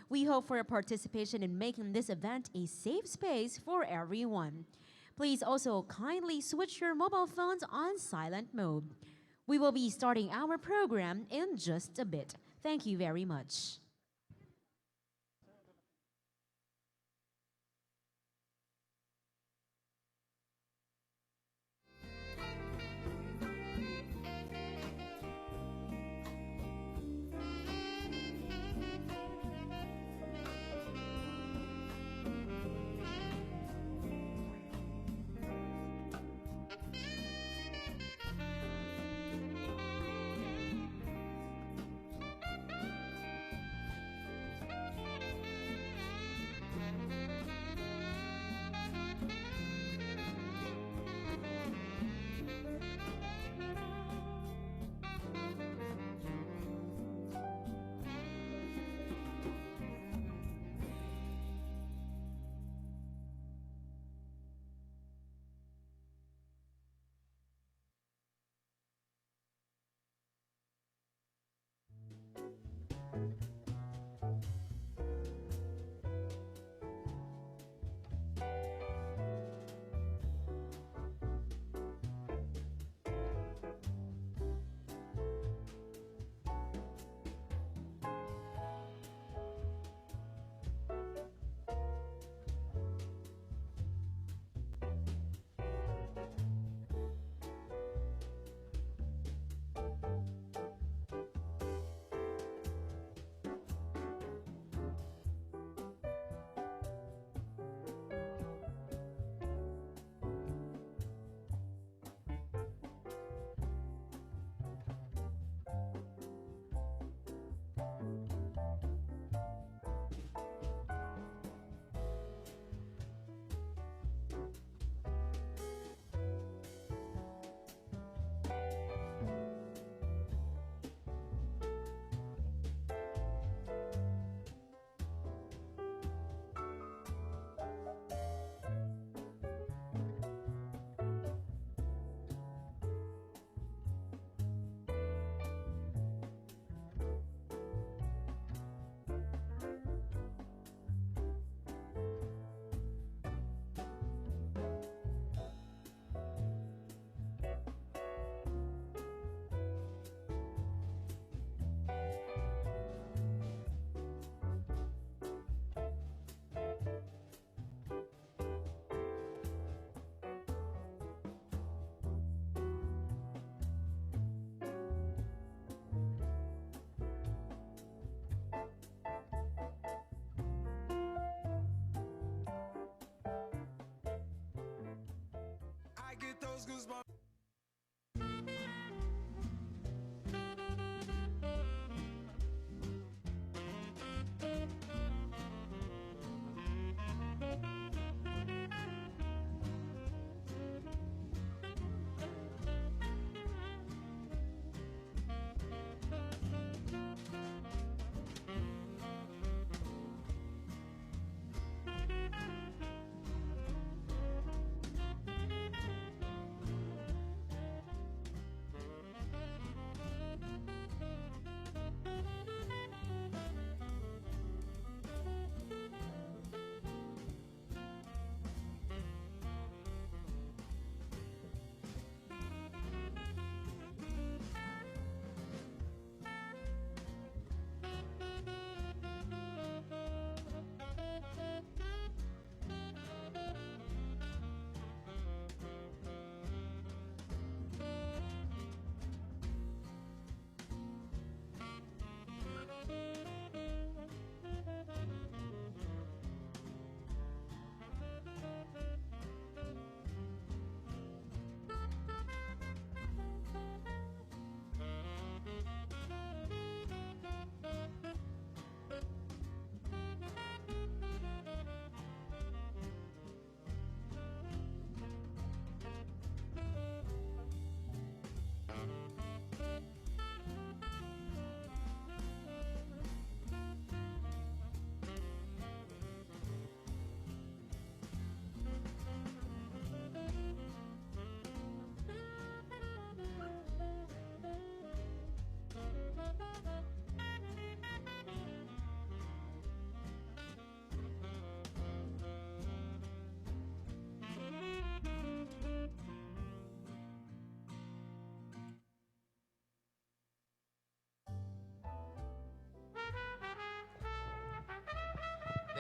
We hope for your participation in making this event a safe space for everyone. Please also kindly switch your mobile phones on silent mode. We will be starting our program in just a bit. Thank you very much. I get those goosebumps.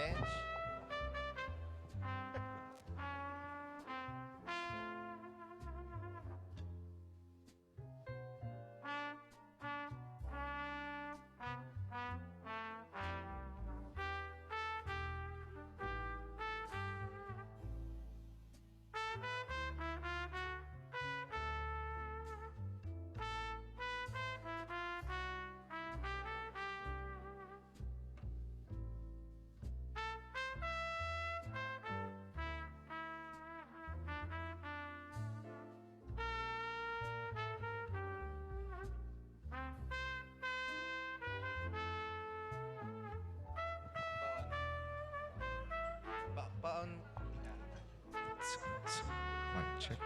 Bench. Paon. Mic check.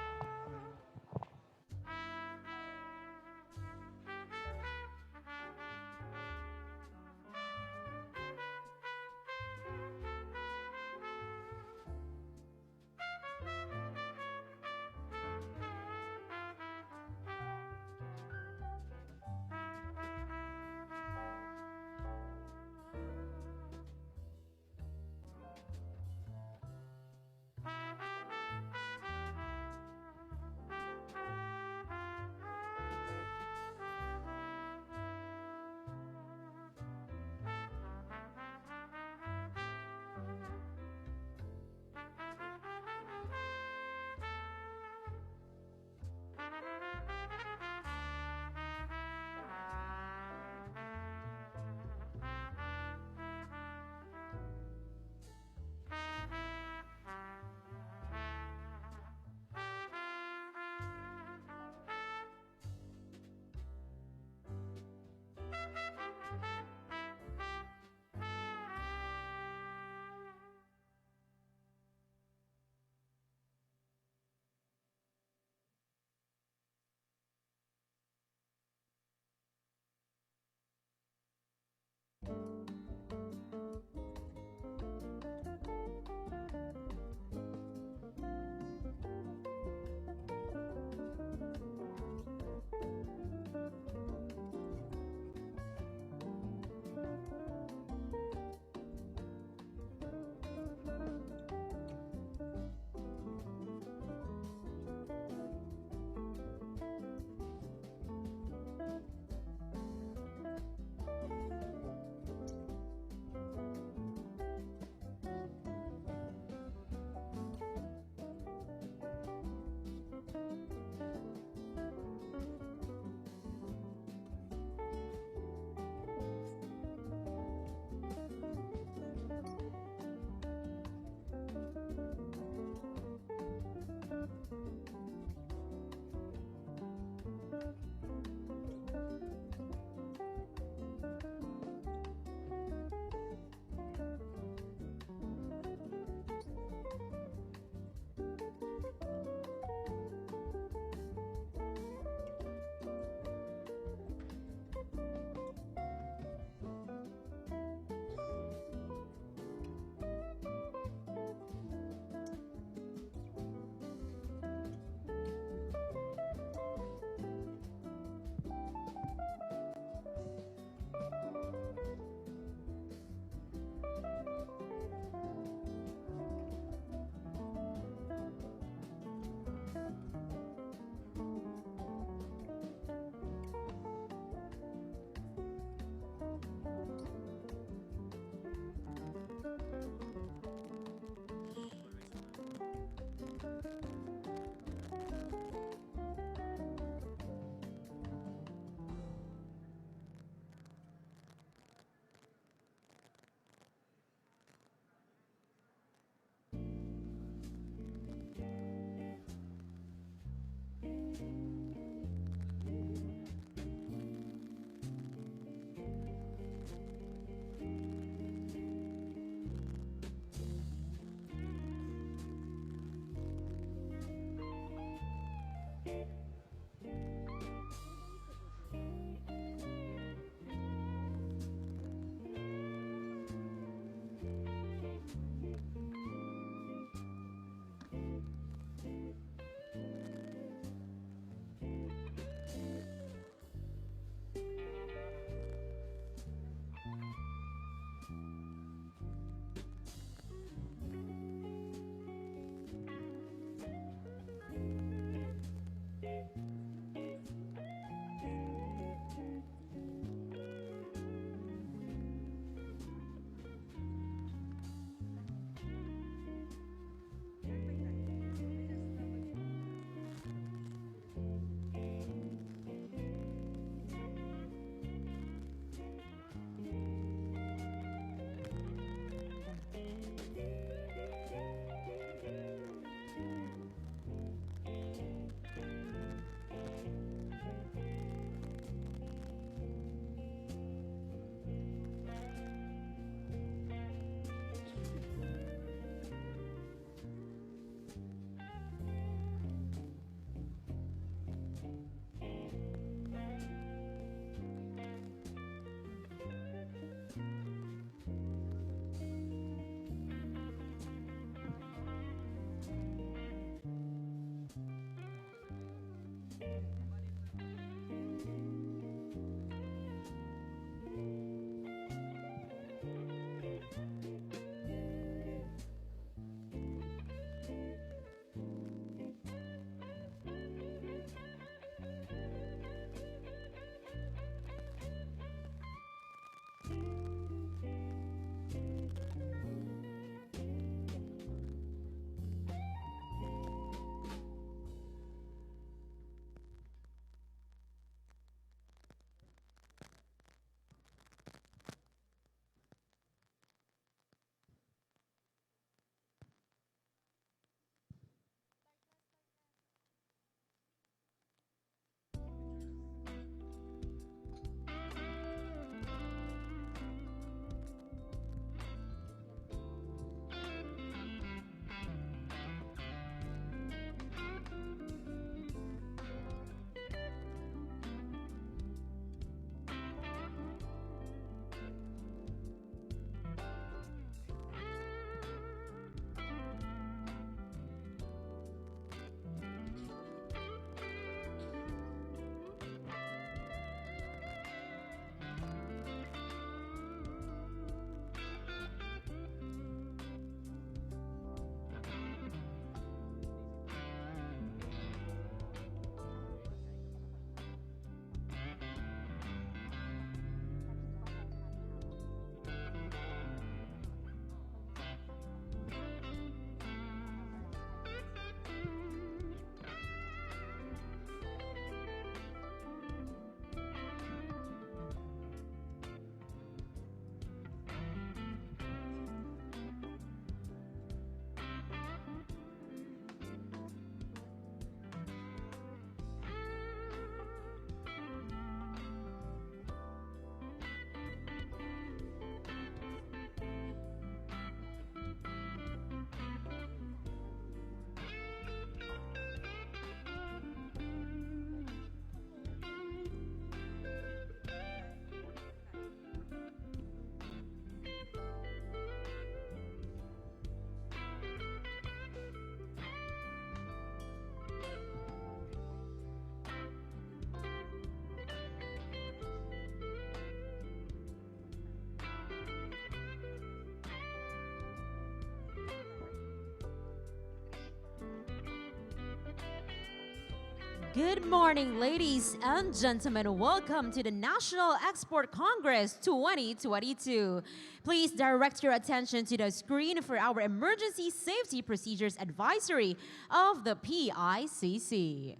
Good morning, ladies and gentlemen. Welcome to the National Export Congress 2022. Please direct your attention to the screen for our Emergency Safety Procedures Advisory of the PICC.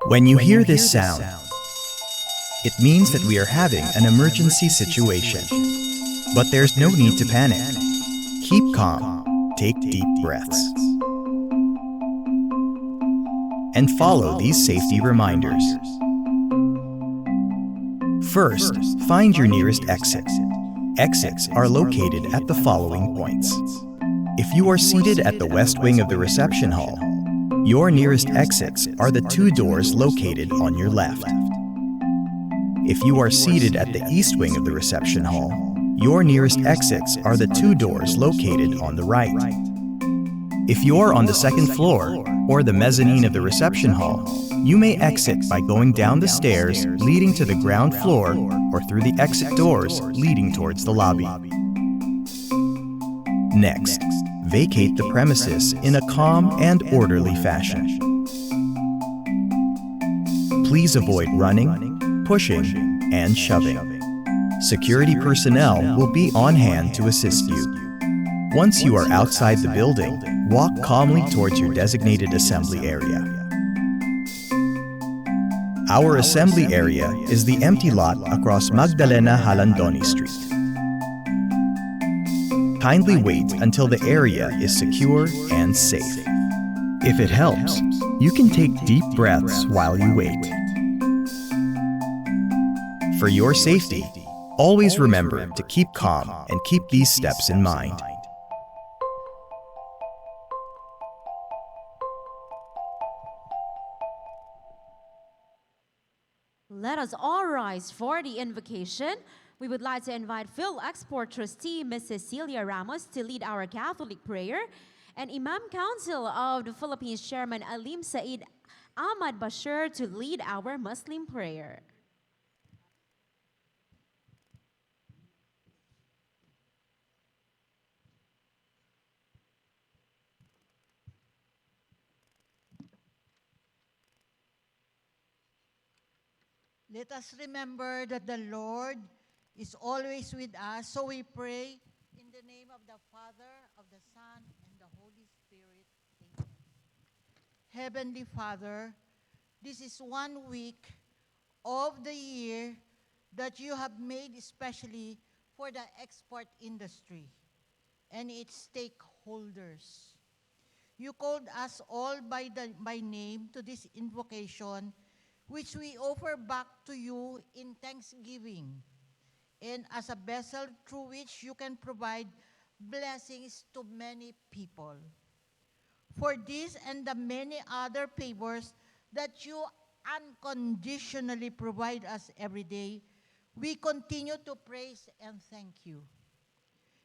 When you hear this sound, it means that we are having an emergency situation. But there's no need to panic. Keep calm, take deep breaths, and follow these safety reminders. First, find your nearest exit. Exits are located at the following points. If you are seated at the west wing of the reception hall, your nearest exits are the two doors located on your left. If you are seated at the east wing of the reception hall, your nearest exits are the two doors located on the right. If you are on the second floor or the mezzanine of the reception hall, you may exit by going down the stairs leading to the ground floor or through the exit doors leading towards the lobby. Next, vacate the premises in a calm and orderly fashion. Please avoid running, pushing, and shoving. Security personnel will be on hand to assist you. Once you are outside the building, walk calmly towards your designated assembly area. Our assembly area is the empty lot across Magdalena Halandoni Street. Kindly wait until the area is secure and safe. If it helps, you can take deep breaths while you wait. For your safety, always remember to keep calm and keep these steps in mind. Let us all rise for the invocation. We would like to invite PhilExport Trustee Ms. Cecilia Ramos to lead our Catholic prayer, and Imam Council of the Philippines Chairman Alim Said Ahmad Bashir to lead our Muslim prayer. Let us remember that the Lord is always with us. So we pray in the name of the Father, of the Son, and the Holy Spirit. Amen. Heavenly Father, this is 1 week of the year that you have made especially for the export industry and its stakeholders. You called us all by name to this invocation, which we offer back to you in thanksgiving, and as a vessel through which you can provide blessings to many people. For this and the many other favors that you unconditionally provide us every day, we continue to praise and thank you.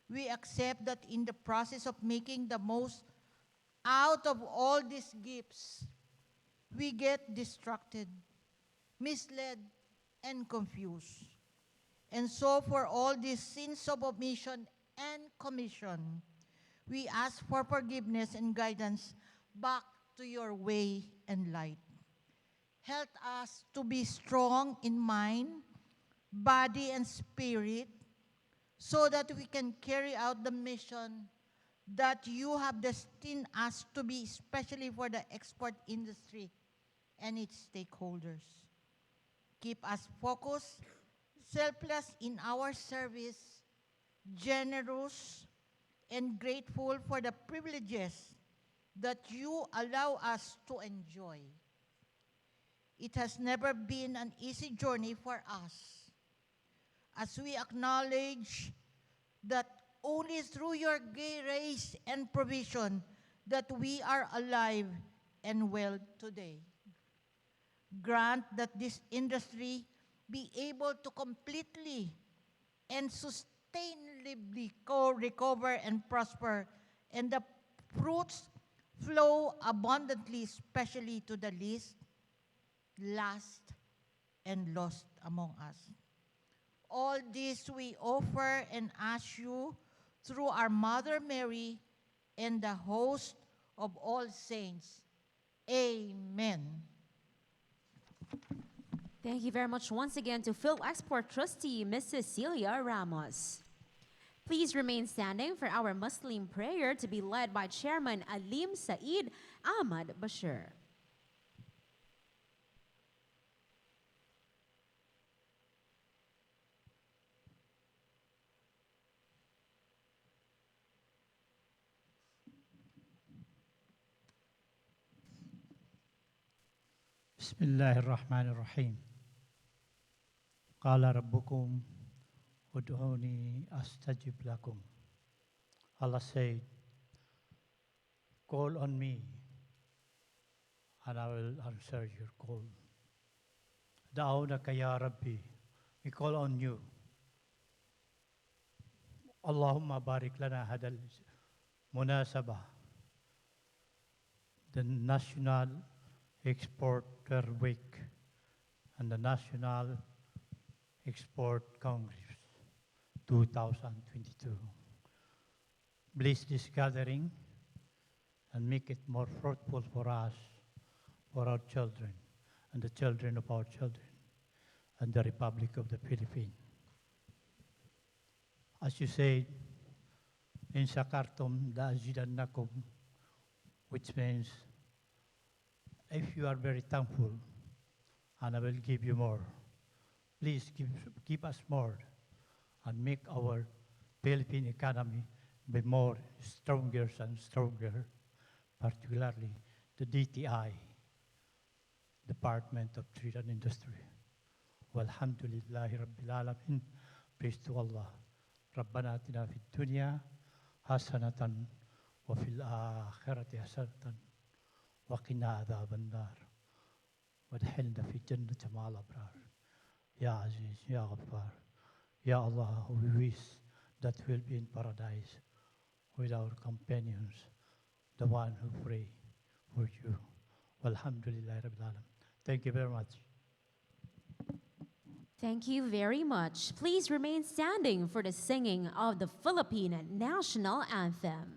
We accept that in the process of making the most out of all these gifts, we get distracted, misled, and confused. And so for all these sins of omission and commission, we ask for forgiveness and guidance back to your way and light. Help us to be strong in mind, body, and spirit, so that we can carry out the mission that you have destined us to be, especially for the export industry and its stakeholders. Keep us focused, selfless in our service, generous, and grateful for the privileges that you allow us to enjoy. It has never been an easy journey for us, as we acknowledge that only through your grace and provision that we are alive and well today. Grant that this industry be able to completely and sustainably recover and prosper, and the fruits flow abundantly, especially to the least, last, and lost among us. All this we offer and ask you through our Mother Mary and the host of all saints. Amen. Thank you very much once again to PhilExport trustee, Mrs. Celia Ramos. Please remain standing for our Muslim prayer to be led by Chairman Alim Saeed Ahmad Bashir. بسم الله الرحمن الرحيم قال ربكم ادعوني أستجب لكم. Allah said, call on me and I will answer your call. دعونك يا ربي, we call on you. اللهم بارك لنا هذا المناسبة, the National Exporter Week and the National Export Congress 2022. Bless this gathering and make it more fruitful for us, for our children, and the children of our children, and the Republic of the Philippines. As you said, in Shakartum la'azidannakum, which means if you are very thankful, and I will give you more. Please give us more and make our Philippine economy be more stronger and stronger, particularly the DTI, Department of Trade and Industry. Walhamdulillahi Rabbil Alamin. Praise to Allah. ربنا آتنا في الدنيا حسنة وفي الآخرة حسنة وقنا عذاب النار وادخلنا في الجنة مع الأبرار. Ya Aziz, Ya Ghaffar, Ya Allah, we wish that we'll be in paradise with our companions, the one who pray for you. Walhamdulillah Rabbil Alam. Thank you very much. Thank you very much. Please remain standing for the singing of the Philippine National Anthem.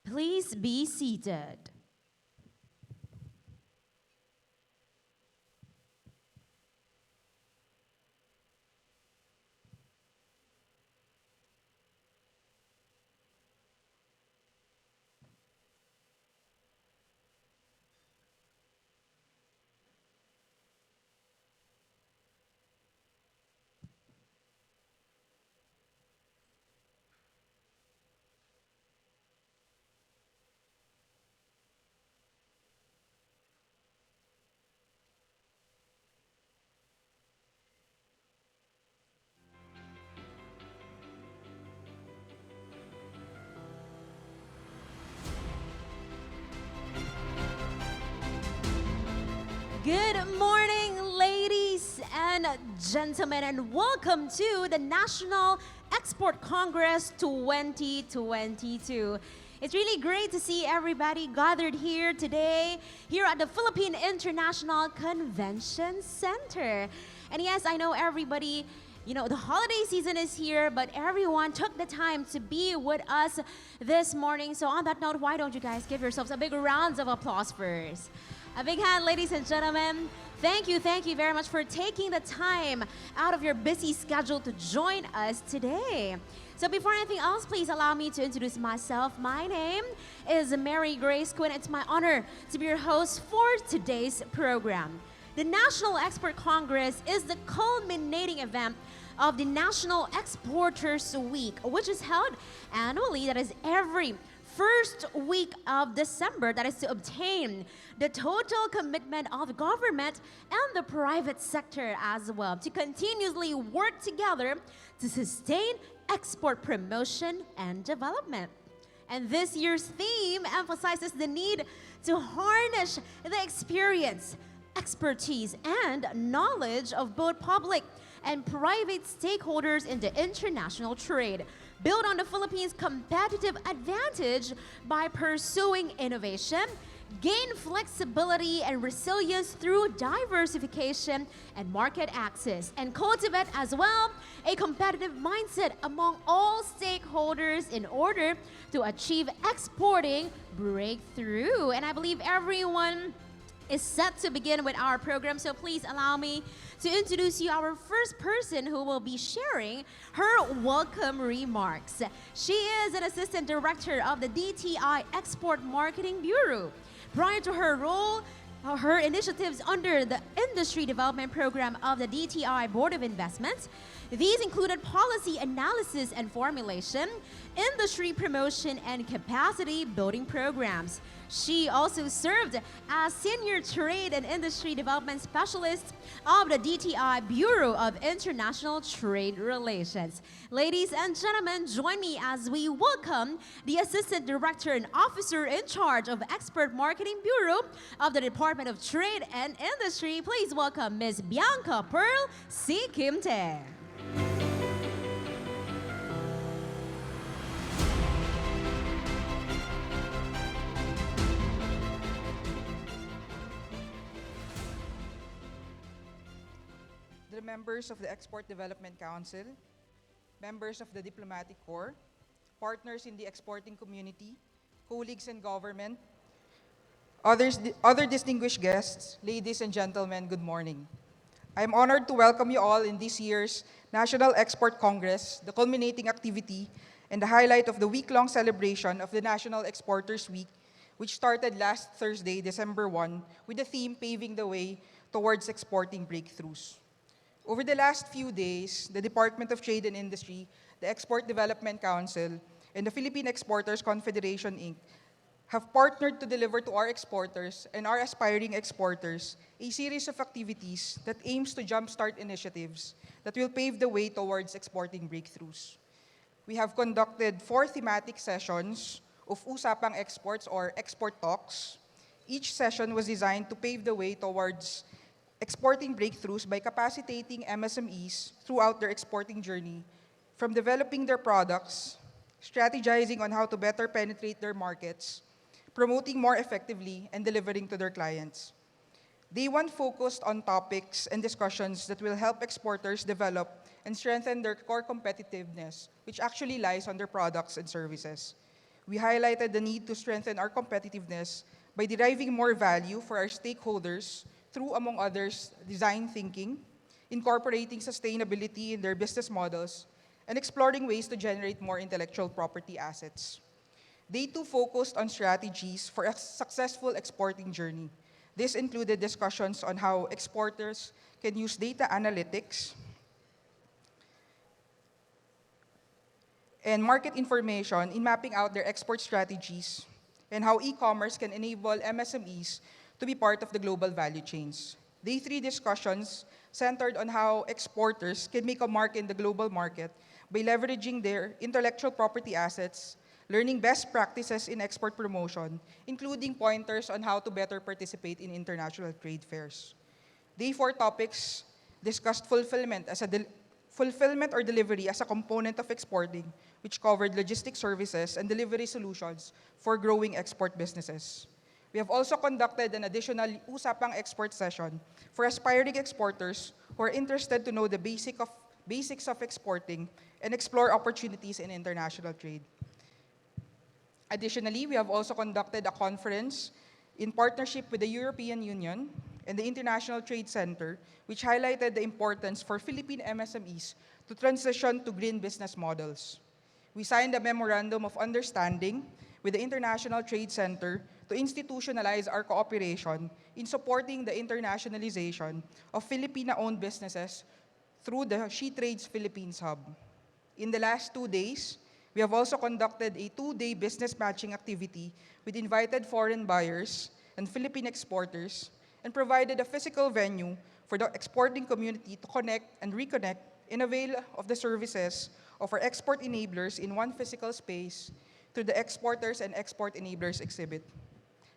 Please be seated. Good morning, ladies and and gentlemen, and welcome to the National Export Congress 2022. It's really great to see everybody gathered here today, here at the Philippine International Convention Center. And yes, I know everybody, the holiday season is here, but everyone took the time to be with us this morning. So on that note, why don't you guys give yourselves a big round of applause first? A big hand, ladies and gentlemen. Thank you very much for taking the time out of your busy schedule to join us today. So before anything else, please allow me to introduce myself. My name is Mary Grace Quinn. It's my honor to be your host for today's program. The National Export Congress is the culminating event of the National Exporters Week, which is held annually, that is every first week of December, that is to obtain the total commitment of the government and the private sector as well to continuously work together to sustain export promotion and development. And this year's theme emphasizes the need to harness the experience, expertise, and knowledge of both public and private stakeholders in the international trade, build on the Philippines' competitive advantage by pursuing innovation, gain flexibility and resilience through diversification and market access, and cultivate as well a competitive mindset among all stakeholders in order to achieve exporting breakthrough. And I believe everyone is set to begin with our program, so please allow me to introduce you our first person who will be sharing her welcome remarks. She is an assistant director of the DTI Export Marketing Bureau. Prior to her role, her initiatives under the Industry Development Program of the DTI Board of Investments, these included policy analysis and formulation, industry promotion, and capacity building programs. She also served as Senior Trade and Industry Development Specialist of the DTI Bureau of International Trade Relations. Ladies and gentlemen, join me as we welcome the Assistant Director and Officer in charge of Export Marketing Bureau of the Department of Trade and Industry. Please welcome Ms. Bianca Pearl C. Kimte. The members of the Export Development Council, members of the Diplomatic Corps, partners in the exporting community, colleagues in government, other distinguished guests, ladies and gentlemen, good morning. I'm honored to welcome you all in this year's National Export Congress, the culminating activity and the highlight of the week-long celebration of the National Exporters Week, which started last Thursday, December 1, with the theme Paving the Way Towards Exporting Breakthroughs. Over the last few days, the Department of Trade and Industry, the Export Development Council, and the Philippine Exporters Confederation, Inc. have partnered to deliver to our exporters and our aspiring exporters a series of activities that aims to jumpstart initiatives that will pave the way towards exporting breakthroughs. We have conducted 4 thematic sessions of Usapang Exports or Export Talks. Each session was designed to pave the way towards exporting breakthroughs by capacitating MSMEs throughout their exporting journey, from developing their products, strategizing on how to better penetrate their markets, promoting more effectively, and delivering to their clients. Day 1 focused on topics and discussions that will help exporters develop and strengthen their core competitiveness, which actually lies on their products and services. We highlighted the need to strengthen our competitiveness by deriving more value for our stakeholders through, among others, design thinking, incorporating sustainability in their business models, and exploring ways to generate more intellectual property assets. Day 2 focused on strategies for a successful exporting journey. This included discussions on how exporters can use data analytics and market information in mapping out their export strategies, and how e-commerce can enable MSMEs to be part of the global value chains. Day 3 discussions centered on how exporters can make a mark in the global market by leveraging their intellectual property assets, learning best practices in export promotion, including pointers on how to better participate in international trade fairs. Day 4 topics discussed fulfillment or delivery as a component of exporting, which covered logistic services and delivery solutions for growing export businesses. We have also conducted an additional Usapang Export session for aspiring exporters who are interested to know the basics of exporting and explore opportunities in international trade. Additionally, we have also conducted a conference in partnership with the European Union and the International Trade Center, which highlighted the importance for Philippine MSMEs to transition to green business models. We signed a memorandum of understanding with the International Trade Center to institutionalize our cooperation in supporting the internationalization of Filipino-owned businesses through the SheTrades Philippines Hub. In the last 2 days, we have also conducted a 2-day business matching activity with invited foreign buyers and Philippine exporters and provided a physical venue for the exporting community to connect and reconnect and avail of the services of our export enablers in one physical space through the Exporters and Export Enablers exhibit.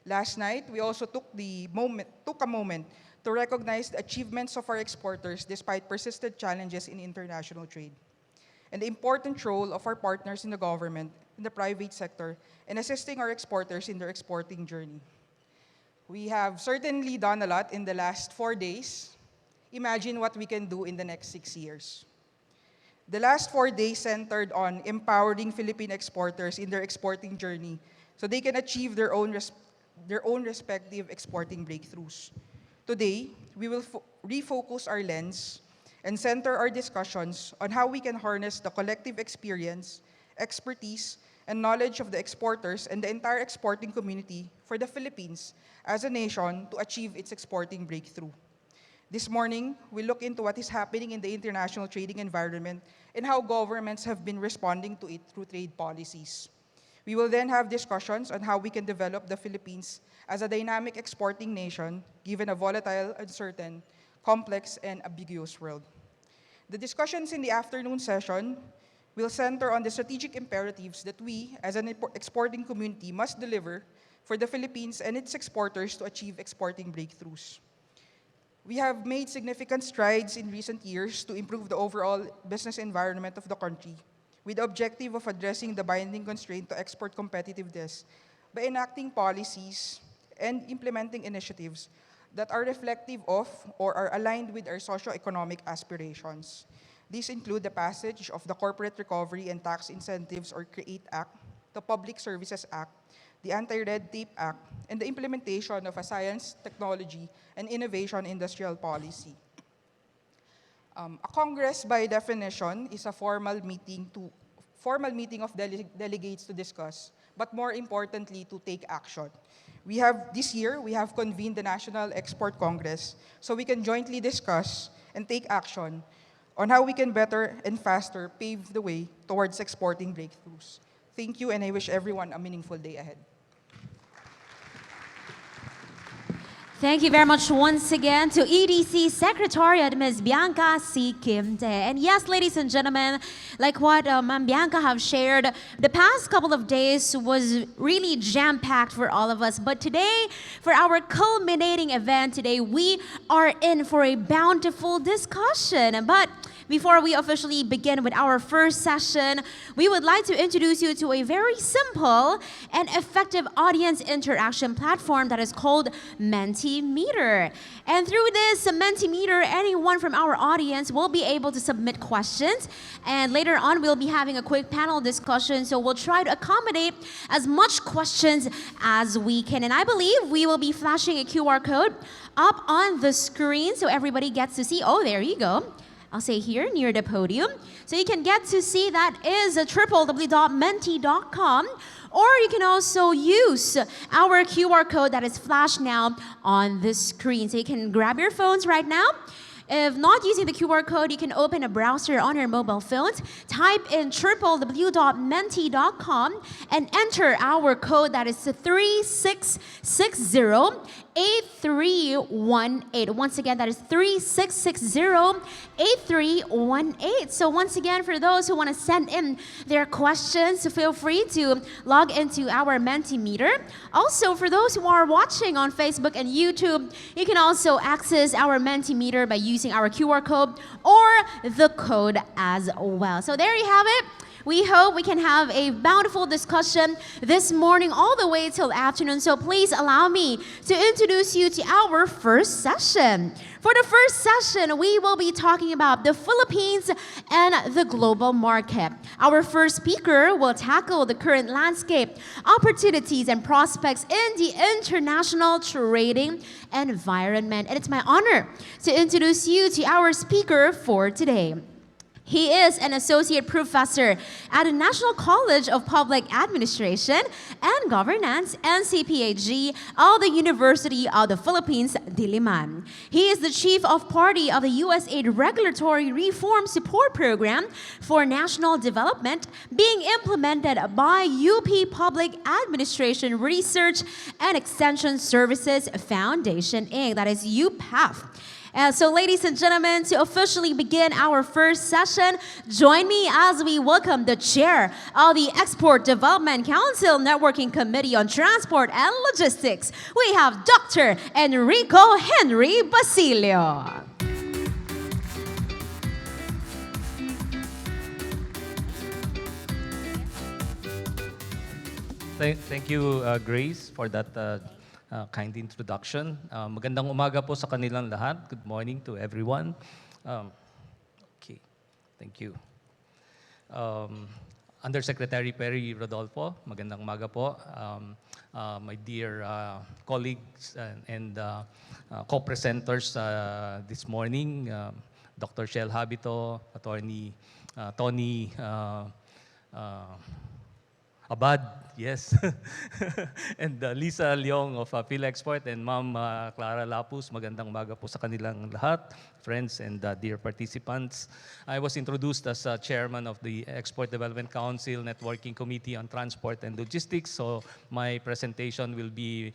Last night, we also took a moment to recognize the achievements of our exporters despite persistent challenges in international trade, and the important role of our partners in the government and the private sector in assisting our exporters in their exporting journey. We have certainly done a lot in the last 4 days. Imagine what we can do in the next 6 years. The last 4 days centered on empowering Philippine exporters in their exporting journey so they can achieve their own respective exporting breakthroughs. Today, we will refocus our lens and center our discussions on how we can harness the collective experience, expertise, and knowledge of the exporters and the entire exporting community for the Philippines as a nation to achieve its exporting breakthrough. This morning, we look into what is happening in the international trading environment and how governments have been responding to it through trade policies. We will then have discussions on how we can develop the Philippines as a dynamic exporting nation, given a volatile, uncertain, complex, and ambiguous world. The discussions in the afternoon session will center on the strategic imperatives that we, as an exporting community, must deliver for the Philippines and its exporters to achieve exporting breakthroughs. We have made significant strides in recent years to improve the overall business environment of the country, with the objective of addressing the binding constraint to export competitiveness by enacting policies and implementing initiatives that are reflective of or are aligned with our socio-economic aspirations. These include the passage of the Corporate Recovery and Tax Incentives or CREATE Act, the Public Services Act, the Anti-Red Tape Act, and the implementation of a science, technology, and innovation industrial policy. A Congress, by definition, is a formal meeting of delegates to discuss, but more importantly, to take action. This year, we have convened the National Export Congress so we can jointly discuss and take action on how we can better and faster pave the way towards exporting breakthroughs. Thank you, and I wish everyone a meaningful day ahead. Thank you very much once again to EDC Secretariat, Ms. Bianca C. Kim Tae. And yes, ladies and gentlemen, like what Ma'am Bianca have shared, the past couple of days was really jam-packed for all of us. But today, for our culminating event today, we are in for a bountiful discussion. But before we officially begin with our first session, we would like to introduce you to a very simple and effective audience interaction platform that is called Mentimeter. And through this Mentimeter, anyone from our audience will be able to submit questions. And later on, we'll be having a quick panel discussion. So we'll try to accommodate as much questions as we can. And I believe we will be flashing a QR code up on the screen so everybody gets to see. Oh, there you go. I'll say here near the podium. So you can get to see that is www.menti.com, or you can also use our QR code that is flashed now on the screen. So you can grab your phones right now. If not using the QR code, you can open a browser on your mobile phones, type in www.menti.com and enter our code that is 3660-8318. Once again, that is 3660-8318. So once again, for those who want to send in their questions, feel free to log into our Mentimeter. Also, for those who are watching on Facebook and YouTube, you can also access our Mentimeter by using using our QR code or the code as well. So there you have it. We hope we can have a bountiful discussion this morning all the way till afternoon. So please allow me to introduce you to our first session. For the first session, we will be talking about the Philippines and the global market. Our first speaker will tackle the current landscape, opportunities, and prospects in the international trading environment. And it's my honor to introduce you to our speaker for today. He is an associate professor at the National College of Public Administration and Governance, NCPAG, of the University of the Philippines, Diliman. He is the chief of party of the USAID Regulatory Reform Support Program for National Development being implemented by UP Public Administration Research and Extension Services Foundation, Inc. That is UPAF. So ladies and gentlemen, to officially begin our first session, join me as we welcome the chair of the Export Development Council Networking Committee on Transport and Logistics. We have Dr. Enrico Henry Basilio. Thank you, Grace, for that kind introduction. Magandang umaga po sa kanilang lahat. Good morning to everyone. Okay, thank you. Undersecretary Perry Rodolfo, magandang umaga po. My dear colleagues and co-presenters this morning, Dr. Shell Habito, Attorney Tony Abad, yes. And Lisa Leong of PhilExport and Ma'am Clara Lapus, magandang umaga po sa kanilang lahat, friends and dear participants. I was introduced as chairman of the Export Development Council Networking Committee on Transport and Logistics, so my presentation will be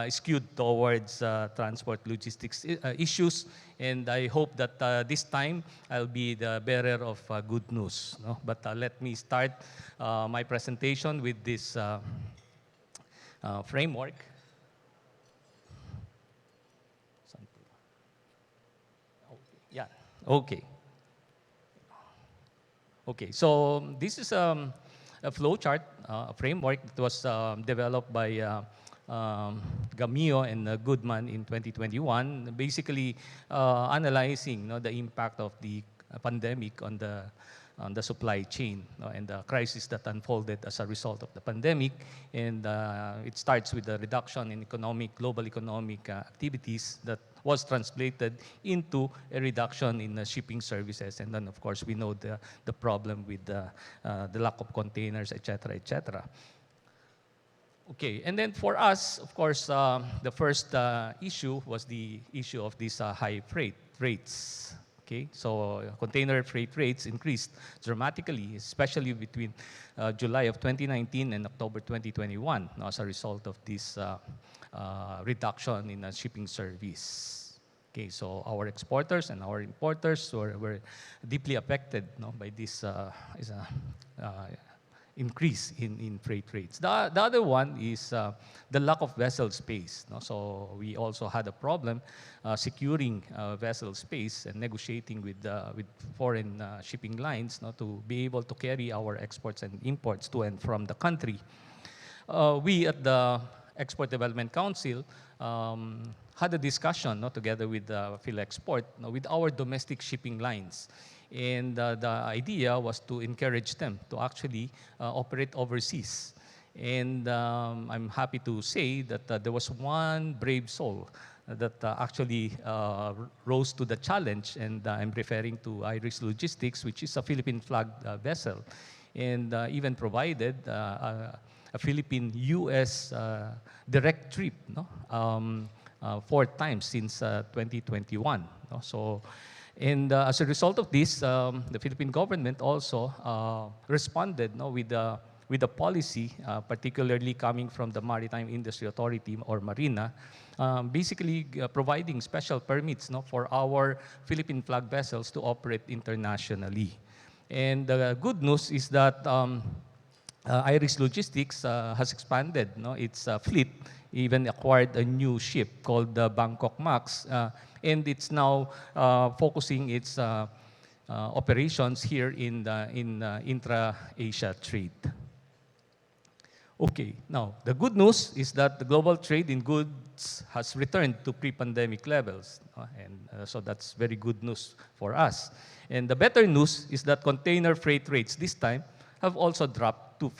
skewed towards transport logistics issues, and I hope that this time I'll be the bearer of good news. No? But let me start my presentation with this framework. Yeah, okay. Okay, so this is a flow chart, a framework that was developed by Gamio and Goodman in 2021, basically analyzing the impact of the pandemic on the supply chain and the crisis that unfolded as a result of the pandemic. And it starts with the reduction in global economic activities that was translated into a reduction in shipping services. And then, of course, we know the problem with the lack of containers, etc., etc. Okay, and then for us, of course, the first issue was the issue of these high freight rates. Okay, so container freight rates increased dramatically, especially between July of 2019 and October 2021 as a result of this reduction in shipping service. Okay, so our exporters and our importers were deeply affected by this increase in freight rates. The other one is the lack of vessel space. So we also had a problem securing vessel space and negotiating with foreign shipping lines to be able to carry our exports and imports to and from the country. We at the Export Development Council had a discussion together with PhilExport with our domestic shipping lines. And the idea was to encourage them to actually operate overseas. And I'm happy to say that there was one brave soul that actually rose to the challenge, and I'm referring to Iris Logistics, which is a Philippine-flagged vessel, and even provided a Philippine-US direct trip 4 times since 2021. So. And as a result of this, the Philippine government also responded with a policy, particularly coming from the Maritime Industry Authority or MARINA, basically providing special permits for our Philippine flag vessels to operate internationally. And the good news is that Iris Logistics has expanded its fleet, even acquired a new ship called the Bangkok Max, and it's now focusing its operations here in intra-Asia trade. Okay, now the good news is that the global trade in goods has returned to pre-pandemic levels, and so that's very good news for us. And the better news is that container freight rates this time have also dropped to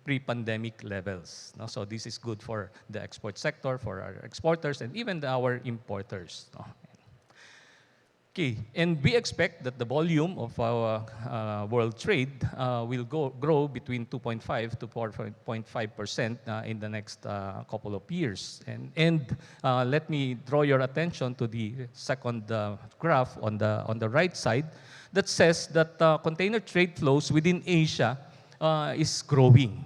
pre-pandemic levels. So this is good for the export sector, for our exporters, and even our importers. Okay, and we expect that the volume of our world trade will grow between 2.5 to 4.5% in the next couple of years. And let me draw your attention to the second graph on the right side that says that container trade flows within Asia is growing.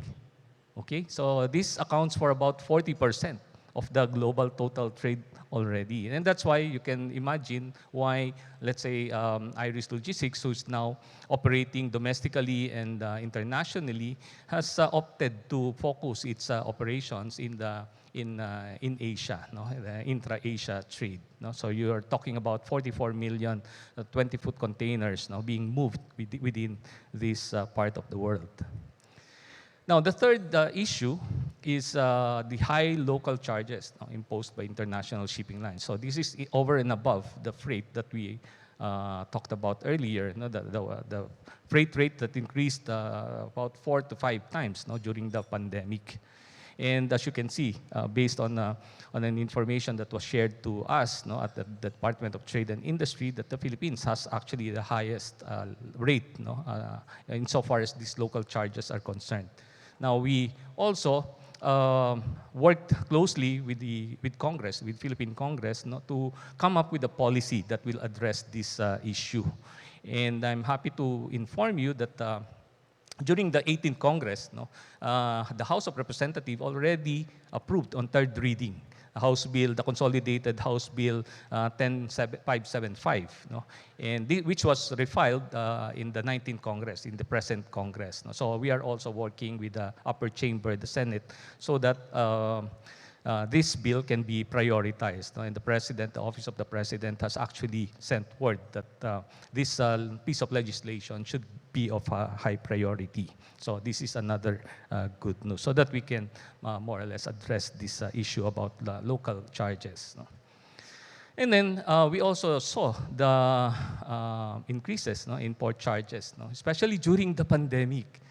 Okay, so this accounts for about 40% of the global total trade already. And that's why you can imagine why, let's say, Iris Logistics, who's now operating domestically and internationally, has opted to focus its operations in Asia, the intra-Asia trade. So you are talking about 44 million 20-foot containers now being moved within this part of the world. Now, the third issue is the high local charges imposed by international shipping lines. So this is over and above the freight that we talked about earlier, the freight rate that increased about 4 to 5 times during the pandemic. And as you can see, based on an information that was shared to us at the Department of Trade and Industry, that the Philippines has actually the highest rate insofar as these local charges are concerned. Now, we also worked closely with Congress, with Philippine Congress, to come up with a policy that will address this issue. And I'm happy to inform you that during the 18th Congress, the House of Representatives already approved on third reading House Bill, the consolidated House Bill 10575, and which was refiled in the 19th Congress, in the present Congress. So we are also working with the upper chamber, the Senate, so that this bill can be prioritized. And the Office of the President has actually sent word that this piece of legislation should be of a high priority. So this is another good news, so that we can more or less address this issue about the local charges. And then we also saw the increases in port charges, especially during the pandemic.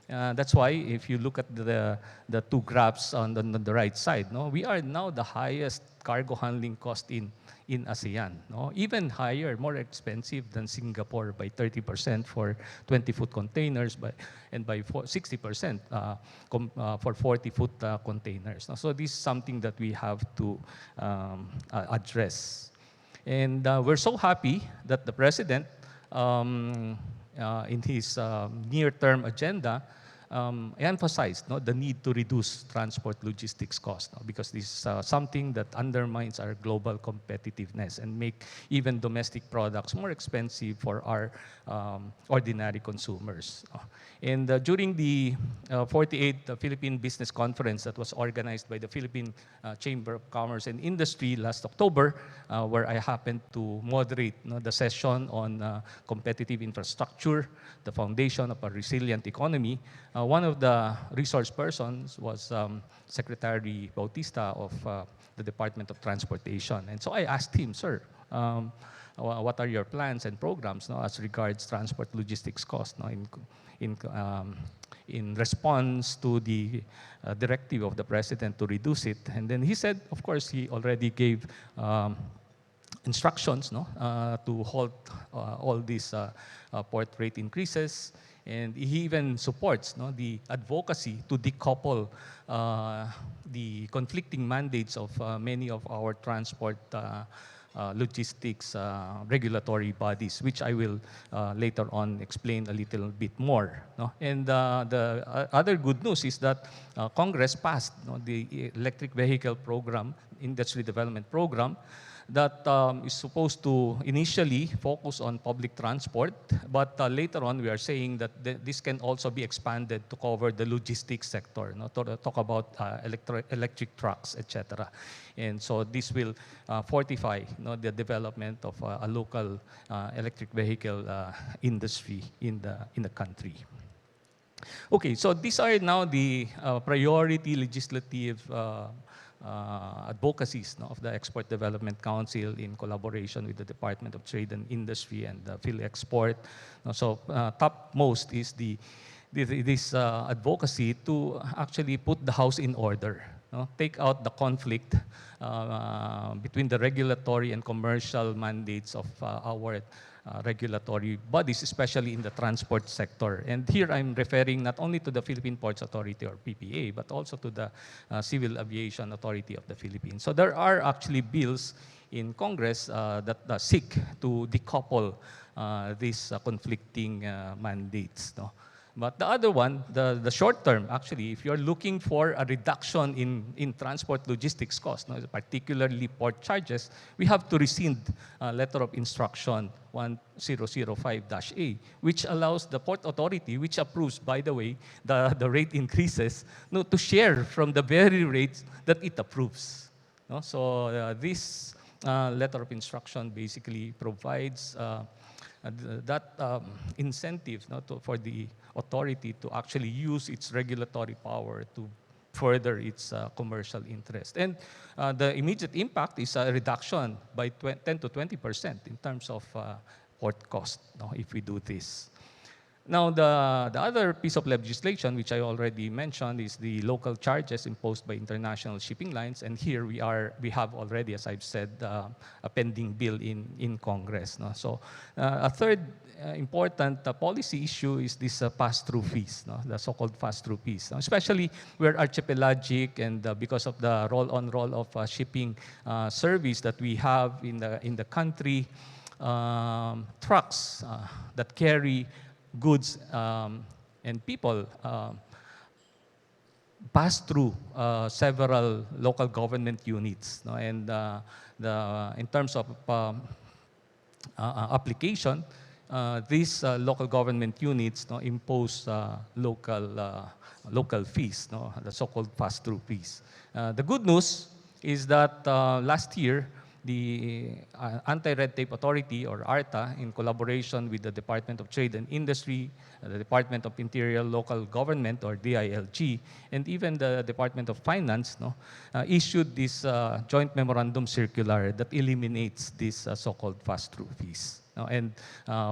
That's why if you look at the two graphs on the right side, we are now the highest cargo handling cost in ASEAN. Even higher, more expensive than Singapore by 30% for 20-foot containers, and by 60% for 40-foot containers. So this is something that we have to address. And we're so happy that the President, in his near-term agenda, emphasized the need to reduce transport logistics costs, because this is something that undermines our global competitiveness and make even domestic products more expensive for our ordinary consumers. And during the 48th Philippine Business Conference that was organized by the Philippine Chamber of Commerce and Industry last October, where I happened to moderate the session on competitive infrastructure, the foundation of a resilient economy, one of the resource persons was Secretary Bautista of the Department of Transportation. And so I asked him, sir, what are your plans and programs as regards transport logistics costs in response to the directive of the President to reduce it? And then he said, of course, he already gave instructions to halt all these port rate increases. And he even supports the advocacy to decouple the conflicting mandates of many of our transport logistics regulatory bodies, which I will later on explain a little bit more. And the other good news is that Congress passed the Electric Vehicle Program, Industry Development Program, that is supposed to initially focus on public transport, but later on we are saying that this can also be expanded to cover the logistics sector, to talk about electric trucks, etc. And so this will fortify the development of a local electric vehicle industry in the country. Okay, so these are now the priority legislative advocacies of the Export Development Council in collaboration with the Department of Trade and Industry and PhilExport. So topmost is this advocacy to actually put the house in order, take out the conflict between the regulatory and commercial mandates of our regulatory bodies, especially in the transport sector. And here I'm referring not only to the Philippine Ports Authority or PPA, but also to the Civil Aviation Authority of the Philippines. So there are actually bills in Congress that seek to decouple these conflicting mandates. But the other one, the short term, actually, if you're looking for a reduction in transport logistics costs, particularly port charges, we have to rescind letter of instruction 1005-A, which allows the Port Authority, which approves, by the way, the rate increases, to share from the very rates that it approves. So this letter of instruction basically provides that incentive for the authority to actually use its regulatory power to further its commercial interest. And the immediate impact is a reduction by 10 to 20% in terms of port cost if we do this. Now, the other piece of legislation, which I already mentioned, is the local charges imposed by international shipping lines. And here we have already, as I've said, a pending bill in Congress. So a third important policy issue is this pass-through fees, the so-called pass-through fees, especially where archipelagic and because of the roll-on, roll-off shipping service that we have in the country, trucks that carry goods and people pass through several local government units. And in terms of application, these local government units impose local fees, the so-called pass-through fees. The good news is that last year, the Anti-Red Tape Authority, or ARTA, in collaboration with the Department of Trade and Industry, the Department of Interior Local Government, or DILG, and even the Department of Finance, issued this joint memorandum circular that eliminates these so-called pass-through fees. And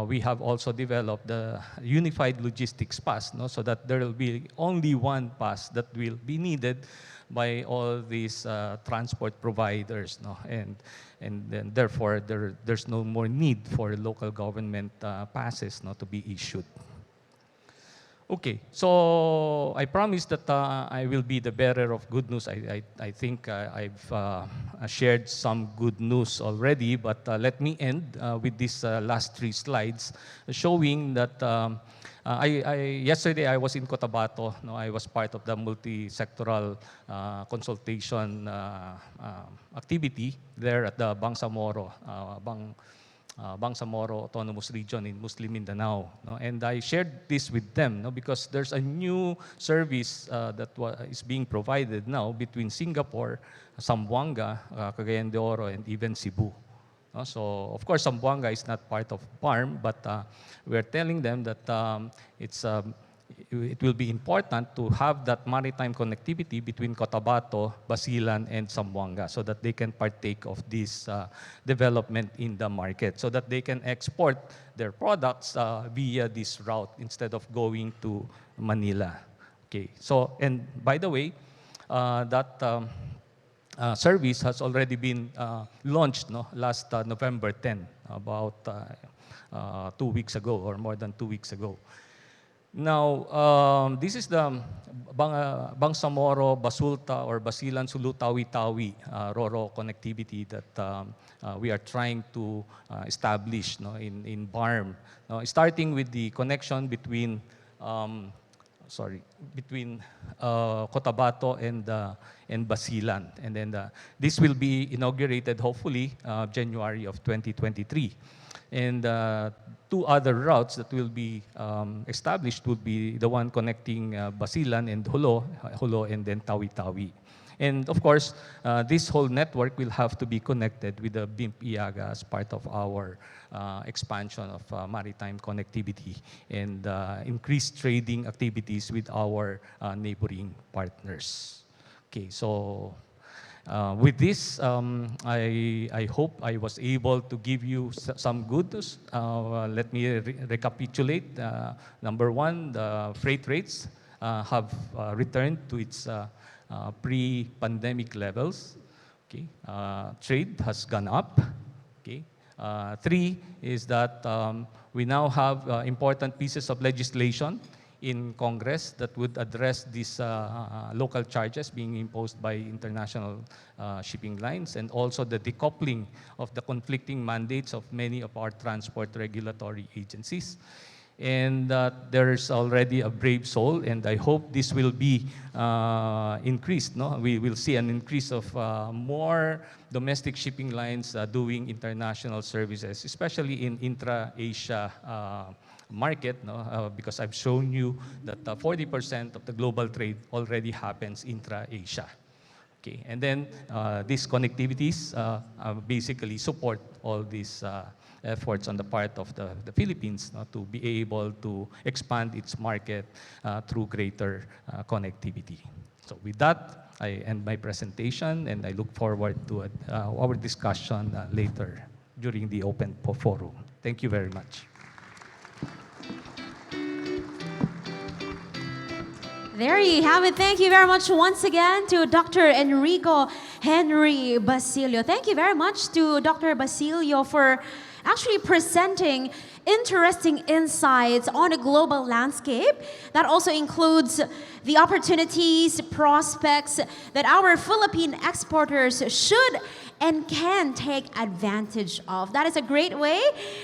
we have also developed the Unified Logistics Pass, so that there will be only one pass that will be needed by all these transport providers, and then therefore there's no more need for local government passes to be issued. Okay, so I promised that I will be the bearer of good news. I think I've shared some good news already, but let me end with these last 3 slides showing that yesterday I was in Cotabato. I was part of the multi-sectoral consultation activity there at the Bangsamoro Autonomous Region in Muslim Mindanao. And I shared this with them because there's a new service that is being provided now between Singapore, Zamboanga, Cagayan de Oro, and even Cebu. So, of course, Zamboanga is not part of BARM, but we're telling them that it will be important to have that maritime connectivity between Cotabato, Basilan, and Zamboanga so that they can partake of this development in the market, so that they can export their products via this route instead of going to Manila. Okay, so, and by the way, that service has already been launched last November 10, about 2 weeks ago, or more than 2 weeks ago. Now, this is the Bangsamoro, Basulta, or Basilan, Sulu, Tawi-Tawi Ro-Ro connectivity that we are trying to establish in BARM. Starting with the connection between between Cotabato and Basilan. And then this will be inaugurated hopefully January of 2023. And two other routes that will be established would be the one connecting Basilan and Jolo and then Tawi-Tawi. And of course, this whole network will have to be connected with the BIMP Iaga as part of our expansion of maritime connectivity and increased trading activities with our neighboring partners. Okay, so with this, I hope I was able to give you some good news. Let me recapitulate. Number one, the freight rates have returned to its pre-pandemic levels. Okay, trade has gone up. Okay, three is that we now have important pieces of legislation in Congress that would address these local charges being imposed by international shipping lines, and also the decoupling of the conflicting mandates of many of our transport regulatory agencies. And there's already a brave soul, and I hope this will be increased. No? We will see an increase of more domestic shipping lines doing international services, especially in intra-Asia market, no? Because I've shown you that 40% of the global trade already happens intra-Asia. Okay, and then these connectivities basically support all these efforts on the part of the Philippines, no, to be able to expand its market through greater connectivity. So with that, I end my presentation, and I look forward to our discussion later during the open forum. Thank you very much. There you have it. Thank you very much once again to Dr. Enrico Henry Basilio. Thank you very much to Dr. Basilio for actually presenting interesting insights on a global landscape. That also includes the opportunities, prospects that our Philippine exporters should and can take advantage of. That is a great way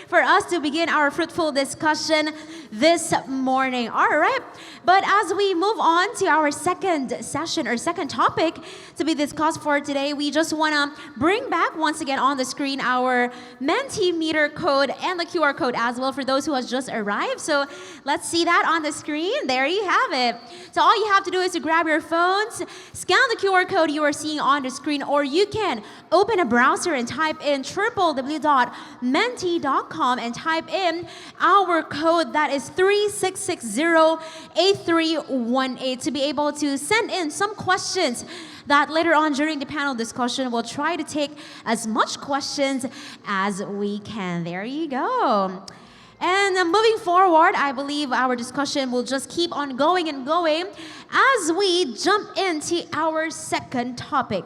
for us to begin our fruitful discussion this morning. All right, but as we move on to our second session or second topic to be discussed for today, we just want to bring back once again on the screen our Mentimeter code and the QR code as well for those who has just arrived. So let's see that on the screen. There you have it. So all you have to do is to grab your phones, scan the QR code you are seeing on the screen, or you can open a browser and type in www.menti.com and type in our code that is 36608318 to be able to send in some questions that later on during the panel discussion we'll try to take as much questions as we can. There you go. And moving forward, I believe our discussion will just keep on going and going as we jump into our second topic.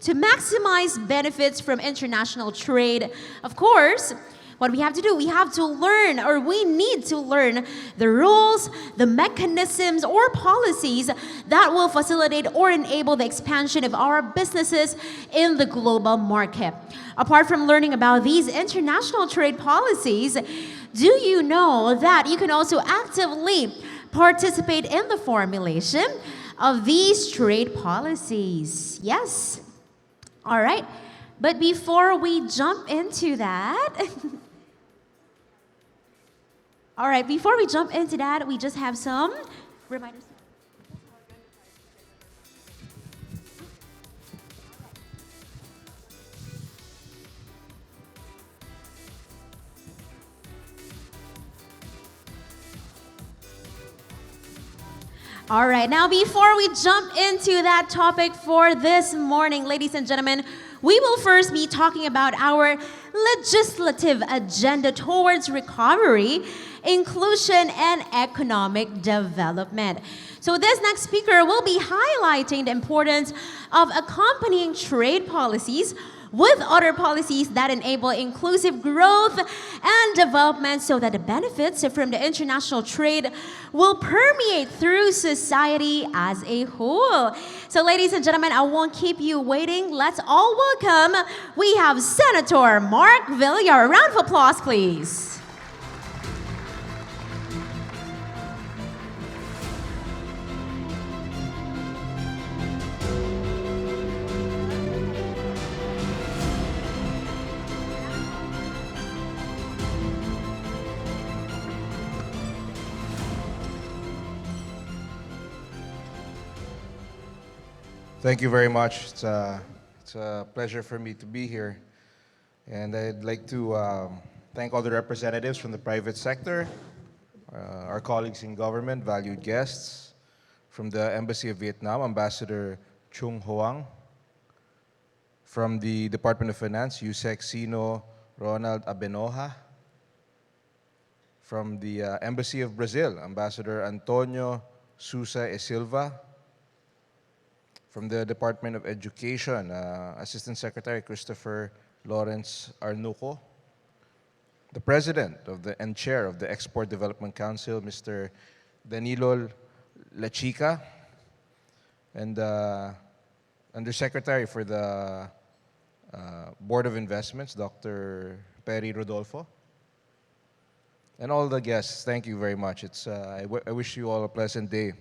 To maximize benefits from international trade, of course, what we have to do, we have to learn, or we need to learn the rules, the mechanisms, or policies that will facilitate or enable the expansion of our businesses in the global market. Apart from learning about these international trade policies, do you know that you can also actively participate in the formulation of these trade policies? Yes. All right. But before we jump into that, we just have some reminders. All right, now before we jump into that topic for this morning, ladies and gentlemen, we will first be talking about our legislative agenda towards recovery, inclusion, and economic development. So this next speaker will be highlighting the importance of accompanying trade policies with other policies that enable inclusive growth and development so that the benefits from the international trade will permeate through society as a whole. So ladies and gentlemen, I won't keep you waiting. Let's all welcome, we have Senator Mark Villar. A round of applause, please. Thank you very much. It's a pleasure for me to be here. And I'd like to thank all the representatives from the private sector, our colleagues in government, valued guests, from the Embassy of Vietnam, Ambassador Chung Hoang, from the Department of Finance, Yusek Sino Ronald Abenoja, from the Embassy of Brazil, Ambassador Antonio Sousa e Silva, from the Department of Education, Assistant Secretary Christopher Lawrence Arnuco, the President and Chair of the Export Development Council, Mr. Danilo Lachica, and Undersecretary for the Board of Investments, Dr. Perry Rodolfo, and all the guests. Thank you very much. I wish you all a pleasant day.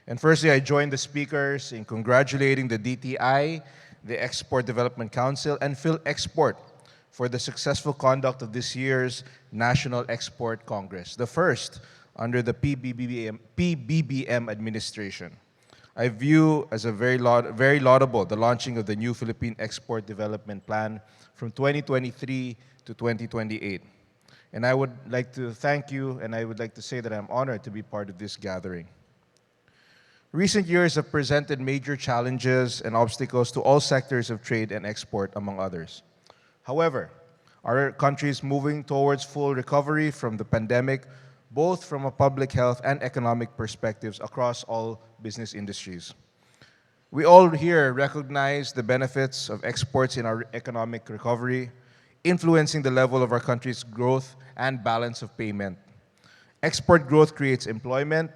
And firstly, I join the speakers in congratulating the DTI, the Export Development Council, and PhilExport for the successful conduct of this year's National Export Congress, the first under the PBBM administration. I view as a very laudable the launching of the new Philippine Export Development Plan from 2023 to 2028. And I would like to thank you, and I would like to say that I'm honored to be part of this gathering. Recent years have presented major challenges and obstacles to all sectors of trade and export, among others. However, our country is moving towards full recovery from the pandemic, both from a public health and economic perspectives across all business industries. We all here recognize the benefits of exports in our economic recovery, influencing the level of our country's growth and balance of payment. Export growth creates employment,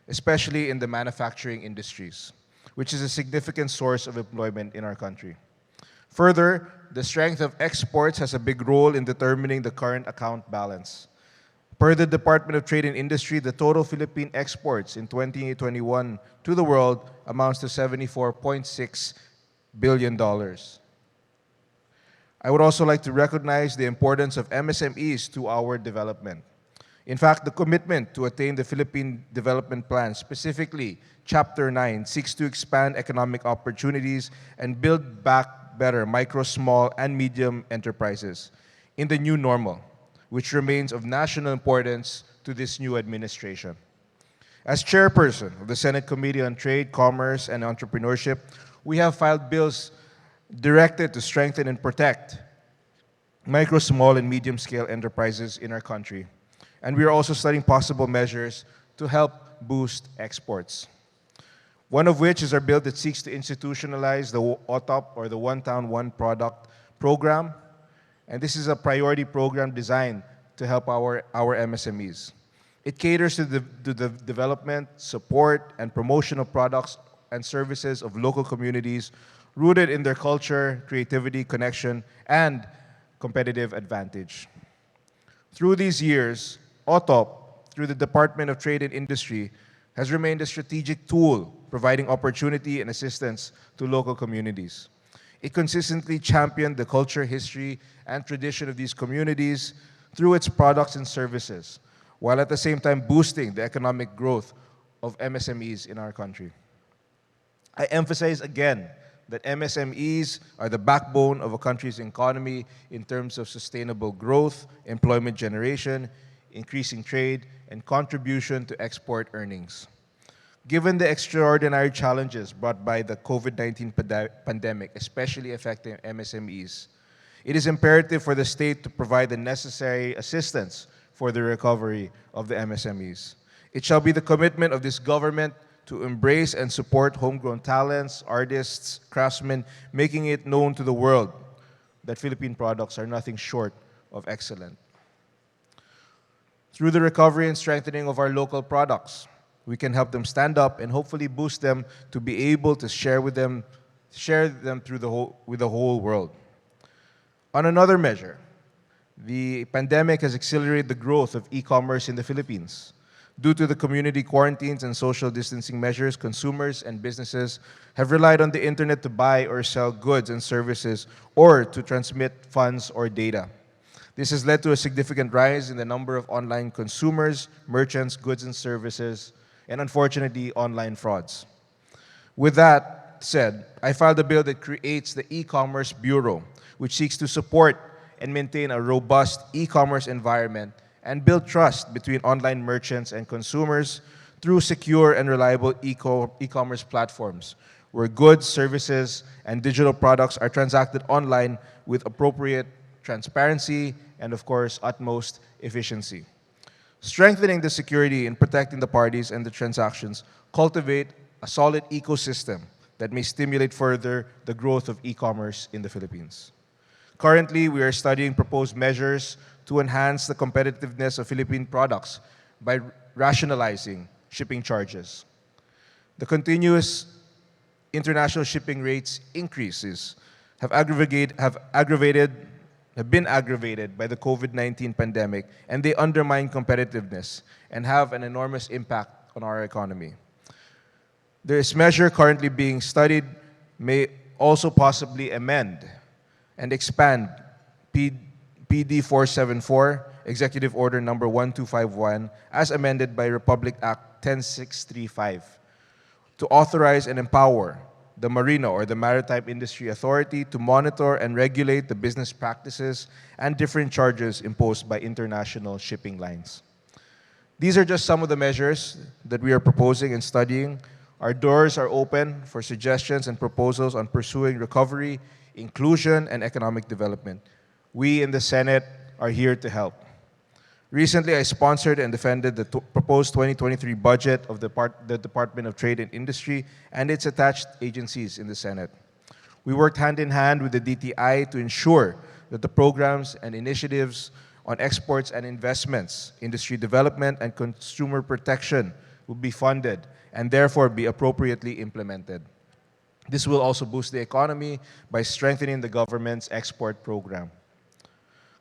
especially in the manufacturing industries, which is a significant source of employment in our country. Further, the strength of exports has a big role in determining the current account balance. Per the Department of Trade and Industry, the total Philippine exports in 2021 to the world amounts to $74.6 billion. I would also like to recognize the importance of MSMEs to our development. In fact, the commitment to attain the Philippine Development Plan, specifically Chapter 9, seeks to expand economic opportunities and build back better micro, small, and medium enterprises in the new normal, which remains of national importance to this new administration. As chairperson of the Senate Committee on Trade, Commerce, and Entrepreneurship, we have filed bills directed to strengthen and protect micro, small, and medium-scale enterprises in our country. And we are also studying possible measures to help boost exports. One of which is our bill that seeks to institutionalize the OTOP, or the One Town, One Product program. And this is a priority program designed to help our MSMEs. It caters to the development, support, and promotion of products and services of local communities rooted in their culture, creativity, connection, and competitive advantage. Through these years, OTOP, through the Department of Trade and Industry, has remained a strategic tool providing opportunity and assistance to local communities. It consistently championed the culture, history, and tradition of these communities through its products and services, while at the same time boosting the economic growth of MSMEs in our country. I emphasize again that MSMEs are the backbone of a country's economy in terms of sustainable growth, employment generation, increasing trade, and contribution to export earnings. Given the extraordinary challenges brought by the COVID-19 pandemic, especially affecting MSMEs, it is imperative for the state to provide the necessary assistance for the recovery of the MSMEs. It shall be the commitment of this government to embrace and support homegrown talents, artists, craftsmen, making it known to the world that Philippine products are nothing short of excellent. Through the recovery and strengthening of our local products, we can help them stand up and hopefully boost them to be able to share them with the whole world. On another measure, the pandemic has accelerated the growth of e-commerce in the Philippines. Due to the community quarantines and social distancing measures, consumers and businesses have relied on the internet to buy or sell goods and services or to transmit funds or data. This has led to a significant rise in the number of online consumers, merchants, goods and services, and unfortunately, online frauds. With that, said, I filed a bill that creates the E-commerce Bureau, which seeks to support and maintain a robust e-commerce environment and build trust between online merchants and consumers through secure and reliable e-commerce platforms where goods, services, and digital products are transacted online with appropriate transparency and, of course, utmost efficiency. Strengthening the security and protecting the parties and the transactions cultivate a solid ecosystem that may stimulate further the growth of e-commerce in the Philippines. Currently, we are studying proposed measures to enhance the competitiveness of Philippine products by rationalizing shipping charges. The continuous international shipping rates increases have been aggravated by the COVID-19 pandemic, and they undermine competitiveness and have an enormous impact on our economy. This measure currently being studied may also possibly amend and expand PD 474, Executive Order Number 1251, as amended by Republic Act 10635, to authorize and empower the MARINA, or the Maritime Industry Authority, to monitor and regulate the business practices and different charges imposed by international shipping lines. These are just some of the measures that we are proposing and studying. Our doors are open for suggestions and proposals on pursuing recovery, inclusion, and economic development. We in the Senate are here to help. Recently, I sponsored and defended the proposed 2023 budget of the Department of Trade and Industry and its attached agencies in the Senate. We worked hand in hand with the DTI to ensure that the programs and initiatives on exports and investments, industry development, and consumer protection will be funded and therefore be appropriately implemented. This will also boost the economy by strengthening the government's export program.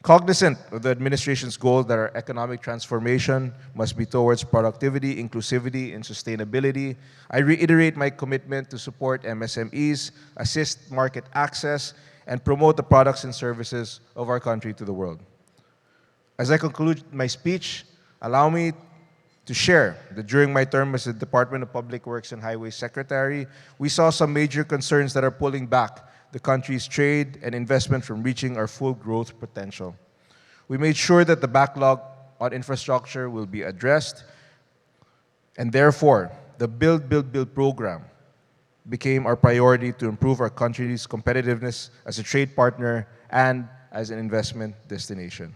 Cognizant of the administration's goal that our economic transformation must be towards productivity, inclusivity, and sustainability, I reiterate my commitment to support MSMEs, assist market access, and promote the products and services of our country to the world. As I conclude my speech, allow me to share that during my term as the Department of Public Works and Highways Secretary, we saw some major concerns that are pulling back the country's trade and investment from reaching our full growth potential. We made sure that the backlog on infrastructure will be addressed, and therefore, the Build, Build, Build program became our priority to improve our country's competitiveness as a trade partner and as an investment destination.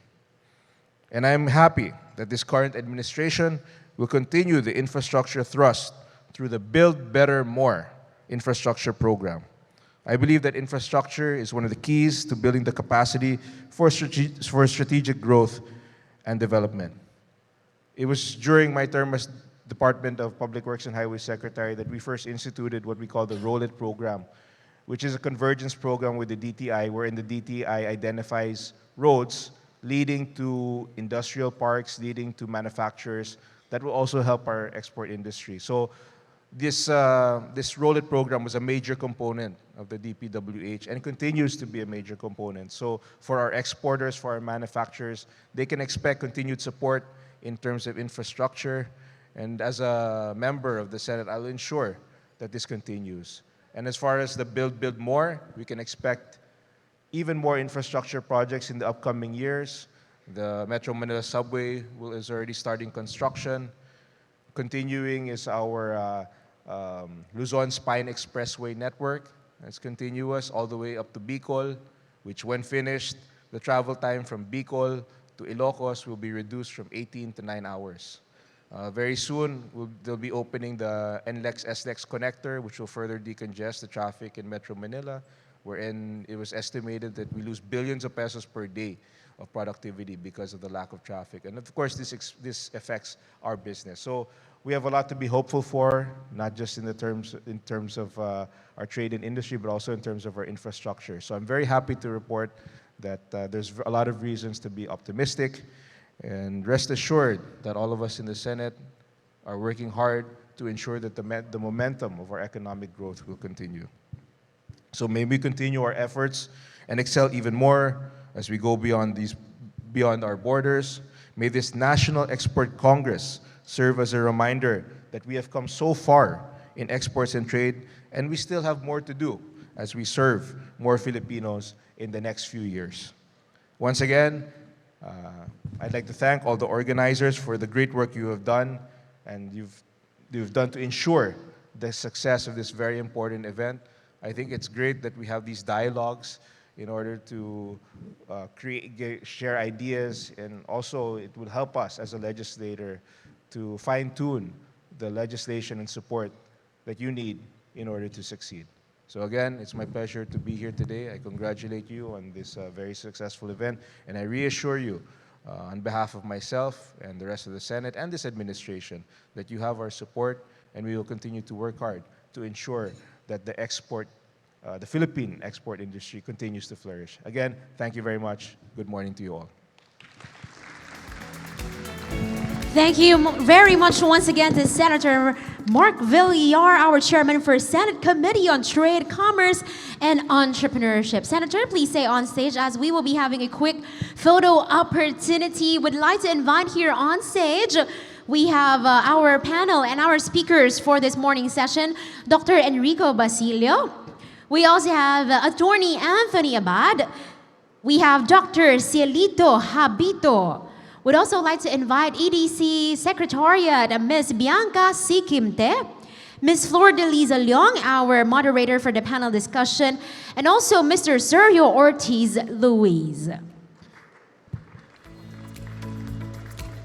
And I'm happy that this current administration will continue the infrastructure thrust through the Build Better More infrastructure program. I believe that infrastructure is one of the keys to building the capacity for strategic growth and development. It was during my term as Department of Public Works and Highways Secretary that we first instituted what we call the Roll It program, which is a convergence program with the DTI, wherein the DTI identifies roads leading to industrial parks, leading to manufacturers that will also help our export industry. So this Roll It program was a major component of the DPWH and continues to be a major component. So for our exporters, for our manufacturers, they can expect continued support in terms of infrastructure. And as a member of the Senate, I'll ensure that this continues. And as far as the Build, Build More, we can expect even more infrastructure projects in the upcoming years. The Metro Manila Subway is already starting construction. Continuing is our Luzon Spine Expressway network. It's continuous all the way up to Bicol, which when finished, the travel time from Bicol to Ilocos will be reduced from 18 to 9 hours. Very soon, they'll be opening the NLEX-SLEX connector, which will further decongest the traffic in Metro Manila, wherein it was estimated that we lose billions of pesos per day of productivity because of the lack of traffic. And of course, this affects our business. So we have a lot to be hopeful for, not just in terms of our trade and industry, but also in terms of our infrastructure. So I'm very happy to report that there's a lot of reasons to be optimistic. And rest assured that all of us in the Senate are working hard to ensure that the momentum of our economic growth will continue. So may we continue our efforts and excel even more as we go beyond our borders. May this National Export Congress serve as a reminder that we have come so far in exports and trade, and we still have more to do as we serve more Filipinos in the next few years. Once again, I'd like to thank all the organizers for the great work you have done and you've done to ensure the success of this very important event. I think it's great that we have these dialogues in order to share ideas, and also it will help us as a legislator to fine-tune the legislation and support that you need in order to succeed. So again, it's my pleasure to be here today. I congratulate you on this very successful event, and I reassure you on behalf of myself and the rest of the Senate and this administration that you have our support, and we will continue to work hard to ensure that the Philippine export industry continues to flourish. Again, thank you very much. Good morning to you all. Thank you very much once again to Senator Mark Villar, our chairman for Senate Committee on Trade, Commerce, and Entrepreneurship. Senator, please stay on stage as we will be having a quick photo opportunity. Would like to invite here on stage, we have our panel and our speakers for this morning session, Dr. Enrico Basilio. We also have Attorney Anthony Abad. We have Dr. Cielito Habito. Would also like to invite EDC Secretariat, Ms. Bianca Sikimte, Ms. Flor de Liza Leong, our moderator for the panel discussion, and also Mr. Sergio Ortiz Luis.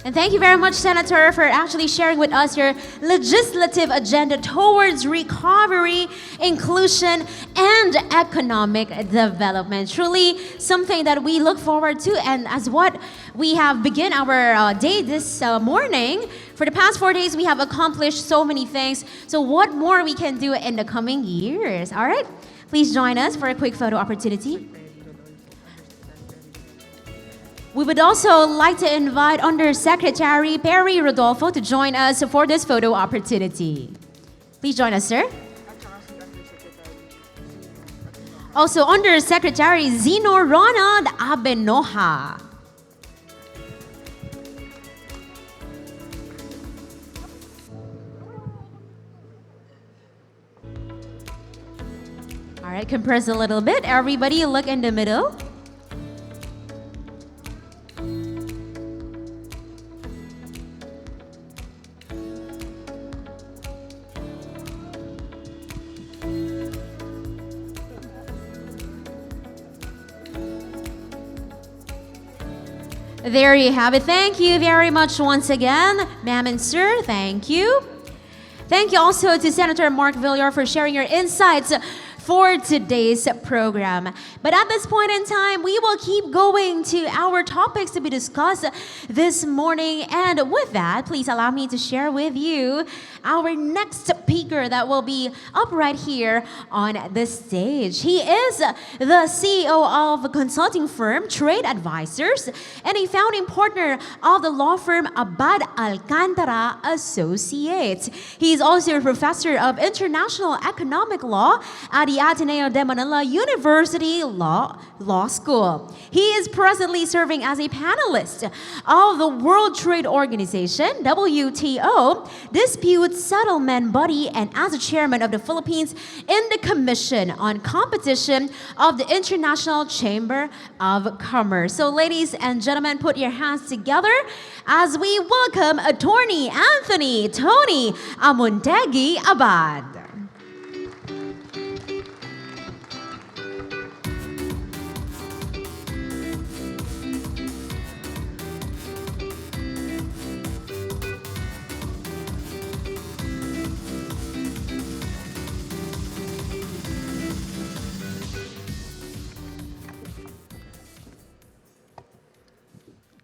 And thank you very much, Senator, for actually sharing with us your legislative agenda towards recovery, inclusion, and economic development. Truly something that we look forward to, and as what we have begun our day this morning. For the past 4 days, we have accomplished so many things. So what more we can do in the coming years? All right, please join us for a quick photo opportunity. We would also like to invite Undersecretary Perry Rodolfo to join us for this photo opportunity. Please join us, sir. Also, Undersecretary Zeno Ronald Abenoja. All right, compress a little bit. Everybody look in the middle. There you have it. Thank you very much once again, ma'am and sir. Thank you. Thank you also to Senator Mark Villar for sharing your insights for today's program. But at this point in time, we will keep going to our topics to be discussed this morning. And with that, please allow me to share with you our next speaker that will be up right here on the stage. He is the CEO of a consulting firm, Trade Advisors, and a founding partner of the law firm Abad Alcantara Associates. He is also a professor of international economic law at the Ateneo de Manila University Law School. He is presently serving as a panelist of the World Trade Organization, WTO, Dispute Settlement Body, and as a chairman of the Philippines in the Commission on Competition of the International Chamber of Commerce. So ladies and gentlemen, put your hands together as we welcome Attorney Anthony Tony Amuntegi Abad.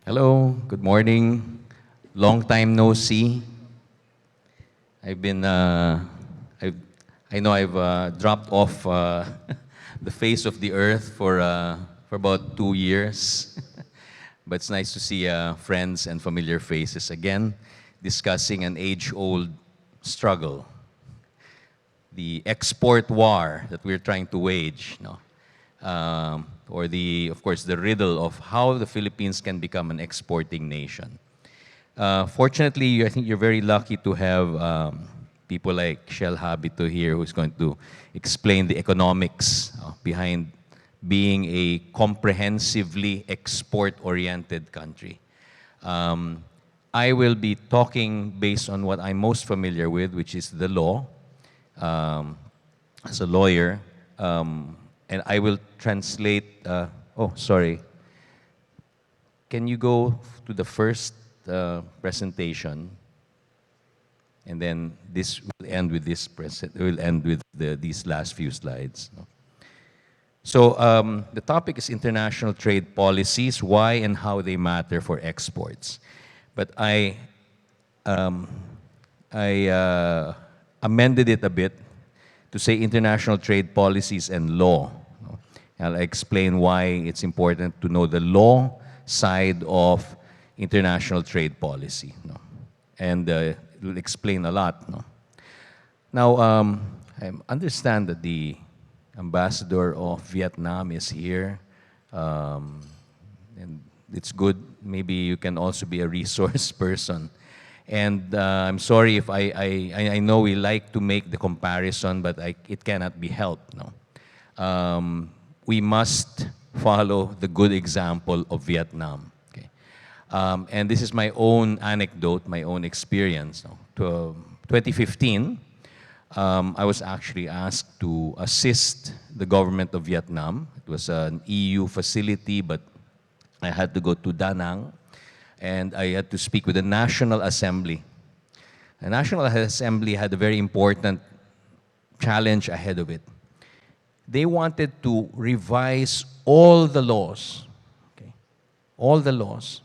Hello, good morning. Long time no see. I've been, I know I've dropped off the face of the earth for about 2 years. But it's nice to see friends and familiar faces again, discussing an age-old struggle, the export war that we're trying to wage. No? Or of course, the riddle of how the Philippines can become an exporting nation. Fortunately, I think you're very lucky to have people like Shell Habito here who's going to explain the economics behind being a comprehensively export-oriented country. I will be talking based on what I'm most familiar with, which is the law, as a lawyer, and I will translate, oh, sorry. Can you go to the first presentation? And then this will end with this these last few slides. So the topic is international trade policies, why and how they matter for exports. But I amended it a bit to say international trade policies and law. I'll explain why it's important to know the law side of international trade policy. And it will explain a lot. Now, I understand that the ambassador of Vietnam is here. And it's good. Maybe you can also be a resource person. And I'm sorry if I know we like to make the comparison, but it cannot be helped. We must follow the good example of Vietnam. Okay? And this is my own anecdote, my own experience. 2015, I was actually asked to assist the government of Vietnam. It was an EU facility, but I had to go to Da Nang, and I had to speak with the National Assembly. The National Assembly had a very important challenge ahead of it. They wanted to revise all the laws, okay, all the laws,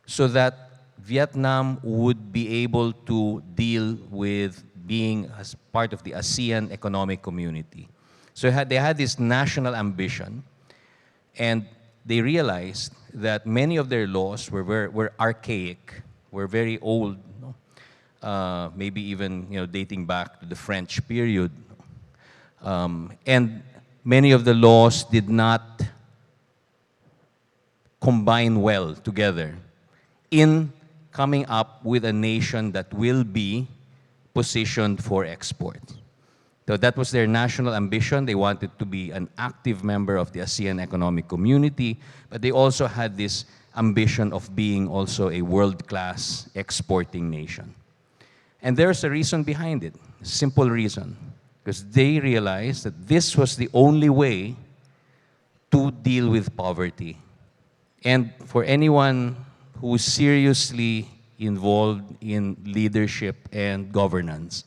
so that Vietnam would be able to deal with being as part of the ASEAN economic community. So they had this national ambition, and they realized that many of their laws were archaic, were very old, maybe even dating back to the French period. And many of the laws did not combine well together in coming up with a nation that will be positioned for export. So that was their national ambition. They wanted to be an active member of the ASEAN economic community, but they also had this ambition of being also a world-class exporting nation. And there's a reason behind it, a simple reason, because they realized that this was the only way to deal with poverty. And for anyone who is seriously involved in leadership and governance,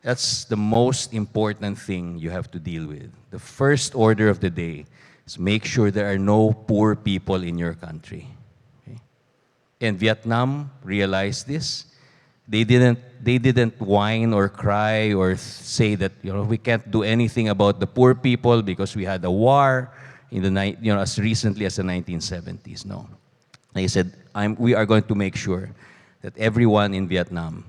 that's the most important thing you have to deal with. The first order of the day is make sure there are no poor people in your country. Okay? And Vietnam realized this. They didn't whine or cry or say that we can't do anything about the poor people because we had a war in the as recently as the 1970s. No, they said we are going to make sure that everyone in Vietnam,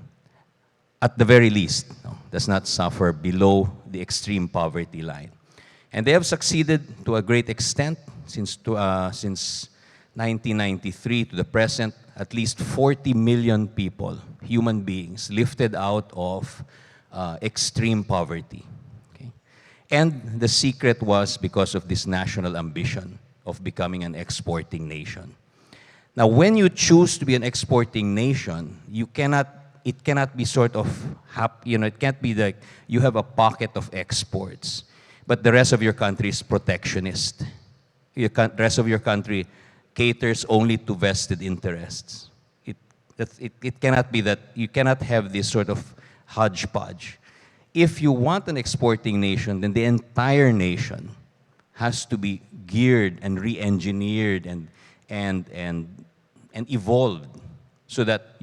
at the very least, does not suffer below the extreme poverty line. And they have succeeded to a great extent since 1993 to the present. At least 40 million people, human beings, lifted out of extreme poverty. Okay? And the secret was because of this national ambition of becoming an exporting nation. Now, when you choose to be an exporting nation, it cannot be sort of, it can't be like you have a pocket of exports, but the rest of your country is protectionist. The rest of your country caters only to vested interests. It cannot be that. You cannot have this sort of hodgepodge. If you want an exporting nation, then the entire nation has to be geared and re-engineered and evolved so that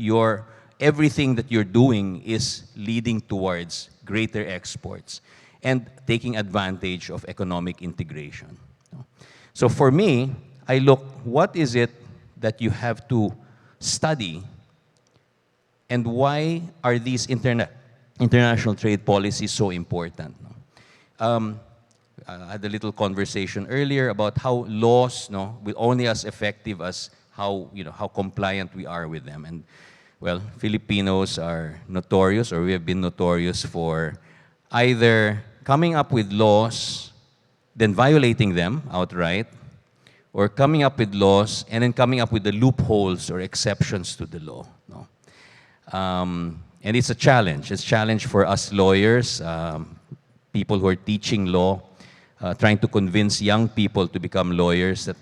everything that you're doing is leading towards greater exports and taking advantage of economic integration. So for me, I look, what is it that you have to study, and why are these international trade policies so important? I had a little conversation earlier about how laws will only as effective as how compliant we are with them. And Well, Filipinos are notorious, or we have been notorious for either coming up with laws, then violating them outright, or coming up with laws and then coming up with the loopholes or exceptions to the law. No? And it's a challenge. It's a challenge for us lawyers, people who are teaching law, trying to convince young people to become lawyers. That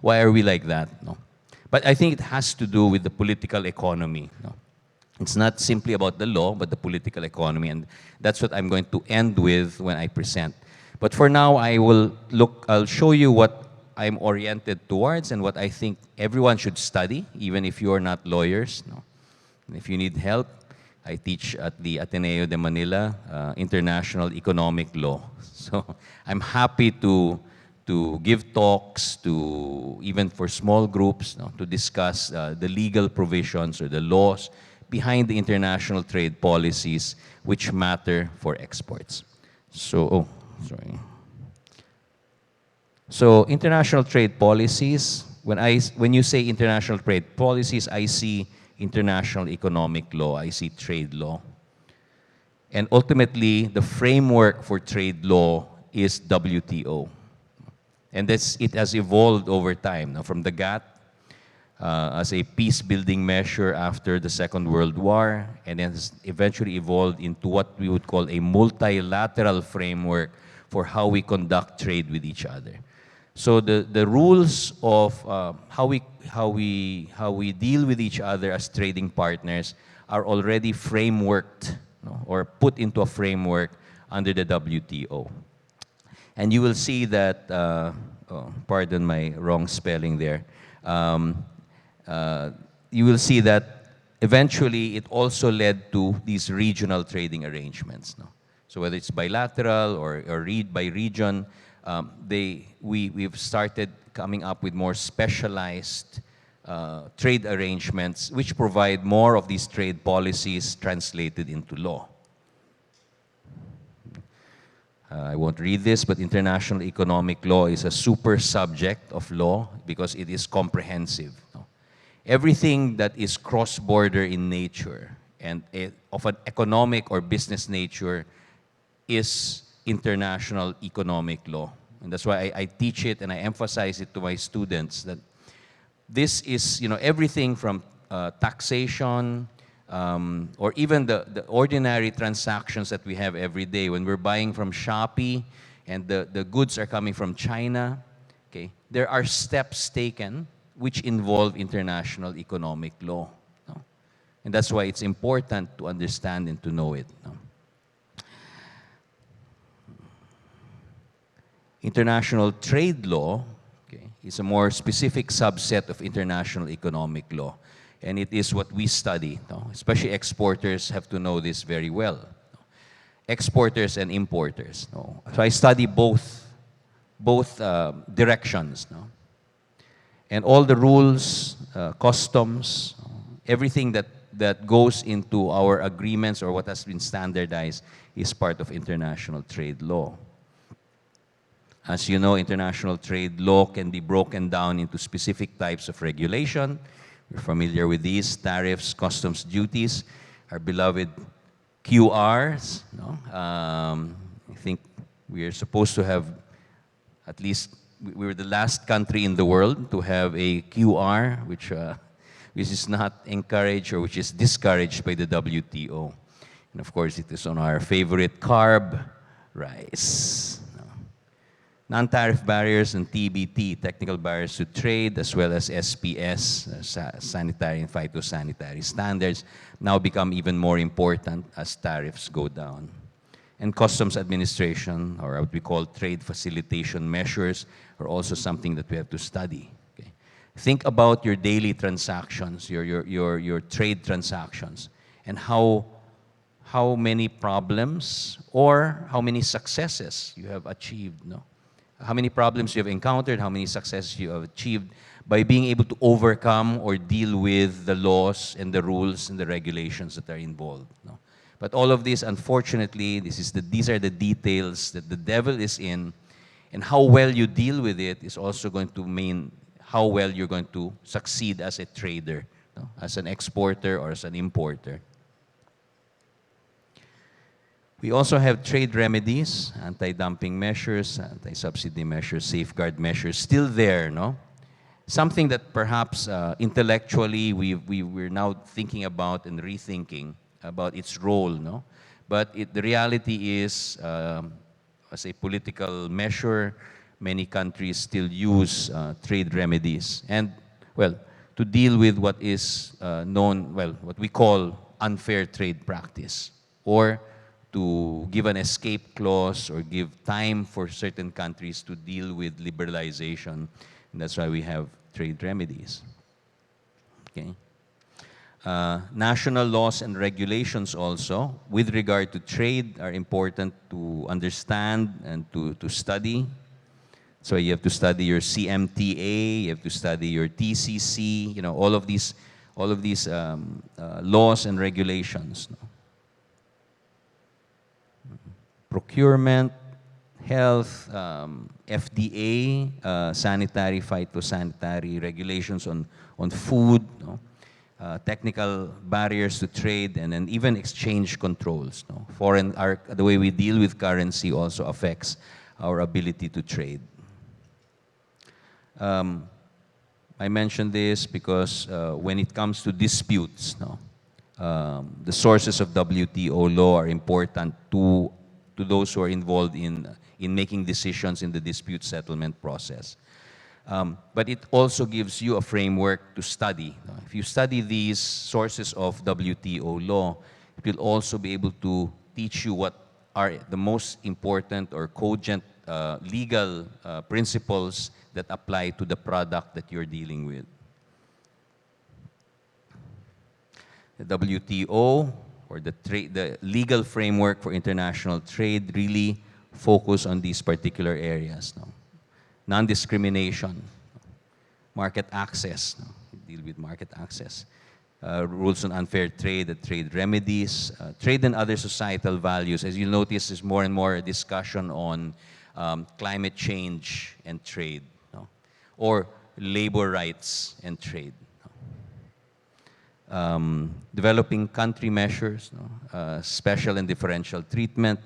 why are we like that? No. But I think it has to do with the political economy. No. It's not simply about the law, but the political economy, and that's what I'm going to end with when I present. But for now, I'll show you what I'm oriented towards and what I think everyone should study, even if you're not lawyers. No. And if you need help, I teach at the Ateneo de Manila, International Economic Law. So I'm happy to give talks, even for small groups, no, to discuss the legal provisions or the laws behind the international trade policies which matter for exports. So, So international trade policies, when you say international trade policies, I see international economic law, I see trade law. And ultimately, the framework for trade law is WTO. And it has evolved over time, now, from the GATT as a peace-building measure after the Second World War, and then has eventually evolved into what we would call a multilateral framework for how we conduct trade with each other. So the rules of how we deal with each other as trading partners are already frameworked, no, or put into a framework under the WTO. And you will see that, pardon my wrong spelling there, you will see that eventually it also led to these regional trading arrangements. No? So whether it's bilateral or by region, we've started coming up with more specialized trade arrangements which provide more of these trade policies translated into law. I won't read this, but international economic law is a super subject of law because it is comprehensive. No? Everything that is cross-border in nature and of an economic or business nature is international economic law. And that's why I teach it and I emphasize it to my students that this is, everything from taxation, or even the ordinary transactions that we have every day. When we're buying from Shopee and the goods are coming from China, okay, there are steps taken which involve international economic law. No? And that's why it's important to understand and to know it. No? International trade law, okay, is a more specific subset of international economic law. And it is what we study, no? Especially exporters have to know this very well. No? Exporters and importers. No? So I study both directions. No? And all the rules, customs, everything that goes into our agreements or what has been standardized is part of international trade law. As you know, international trade law can be broken down into specific types of regulation. We're familiar with these: tariffs, customs duties, our beloved QRs. No? I think we are supposed to have, at least we were the last country in the world to have a QR, which is not encouraged or which is discouraged by the WTO. And of course, it is on our favorite carb, rice. Non-tariff barriers and TBT, technical barriers to trade, as well as SPS, sanitary and phytosanitary standards, now become even more important as tariffs go down. And customs administration, or what we call trade facilitation measures, are also something that we have to study. Okay? Think about your daily transactions, your trade transactions, and how many problems or how many successes you have achieved. No? How many problems you have encountered, how many successes you have achieved by being able to overcome or deal with the laws and the rules and the regulations that are involved. No? But all of this, unfortunately, these are the details that the devil is in, and how well you deal with it is also going to mean how well you're going to succeed as a trader no, as an exporter or as an importer. We also have trade remedies, anti-dumping measures, anti-subsidy measures, safeguard measures, still there, no? Something that perhaps intellectually we're now thinking about and rethinking about its role, no? But the reality is, as a political measure, many countries still use trade remedies. And, well, to deal with what is known, well, what we call unfair trade practice, or to give an escape clause or give time for certain countries to deal with liberalization. And that's why we have trade remedies. Okay. National laws and regulations also, with regard to trade, are important to understand and to study. So you have to study your CMTA, you have to study your TCC, you know, all of these laws and regulations. No? Procurement, health, FDA, sanitary, phytosanitary regulations on food, no? Technical barriers to trade, and then even exchange controls. No? The way we deal with currency also affects our ability to trade. I mention this because when it comes to disputes, no, the sources of WTO law are important to those who are involved in making decisions in the dispute settlement process. But it also gives you a framework to study. If you study these sources of WTO law, it will also be able to teach you what are the most important or cogent legal principles that apply to the product that you're dealing with. The WTO, or the legal framework for international trade, really focus on these particular areas. No? Non-discrimination, market access, no? Deal with market access, rules on unfair trade and trade remedies, trade and other societal values. As you'll notice, there's more and more discussion on climate change and trade, no? Or labor rights and trade. Developing country measures, no? Special and differential treatment,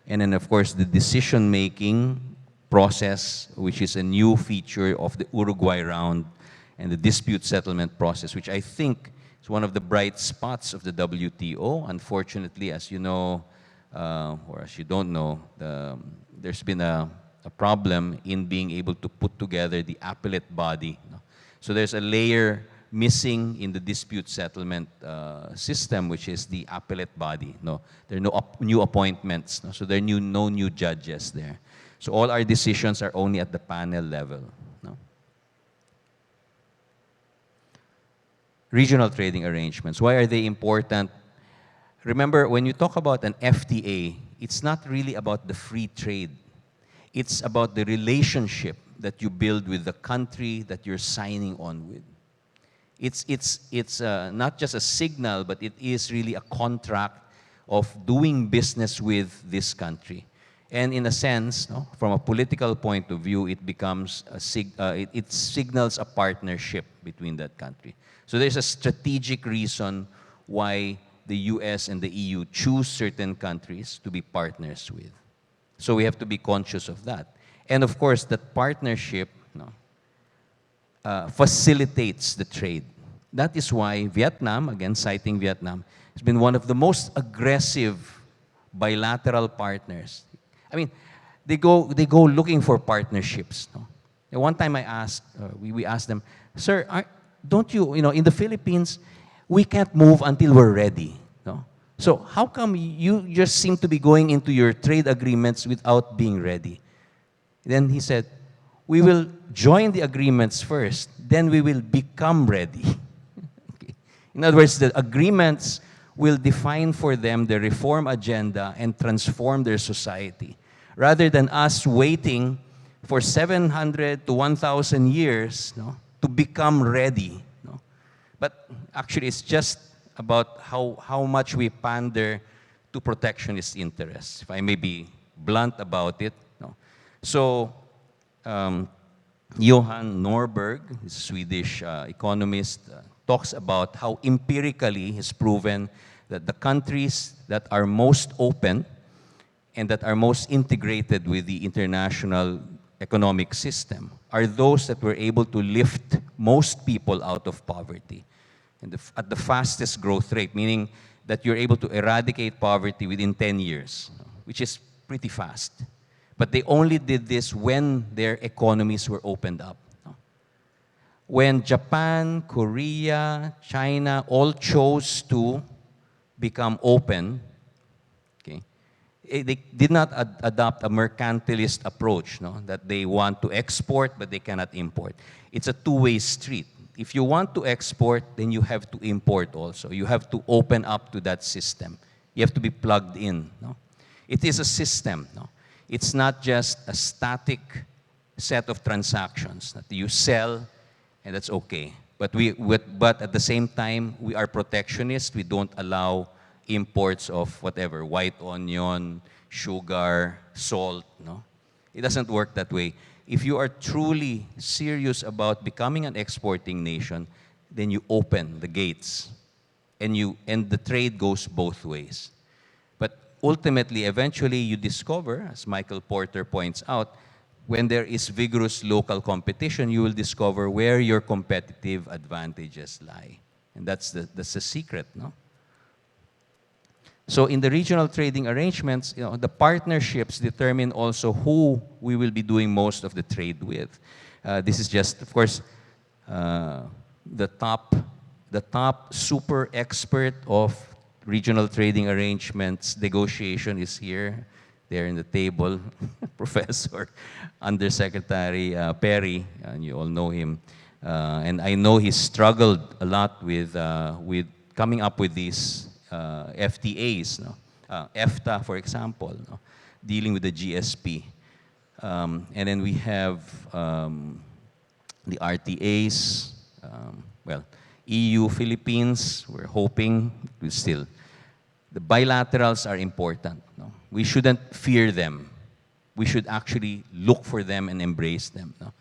and then of course the decision-making process, which is a new feature of the Uruguay round, and the dispute settlement process, which I think is one of the bright spots of the WTO. Unfortunately, as you know, or as you don't know, there's been a problem in being able to put together the appellate body. No? So there's a layer missing in the dispute settlement system, which is the appellate body. No, there are no new appointments. No? So there are no new judges there. So all our decisions are only at the panel level. No? Regional trading arrangements. Why are they important? Remember, when you talk about an FTA, it's not really about the free trade. It's about the relationship that you build with the country that you're signing on with. It's not just a signal, but it is really a contract of doing business with this country. And in a sense, no, from a political point of view, it becomes it signals a partnership between that country. So there's a strategic reason why the US and the EU choose certain countries to be partners with. So we have to be conscious of that. And of course, that partnership, no, facilitates the trade. That is why Vietnam, again citing Vietnam, has been one of the most aggressive bilateral partners. I mean, they go looking for partnerships. No? And one time I asked, we asked them, sir, don't you, in the Philippines, we can't move until we're ready. No? So how come you just seem to be going into your trade agreements without being ready? Then he said, we will join the agreements first, then we will become ready. Okay. In other words, the agreements will define for them the reform agenda and transform their society, rather than us waiting for 700 to 1,000 years, no, to become ready. No? But actually, it's just about how much we pander to protectionist interests, if I may be blunt about it. No? So, Johan Norberg, a Swedish economist, talks about how empirically he's proven that the countries that are most open and that are most integrated with the international economic system are those that were able to lift most people out of poverty and at the fastest growth rate, meaning that you're able to eradicate poverty within 10 years, which is pretty fast. But they only did this when their economies were opened up. When Japan, Korea, China all chose to become open, okay, they did not adopt a mercantilist approach, no? That they want to export but they cannot import. It's a two-way street. If you want to export, then you have to import also. You have to open up to that system. You have to be plugged in. No? It is a system. No? It's not just a static set of transactions that you sell and that's okay. But at the same time, we are protectionist. We don't allow imports of whatever, white onion, sugar, salt. No? It doesn't work that way. If you are truly serious about becoming an exporting nation, then you open the gates and the trade goes both ways. But ultimately, eventually you discover, as Michael Porter points out, when there is vigorous local competition, you will discover where your competitive advantages lie. And that's the secret, no? So in the regional trading arrangements, the partnerships determine also who we will be doing most of the trade with. This is just, of course, the top super expert of regional trading arrangements negotiation is here, there in the table, Professor Undersecretary Perry, and you all know him. And I know he struggled a lot with coming up with these FTAs, no? EFTA, for example, no? Dealing with the GSP. And then we have the RTAs, well, EU, Philippines, we're hoping to still. The bilaterals are important. No? We shouldn't fear them. We should actually look for them and embrace them. No?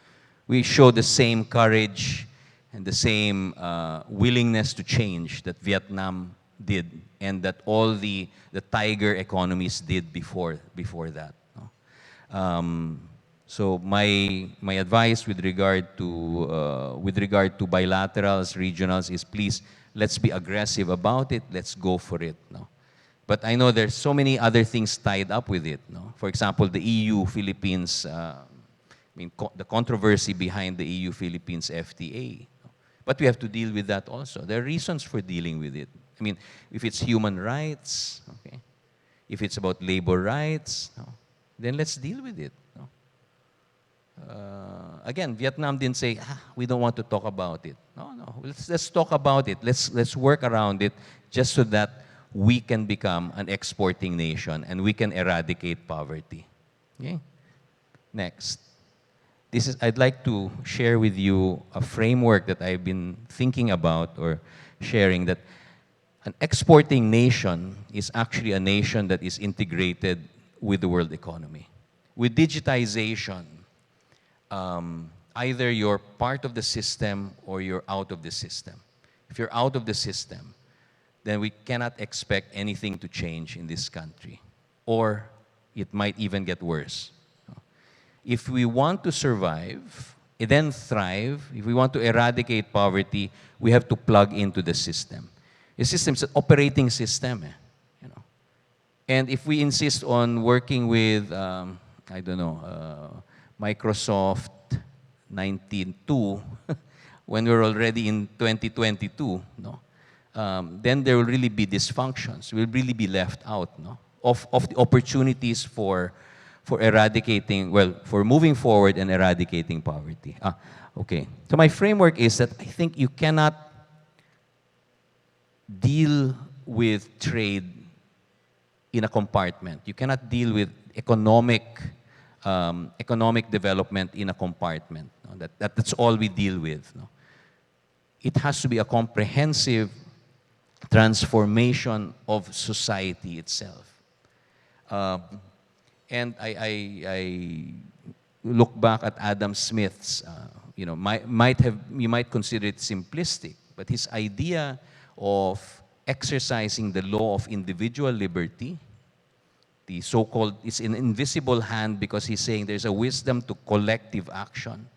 We show the same courage and the same willingness to change that Vietnam did and that all the tiger economies did before that. No? So my advice with regard to bilaterals, regionals is please let's be aggressive about it. Let's go for it. No? But I know there's so many other things tied up with it. No? For example, the EU-Philippines, the controversy behind the EU-Philippines FTA. No? But we have to deal with that also. There are reasons for dealing with it. I mean, if it's human rights, okay, if it's about labor rights, no, then let's deal with it. No? Again, Vietnam didn't say, we don't want to talk about it. No, let's talk about it. Let's work around it just so that we can become an exporting nation and we can eradicate poverty. Okay? Next. I'd like to share with you a framework that I've been thinking about or sharing, that an exporting nation is actually a nation that is integrated with the world economy. With digitization, either you're part of the system or you're out of the system. If you're out of the system, then we cannot expect anything to change in this country. Or it might even get worse. If we want to survive, and then thrive, if we want to eradicate poverty, we have to plug into the system. The system is an operating system. You know. And if we insist on working with, I don't know, Microsoft 19.2, when we're already in 2022, no? Then there will really be dysfunctions. We'll really be left out, no? of the opportunities for eradicating, well, for moving forward and eradicating poverty. Okay. So my framework is that I think you cannot deal with trade in a compartment. You cannot deal with economic development in a compartment. No? That's all we deal with. No? It has to be a comprehensive transformation of society itself. And I look back at Adam Smith's, you might consider it simplistic, But his idea of exercising the law of individual liberty, the so-called, it's an invisible hand because he's saying there's a wisdom to collective action.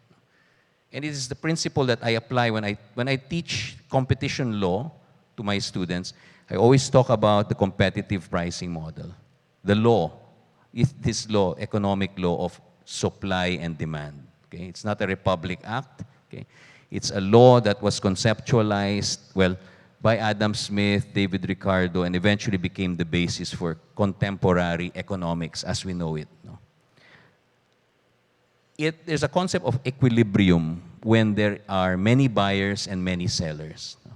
And it is the principle that I apply when I teach competition law to my students. I always talk about the competitive pricing model. The law is this law, economic law of supply and demand. Okay? It's not a Republic Act. Okay? It's a law that was conceptualized, well, by Adam Smith, David Ricardo, and eventually became the basis for contemporary economics as we know it. No? There's a concept of equilibrium when there are many buyers and many sellers. No?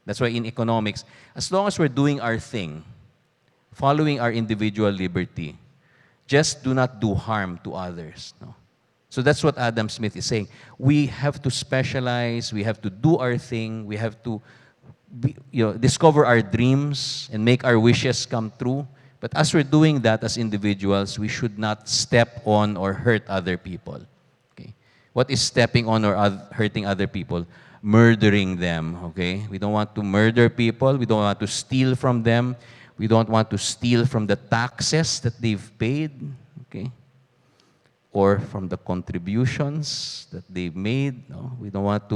That's why in economics, as long as we're doing our thing, following our individual liberty, just do not do harm to others. No? So that's what Adam Smith is saying. We have to specialize, we have to do our thing, we have to discover our dreams and make our wishes come true. But as we're doing that as individuals, we should not step on or hurt other people. Okay? What is stepping on or hurting other people? Murdering them. Okay? We don't want to murder people. We don't want to steal from them. We don't want to steal from the taxes that they've paid. Okay? Or from the contributions that they've made. No? We don't want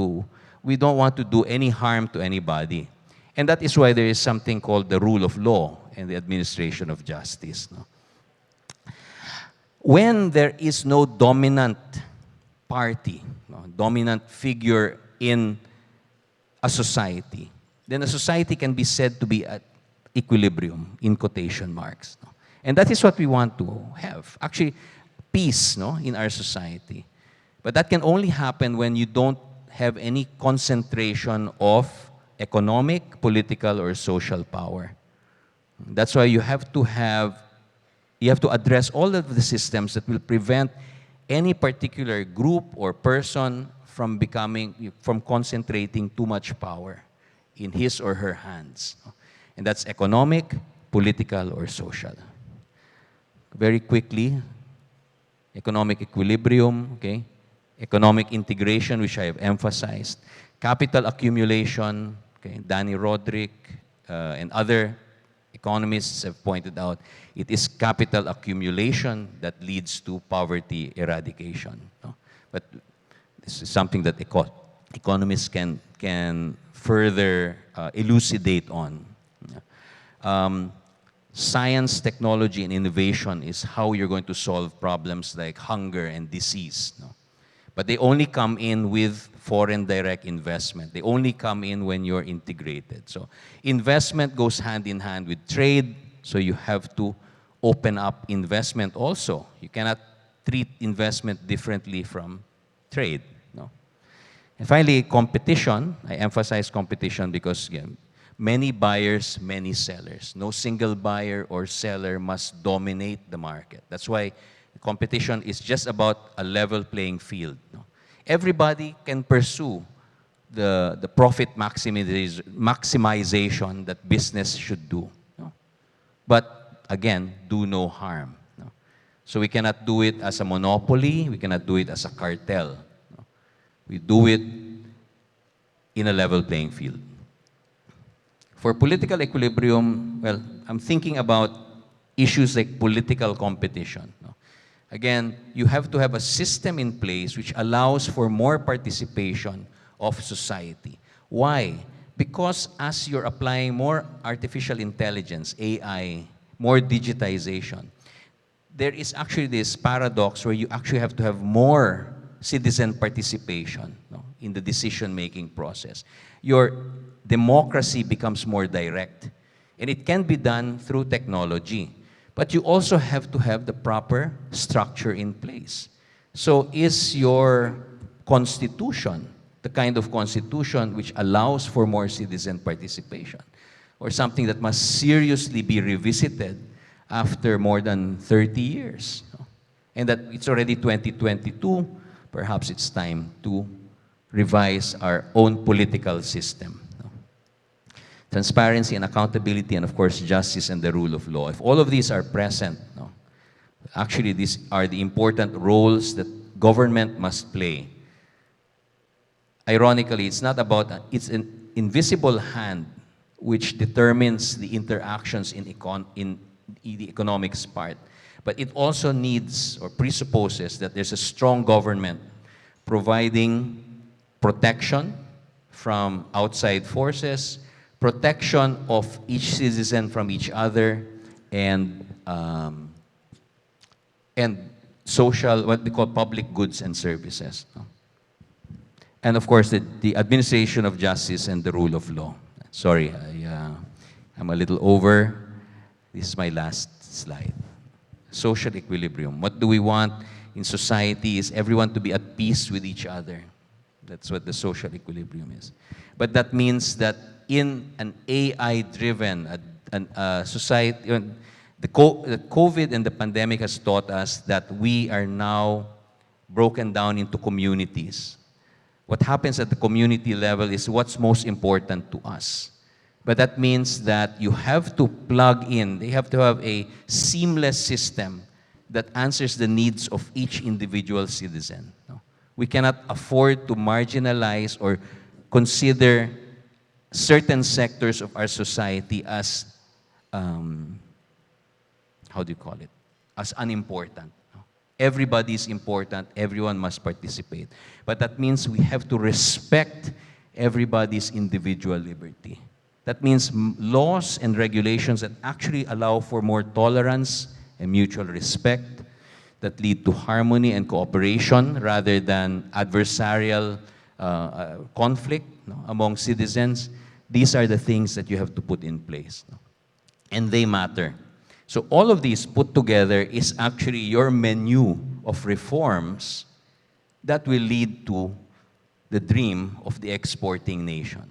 to do any harm to anybody. And that is why there is something called the rule of law and the administration of justice. No? When there is no dominant party, no, dominant figure in a society, then a society can be said to be at equilibrium, in quotation marks. No? And that is what we want to have. Actually, peace, no, in our society. But that can only happen when you don't have any concentration of economic, political, or social power. That's why you have to address all of the systems that will prevent any particular group or person from concentrating too much power in his or her hands. And that's economic, political, or social. Very quickly, economic equilibrium, okay? Economic integration, which I have emphasized. Capital accumulation, okay? Danny Roderick and other economists have pointed out, it is capital accumulation that leads to poverty eradication. No? But this is something that economists can further elucidate on. Science, technology, and innovation is how you're going to solve problems like hunger and disease. No? But they only come in with foreign direct investment. They only come in when you're integrated. So investment goes hand in hand with trade, so you have to open up investment also. You cannot treat investment differently from trade. No? And finally, competition. I emphasize competition because, again, many buyers, many sellers. No single buyer or seller must dominate the market. That's why competition is just about a level playing field. No? Everybody can pursue the profit maximization that business should do. No? But again, do no harm. No? So we cannot do it as a monopoly. We cannot do it as a cartel. No? We do it in a level playing field. For political equilibrium, well, I'm thinking about issues like political competition. No? Again, you have to have a system in place which allows for more participation of society. Why? Because as you're applying more artificial intelligence, AI, more digitization, there is actually this paradox where you actually have to have more citizen participation, no, in the decision-making process. Your democracy becomes more direct. And it can be done through technology. But you also have to have the proper structure in place. So is your constitution the kind of constitution which allows for more citizen participation? Or something that must seriously be revisited after more than 30 years? And that it's already 2022, perhaps it's time to revise our own political system. Transparency and accountability, and of course, justice and the rule of law. If all of these are present, no, actually these are the important roles that government must play. Ironically, it's not about, invisible hand which determines the interactions in the economics part. But it also needs or presupposes that there's a strong government providing protection from outside forces, protection of each citizen from each other, and social, what we call public goods and services. No? And of course, the administration of justice and the rule of law. Sorry, I'm a little over. This is my last slide. Social equilibrium. What do we want in society is everyone to be at peace with each other. That's what the social equilibrium is. But that means that in an AI-driven society, the COVID and the pandemic has taught us that we are now broken down into communities. What happens at the community level is what's most important to us. But that means that you have to plug in, they have to have a seamless system that answers the needs of each individual citizen. No? We cannot afford to marginalize or consider certain sectors of our society as, how do you call it, as unimportant. No? Everybody is important, everyone must participate. But that means we have to respect everybody's individual liberty. That means laws and regulations that actually allow for more tolerance and mutual respect, that lead to harmony and cooperation rather than adversarial conflict, no, among citizens. These are the things that you have to put in place. No? And they matter. So all of these put together is actually your menu of reforms that will lead to the dream of the exporting nation.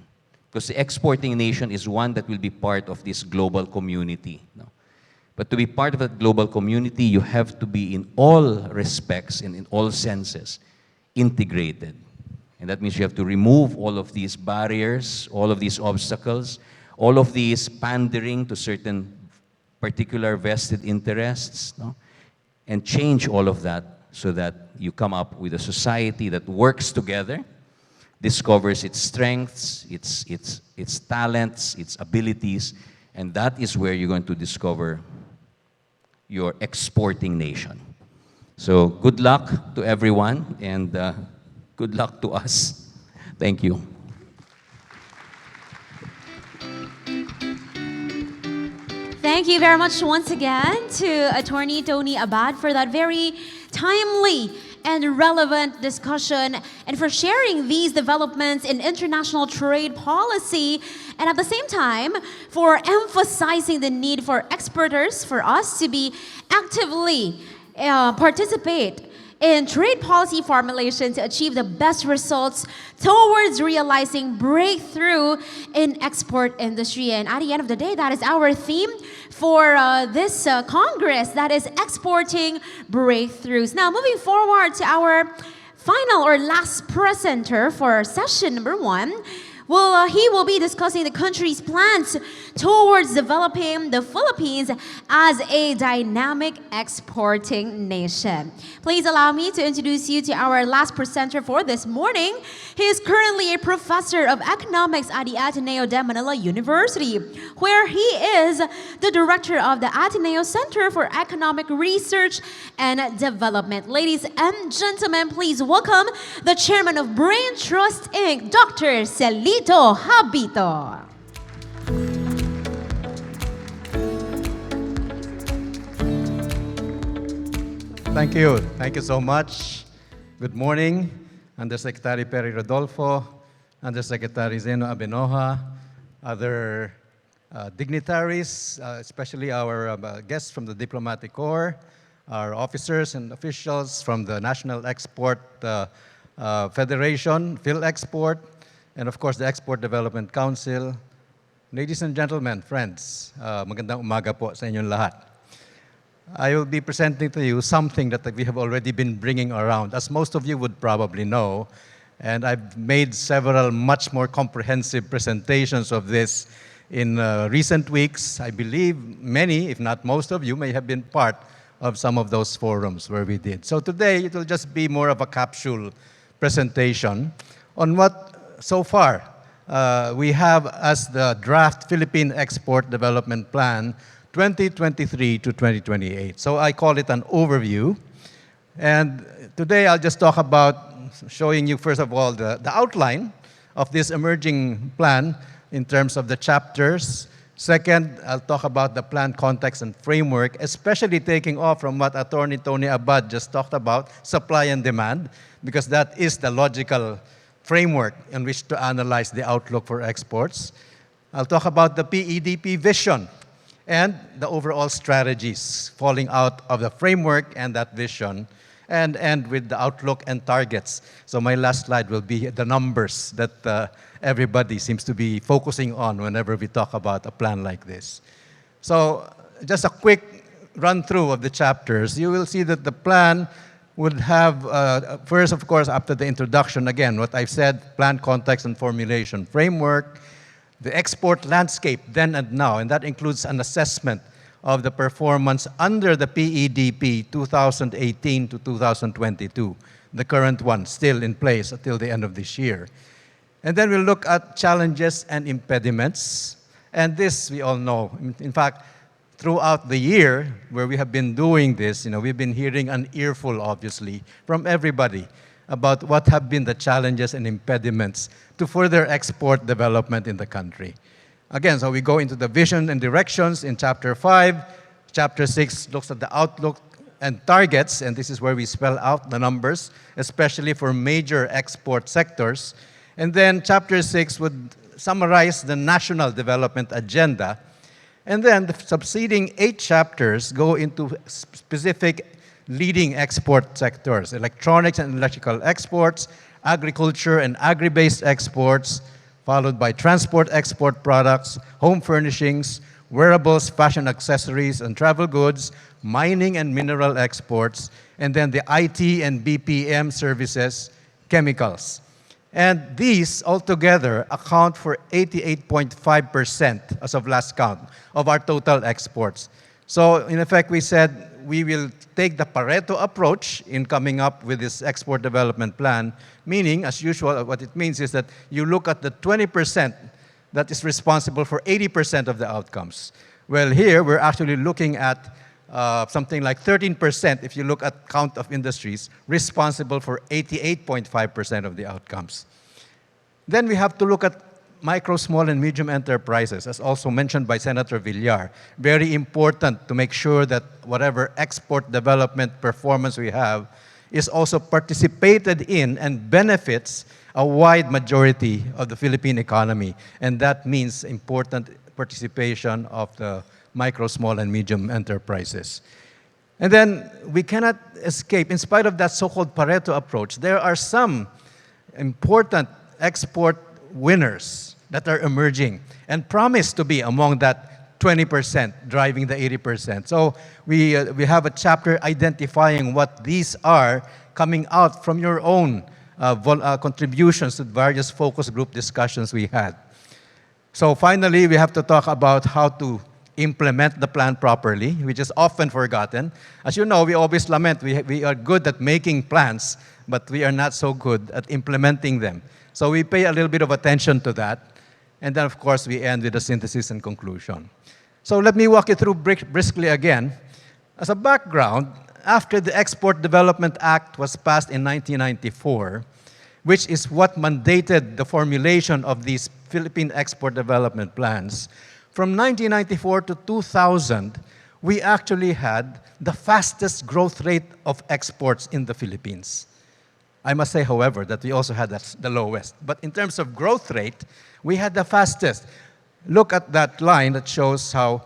Because the exporting nation is one that will be part of this global community. No? But to be part of that global community, you have to be in all respects and in all senses integrated. And that means you have to remove all of these barriers, all of these obstacles, all of these pandering to certain particular vested interests, no? And change all of that so that you come up with a society that works together, discovers its strengths, its talents, its abilities, and that is where you're going to discover your exporting nation. So good luck to everyone, and good luck to us. Thank you. Thank you very much once again to Attorney Tony Abad for that very timely and relevant discussion and for sharing these developments in international trade policy, and at the same time for emphasizing the need for exporters, for us to be actively participate in trade policy formulation to achieve the best results towards realizing breakthrough in export industry. And at the end of the day, that is our theme for this Congress, that is exporting breakthroughs. Now, moving forward to our final or last presenter for session number 1, he will be discussing the country's plans towards developing the Philippines as a dynamic exporting nation. Please allow me to introduce you to our last presenter for this morning. He is currently a professor of economics at the Ateneo de Manila University, where he is the director of the Ateneo Center for Economic Research and Development. Ladies and gentlemen, please welcome the chairman of Brain Trust Inc., Dr. Celito Habito. Thank you. Thank you so much. Good morning, Undersecretary Perry Rodolfo, Undersecretary Zeno Abenoja, other dignitaries, especially our guests from the Diplomatic Corps, our officers and officials from the National Export Federation, PhilExport, and of course the Export Development Council. Ladies and gentlemen, friends, magandang umaga po sa inyong lahat. I will be presenting to you something that we have already been bringing around, as most of you would probably know, and I've made several much more comprehensive presentations of this in recent weeks. I believe many, if not most of you, may have been part of some of those forums where we did. So today, it will just be more of a capsule presentation on what, so far, we have as the draft Philippine Export Development Plan 2023 to 2028. So I call it an overview. And today I'll just talk about showing you, first of all, the outline of this emerging plan in terms of the chapters. Second, I'll talk about the plan context and framework, especially taking off from what Attorney Tony Abad just talked about, supply and demand, because that is the logical framework in which to analyze the outlook for exports. I'll talk about the PEDP vision and the overall strategies falling out of the framework and that vision, and end with the outlook and targets. So my last slide will be the numbers that everybody seems to be focusing on whenever we talk about a plan like this. So just a quick run through of the chapters. You will see that the plan would have, first, of course, after the introduction, again, what I've said, plan, context, and formulation framework, the export landscape then and now, and that includes an assessment of the performance under the PEDP 2018 to 2022, the current one still in place until the end of this year. And then we'll look at challenges and impediments. And this we all know. In fact, throughout the year where we have been doing this, we've been hearing an earful, obviously, from everybody about what have been the challenges and impediments to further export development in the country. Again, so we go into the vision and directions in Chapter 5. Chapter 6 looks at the outlook and targets, and this is where we spell out the numbers, especially for major export sectors. And then Chapter 6 would summarize the national development agenda. And then the succeeding 8 chapters go into specific leading export sectors: electronics and electrical exports, agriculture and agri-based exports, followed by transport export products, home furnishings, wearables, fashion accessories, and travel goods, mining and mineral exports, and then the IT and BPM services, chemicals. And these altogether account for 88.5% as of last count of our total exports. So in effect, we said we will take the Pareto approach in coming up with this export development plan, meaning, as usual, what it means is that you look at the 20% that is responsible for 80% of the outcomes. Well, here we're actually looking at something like 13%, if you look at count of industries, responsible for 88.5% of the outcomes. Then we have to look at micro, small, and medium enterprises, as also mentioned by Senator Villar. Very important to make sure that whatever export development performance we have is also participated in and benefits a wide majority of the Philippine economy. And that means important participation of the micro, small, and medium enterprises. And then we cannot escape, in spite of that so-called Pareto approach, there are some important export winners that are emerging and promise to be among that 20% driving the 80%. So we have a chapter identifying what these are, coming out from your own contributions to various focus group discussions we had. So finally, we have to talk about how to implement the plan properly, which is often forgotten. As you know, we always lament we are good at making plans, but we are not so good at implementing them. So we pay a little bit of attention to that. And then, of course, we end with a synthesis and conclusion. So let me walk you through briskly again. As a background, after the Export Development Act was passed in 1994, which is what mandated the formulation of these Philippine export development plans, from 1994 to 2000, we actually had the fastest growth rate of exports in the Philippines. I must say, however, that we also had the lowest. But in terms of growth rate, we had the fastest. Look at that line that shows how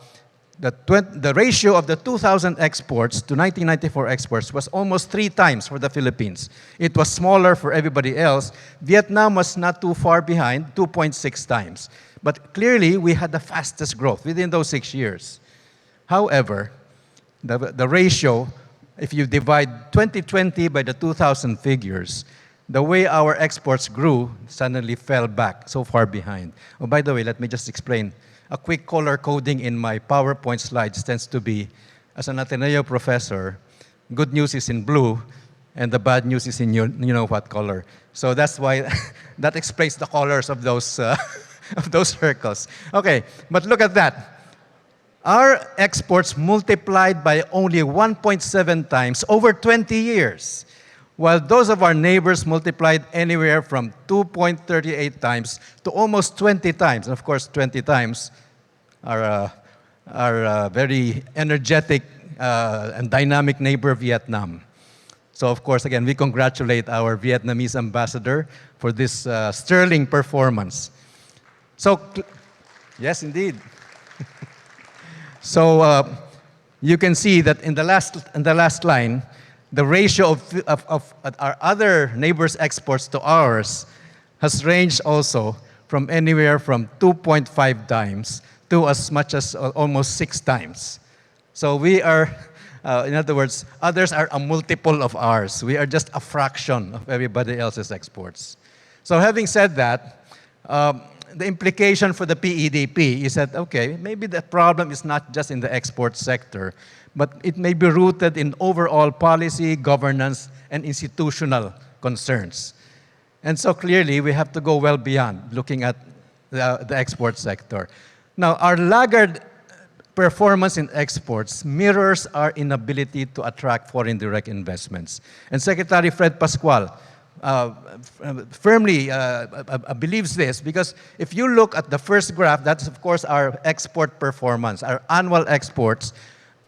the ratio of the 2000 exports to 1994 exports was almost 3 times for the Philippines. It was smaller for everybody else. Vietnam was not too far behind, 2.6 times. But clearly, we had the fastest growth within those 6 years. However, the ratio, if you divide 2020 by the 2000 figures, the way our exports grew suddenly fell back so far behind. Oh, by the way, let me just explain. A quick color coding in my PowerPoint slides tends to be, as an Ateneo professor, good news is in blue, and the bad news is in you know what color. So that's why that explains the colors of those of those circles. Okay, but look at that. Our exports multiplied by only 1.7 times over 20 years, while those of our neighbors multiplied anywhere from 2.38 times to almost 20 times. And of course, 20 times our very energetic and dynamic neighbor, Vietnam. So of course, again, we congratulate our Vietnamese ambassador for this sterling performance. So, yes, indeed. So you can see that in the last line, the ratio of our other neighbors' exports to ours has ranged also from anywhere from 2.5 times to as much as almost 6 times. So we are, in other words, others are a multiple of ours. We are just a fraction of everybody else's exports. So having said that, the implication for the PEDP is that, okay, maybe the problem is not just in the export sector, but it may be rooted in overall policy, governance, and institutional concerns. And so clearly, we have to go well beyond looking at the export sector. Now, our laggard performance in exports mirrors our inability to attract foreign direct investments. And Secretary Fred Pascual firmly believes this, because if you look at the first graph, that's of course our export performance, our annual exports,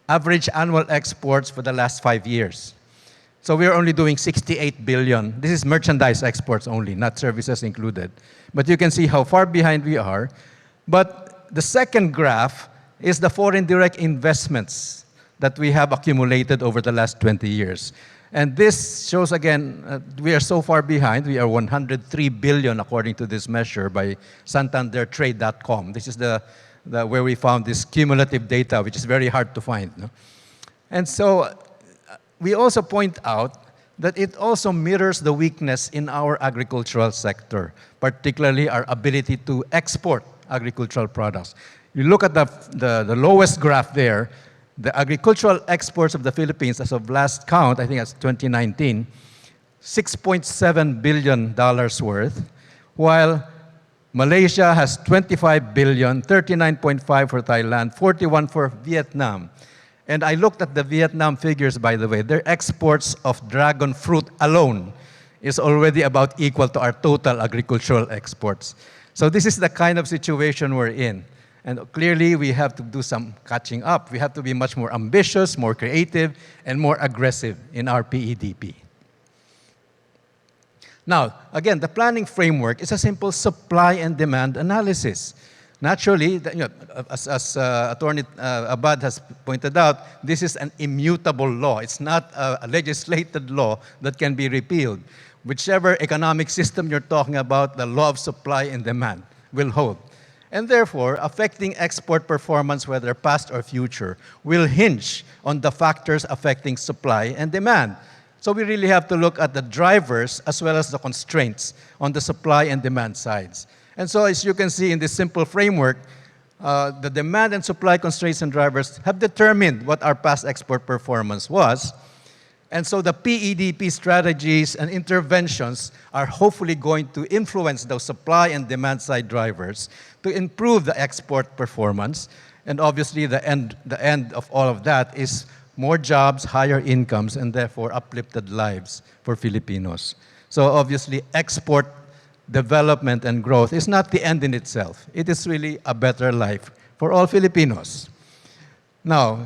average annual exports for the last 5 years. So we are only doing 68 billion. This is merchandise exports only, not services included. But you can see how far behind we are. But the second graph is the foreign direct investments that we have accumulated over the last 20 years. And this shows again, we are so far behind. We are 103 billion according to this measure by SantanderTrade.com. This is where we found this cumulative data, which is very hard to find. No? And so we also point out that it also mirrors the weakness in our agricultural sector, particularly our ability to export agricultural products. You look at the lowest graph there, the agricultural exports of the Philippines as of last count, I think that's 2019, $6.7 billion worth, while Malaysia has 25 billion, 39.5 for Thailand, 41 for Vietnam. And I looked at the Vietnam figures, by the way. Their exports of dragon fruit alone is already about equal to our total agricultural exports. So this is the kind of situation we're in. And clearly, we have to do some catching up. We have to be much more ambitious, more creative, and more aggressive in our PEDP. Now, again, the planning framework is a simple supply and demand analysis. Naturally, as Attorney Abad has pointed out, this is an immutable law. It's not a legislated law that can be repealed. Whichever economic system you're talking about, the law of supply and demand will hold. And therefore, affecting export performance, whether past or future, will hinge on the factors affecting supply and demand. So we really have to look at the drivers as well as the constraints on the supply and demand sides. And so as you can see in this simple framework, the demand and supply constraints and drivers have determined what our past export performance was. And so the PEDP strategies and interventions are hopefully going to influence those supply and demand side drivers to improve the export performance. And obviously the end of all of that is more jobs, higher incomes, and therefore uplifted lives for Filipinos. So obviously export development and growth is not the end in itself. It is really a better life for all Filipinos. Now,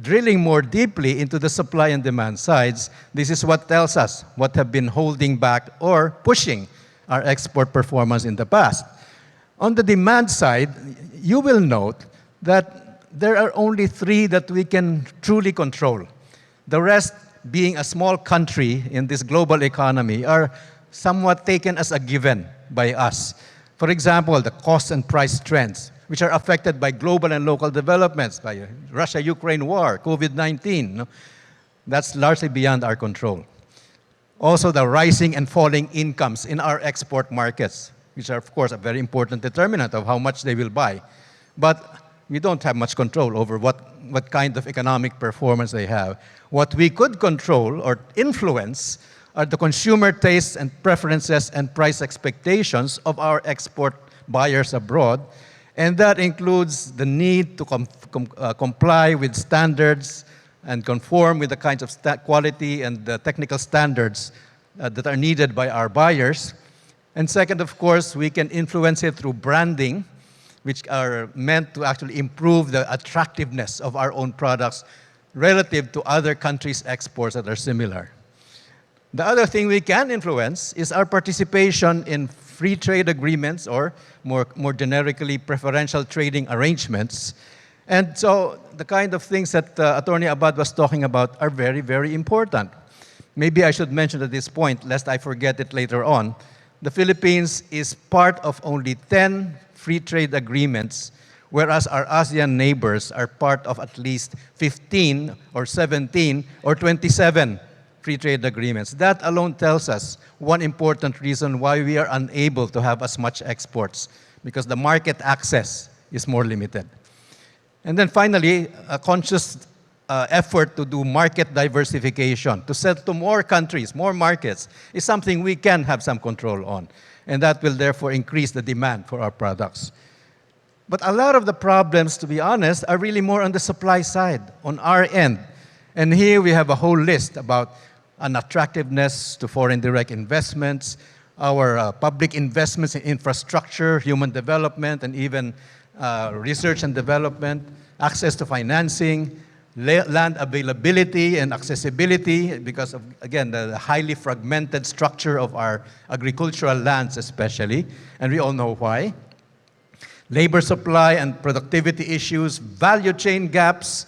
drilling more deeply into the supply and demand sides, this is what tells us what have been holding back or pushing our export performance in the past. On the demand side, you will note that there are only 3 that we can truly control. The rest, being a small country in this global economy, are somewhat taken as a given by us. For example, the cost and price trends, which are affected by global and local developments, by Russia-Ukraine war, COVID-19. That's largely beyond our control. Also, the rising and falling incomes in our export markets, which are, of course, a very important determinant of how much they will buy. But we don't have much control over what kind of economic performance they have. What we could control or influence are the consumer tastes and preferences and price expectations of our export buyers abroad. And that includes the need to comply with standards and conform with the kinds of quality and the technical standards that are needed by our buyers. And second, of course, we can influence it through branding, which are meant to actually improve the attractiveness of our own products relative to other countries' exports that are similar. The other thing we can influence is our participation in free trade agreements, or more generically, preferential trading arrangements. And so the kind of things that Attorney Abad was talking about are very, very important. Maybe I should mention at this point, lest I forget it later on, the Philippines is part of only 10 free trade agreements, whereas our ASEAN neighbors are part of at least 15 or 17 or 27 free trade agreements. That alone tells us one important reason why we are unable to have as much exports, because the market access is more limited. And then finally, a conscious effort to do market diversification, to sell to more countries, more markets, is something we can have some control on. And that will therefore increase the demand for our products. But a lot of the problems, to be honest, are really more on the supply side, on our end. And here we have a whole list about unattractiveness to foreign direct investments, our public investments in infrastructure, human development, and even research and development, access to financing, land availability and accessibility because of, again, the highly fragmented structure of our agricultural lands especially, and we all know why. Labor supply and productivity issues, value chain gaps,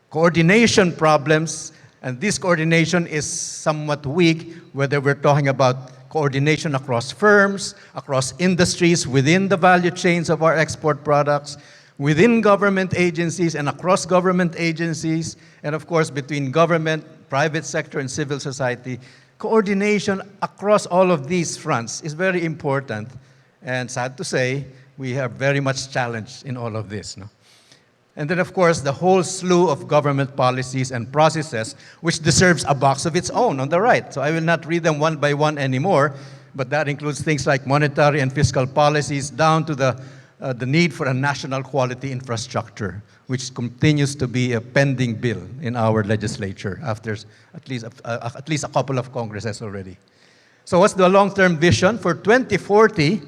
coordination problems, and this coordination is somewhat weak, whether we're talking about coordination across firms, across industries, within the value chains of our export products, within government agencies and across government agencies, and of course between government, private sector, and civil society. Coordination across all of these fronts is very important, and sad to say, we are very much challenged in all of this. No? And then, of course, the whole slew of government policies and processes, which deserves a box of its own on the right. So I will not read them one by one anymore, but that includes things like monetary and fiscal policies down to the need for a national quality infrastructure, which continues to be a pending bill in our legislature after at least a couple of Congresses already. So what's the long-term vision? For 2040,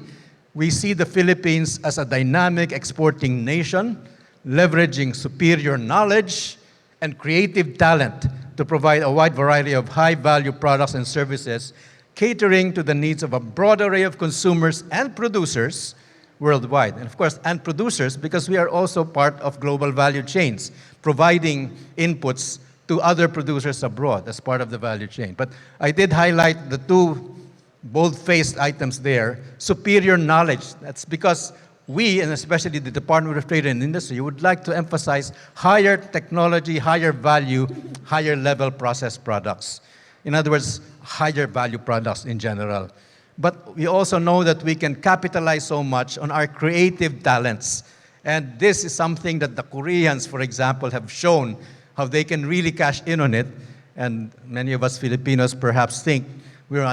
we see the Philippines as a dynamic exporting nation, leveraging superior knowledge and creative talent to provide a wide variety of high-value products and services, catering to the needs of a broad array of consumers and producers worldwide. And of course, and producers, because we are also part of global value chains, providing inputs to other producers abroad as part of the value chain. But I did highlight the two bold-faced items there. Superior knowledge. That's because we, and especially the Department of Trade and Industry, would like to emphasize higher technology, higher value, higher level processed products. In other words, higher value products in general. But we also know that we can capitalize so much on our creative talents. And this is something that the Koreans, for example, have shown how they can really cash in on it. And many of us Filipinos perhaps think we're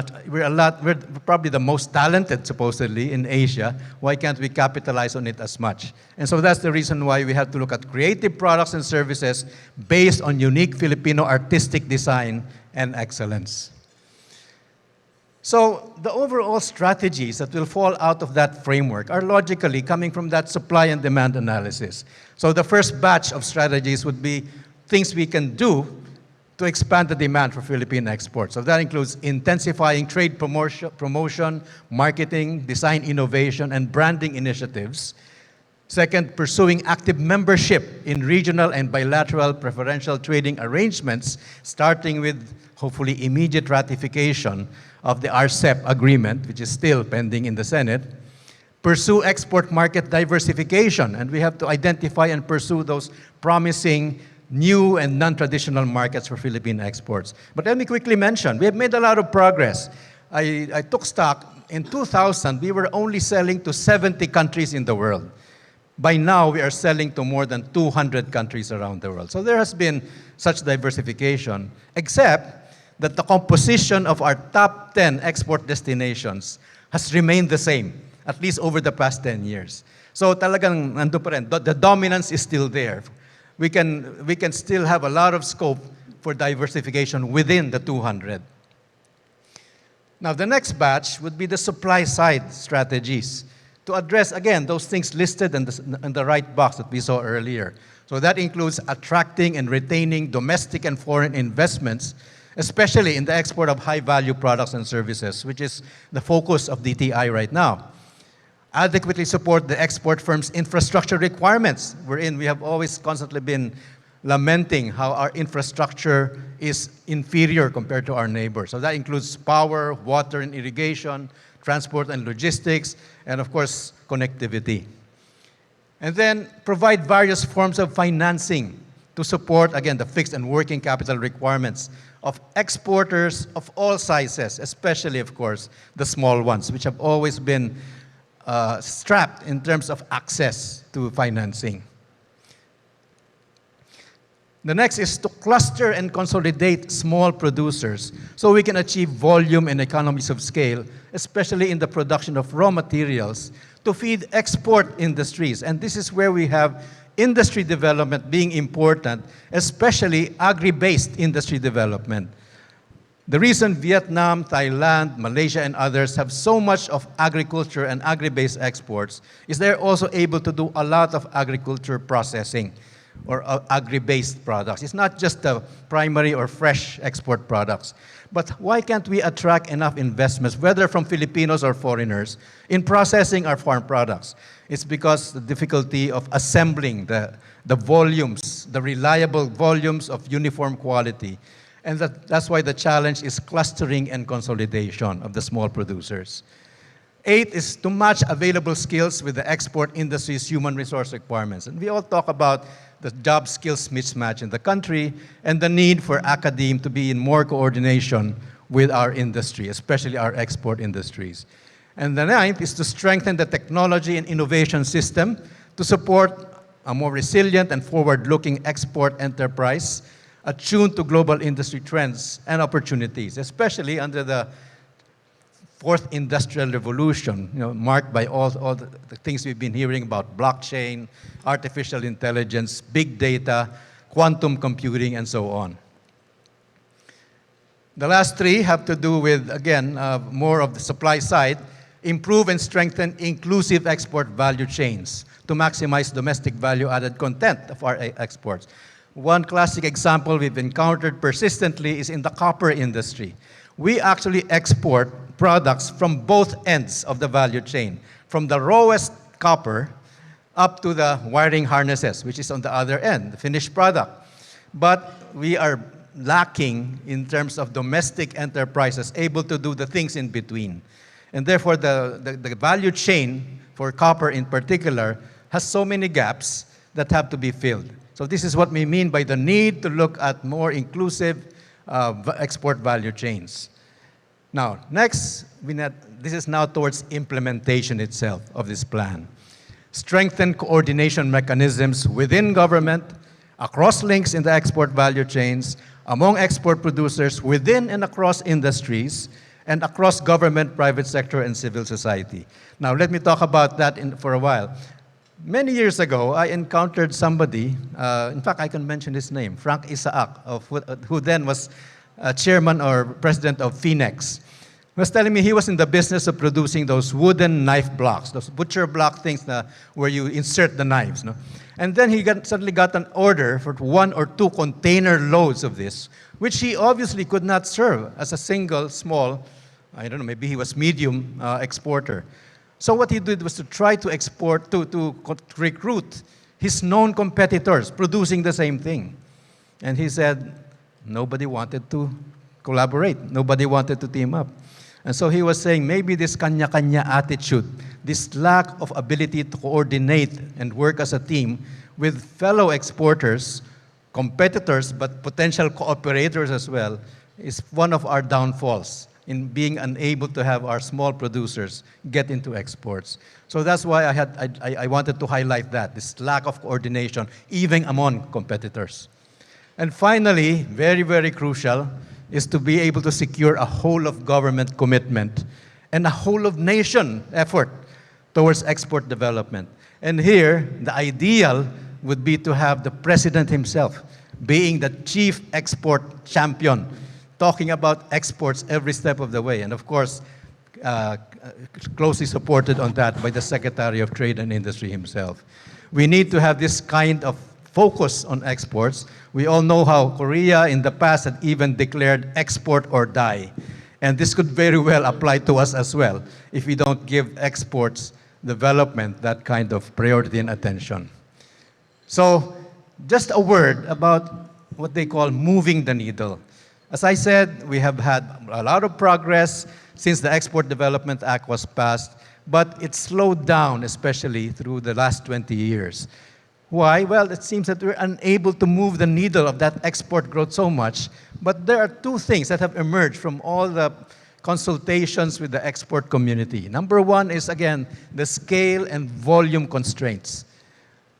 probably the most talented, supposedly, in Asia. Why can't we capitalize on it as much? And so that's the reason why we have to look at creative products and services based on unique Filipino artistic design and excellence. So the overall strategies that will fall out of that framework are logically coming from that supply and demand analysis. So the first batch of strategies would be things we can do to expand the demand for Philippine exports. So that includes intensifying trade promotion, marketing, design innovation, and branding initiatives. Second, pursuing active membership in regional and bilateral preferential trading arrangements, starting with hopefully immediate ratification of the RCEP agreement, which is still pending in the Senate. Pursue export market diversification, and we have to identify and pursue those promising new and non-traditional markets for Philippine exports. But let me quickly mention, we have made a lot of progress. I took stock. In 2000, we were only selling to 70 countries in the world. By now, we are selling to more than 200 countries around the world. So there has been such diversification, except that the composition of our top 10 export destinations has remained the same, at least over the past 10 years. So talagang nando pa rin. The dominance is still there. We can still have a lot of scope for diversification within the 200. Now, the next batch would be the supply side strategies to address, again, those things listed in the right box that we saw earlier. So that includes attracting and retaining domestic and foreign investments, especially in the export of high-value products and services, which is the focus of DTI right now. Adequately support the export firms' infrastructure requirements, wherein we have always constantly been lamenting how our infrastructure is inferior compared to our neighbors. So that includes power, water and irrigation, transport and logistics, and of course, connectivity. And then provide various forms of financing to support, again, the fixed and working capital requirements of exporters of all sizes, especially, of course, the small ones, which have always been strapped in terms of access to financing. The next is to cluster and consolidate small producers so we can achieve volume and economies of scale, especially in the production of raw materials to feed export industries. And this is where we have industry development being important, especially agri-based industry development. The reason Vietnam, Thailand, Malaysia, and others have so much of agriculture and agri-based exports is they're also able to do a lot of agriculture processing or agri-based products. It's not just the primary or fresh export products. But why can't we attract enough investments, whether from Filipinos or foreigners, in processing our farm products? It's because the difficulty of assembling the volumes, the reliable volumes of uniform quality. And that's why the challenge is clustering and consolidation of the small producers. 8 is to match available skills with the export industry's human resource requirements. And we all talk about the job skills mismatch in the country and the need for academe to be in more coordination with our industry, especially our export industries. And the 9th is to strengthen the technology and innovation system to support a more resilient and forward-looking export enterprise attuned to global industry trends and opportunities, especially under the fourth industrial revolution, marked by all the things we've been hearing about: blockchain, artificial intelligence, big data, quantum computing, and so on. The last 3 have to do with, again, more of the supply side: improve and strengthen inclusive export value chains to maximize domestic value-added content of our exports. One classic example we've encountered persistently is in the copper industry. We actually export products from both ends of the value chain, from the rawest copper up to the wiring harnesses, which is on the other end, the finished product. But we are lacking in terms of domestic enterprises able to do the things in between. And therefore, the value chain for copper in particular has so many gaps that have to be filled. So this is what we mean by the need to look at more inclusive export value chains. Now, next, this is now towards implementation itself of this plan. Strengthen coordination mechanisms within government, across links in the export value chains, among export producers within and across industries, and across government, private sector, and civil society. Now, let me talk about that for a while. Many years ago, I encountered somebody, in fact, I can mention his name, Frank Isaac, who then was chairman or president of Finex. He was telling me he was in the business of producing those wooden knife blocks, those butcher block things where you insert the knives. No? And then he suddenly got an order for 1 or 2 container loads of this, which he obviously could not serve as a single, small, I don't know, maybe he was medium exporter. So what he did was to try to export, to recruit his known competitors producing the same thing. And he said, nobody wanted to collaborate. Nobody wanted to team up. And so he was saying maybe this kanya-kanya attitude, this lack of ability to coordinate and work as a team with fellow exporters, competitors, but potential cooperators as well, is one of our downfalls in being unable to have our small producers get into exports. So that's why I wanted to highlight that, this lack of coordination, even among competitors. And finally, very, very crucial, is to be able to secure a whole-of-government commitment and a whole-of-nation effort towards export development. And here, the ideal would be to have the president himself being the chief export champion, talking about exports every step of the way. And of course, closely supported on that by the Secretary of Trade and Industry himself. We need to have this kind of focus on exports. We all know how Korea in the past had even declared export or die. And this could very well apply to us as well if we don't give exports development that kind of priority and attention. So just a word about what they call moving the needle. As I said, we have had a lot of progress since the Export Development Act was passed, but it slowed down, especially through the last 20 years. Why? Well, it seems that we're unable to move the needle of that export growth so much, but there are two things that have emerged from all the consultations with the export community. Number one is, again, the scale and volume constraints.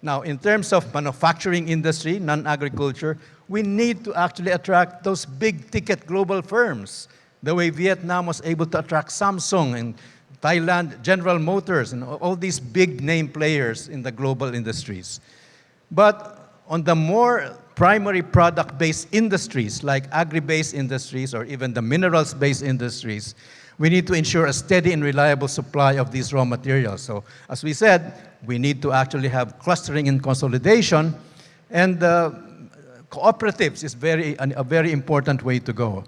Now, in terms of manufacturing industry, non-agriculture, we need to actually attract those big-ticket global firms, the way Vietnam was able to attract Samsung and Thailand, General Motors, and all these big-name players in the global industries. But on the more primary product-based industries, like agri-based industries or even the minerals-based industries, we need to ensure a steady and reliable supply of these raw materials. So, as we said, we need to actually have clustering and consolidation, and cooperatives is a very important way to go.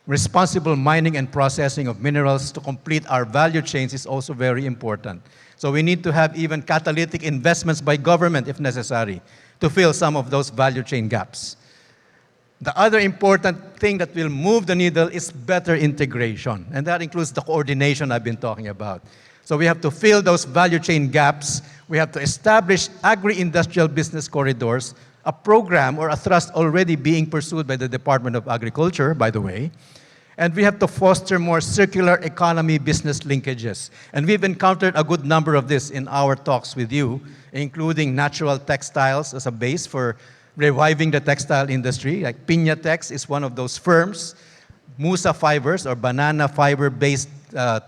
Responsible mining and processing of minerals to complete our value chains is also very important. So we need to have even catalytic investments by government, if necessary, to fill some of those value chain gaps. The other important thing that will move the needle is better integration, and that includes the coordination I've been talking about. So we have to fill those value chain gaps. We have to establish agri-industrial business corridors, a program or a thrust already being pursued by the Department of Agriculture, by the way. And we have to foster more circular economy business linkages. And we've encountered a good number of this in our talks with you, including natural textiles as a base for reviving the textile industry. Like Piñatex is one of those firms. Musa fibers or banana fiber-based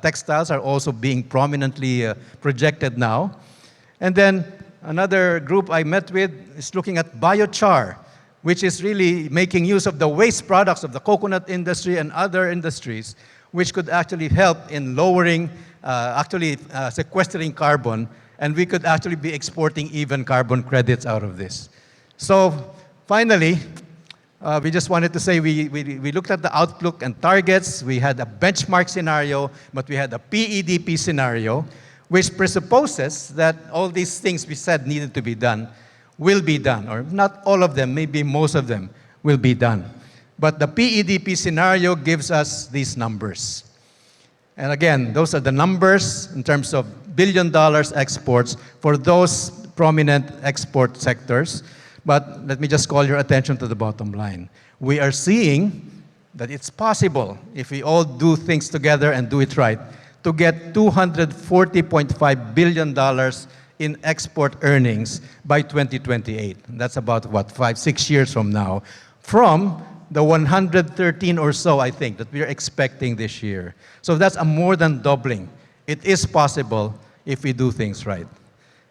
textiles are also being prominently projected now. And then another group I met with is looking at biochar, which is really making use of the waste products of the coconut industry and other industries, which could actually help in lowering, sequestering carbon, and we could actually be exporting even carbon credits out of this. So finally, we just wanted to say we looked at the outlook and targets. We had a benchmark scenario, but we had a PEDP scenario, which presupposes that all these things we said needed to be done will be done, or not all of them, maybe most of them will be done. But the PEDP scenario gives us these numbers. And again, those are the numbers in terms of $1 billion exports for those prominent export sectors. But let me just call your attention to the bottom line. We are seeing that it's possible, if we all do things together and do it right, to get $240.5 billion in export earnings by 2028. That's about, what, 5-6 years from now, from the 113 or so, I think, that we're expecting this year. So that's a more than doubling. It is possible if we do things right.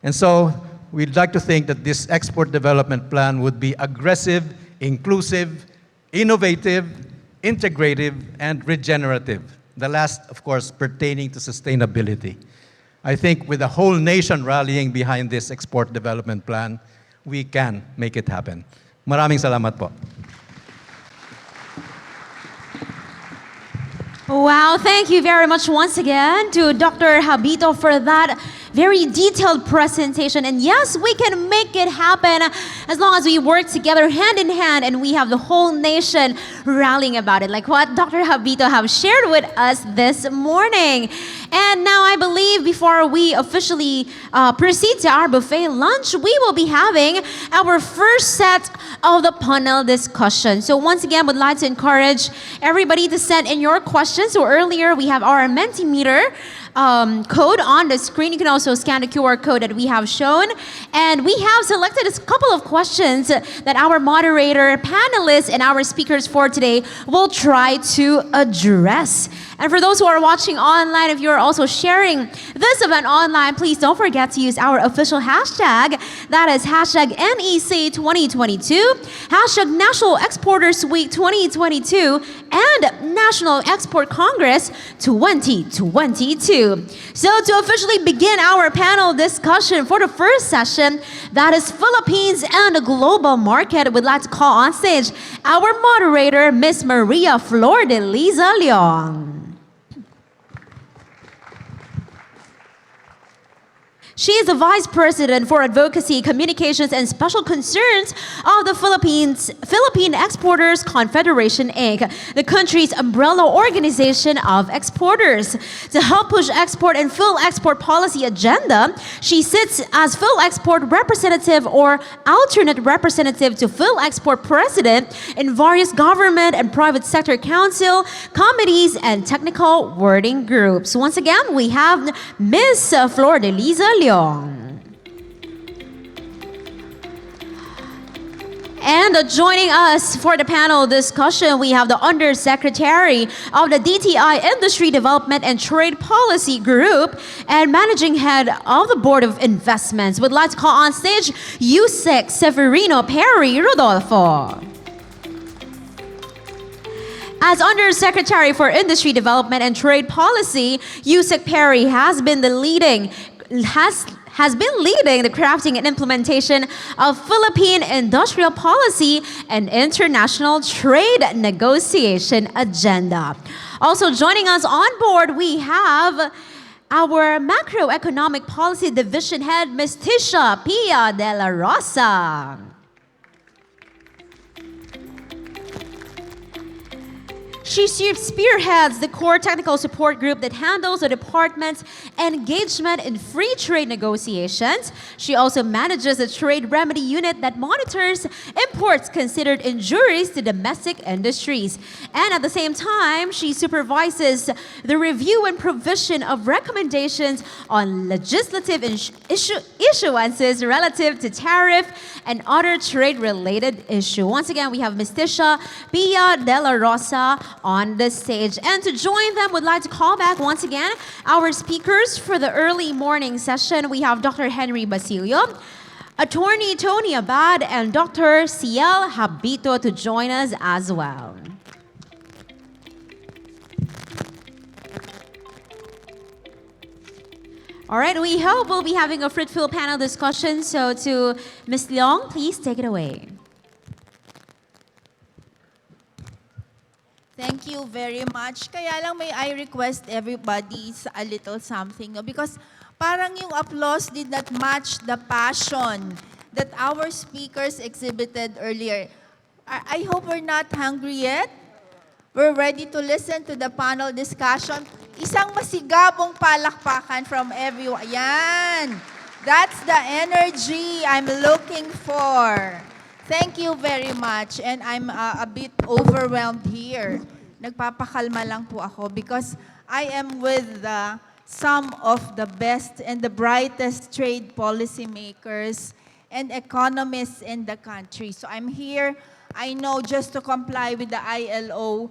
And so we'd like to think that this export development plan would be aggressive, inclusive, innovative, integrative, and regenerative. The last, of course, pertaining to sustainability. I think with the whole nation rallying behind this export development plan, we can make it happen. Maraming salamat po. Wow, thank you very much once again to Dr. Habito for that very detailed presentation. And yes, we can make it happen as long as we work together hand in hand and we have the whole nation rallying about it, like what Dr. Habito have shared with us this morning. And now I believe before we officially proceed to our buffet lunch, we will be having our first set of the panel discussion. So once again, would like to encourage everybody to send in your questions. So earlier we have our Mentimeter code on the screen. You can also scan the QR code that we have shown. And we have selected a couple of questions that our moderator, panelists, and our speakers for today will try to address. And for those who are watching online, if you're also sharing this event online, please don't forget to use our official hashtag. That is hashtag NEC2022, hashtag National Exporters Week 2022, and National Export Congress 2022. So to officially begin our panel discussion for the first session, that is Philippines and the global market, we'd like to call on stage our moderator, Miss Maria Flor de Liza Leong. She is the Vice President for Advocacy, Communications, and Special Concerns of the Philippine Exporters Confederation, Inc., the country's umbrella organization of exporters. To help push export and Phil-Export policy agenda, she sits as Phil-Export representative or alternate representative to Phil-Export president in various government and private sector council, committees, and technical working groups. Once again, we have Ms. Flor de Liza Leong. And joining us for the panel discussion, we have the Undersecretary of the DTI Industry Development and Trade Policy Group and Managing Head of the Board of Investments. We'd like to call on stage Yusek Severino Perry Rodolfo. As Undersecretary for Industry Development and Trade Policy, Yusek Perry has been leading the crafting and implementation of Philippine industrial policy and international trade negotiation agenda. Also joining us on board, we have our Macroeconomic Policy Division Head, Ms. Tisha Pia de la Rosa. She spearheads the core technical support group that handles the department's engagement in free trade negotiations. She also manages the trade remedy unit that monitors imports considered injurious to domestic industries. And at the same time, she supervises the review and provision of recommendations on legislative issuances relative to tariff and other trade-related issues. Once again, we have Ms. Tisha Pia de la Rosa on the stage. And to join them, would like to call back once again our speakers for the early morning session. We have Dr. Henry Basilio, Attorney Tony Abad, and Dr. Ciel Habito to join us as well. All right, we hope we'll be having a fruitful panel discussion. So to Ms. Leong, please take it away. Thank you very much. Kaya lang may I request everybody sa a little something, no? Because parang yung applause did not match the passion that our speakers exhibited earlier. I hope we're not hungry yet. We're ready to listen to the panel discussion. Isang masigabong palakpakan from everyone. Yan. That's the energy I'm looking for. Thank you very much. And I'm a bit overwhelmed here. Nagpapakalma lang po ako because I am with some of the best and the brightest trade policy makers and economists in the country. So I'm here, I know, just to comply with the ILO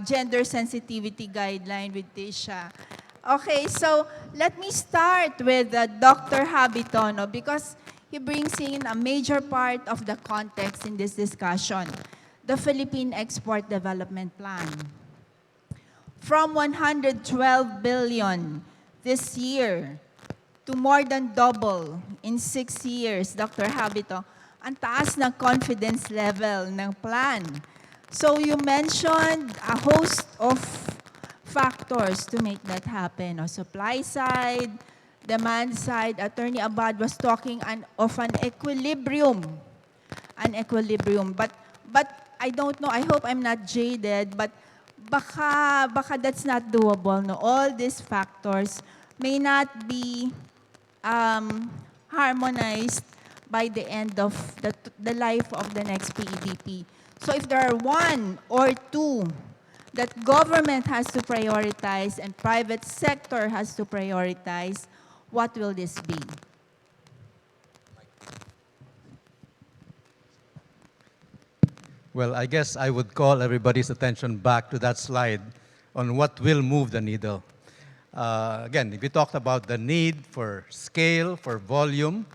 gender sensitivity guideline with Tisha. Okay, so let me start with Dr. Habitono because he brings in a major part of the context in this discussion, the Philippine Export Development Plan. From 112 billion this year to more than double in 6 years, Dr. Habito, ang taas ng confidence level ng plan. So you mentioned a host of factors to make that happen. Supply side, demand side. Attorney Abad was talking of an equilibrium. An equilibrium. But I don't know, I hope I'm not jaded, but baka that's not doable. No, all these factors may not be harmonized by the end of the life of the next PEDP. So if there are one or two that government has to prioritize and private sector has to prioritize, what will this be? Well, I guess I would call everybody's attention back to that slide on what will move the needle. Again, we talked about the need for scale, for volume,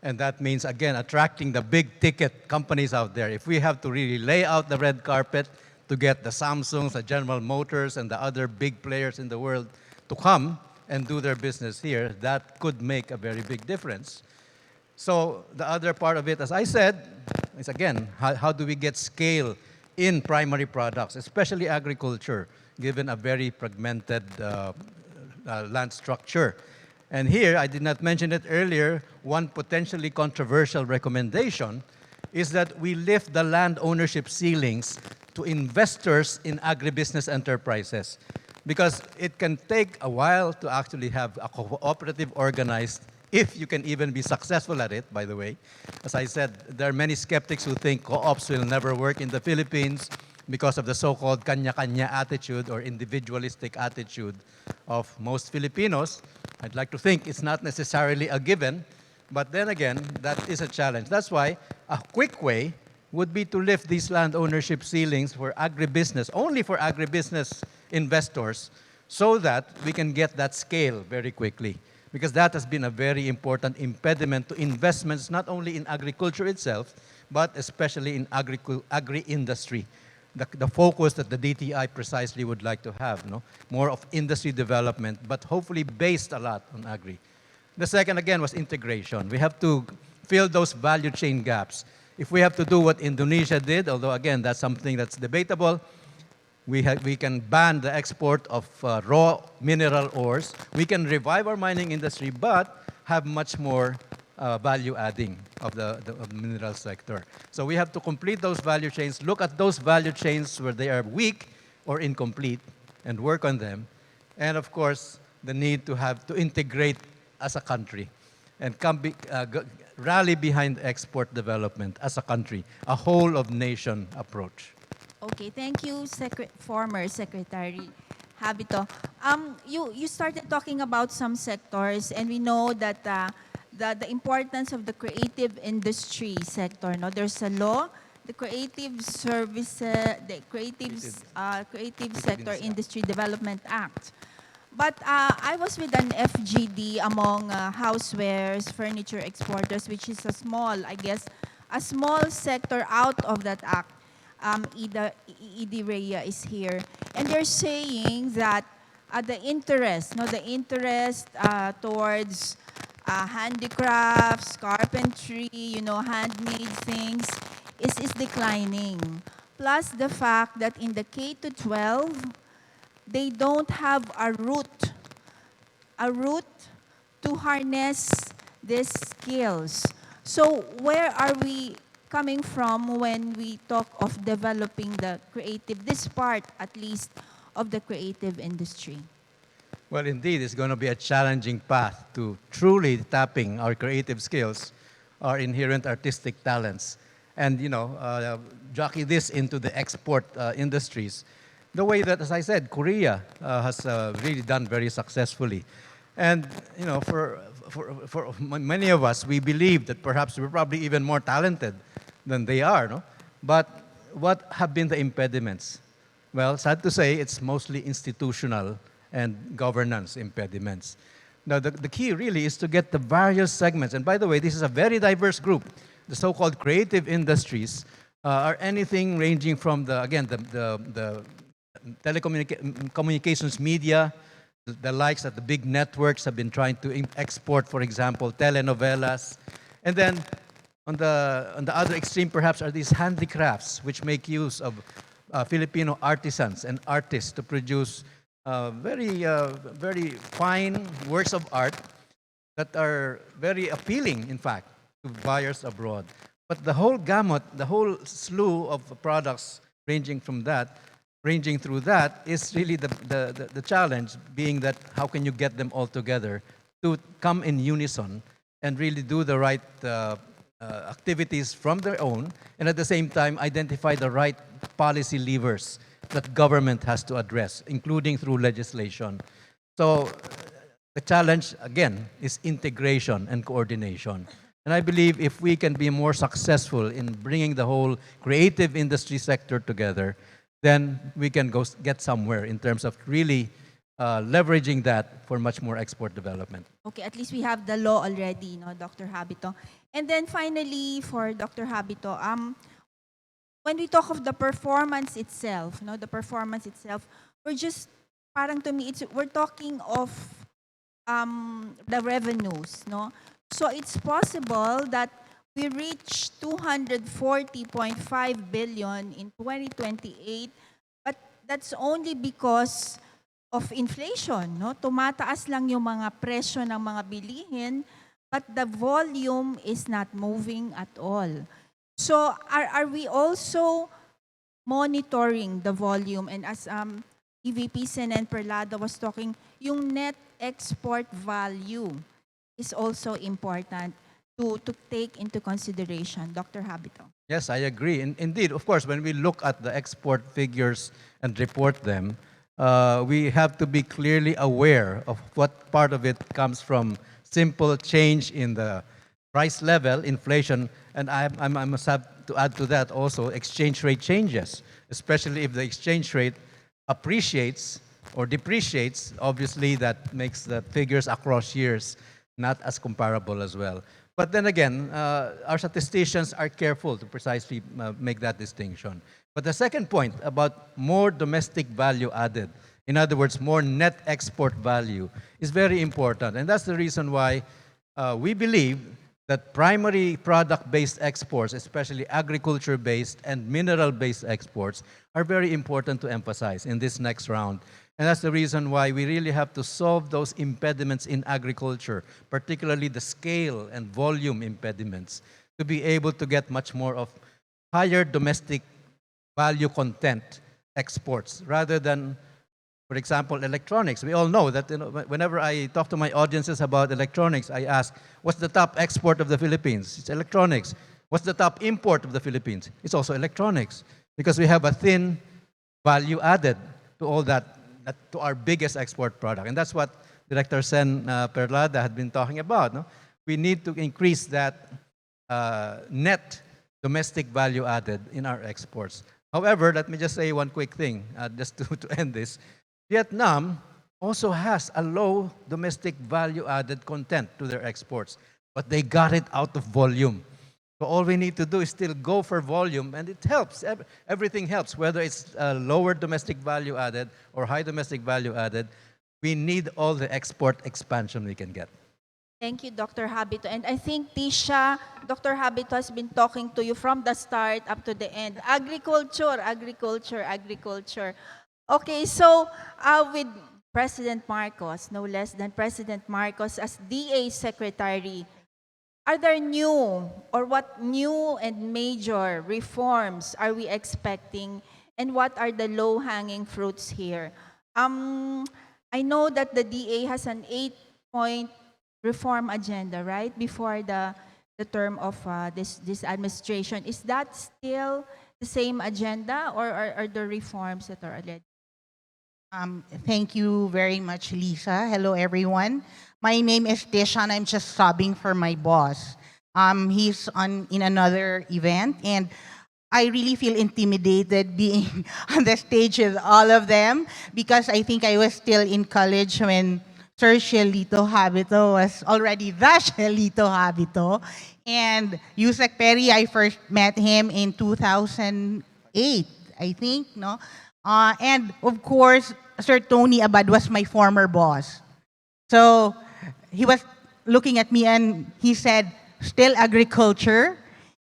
and that means, again, attracting the big ticket companies out there. If we have to really lay out the red carpet to get the Samsungs, the General Motors, and the other big players in the world to come and do their business here, that could make a very big difference. So the other part of it, as I said, is again, how do we get scale in primary products, especially agriculture, given a very fragmented land structure. And here, I did not mention it earlier, one potentially controversial recommendation is that we lift the land ownership ceilings to investors in agribusiness enterprises. Because it can take a while to actually have a cooperative organized, if you can even be successful at it, by the way. As I said, there are many skeptics who think co-ops will never work in the Philippines because of the so-called kanya-kanya attitude or individualistic attitude of most Filipinos. I'd like to think it's not necessarily a given, but then again, that is a challenge. That's why a quick way would be to lift these land ownership ceilings for agribusiness, only for agribusiness investors, so that we can get that scale very quickly. Because that has been a very important impediment to investments, not only in agriculture itself, but especially in agri-industry. The focus that the DTI precisely would like to have, no? More of industry development, but hopefully based a lot on agri. The second, again, was integration. We have to fill those value chain gaps. If we have to do what Indonesia did, although again, that's something that's debatable, we can ban the export of raw mineral ores. We can revive our mining industry, but have much more value adding of the mineral sector. So we have to complete those value chains, look at those value chains where they are weak or incomplete, and work on them. And of course, the need to have to integrate as a country and rally behind export development as a country, a whole of nation approach. Okay, thank you, former Secretary Habito. You started talking about some sectors, and we know that the importance of the creative industry sector. No, there's a law, the Creative Services, the Creative Sector Industry Development Act. But I was with an FGD among housewares, furniture exporters, which is a small, I guess, a small sector out of that act. Edie Rhea is here. And they're saying that the interest towards handicrafts, carpentry, handmade things is declining. Plus the fact that in the K-12, they don't have a route to harness these skills. So where are we coming from when we talk of developing this part at least of the creative industry? Well, indeed, it's going to be a challenging path to truly tapping our creative skills, our inherent artistic talents, and jockey this into the export industries. The way that, as I said, Korea has really done very successfully. And for many of us, we believe that perhaps we're probably even more talented than they are, no? But what have been the impediments? Well, sad to say, it's mostly institutional and governance impediments. Now, the key really is to get the various segments. And by the way, this is a very diverse group. The so-called creative industries are anything ranging from the telecommunications media, the likes that the big networks have been trying to export, for example, telenovelas. And then on the other extreme, perhaps, are these handicrafts, which make use of Filipino artisans and artists to produce very fine works of art that are very appealing, in fact, to buyers abroad. But the whole gamut, the whole slew of products ranging from that ranging through that is really the challenge, being that how can you get them all together to come in unison and really do the right activities from their own, and at the same time identify the right policy levers that government has to address, including through legislation. So the challenge, again, is integration and coordination. And I believe if we can be more successful in bringing the whole creative industry sector together, then we can get somewhere in terms of really leveraging that for much more export development. Okay, at least we have the law already, no, Dr. Habito. And then finally, for Dr. Habito, when we talk of the performance itself, no, the performance itself, we're just, parang to me, we're talking of the revenues, no? So it's possible that we reach 240.5 billion in 2028, but that's only because of inflation, no? Tumataas lang yung mga presyo ng mga bilihin, but the volume is not moving at all. So are we also monitoring the volume? And as EVP Senen Perlada was talking, yung net export value is also important to take into consideration. Dr. Habito. Yes, I agree. Indeed, of course, when we look at the export figures and report them, we have to be clearly aware of what part of it comes from simple change in the price level, inflation, and I must have to add to that also exchange rate changes, especially if the exchange rate appreciates or depreciates. Obviously, that makes the figures across years not as comparable as well. But then again, our statisticians are careful to precisely make that distinction. But the second point about more domestic value added, in other words, more net export value, is very important. And that's the reason why we believe that primary product-based exports, especially agriculture-based and mineral-based exports, are very important to emphasize in this next round. And that's the reason why we really have to solve those impediments in agriculture, particularly the scale and volume impediments, to be able to get much more of higher domestic value content exports rather than, for example, electronics. We all know that whenever I talk to my audiences about electronics, I ask, what's the top export of the Philippines? It's electronics. What's the top import of the Philippines? It's also electronics, because we have a thin value added to all that, to our biggest export product. And that's what Director Sen Perlada had been talking about. No? We need to increase that net domestic value added in our exports. However, let me just say one quick thing, just to end this. Vietnam also has a low domestic value added content to their exports, but they got it out of volume. So all we need to do is still go for volume, and it helps. Everything helps, whether it's lower domestic value added or high domestic value added. We need all the export expansion we can get. Thank you, Dr. Habito. And I think, Tisha, Dr. Habito has been talking to you from the start up to the end. Agriculture, agriculture, agriculture. Okay, so with President Marcos, no less than President Marcos as DA Secretary, are there new or what new and major reforms are we expecting, and what are the low-hanging fruits here? I know that the DA has an 8-point reform agenda, right, before the term of this administration. Is that still the same agenda, or are there reforms that are already? Thank you very much, Lisa. Hello, everyone. My name is Tisha, and I'm just subbing for my boss. He's in another event, and I really feel intimidated being on the stage with all of them, because I think I was still in college when Sir Shelito Habito was already the Shelito Habito. And Yusek Perry, I first met him in 2008, I think, no? And of course, Sir Tony Abad was my former boss. So he was looking at me and he said, still agriculture?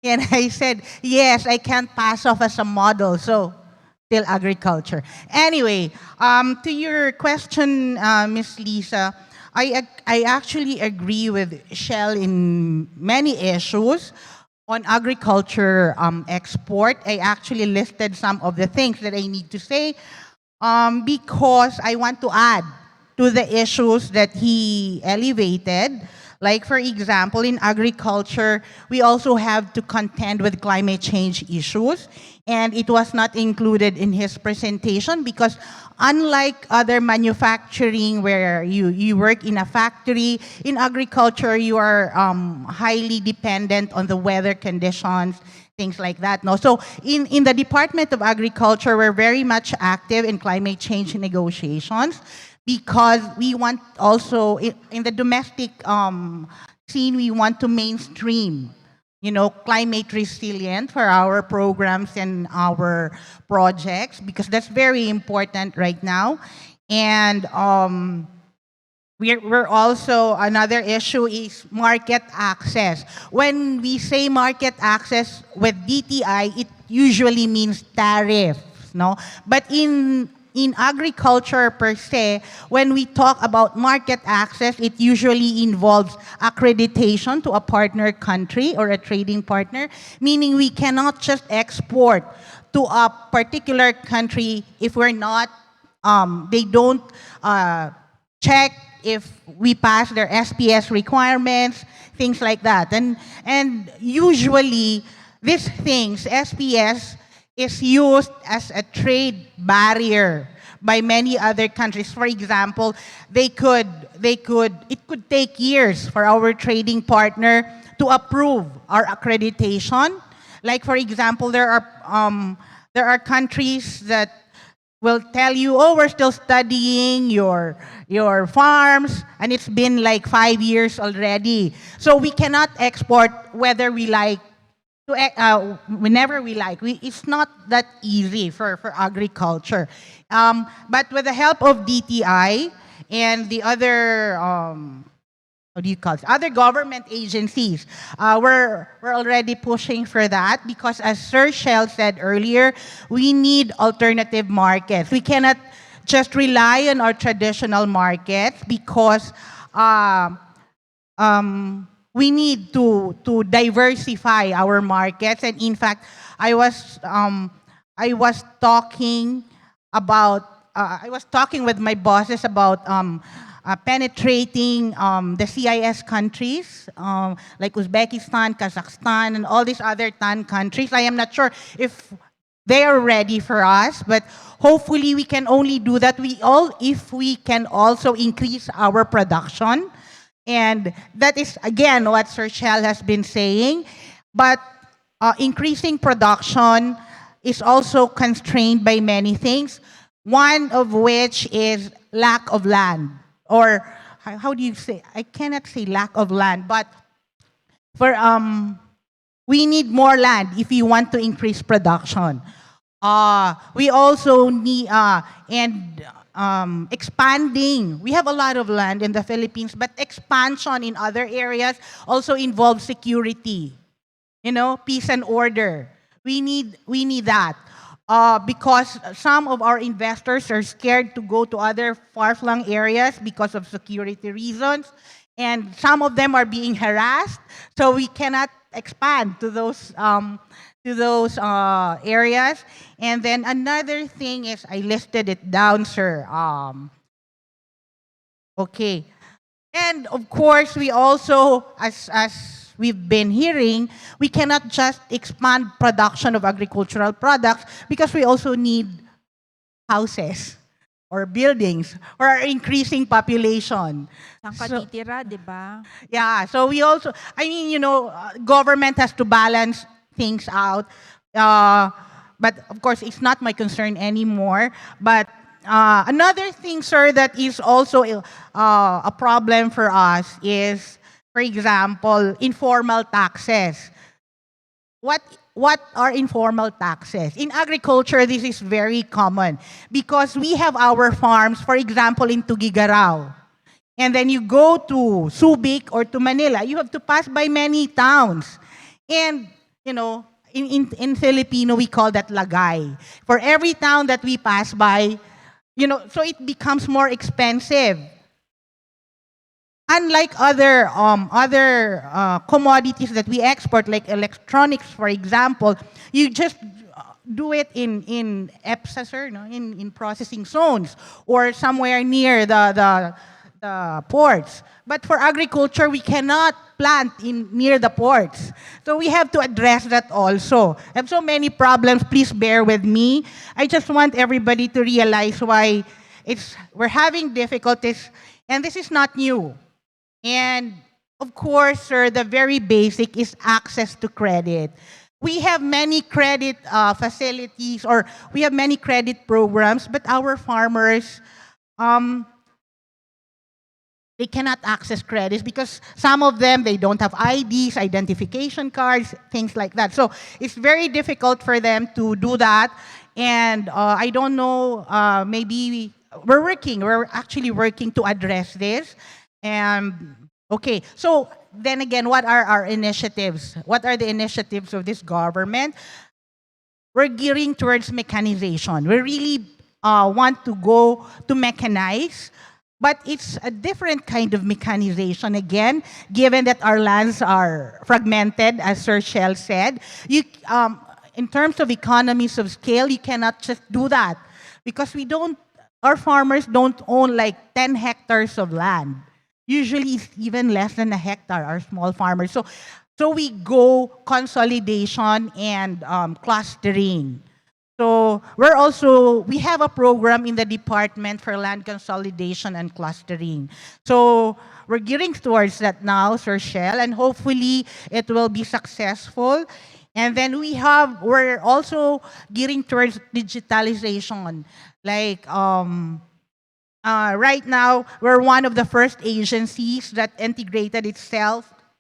And I said, yes, I can't pass off as a model, so still agriculture. Anyway, to your question, Miss Lisa, I actually agree with Shell in many issues. on agriculture export, I actually listed some of the things that I need to say because I want to add to the issues that he elevated. Like, for example, in agriculture, we also have to contend with climate change issues. And it was not included in his presentation because unlike other manufacturing where you work in a factory, in agriculture, you are highly dependent on the weather conditions, things like that. No? So in the Department of Agriculture, we're very much active in climate change negotiations because we want also, in the domestic scene, we want to mainstream, climate resilient for our programs and our projects because that's very important right now. And we're also, another issue is market access. When we say market access with DTI, it usually means tariffs, no? But in agriculture per se, when we talk about market access, it usually involves accreditation to a partner country or a trading partner, meaning we cannot just export to a particular country if we're not, they don't check if we pass their SPS requirements, things like that. And usually, these things, SPS, is used as a trade barrier by many other countries. For example, it could take years for our trading partner to approve our accreditation. Like, for example, there are countries that will tell you, oh, we're still studying your farms, and it's been like 5 years already. So we cannot export whether we like, whenever we like. It's not that easy for agriculture. But with the help of DTI and the other, other government agencies, we're already pushing for that because, as Sir Shell said earlier, we need alternative markets. We cannot just rely on our traditional markets because we need to diversify our markets. And in fact, I was talking with my bosses about penetrating the CIS countries like Uzbekistan, Kazakhstan, and all these other TAN countries. I am not sure if they are ready for us, but hopefully we can only do that if we can also increase our production. And that is, again, what Sir Shell has been saying. But increasing production is also constrained by many things, one of which is lack of land. Or how do you say? I cannot say lack of land, but we need more land if we want to increase production. We also need expanding. We have a lot of land in the Philippines, but expansion in other areas also involves security, peace and order. We need that because some of our investors are scared to go to other far-flung areas because of security reasons, and some of them are being harassed, so we cannot expand to those areas. And then another thing is, I listed it down, sir. Okay. And of course, we also, as we've been hearing, we cannot just expand production of agricultural products because we also need houses or buildings or our increasing population. Saan ka titira, di ba? Yeah, so we also, government has to balance things out. But of course, it's not my concern anymore. But another thing, sir, that is also a problem for us is, for example, informal taxes. What are informal taxes? In agriculture, this is very common because we have our farms, for example, in Tugigaraw. And then you go to Subic or to Manila, you have to pass by many towns. And, in Filipino, we call that lagay. For every town that we pass by, so it becomes more expensive. unlike other commodities that we export, like electronics, for example, you just do it in EPSA, no, in processing zones or somewhere near the ports. But for agriculture, we cannot plant near the ports. So we have to address that also. I have so many problems. Please bear with me. I just want everybody to realize why we're having difficulties, and this is not new. And of course, sir, the very basic is access to credit. We have many credit facilities, or we have many credit programs, but our farmers, they cannot access credits because some of them, they don't have IDs, identification cards, things like that. So it's very difficult for them to do that. And I don't know, maybe we're actually working to address this. And okay, so then again, what are our initiatives? What are the initiatives of this government? We're gearing towards mechanization. We really want to go to mechanize, but it's a different kind of mechanization again, given that our lands are fragmented, as Sir Shell said. In terms of economies of scale, you cannot just do that because our farmers don't own like 10 hectares of land. Usually it's even less than a hectare, our small farmers. So we go consolidation and clustering. So we have a program in the Department for Land Consolidation and Clustering. So we're gearing towards that now, Sir Shell, and hopefully it will be successful. And then we're also gearing towards digitalization. Like right now, we're one of the first agencies that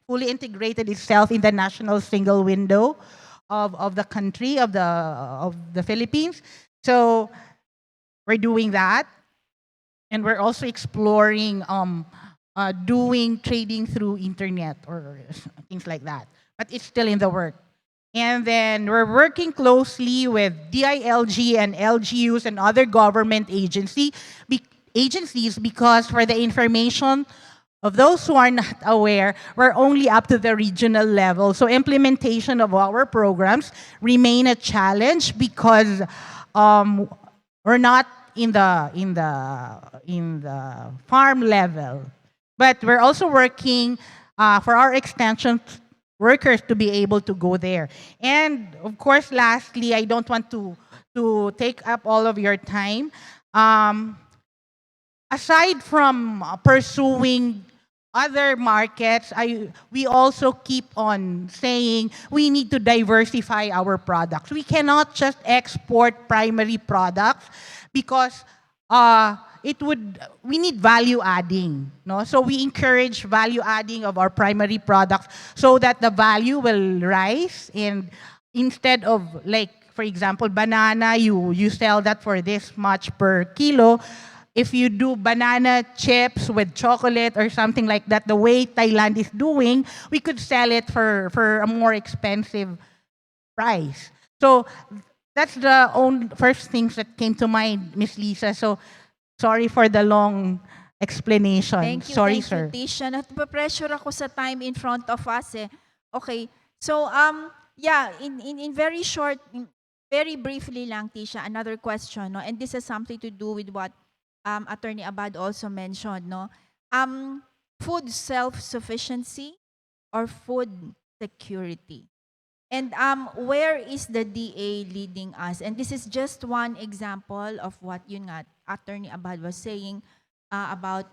fully integrated itself in the national single window of the country, of the Philippines. So we're doing that. And we're also exploring doing trading through internet or things like that. But it's still in the work. And then we're working closely with DILG and LGUs and other government agencies because for the information of those who are not aware, we're only up to the regional level. So implementation of our programs remain a challenge because we're not in the farm level. But we're also working for our extension workers to be able to go there. And of course, lastly, I don't want to take up all of your time. Aside from pursuing other markets, we also keep on saying we need to diversify our products. We cannot just export primary products because we need value adding. No? So we encourage value adding of our primary products so that the value will rise. And instead of, like, for example, banana, you sell that for this much per kilo. If you do banana chips with chocolate or something like that, the way Thailand is doing, we could sell it for a more expensive price. So that's the first things that came to mind, Miss Lisa. So sorry for the long explanation. Thank you, Sorry, thank sir. you, Tisha. Napapressure ako sa time in front of us eh. Okay, so yeah, in very short, very briefly lang, Tisha, another question, no? And this has something to do with what Attorney Abad also mentioned, no? Food self-sufficiency or food security. And where is the DA leading us? And this is just one example of what yun nga, Attorney Abad was saying about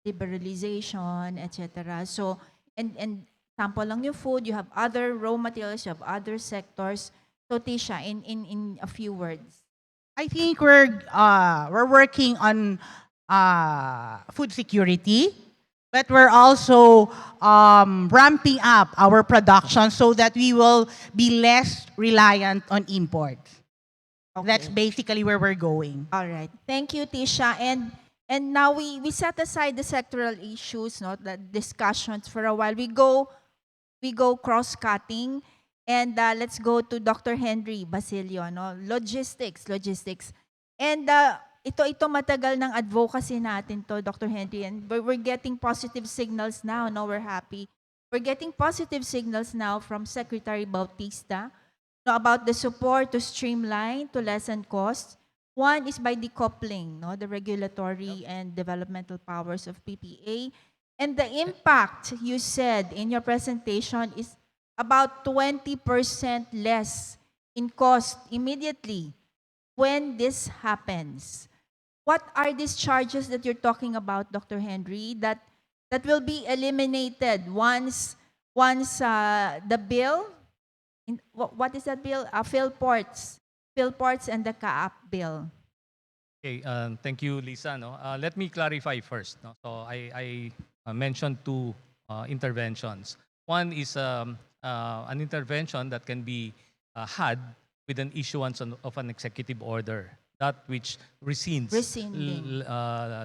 liberalization, etc. So, and sample lang yung food, you have other raw materials, you have other sectors. So, Tisha, in a few words. I think we're working on food security, but we're also ramping up our production so that we will be less reliant on imports. Okay. That's basically where we're going. All right. Thank you, Tisha. And now we set aside the sectoral issues, no, the discussions for a while. We go cross-cutting. And let's go to Dr. Henry Basilio, no? Logistics. And ito matagal ng advocacy natin to, Dr. Henry, and we're getting positive signals now. No, we're happy. We're getting positive signals now from Secretary Bautista, no, about the support to streamline, to lessen costs. One is by decoupling, no, the regulatory and developmental powers of PPA. And the impact, you said in your presentation, is about 20% less in cost immediately when this happens. What are these charges that you're talking about, Dr. Henry, that will be eliminated once the bill, what is that bill? PhilPorts and the CAAP bill. Okay, thank you, Lisa. No? Let me clarify first. No? So I mentioned two interventions. One is an intervention that can be had with an issuance of an executive order, that which rescinds Rescinding.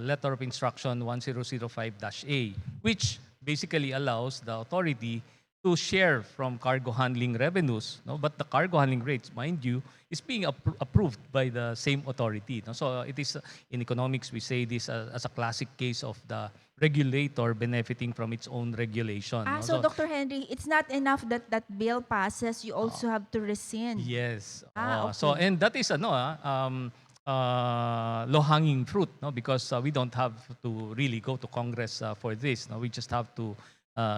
letter of instruction 1005-A, which basically allows the authority to share from cargo handling revenues. No? But the cargo handling rates, mind you, is being approved by the same authority. No? So it is, in economics, we say this as a classic case of the regulator benefiting from its own regulation. No? So, Dr. Henry, it's not enough that that bill passes, you also have to rescind. Yes. Okay. So, and that is low-hanging fruit, no? Because we don't have to really go to Congress for this. No? We just have to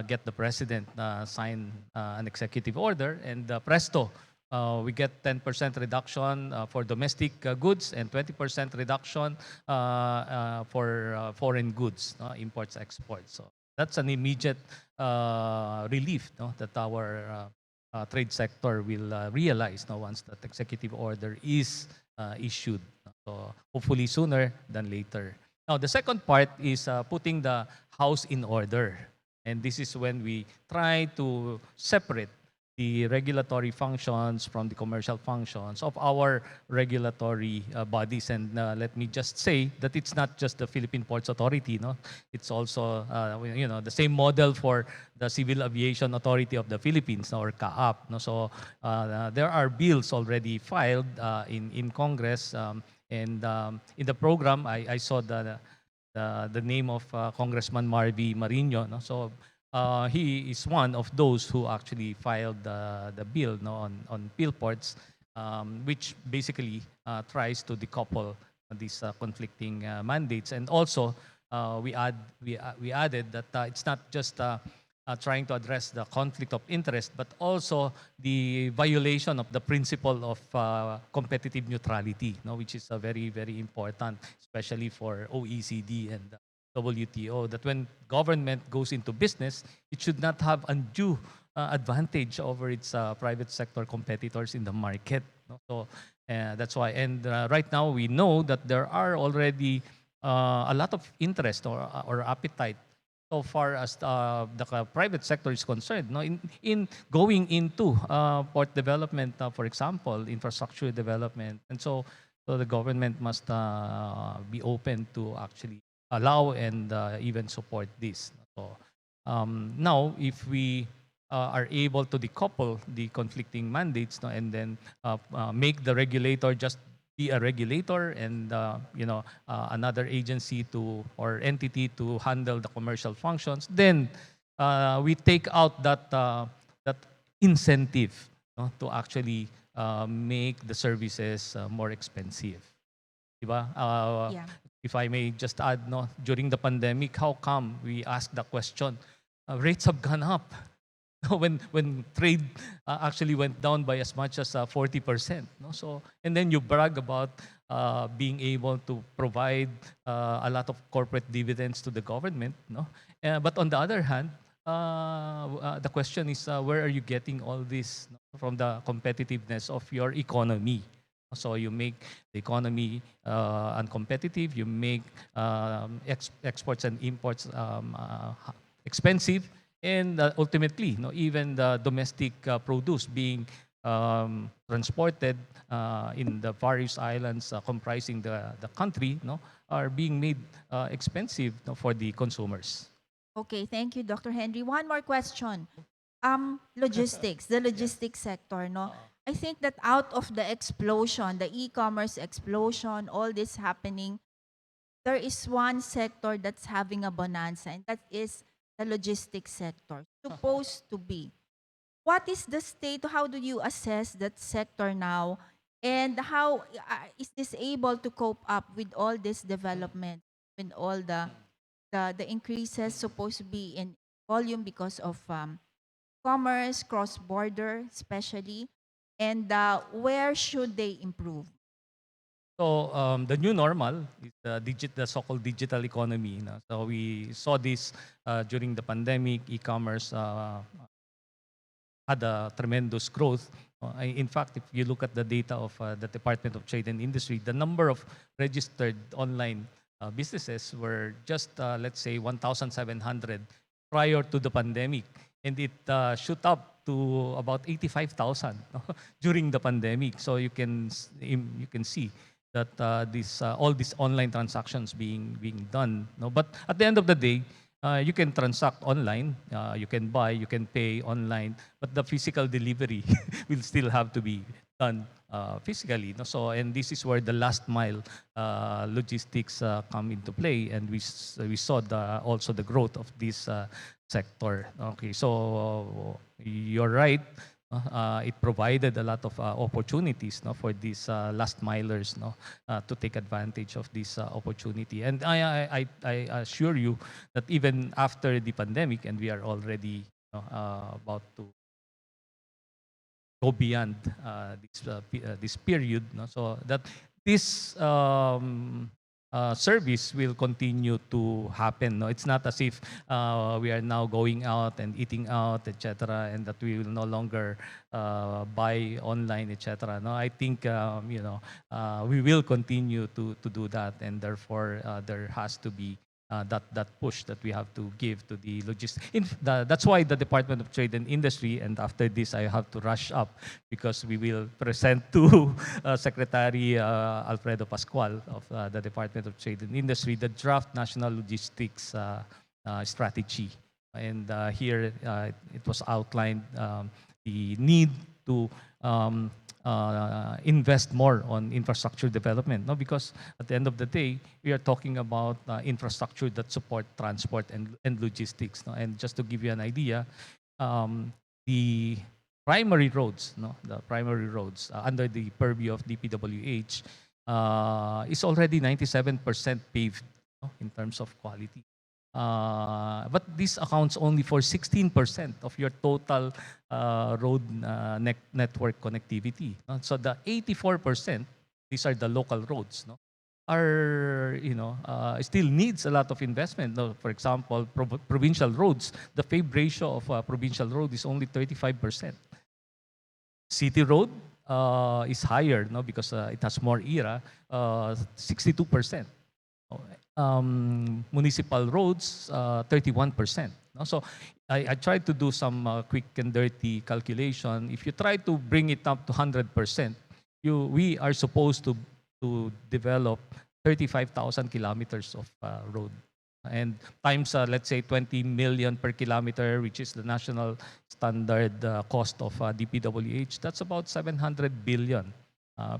get the president sign an executive order, and presto, we get 10% reduction for domestic goods and 20% reduction for foreign goods, imports, exports. So that's an immediate relief, no, that our trade sector will realize, no, once that executive order is issued. So hopefully sooner than later. Now, the second part is putting the house in order. And this is when we try to separate the regulatory functions from the commercial functions of our regulatory bodies. And let me just say that it's not just the Philippine Ports Authority, no? It's also the same model for the Civil Aviation Authority of the Philippines, or CAAP. No? So there are bills already filed in Congress, and in the program, I saw the name of Congressman Marvy Marino. No? So he is one of those who actually filed the bill, no, on PhilPorts, which basically tries to decouple these conflicting mandates. And also, we added that it's not just trying to address the conflict of interest, but also the violation of the principle of competitive neutrality, no, which is very, very important, especially for OECD and WTO, that when government goes into business, it should not have undue advantage over its private sector competitors in the market. No? So that's why. And right now, we know that there are already a lot of interest or appetite so far as the private sector is concerned, no, in going into port development, for example, infrastructure development. And so the government must be open to actually allow and even support this. So now, if we are able to decouple the conflicting mandates, no, and then make the regulator just be a regulator and another agency or entity to handle the commercial functions, then we take out that incentive, no, to actually make the services more expensive. Diba? Yeah. If I may just add, no, during the pandemic, how come we ask the question, rates have gone up when trade actually went down by as much as 40%. No? So, and then you brag about being able to provide a lot of corporate dividends to the government. No? But on the other hand, the question is, where are you getting all this, no, from the competitiveness of your economy? So you make the economy uncompetitive, you make exports and imports expensive, and ultimately, no, even the domestic produce being transported in the various islands comprising the country, no, are being made expensive, no, for the consumers. Okay, thank you, Dr. Henry. One more question. Logistics, the logistics sector, no? I think that out of the explosion, the e-commerce explosion, all this happening, there is one sector that's having a bonanza, and that is the logistics sector, supposed to be. What is the state? How do you assess that sector now? And how is this able to cope up with all this development, with all the increases supposed to be in volume because of commerce, cross-border especially, and where should they improve? So the new normal is the so-called digital economy. So we saw this during the pandemic. E-commerce had a tremendous growth. In fact, if you look at the data of the Department of Trade and Industry, the number of registered online businesses were just, let's say, 1,700 prior to the pandemic. And it shoot up to about 85,000 during the pandemic. So you can see that all these online transactions being done. But at the end of the day, you can transact online, you can buy, you can pay online, but the physical delivery will still have to be done physically. So, and this is where the last mile logistics come into play, and we saw also the growth of this sector. Okay, so you're right. It provided a lot of opportunities for these last milers to take advantage of this opportunity. And I assure you that even after the pandemic, and we are already about to go beyond this period, so that this service will continue to happen. It's not as if we are now going out and eating out, etc., and that we will no longer buy online, etc. No, I think we will continue to do that, and therefore there has to be that push that we have to give to the logistics. That's why the Department of Trade and Industry, and after this I have to rush up because we will present to Secretary Alfredo Pascual of the Department of Trade and Industry the draft National Logistics Strategy. And here it was outlined the need to invest more on infrastructure development, because at the end of the day, we are talking about infrastructure that support transport and logistics. And just to give you an idea, the primary roads, under the purview of DPWH is already 97% paved in terms of quality. But this accounts only for 16% of your total road network connectivity. So the 84%, these are the local roads, are still needs a lot of investment. For example, provincial roads, the FABE ratio of provincial road is only 35%. City road is higher, because it has more era, 62%. Municipal roads, 31%. So I tried to do some quick and dirty calculation. If you try to bring it up to 100%, we are supposed to develop 35,000 kilometers of road. And times, let's say, 20 million per kilometer, which is the national standard cost of DPWH, that's about 700 billion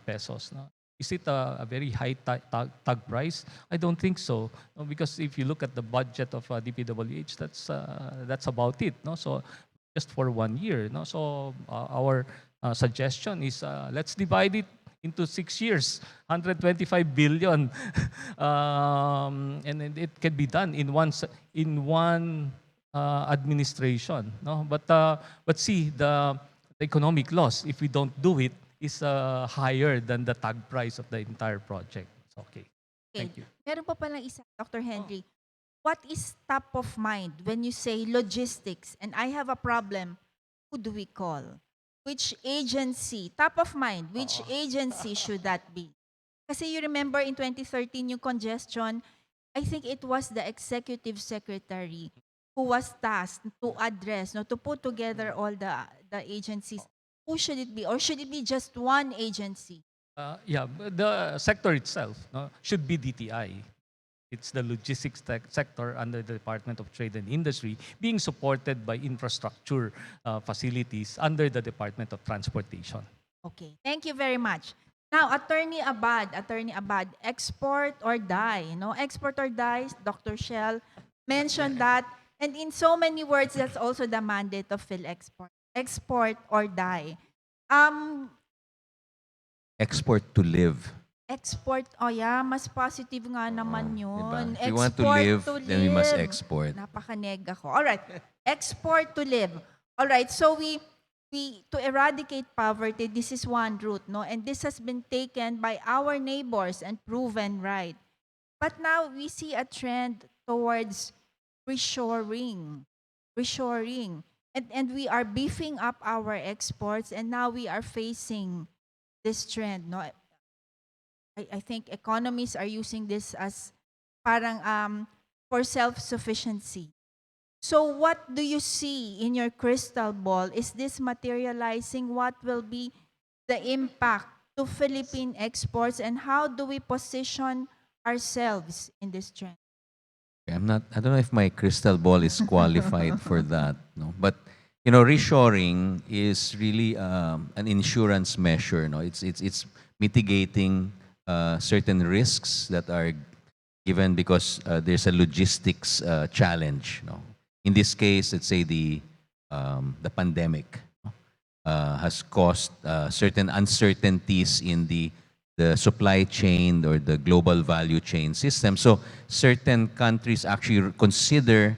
pesos. Is it a very high tag price? I don't think so, because if you look at the budget of DPWH, that's about it. So just for 1 year. So our suggestion is let's divide it into 6 years, 125 billion, and it can be done in one administration. But see, the economic loss if we don't do it is higher than the tag price of the entire project. Okay. Thank you. Meron pa palang isa, Dr. Henry. What is top of mind when you say logistics and I have a problem? Who do we call? Which agency? Top of mind, which agency should that be? Kasi you remember in 2013 yung congestion, I think it was the executive secretary who was tasked to address, to put together all the agencies. Who should it be? Or should it be just one agency? The sector itself should be DTI. It's the logistics sector under the Department of Trade and Industry being supported by infrastructure facilities under the Department of Transportation. Okay, thank you very much. Now, Attorney Abad, export or die, export or die, Dr. Shell mentioned that, and in so many words, that's also the mandate of PhilExport, export or die. Export to live. Export, oh yeah, mas positive nga naman yun. Diba? If we want to Export live, to then we must live. export. Napakaneg ako. All right, export to live. All right, so we to eradicate poverty, this is one route, no? And this has been taken by our neighbors and proven right. But now we see a trend towards reshoring. Reshoring. And we are beefing up our exports, and now we are facing this trend, no? I think economies are using this as parang for self-sufficiency. So what do you see in your crystal ball? Is this materializing? What will be the impact to Philippine exports, and how do we position ourselves in this trend? I don't know if my crystal ball is qualified for that, no? But reshoring is really an insurance measure, no? It's mitigating certain risks that are given because there's a logistics challenge, no? In this case, let's say the pandemic has caused certain uncertainties in the supply chain or the global value chain system. So certain countries actually consider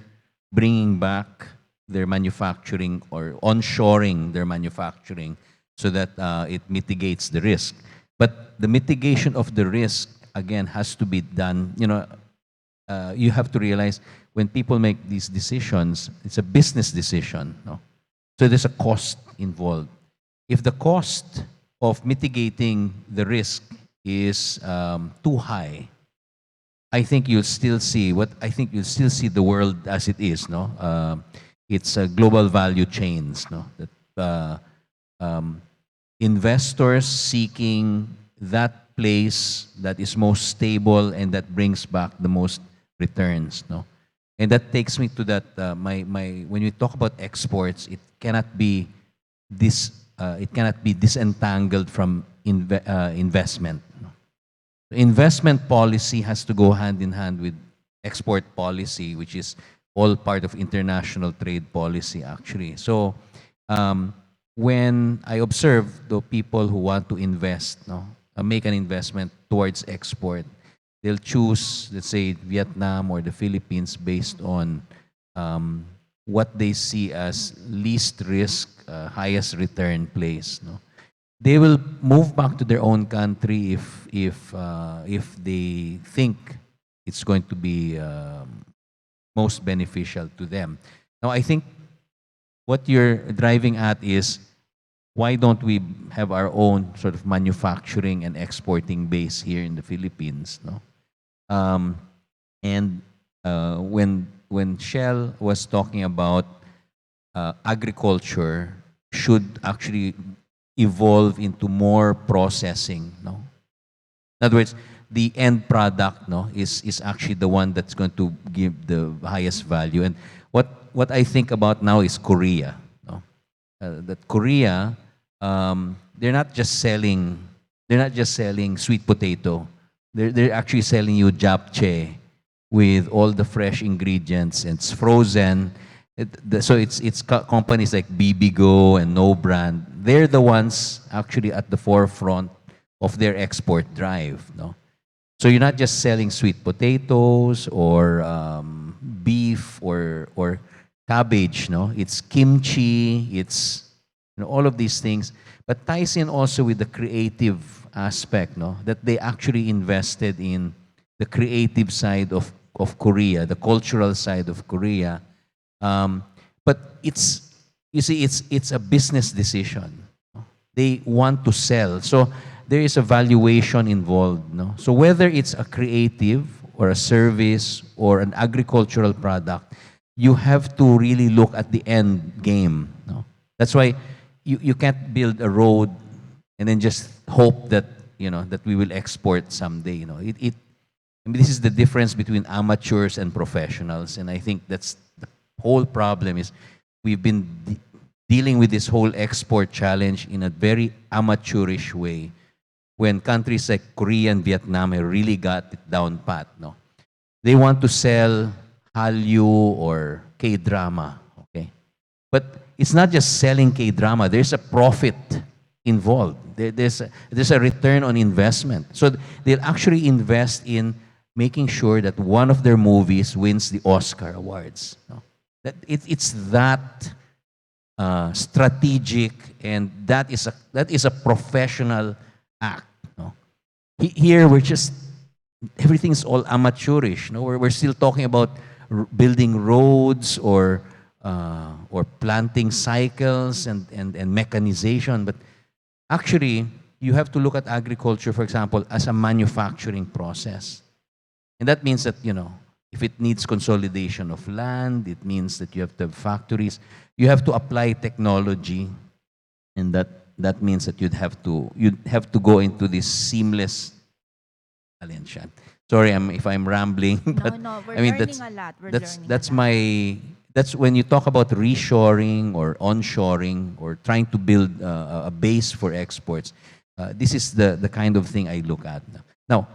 bringing back their manufacturing or onshoring their manufacturing so that it mitigates the risk. But the mitigation of the risk, again, has to be done. You have to realize when people make these decisions, it's a business decision, no? So there's a cost involved. If the cost of mitigating the risk is too high, I think you'll still see the world as it is, no? It's a global value chains, no? That investors seeking that place that is most stable and that brings back the most returns, no? And that takes me to that when we talk about exports, it cannot be disentangled from investment. No? Investment policy has to go hand in hand with export policy, which is all part of international trade policy, actually. So when I observe the people who want to invest, no, make an investment towards export, they'll choose, let's say, Vietnam or the Philippines based on what they see as least risk, highest return place. No? They will move back to their own country if they think it's going to be most beneficial to them. Now, I think what you're driving at is, why don't we have our own sort of manufacturing and exporting base here in the Philippines? No? When Shell was talking about agriculture should actually evolve into more processing, no? In other words, the end product, no, is actually the one that's going to give the highest value. And what I think about now is Korea, no? That Korea, they're not just selling sweet potato. They're actually selling you japchae with all the fresh ingredients, and it's frozen. So it's companies like Bibigo and No Brand. They're the ones actually at the forefront of their export drive, no? So you're not just selling sweet potatoes or beef or cabbage, no? It's kimchi, it's all of these things, but ties in also with the creative aspect, no? That they actually invested in the creative side of Korea, the cultural side of Korea. But it's a business decision. They want to sell. So there is a valuation involved, no? So whether it's a creative or a service or an agricultural product, you have to really look at the end game, no? That's why you can't build a road and then just hope that that we will export someday. I mean, this is the difference between amateurs and professionals, and I think that's the whole problem. Is we've been dealing with this whole export challenge in a very amateurish way when countries like Korea and Vietnam have really got it down pat. No? They want to sell Hallyu or K-drama. Okay? But it's not just selling K-drama. There's a profit involved. There's a return on investment. So they'll actually invest in making sure that one of their movies wins the Oscar Awards. No? That it's that strategic, and that is a professional act. No? Here we're just everything's all amateurish. No, we're still talking about building roads or planting cycles and mechanization, but actually you have to look at agriculture, for example, as a manufacturing process, and that means that if it needs consolidation of land, it means that you have to have factories. You have to apply technology, and that means that you'd have to go into this seamless challenge. Sorry, if I'm rambling, but No, we're I mean learning a lot. We're learning that's a lot. that's when you talk about reshoring or onshoring or trying to build a base for exports. This is the kind of thing I look at. Now,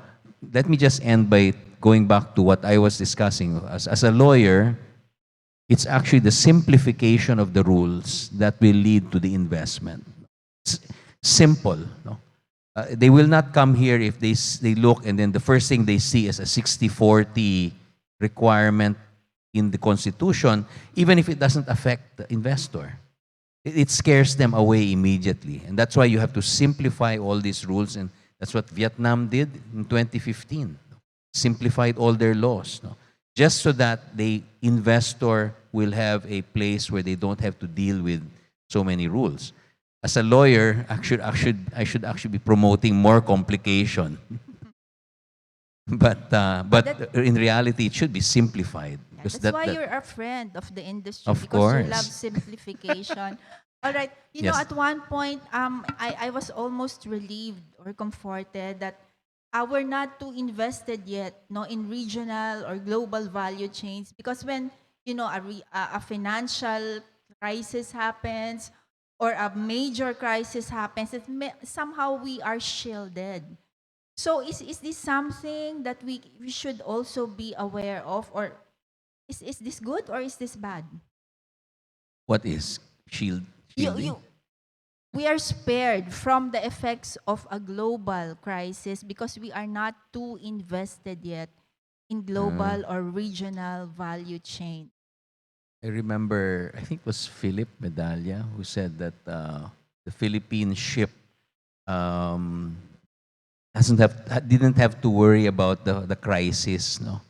let me just end by going back to what I was discussing. As a lawyer, it's actually the simplification of the rules that will lead to the investment. It's simple. No? They will not come here if they look and then the first thing they see is a 60-40 requirement in the Constitution, even if it doesn't affect the investor. It scares them away immediately. And that's why you have to simplify all these rules, and that's what Vietnam did in 2015. Simplified all their laws. No? Just so that the investor will have a place where they don't have to deal with so many rules. As a lawyer, I should actually be promoting more complication. But in reality, it should be simplified. Because That's why you're a friend of the industry, Of because course. you love simplification. All right. You know, Yes. at one point, I was almost relieved or comforted that we're not too invested yet, no, in regional or global value chains, because when a financial crisis happens or a major crisis happens, somehow we are shielded. So is this something that we should also be aware of, or is this good or is this bad? What is shielding? We are spared from the effects of a global crisis because we are not too invested yet in global or regional value chain. I remember, I think it was Philip Medalla who said that the Philippine ship didn't have to worry about the crisis, no,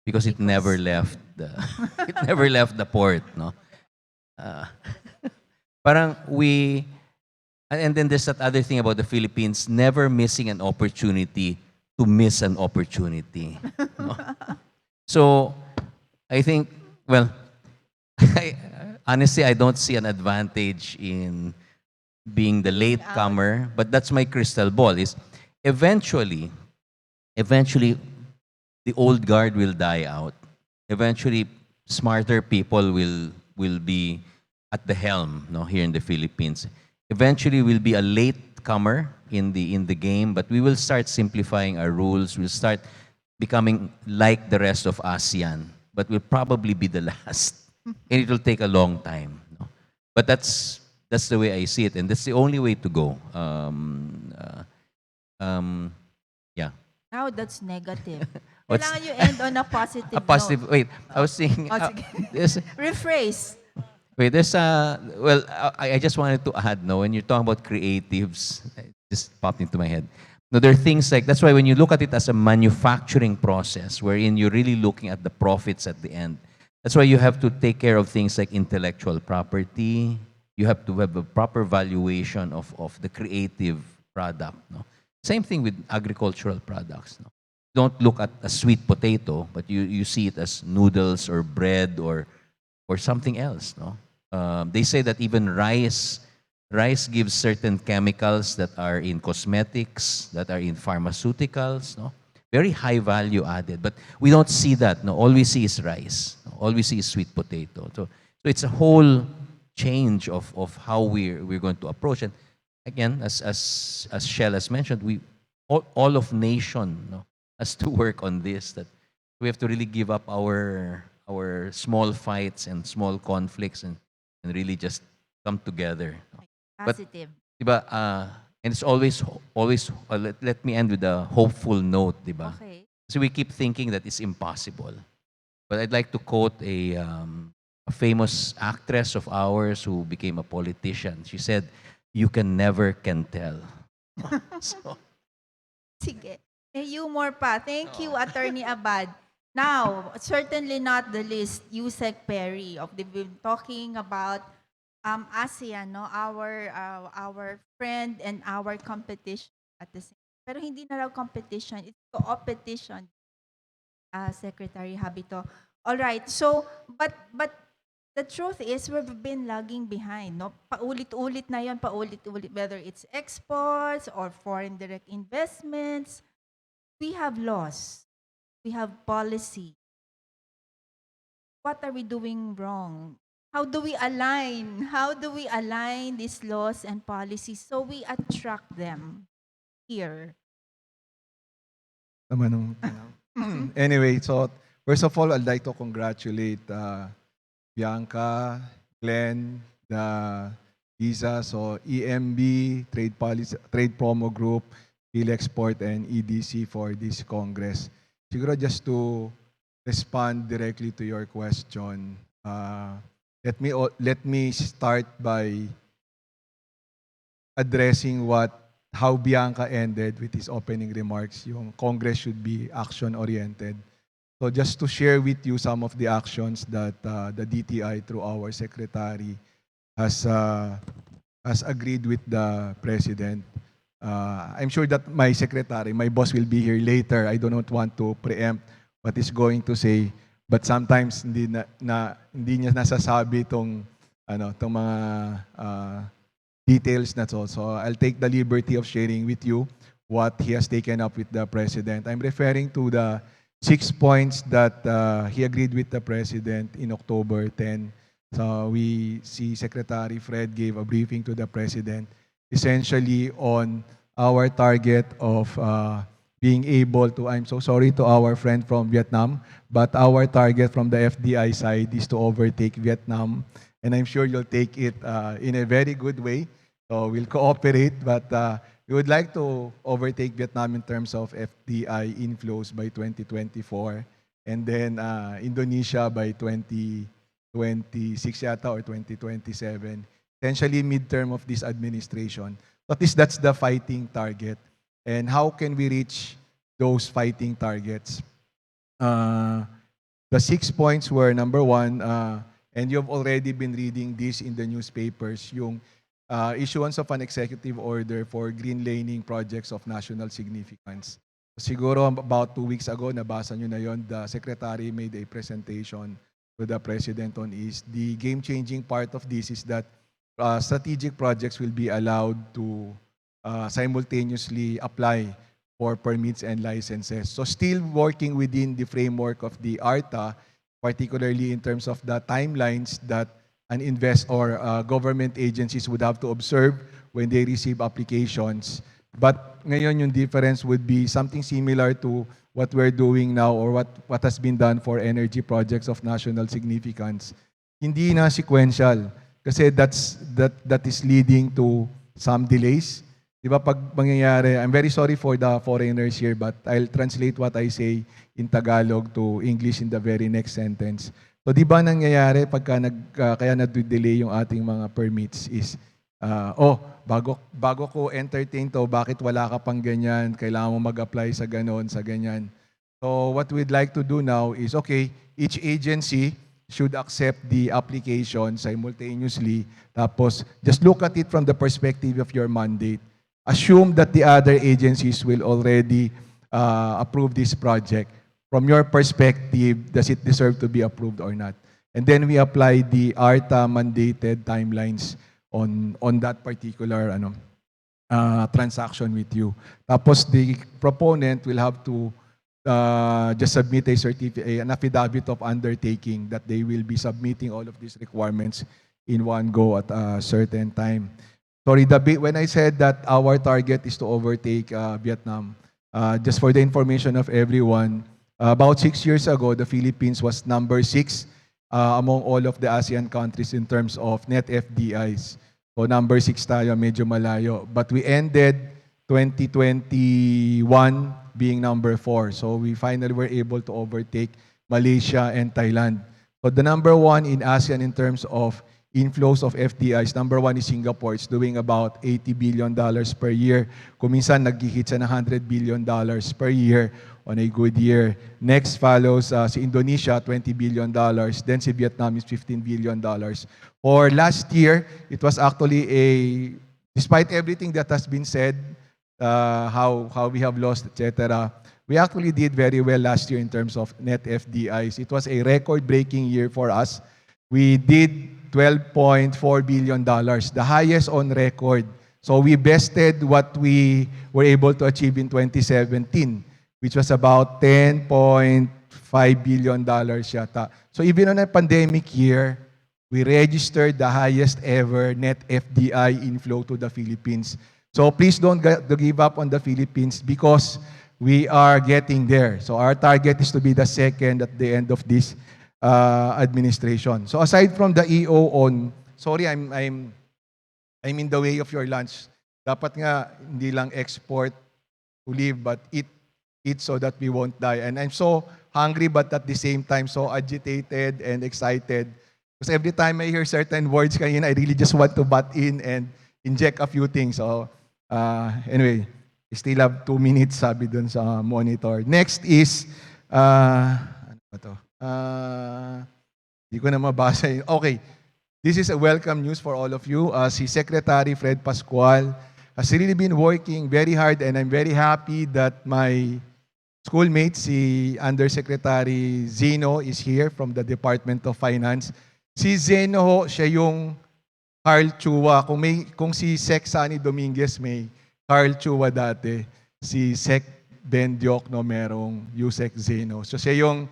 because it never left the it never left the port, no. Parang and then there's that other thing about the Philippines, never missing an opportunity to miss an opportunity. No? So I think, well, honestly, I don't see an advantage in being the latecomer, but that's my crystal ball. Is eventually, the old guard will die out. Eventually, smarter people will be at the helm, no, here in the Philippines. Eventually, we'll be a latecomer in the game, but we will start simplifying our rules. We'll start becoming like the rest of ASEAN, but we'll probably be the last. And it will take a long time. No? But that's the way I see it, and that's the only way to go. Yeah. Now that's negative. What's- Kailangan you end on a positive A positive. note. Wait, I was thinking. Oh, sige. There's Rephrase. well, I just wanted to add. No, when you're talking about creatives, it just popped into my head. No, there are things like that's why when you look at it as a manufacturing process, wherein you're really looking at the profits at the end. That's why you have to take care of things like intellectual property. You have to have a proper valuation of the creative product. No? Same thing with agricultural products. No? Don't look at a sweet potato, but you see it as noodles or bread or something else. No? They say that even rice gives certain chemicals that are in cosmetics, that are in pharmaceuticals. No? Very high value added, but we don't see that. No, all we see is rice. All we see is sweet potato. So it's a whole change of how we're going to approach. And again, as Shell has mentioned, we all of nation, no, has to work on this. That we have to really give up our small fights and small conflicts and really just come together. But Positive. diba, and it's always let me end with a hopeful note, diba? Okay. So we keep thinking that it's impossible. But I'd like to quote a famous actress of ours who became a politician. She said, "You can never can tell." So, Sige. May humor pa. Thank you, Attorney Abad. Now, certainly not the least, Yusek Perry. We've been talking about ASEAN, no? Our friend and our competition at the same. Pero hindi na raw competition, it's co-opetition, Secretary Habito. All right. So, but the truth is we've been lagging behind, no? Paulit-ulit na 'yon, paulit-ulit, whether it's exports or foreign direct investments, we have laws. We have policy. What are we doing wrong? How do we align? How do we align these laws and policies so we attract them here? Naman nung Anyway, so first of all, I'd like to congratulate Bianca, Glenn, the Visa, so EMB, Trade Policy, Trade Promo Group, PhilExport, and EDC for this Congress. Siguro just to respond directly to your question, let me start by addressing how Bianca ended with his opening remarks. Yung Congress should be action-oriented. So just to share with you some of the actions that the DTI through our secretary has agreed with the president. I'm sure that my secretary, my boss will be here later. I do not want to preempt what he's going to say, but sometimes hindi niya nasasabi tong mga details na to. So I'll take the liberty of sharing with you what he has taken up with the president. I'm referring to the 6 points that he agreed with the president in October 10. So we see Secretary Fred gave a briefing to the president essentially on our target of being able to, I'm so sorry to our friend from Vietnam, but our target from the FDI side is to overtake Vietnam. And I'm sure you'll take it in a very good way. So we'll cooperate, but we would like to overtake Vietnam in terms of FDI inflows by 2024, and then Indonesia by 2026 yata or 2027, essentially midterm of this administration. At least that's the fighting target. And how can we reach those fighting targets? The 6 points were, number one, and you've already been reading this in the newspapers, yung issuance of an executive order for green laning projects of national significance. Siguro about 2 weeks ago, nabasa nyo na yon, the secretary made a presentation to the president on is. The game-changing part of this is that strategic projects will be allowed to simultaneously apply for permits and licenses. So still working within the framework of the ARTA, particularly in terms of the timelines that an government agencies would have to observe when they receive applications. But ngayon yung difference would be something similar to what we're doing now or what has been done for energy projects of national significance. Hindi na sequential kasi that is leading to some delays. Diba pag mangyayari, I'm very sorry for the foreigners here, but I'll translate what I say in Tagalog to English in the very next sentence. So di ba nangyayari pagka kaya nag-delay yung ating mga permits is, bago ko entertain to, bakit wala ka pang ganyan, kailangan mo mag-apply sa ganon, sa ganyan. So what we'd like to do now is, okay, each agency should accept the application simultaneously, tapos just look at it from the perspective of your mandate. Assume that the other agencies will already approve this project. From your perspective, does it deserve to be approved or not? And then we apply the ARTA mandated timelines on that particular transaction with you. Tapos the proponent will have to just submit an affidavit of undertaking that they will be submitting all of these requirements in one go at a certain time. Sorry, when I said that our target is to overtake Vietnam, just for the information of everyone, about 6 years ago, the Philippines was number 6 among all of the ASEAN countries in terms of net FDIs. So number 6 tayo, medyo malayo. But we ended 2021 being number 4. So we finally were able to overtake Malaysia and Thailand. So the number 1 in ASEAN in terms of inflows of FDIs, number 1 is Singapore. It's doing about $80 billion per year. Kung minsan nag-hit sa $100 billion per year on a good year. Next follows si Indonesia, $20 billion. Then si Vietnam is $15 billion. For last year, it was actually despite everything that has been said, how we have lost, etc., we actually did very well last year in terms of net FDIs. It was a record-breaking year for us. We did $12.4 billion, the highest on record. So we bested what we were able to achieve in 2017, which was about $10.5 billion yata. So even on a pandemic year, we registered the highest ever net FDI inflow to the Philippines. So please don't give up on the Philippines because we are getting there. So our target is to be the second at the end of this administration. So aside from the EO on, sorry, I'm in the way of your lunch. Dapat nga hindi lang export to live, but eat so that we won't die. And I'm so hungry, but at the same time so agitated and excited. Because every time I hear certain words kanina, I really just want to butt in and inject a few things. So anyway, still have 2 minutes, sabi dun sa monitor. Next is, ano ba to? Di ko na mabasa yun. Okay, this is a welcome news for all of you. Si Secretary Fred Pascual has really been working very hard and I'm very happy that my schoolmate, si Undersecretary Zeno, is here from the Department of Finance. Si Zeno, siya yung Carl Chua. Kung si Sec Sani Dominguez may Carl Chua dati, si Sec Ben Diokno merong Yusek Zeno. So siya yung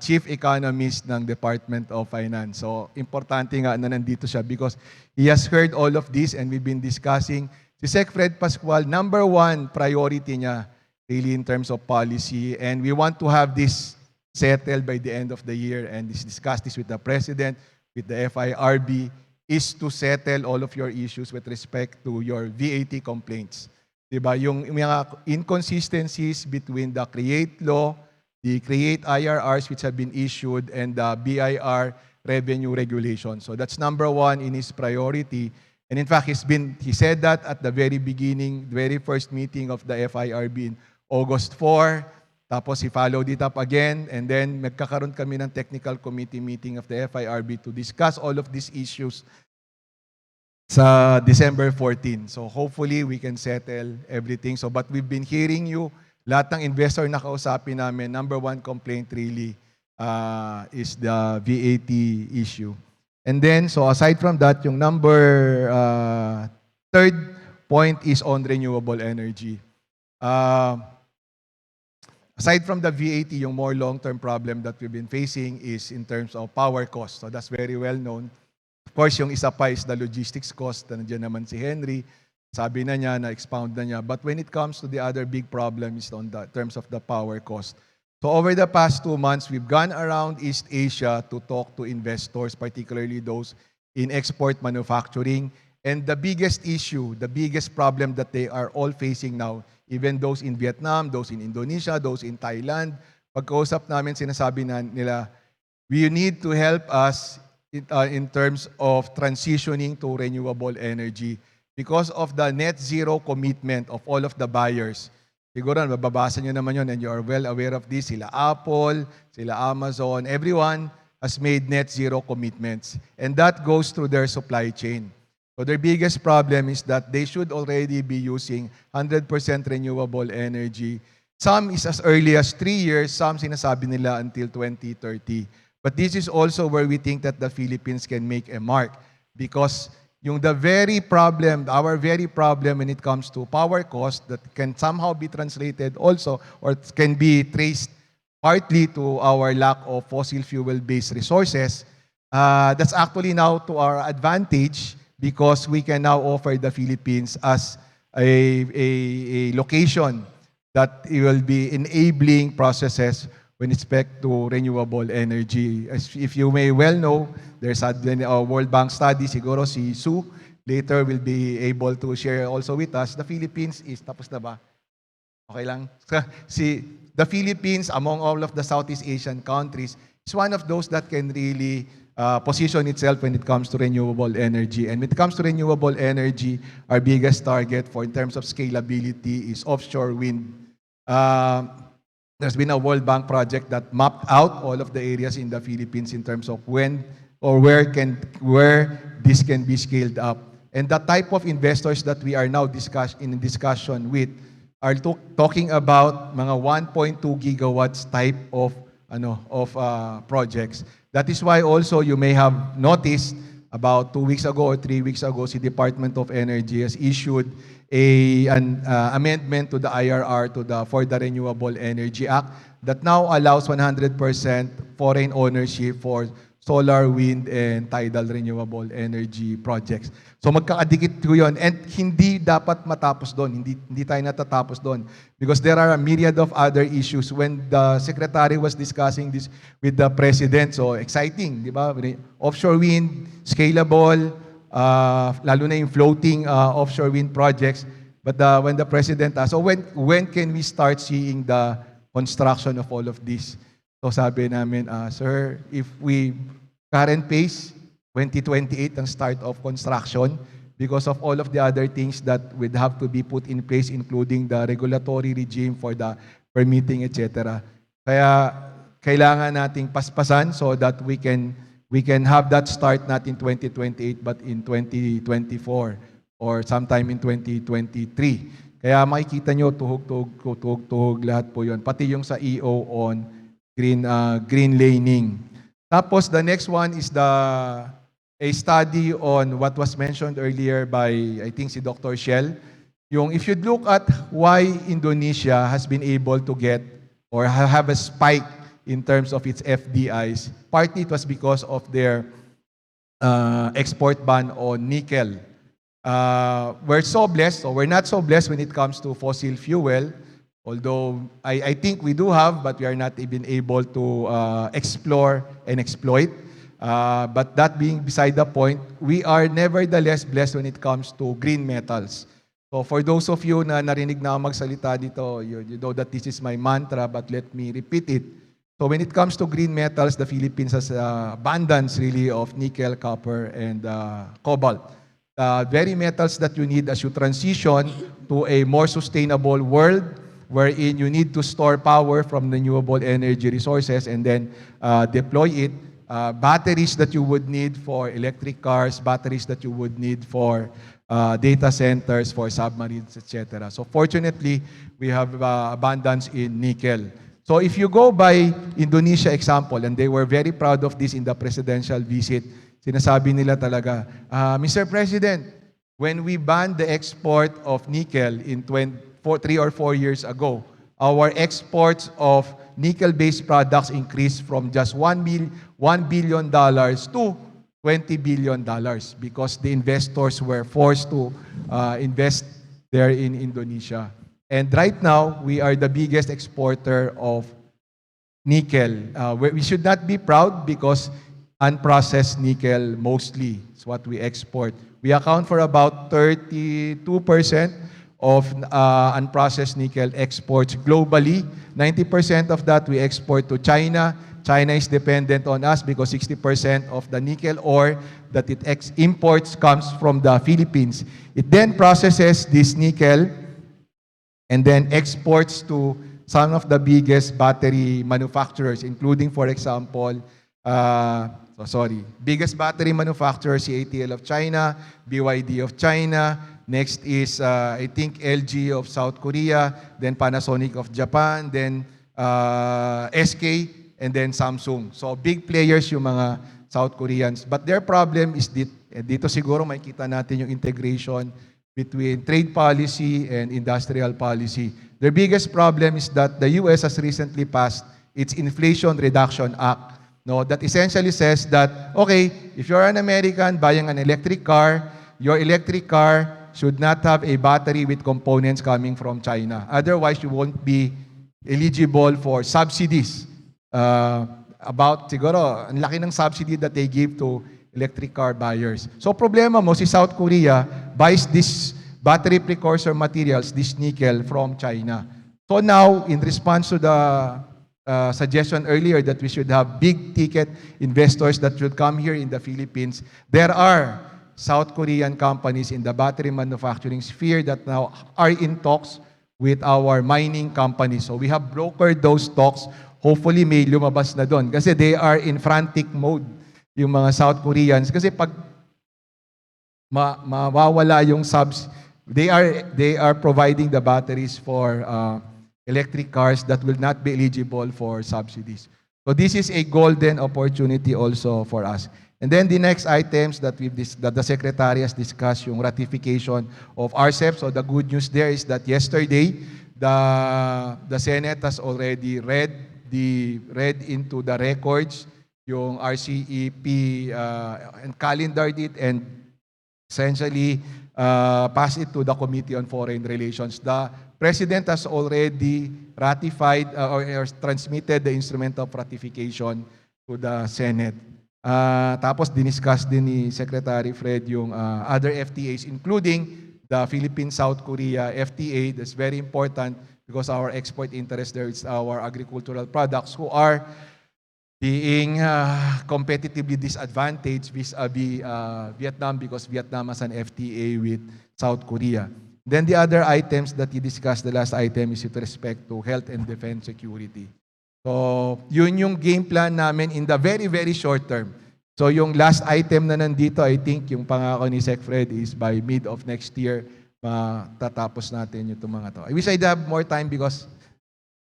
Chief Economist ng Department of Finance. So importante nga na nandito siya because he has heard all of this and we've been discussing. Si Sec Fred Pascual, number 1 priority niya really in terms of policy, and we want to have this settled by the end of the year and discuss this with the President, with the FIRB, is to settle all of your issues with respect to your VAT complaints. Diba? Yung mga inconsistencies between the CREATE law, the CREATE IRRs which have been issued, and the BIR revenue regulation. So that's number 1 in his priority. And in fact, he said that at the very beginning, very first meeting of the FIRB in August 4. Tapos he followed it up again. And then magkakaroon kami ng technical committee meeting of the FIRB to discuss all of these issues sa December 14. So hopefully we can settle everything. So but we've been hearing you. Lahat ng investor na kausapin namin, number 1 complaint really is the VAT issue. And then, so aside from that, yung number 3rd point is on renewable energy. Aside from the VAT, yung more long-term problem that we've been facing is in terms of power cost. So that's very well known. Of course, yung isa pa is the logistics cost. Nandiyan naman si Henry. Sabi na niya, na-expound na niya. But when it comes to the other big problem is on the terms of the power cost. So over the past 2 months, we've gone around East Asia to talk to investors, particularly those in export manufacturing. And the biggest issue, the biggest problem that they are all facing now, even those in Vietnam, those in Indonesia, those in Thailand, pagkausap namin, sinasabi nila, we need to help us in terms of transitioning to renewable energy because of the net zero commitment of all of the buyers. Siguro, mababasa nyo naman yun and you are well aware of this. Sila Apple, sila Amazon, everyone has made net zero commitments. And that goes through their supply chain. So their biggest problem is that they should already be using 100% renewable energy. Some is as early as 3 years, some sinasabi nila until 2030. But this is also where we think that the Philippines can make a mark because yung our very problem when it comes to power cost that can somehow be translated also or can be traced partly to our lack of fossil fuel-based resources, That's actually now to our advantage because we can now offer the Philippines as a location that it will be enabling processes with respect to renewable energy. As if you may well know, there's a World Bank study, siguro si Sue later will be able to share also with us. The Philippines is, tapos na ba? Okay lang? The Philippines, among all of the Southeast Asian countries, is one of those that can really position itself when it comes to renewable energy. And when it comes to renewable energy, our biggest target for in terms of scalability is offshore wind. There's been a World Bank project that mapped out all of the areas in the Philippines in terms of when or where this can be scaled up. And the type of investors that we are now in discussion with are talking about mga 1.2 gigawatts type of projects. That is why also you may have noticed about 2 weeks ago or 3 weeks ago, the Department of Energy has issued an amendment to the IRR for the Renewable Energy Act that now allows 100% foreign ownership for solar, wind, and tidal renewable energy projects. So magkakadikit ko yun. And hindi dapat matapos doon. Hindi tayo natatapos doon. Because there are a myriad of other issues. When the Secretary was discussing this with the President, so exciting, di ba? Offshore wind, scalable, lalo na yung floating offshore wind projects. But when the President asked, so when can we start seeing the construction of all of this? So sabi namin, sir, if we current pace, 2028 ang start of construction because of all of the other things that would have to be put in place, including the regulatory regime for the permitting, etc. Kaya kailangan nating paspasan so that we can have that start not in 2028 but in 2024 or sometime in 2023. Kaya makikita nyo, tuhog lahat po yun. Pati yung sa EO on green laning. Tapos the next one is a study on what was mentioned earlier by, I think, si Dr. Shell. Yung if you look at why Indonesia has been able to get or have a spike in terms of its FDIs, partly it was because of their export ban on nickel. We're so blessed, or we're not so blessed when it comes to fossil fuel, although I think we do have, but we are not even able to explore and exploit. But that being beside the point, we are nevertheless blessed when it comes to green metals. So for those of you na narinig na magsalita dito, you know that this is my mantra, but let me repeat it. So when it comes to green metals, the Philippines has abundance really of nickel, copper, and cobalt. Very metals that you need as you transition to a more sustainable world, wherein you need to store power from renewable energy resources and then deploy it. Batteries that you would need for electric cars, batteries that you would need for data centers, for submarines, etc. So fortunately, we have abundance in nickel. So if you go by Indonesia example, and they were very proud of this in the presidential visit, sinasabi nila talaga, Mr. President, when we banned the export of nickel in 3 or 4 years ago, our exports of nickel-based products increased from just $1 billion to $20 billion because the investors were forced to invest there in Indonesia. And right now, we are the biggest exporter of nickel. We should not be proud because unprocessed nickel mostly is what we export. We account for about 32% of unprocessed nickel exports globally. 90% of that we export to China. China is dependent on us because 60% of the nickel ore that it imports comes from the Philippines. It then processes this nickel and then exports to some of the biggest battery manufacturers, including, for example, biggest battery manufacturer, CATL of China, BYD of China. Next is, I think, LG of South Korea, then Panasonic of Japan, then SK, and then Samsung. So big players yung mga South Koreans. But their problem is dito siguro makikita natin yung integration between trade policy and industrial policy. Their biggest problem is that the US has recently passed its Inflation Reduction Act no, that essentially says that, okay, if you're an American buying an electric car, your electric car should not have a battery with components coming from China. Otherwise, you won't be eligible for subsidies. About, siguro, ang laki ng subsidy that they give to electric car buyers. So, problema mo, si South Korea buys this battery precursor materials, this nickel, from China. So now, in response to the suggestion earlier that we should have big-ticket investors that should come here in the Philippines, there are South Korean companies in the battery manufacturing sphere that now are in talks with our mining companies. So we have brokered those talks. Hopefully may lumabas na doon. Kasi they are in frantic mode, yung mga South Koreans. Kasi pag mawawala yung subs, they are providing the batteries for electric cars that will not be eligible for subsidies. So this is a golden opportunity also for us. And then the next items that the Secretary has discussed, yung ratification of RCEP. So the good news there is that yesterday, the Senate has already read into the records yung RCEP and calendared it and essentially passed it to the Committee on Foreign Relations. The President has already ratified or transmitted the instrument of ratification to the Senate. Tapos diniscuss din ni Secretary Fred yung other FTAs, including the Philippine-South Korea FTA. That's very important because our export interest there is our agricultural products who are being competitively disadvantaged vis-a-vis Vietnam because Vietnam has an FTA with South Korea. Then the other items that he discussed, the last item is with respect to health and defense security. So, yun yung game plan namin in the very, very short term. So, yung last item na nandito, I think yung pangako ni Sec Fred is by mid of next year, matatapos natin yung mga to. I wish I'd have more time because,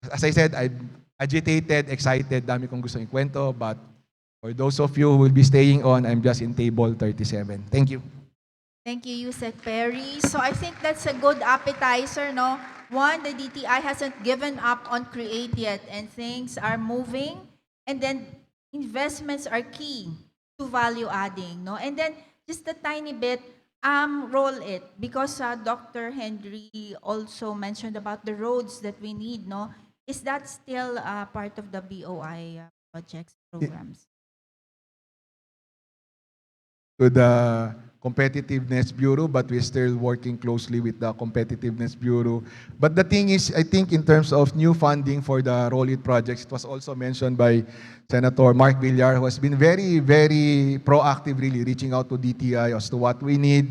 as I said, I'm agitated, excited, dami kong gusto ikwento, but for those of you who will be staying on, I'm just in table 37. Thank you. Thank you, Yusek Perry. So I think that's a good appetizer, no? One, the DTI hasn't given up on CREATE yet, and things are moving. And then investments are key to value adding, no? And then just a tiny bit, roll it because Dr. Henry also mentioned about the roads that we need, no? Is that still part of the BOI projects programs? To the Competitiveness Bureau, but we're still working closely with the Competitiveness Bureau. But the thing is, I think in terms of new funding for the Roll It projects, it was also mentioned by Senator Mark Villar, who has been very, very proactive really reaching out to DTI as to what we need.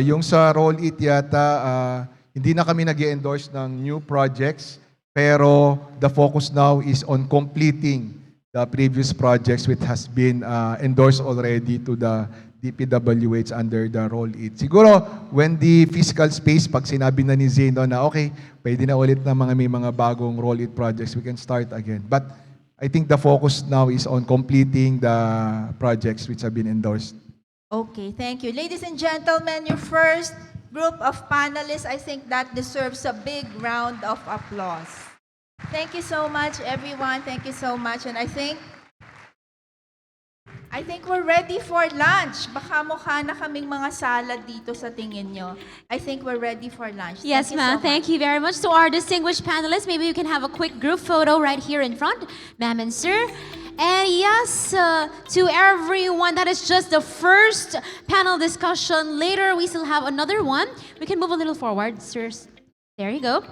Yung sa Roll It yata, hindi na kami nag-endorse ng new projects, pero the focus now is on completing the previous projects which has been endorsed already to the DPWH under the Roll It. Siguro, when the fiscal space, pag sinabi na ni Zeno na okay, pwede na ulit na may mga bagong Roll It projects, we can start again. But I think the focus now is on completing the projects which have been endorsed. Okay, thank you. Ladies and gentlemen, your first group of panelists, I think that deserves a big round of applause. Thank you so much, everyone. Thank you so much. And I think we're ready for lunch. Baka mukha na kaming mga salad dito sa tingin nyo. I think we're ready for lunch. Yes, ma'am. Thank you very much. To our distinguished panelists, maybe you can have a quick group photo right here in front, ma'am and sir. And yes, to everyone, that is just the first panel discussion. Later, we still have another one. We can move a little forward, sirs. There you go.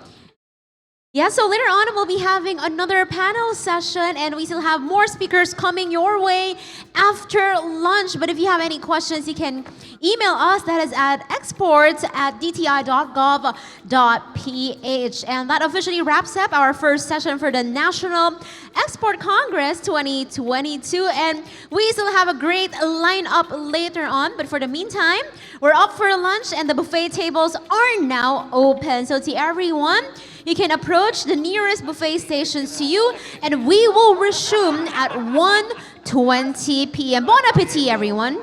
Yeah, so later on, we'll be having another panel session, and we still have more speakers coming your way after lunch. But if you have any questions, you can email us. That is at exports@dti.gov.ph. And that officially wraps up our first session for the National Export Congress 2022. And we still have a great lineup later on. But for the meantime, we're up for lunch, and the buffet tables are now open. So to everyone, you can approach the nearest buffet stations to you, and we will resume at 1:20 p.m. Bon appetit, everyone.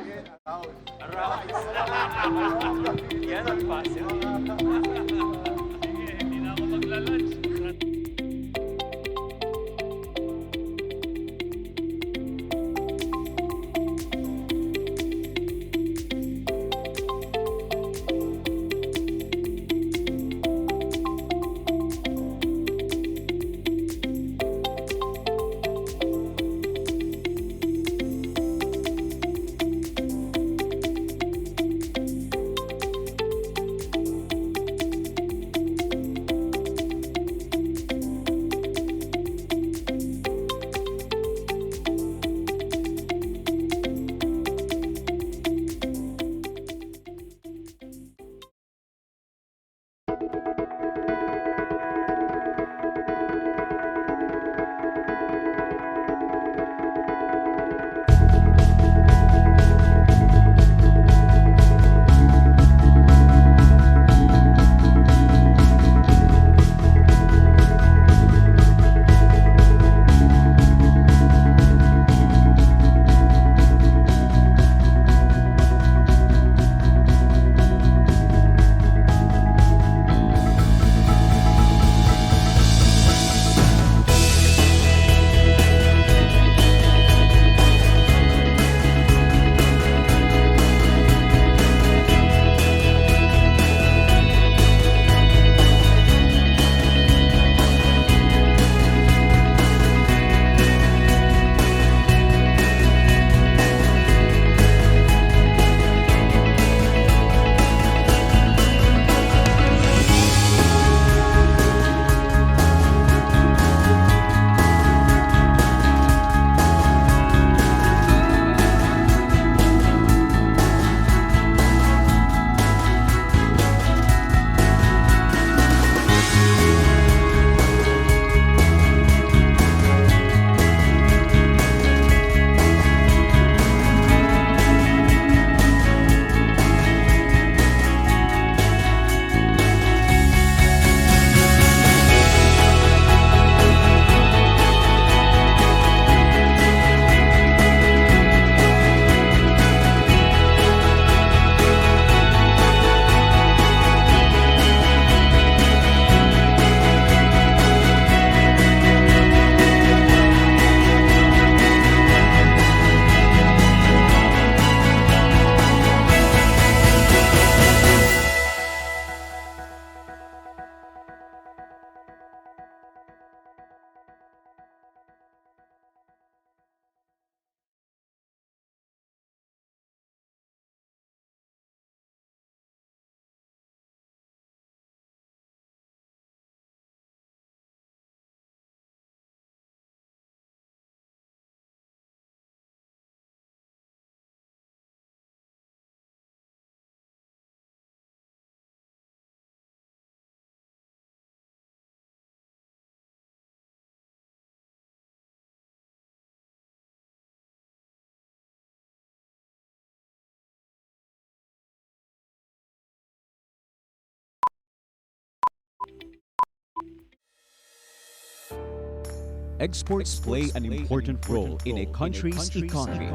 Exports play an important role in a country's economy.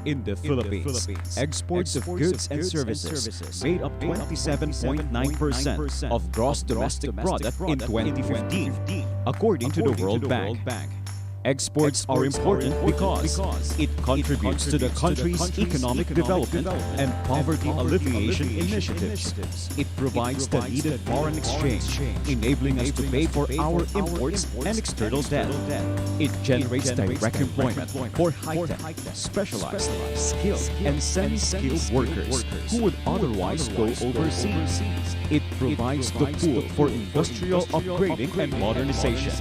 In the Philippines, exports of goods and services made up 27.9% of gross domestic product in 2015, according to the World Bank. Exports are important because it contributes to the country's economic development and poverty alleviation initiatives. It provides the needed foreign exchange, enabling us to pay for our imports and external debt. It generates direct employment for high-tech, specialized, skilled, and semi-skilled workers who would otherwise go overseas. It provides the pool for industrial upgrading and modernization.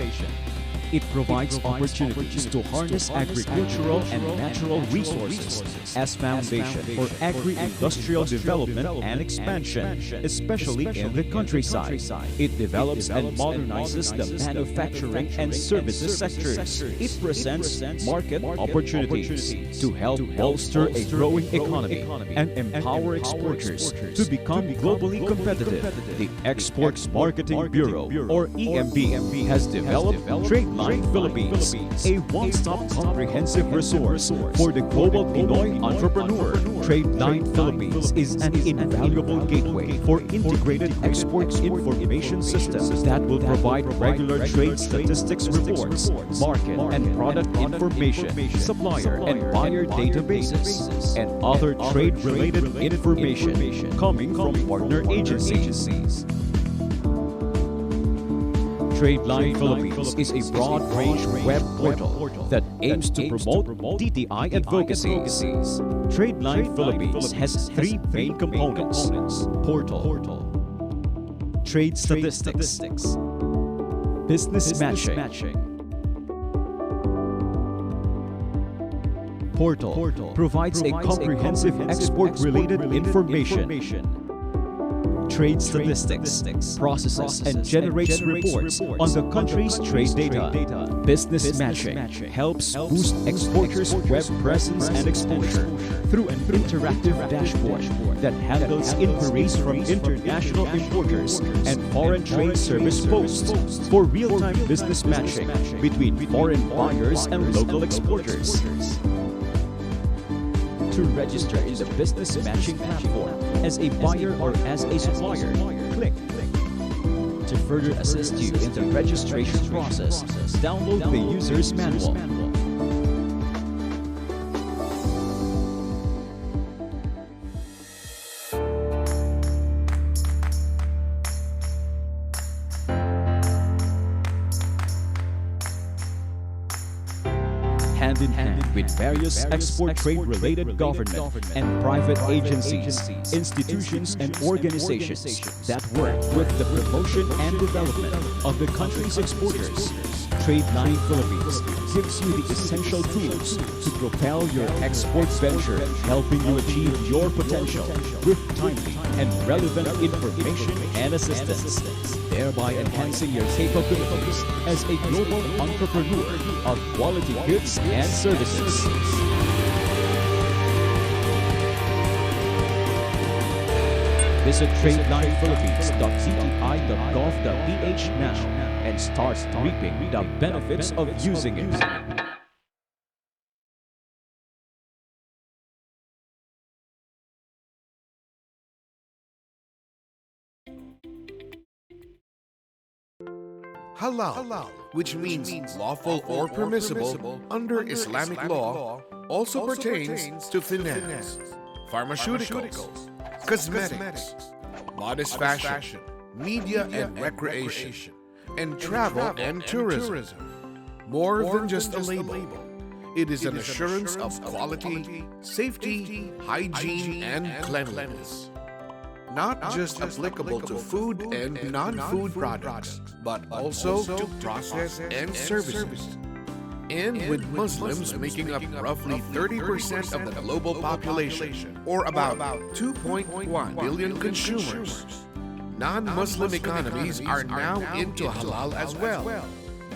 It provides opportunities to harness agricultural and natural resources as foundation for agri-industrial development and expansion, especially in the countryside. It develops and modernizes the manufacturing and services sectors. It presents market opportunities to help bolster a growing economy and empower exporters to become globally competitive. The Export Marketing Bureau, or EMB, has developed TradeLine Philippines, a one-stop comprehensive resource for the global Pinoy entrepreneur. TradeLine Philippines is an invaluable gateway for integrated export information systems that will provide regular trade statistics reports, market and product information, supplier and buyer databases, and other trade-related information coming from partner agencies. TradeLine Philippines is a broad-range web portal that aims to promote DTI advocacies. TradeLine Philippines has three main components: portal, trade statistics, business matching. Portal provides a comprehensive export-related information. Trade statistics processes and generates reports on the country's trade data. Business matching helps boost exporters' web presence and exposure through an interactive dashboard that handles inquiries from international importers and foreign trade service posts for real-time business matching between foreign buyers and local exporters. To register in the business matching platform as a buyer or as a supplier, click. To further assist you in the registration process, download the user's manual. Hand in hand with various export trade-related government and private agencies, institutions, and organizations that work with the promotion and development of the country's exporters. TradeLine Philippines gives you the essential tools to propel your export venture, helping you achieve your potential with timely and relevant information and assistance, thereby enhancing your capabilities as a global entrepreneur of quality goods and services. Visit TradelinePhilippines.cti.gov.ph now and start reaping the benefits of using it. Halal, which means lawful or permissible under Islamic law, also pertains to finance, pharmaceuticals, cosmetics, modest fashion, media and recreation, and travel and tourism. More than just a label, it is an assurance of quality, safety, hygiene, and cleanliness. Not just applicable to food and non-food products, but also to processed and services. And with Muslims making up roughly 30% of the global population, or about 2.1 billion consumers, non-Muslim economies are now into halal as well,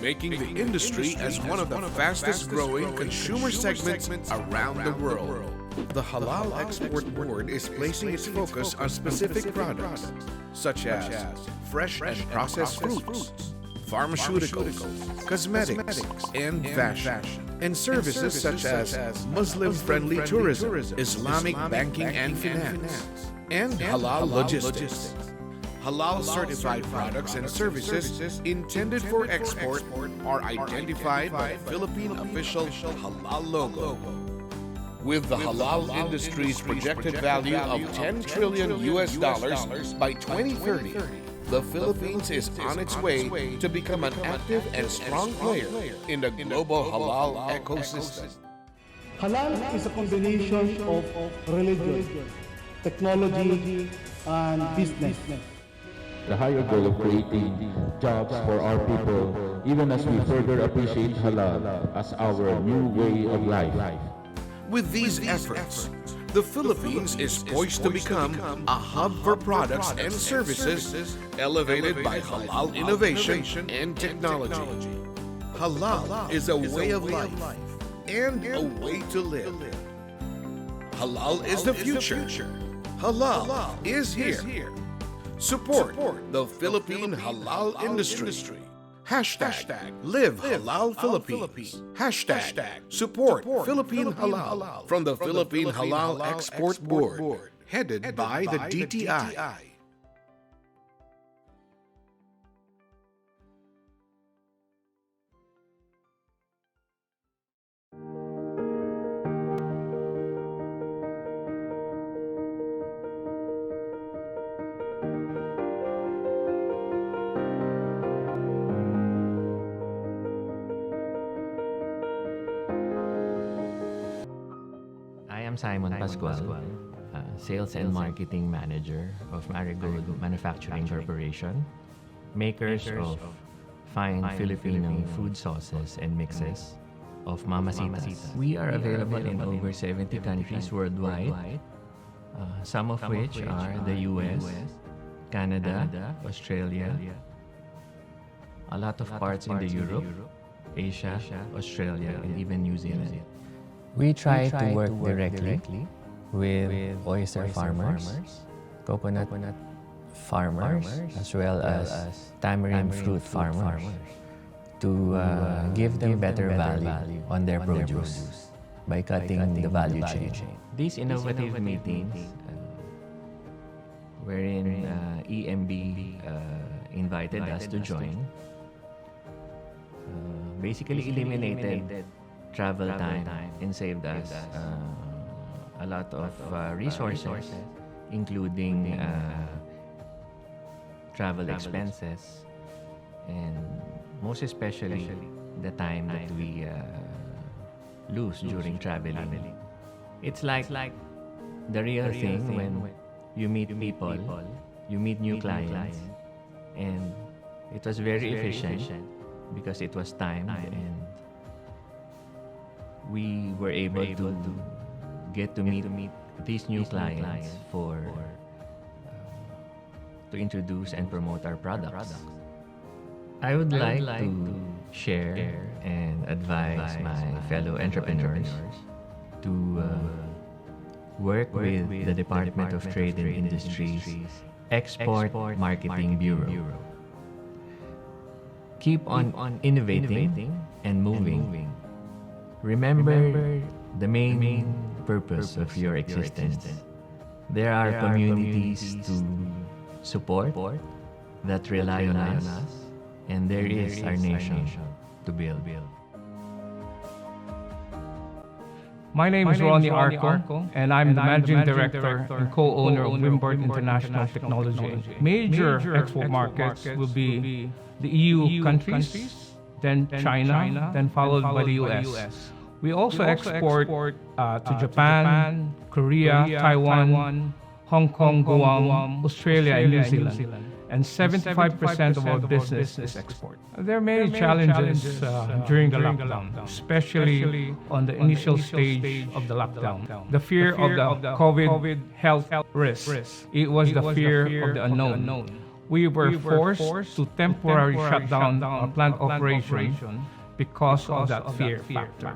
making the industry as one of the fastest growing consumer segments around the world. The Halal Export Board is placing its focus on specific products, such as fresh and processed fruits, pharmaceuticals, cosmetics, and fashion, and services such as Muslim-friendly tourism, Islamic banking and finance, and halal logistics. Halal-certified products and services intended for export are identified by the Philippine official halal logo. With the halal industry's projected value of $10 trillion by 2030, the Philippines is on its way to become an active and strong player in the global halal ecosystem. Halal is a combination of religion, technology, and business. The higher goal of creating jobs for our people, even as we further appreciate halal as our new way of life. With these efforts, the Philippines is poised to become a hub for products and services elevated by halal innovation and technology. Halal is a way of life and a way to live. Halal is the future. Halal is here. Support the Philippine halal industry. Hashtag Live Halal Philippines. Hashtag Support Philippine Halal from the Philippine Halal Export Board, headed by the DTI. I am Simon Pascual, Sales and Marketing Manager of Marigold Manufacturing Corporation, makers of fine Filipino food sauces and mixes of Mamacitas. We are available in over 70 countries worldwide, some of which are the US, Canada, Australia, a lot of parts in the Europe, Asia, Australia, and even New Zealand. We try to work directly with oyster farmers, coconut farmers, as well as tamarind fruit farmers to give them better value on their produce by cutting the value chain. These innovative meetings, wherein EMB invited us to join, basically eliminated travel time and saved us a lot of resources, including travel expenses, and most especially the time that we lose during traveling. It's like the real thing when you meet people, you meet new clients, and it was very efficient because it was timed, and we were able to get to meet these new clients to introduce and promote our products. I would like to share and advise my fellow entrepreneurs to work with the Department of Trade and Industry's Export Marketing Bureau. Keep on innovating and moving. Remember the main purpose of your existence. There are communities to support that rely on us, and there is our nation to build. My name is Ronnie Arco, and I'm the Managing Director and co-owner of Wimbord International Technology. Major export markets will be the EU countries, then China, then followed by the US. We also export to Japan, Korea, Taiwan, Hong Kong, Guam, Australia, and New Zealand. And 75% of our business is export. There are many challenges during the lockdown, especially on the initial stage of the lockdown. The fear of the COVID health risk. It was the fear of the unknown. We were forced to temporarily shut down our plant operation because of that fear factor.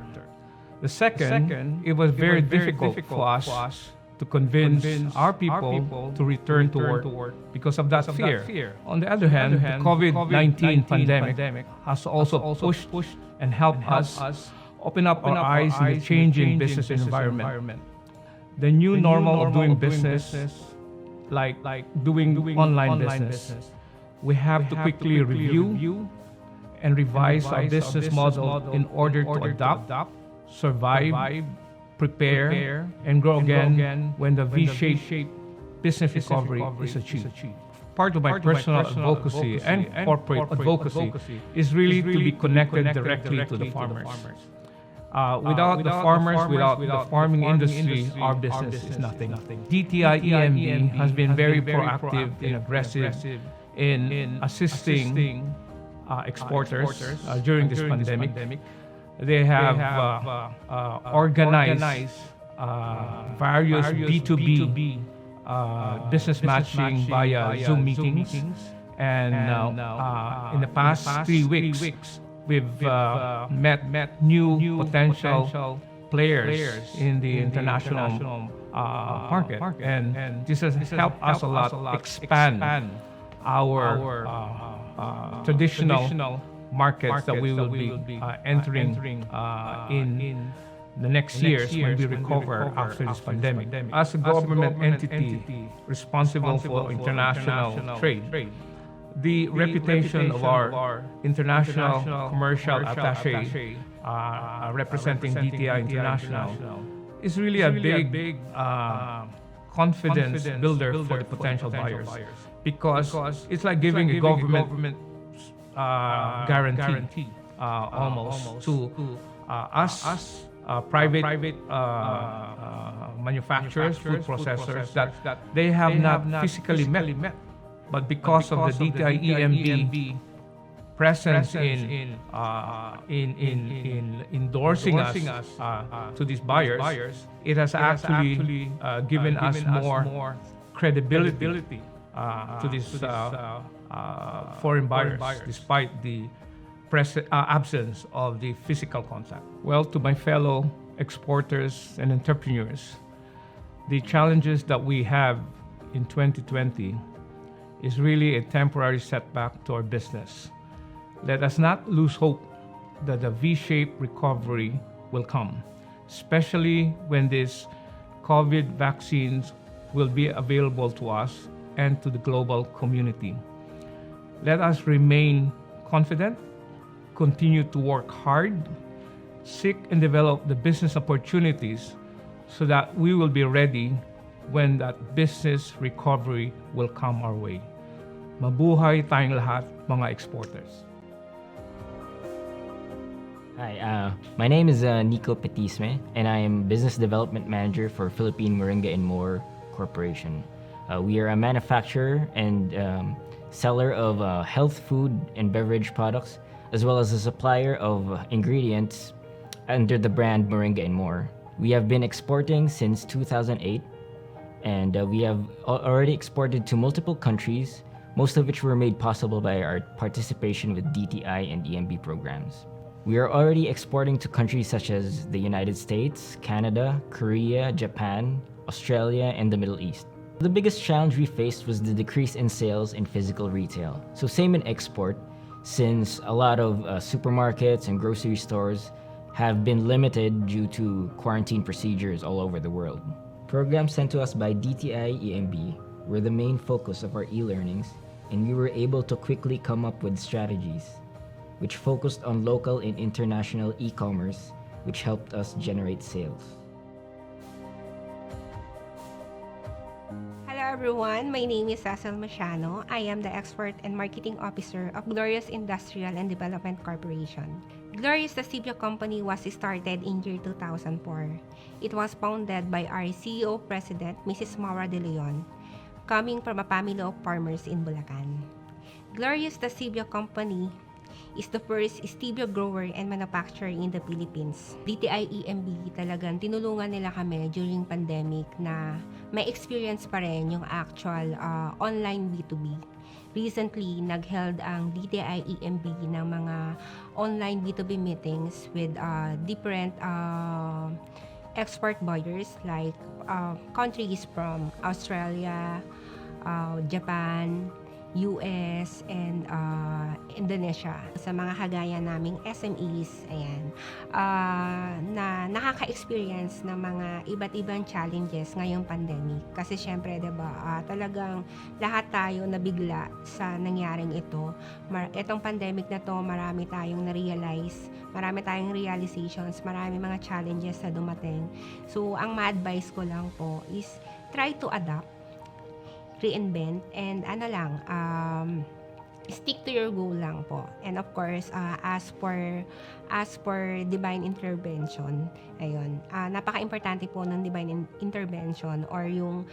The second, it was very difficult for us to convince our people to return to work because of that fear. On the other hand, the COVID-19 pandemic has also pushed and helped us open up our eyes in the changing business environment. The new normal of doing business, like doing online business, we have to quickly review and revise our business model in order to adapt, survive, prepare, and grow again when the V-shaped business recovery is achieved. Part of my personal advocacy and corporate advocacy is really to be connected directly to the farmers. Without the farmers, without the farming industry, our business is nothing. DTI EMB has been very proactive and aggressive in assisting exporters during this pandemic. They have organized various B2B business matching via Zoom meetings. And in the past 3 weeks, we've met new potential players in the international market. And this has helped us a lot expand our traditional markets that we will be entering in the next years when we recover after this pandemic. As a government entity responsible for international trade, the reputation of our international commercial attaché representing DTI International is really a big confidence builder for the potential buyers, because it's like giving a government guarantee almost to us private manufacturers, food processors that they have not physically met, but because of the DTI EMB presence in endorsing us to these buyers, it has actually given us more credibility to these foreign buyers, despite the absence of the physical contact. Well, to my fellow exporters and entrepreneurs, the challenges that we have in 2020 is really a temporary setback to our business. Let us not lose hope that the V-shaped recovery will come, especially when these COVID vaccines will be available to us and to the global community. Let us remain confident, continue to work hard, seek and develop the business opportunities so that we will be ready when that business recovery will come our way. Mabuhay tayong lahat, mga exporters. Hi, my name is Nico Petisme, and I am Business Development Manager for Philippine Moringa and More Corporation. We are a manufacturer and seller of health food and beverage products, as well as a supplier of ingredients under the brand Moringa and More. We have been exporting since 2008, and we have already exported to multiple countries, most of which were made possible by our participation with DTI and EMB programs. We are already exporting to countries such as the United States, Canada, Korea, Japan, Australia, and the Middle East. The biggest challenge we faced was the decrease in sales in physical retail. So same in export, since a lot of supermarkets and grocery stores have been limited due to quarantine procedures all over the world. Programs sent to us by DTI EMB were the main focus of our e-learnings, and we were able to quickly come up with strategies which focused on local and international e-commerce, which helped us generate sales. Hello everyone, my name is Cecil Machano. I am the Export and Marketing Officer of Glorious Industrial and Development Corporation. Glorious, the Cibio company, was started in year 2004. It was founded by our CEO President, Mrs. Maura De Leon, coming from a family of farmers in Bulacan. Glorious, the Cibio company, is the first stevia grower and manufacturer in the Philippines. DTI EMB talagang tinulungan nila kami during pandemic na may experience pa rin yung actual online B2B. Recently, nag-held ang DTI EMB ng mga online B2B meetings with different export buyers like countries from Australia, Japan, US, and Indonesia. Sa mga kagaya naming SMEs, ayan, na nakaka-experience ng mga iba't ibang challenges ngayong pandemic. Kasi syempre, diba, talagang lahat tayo nabigla sa nangyaring ito. Itong pandemic na to, marami tayong na-realize, marami tayong realizations, marami mga challenges na dumating. So, ang ma-advise ko lang po is try to adapt, reinvent, and stick to your goal lang po. And of course, as for divine intervention, ayun, napaka-importante po ng divine intervention or yung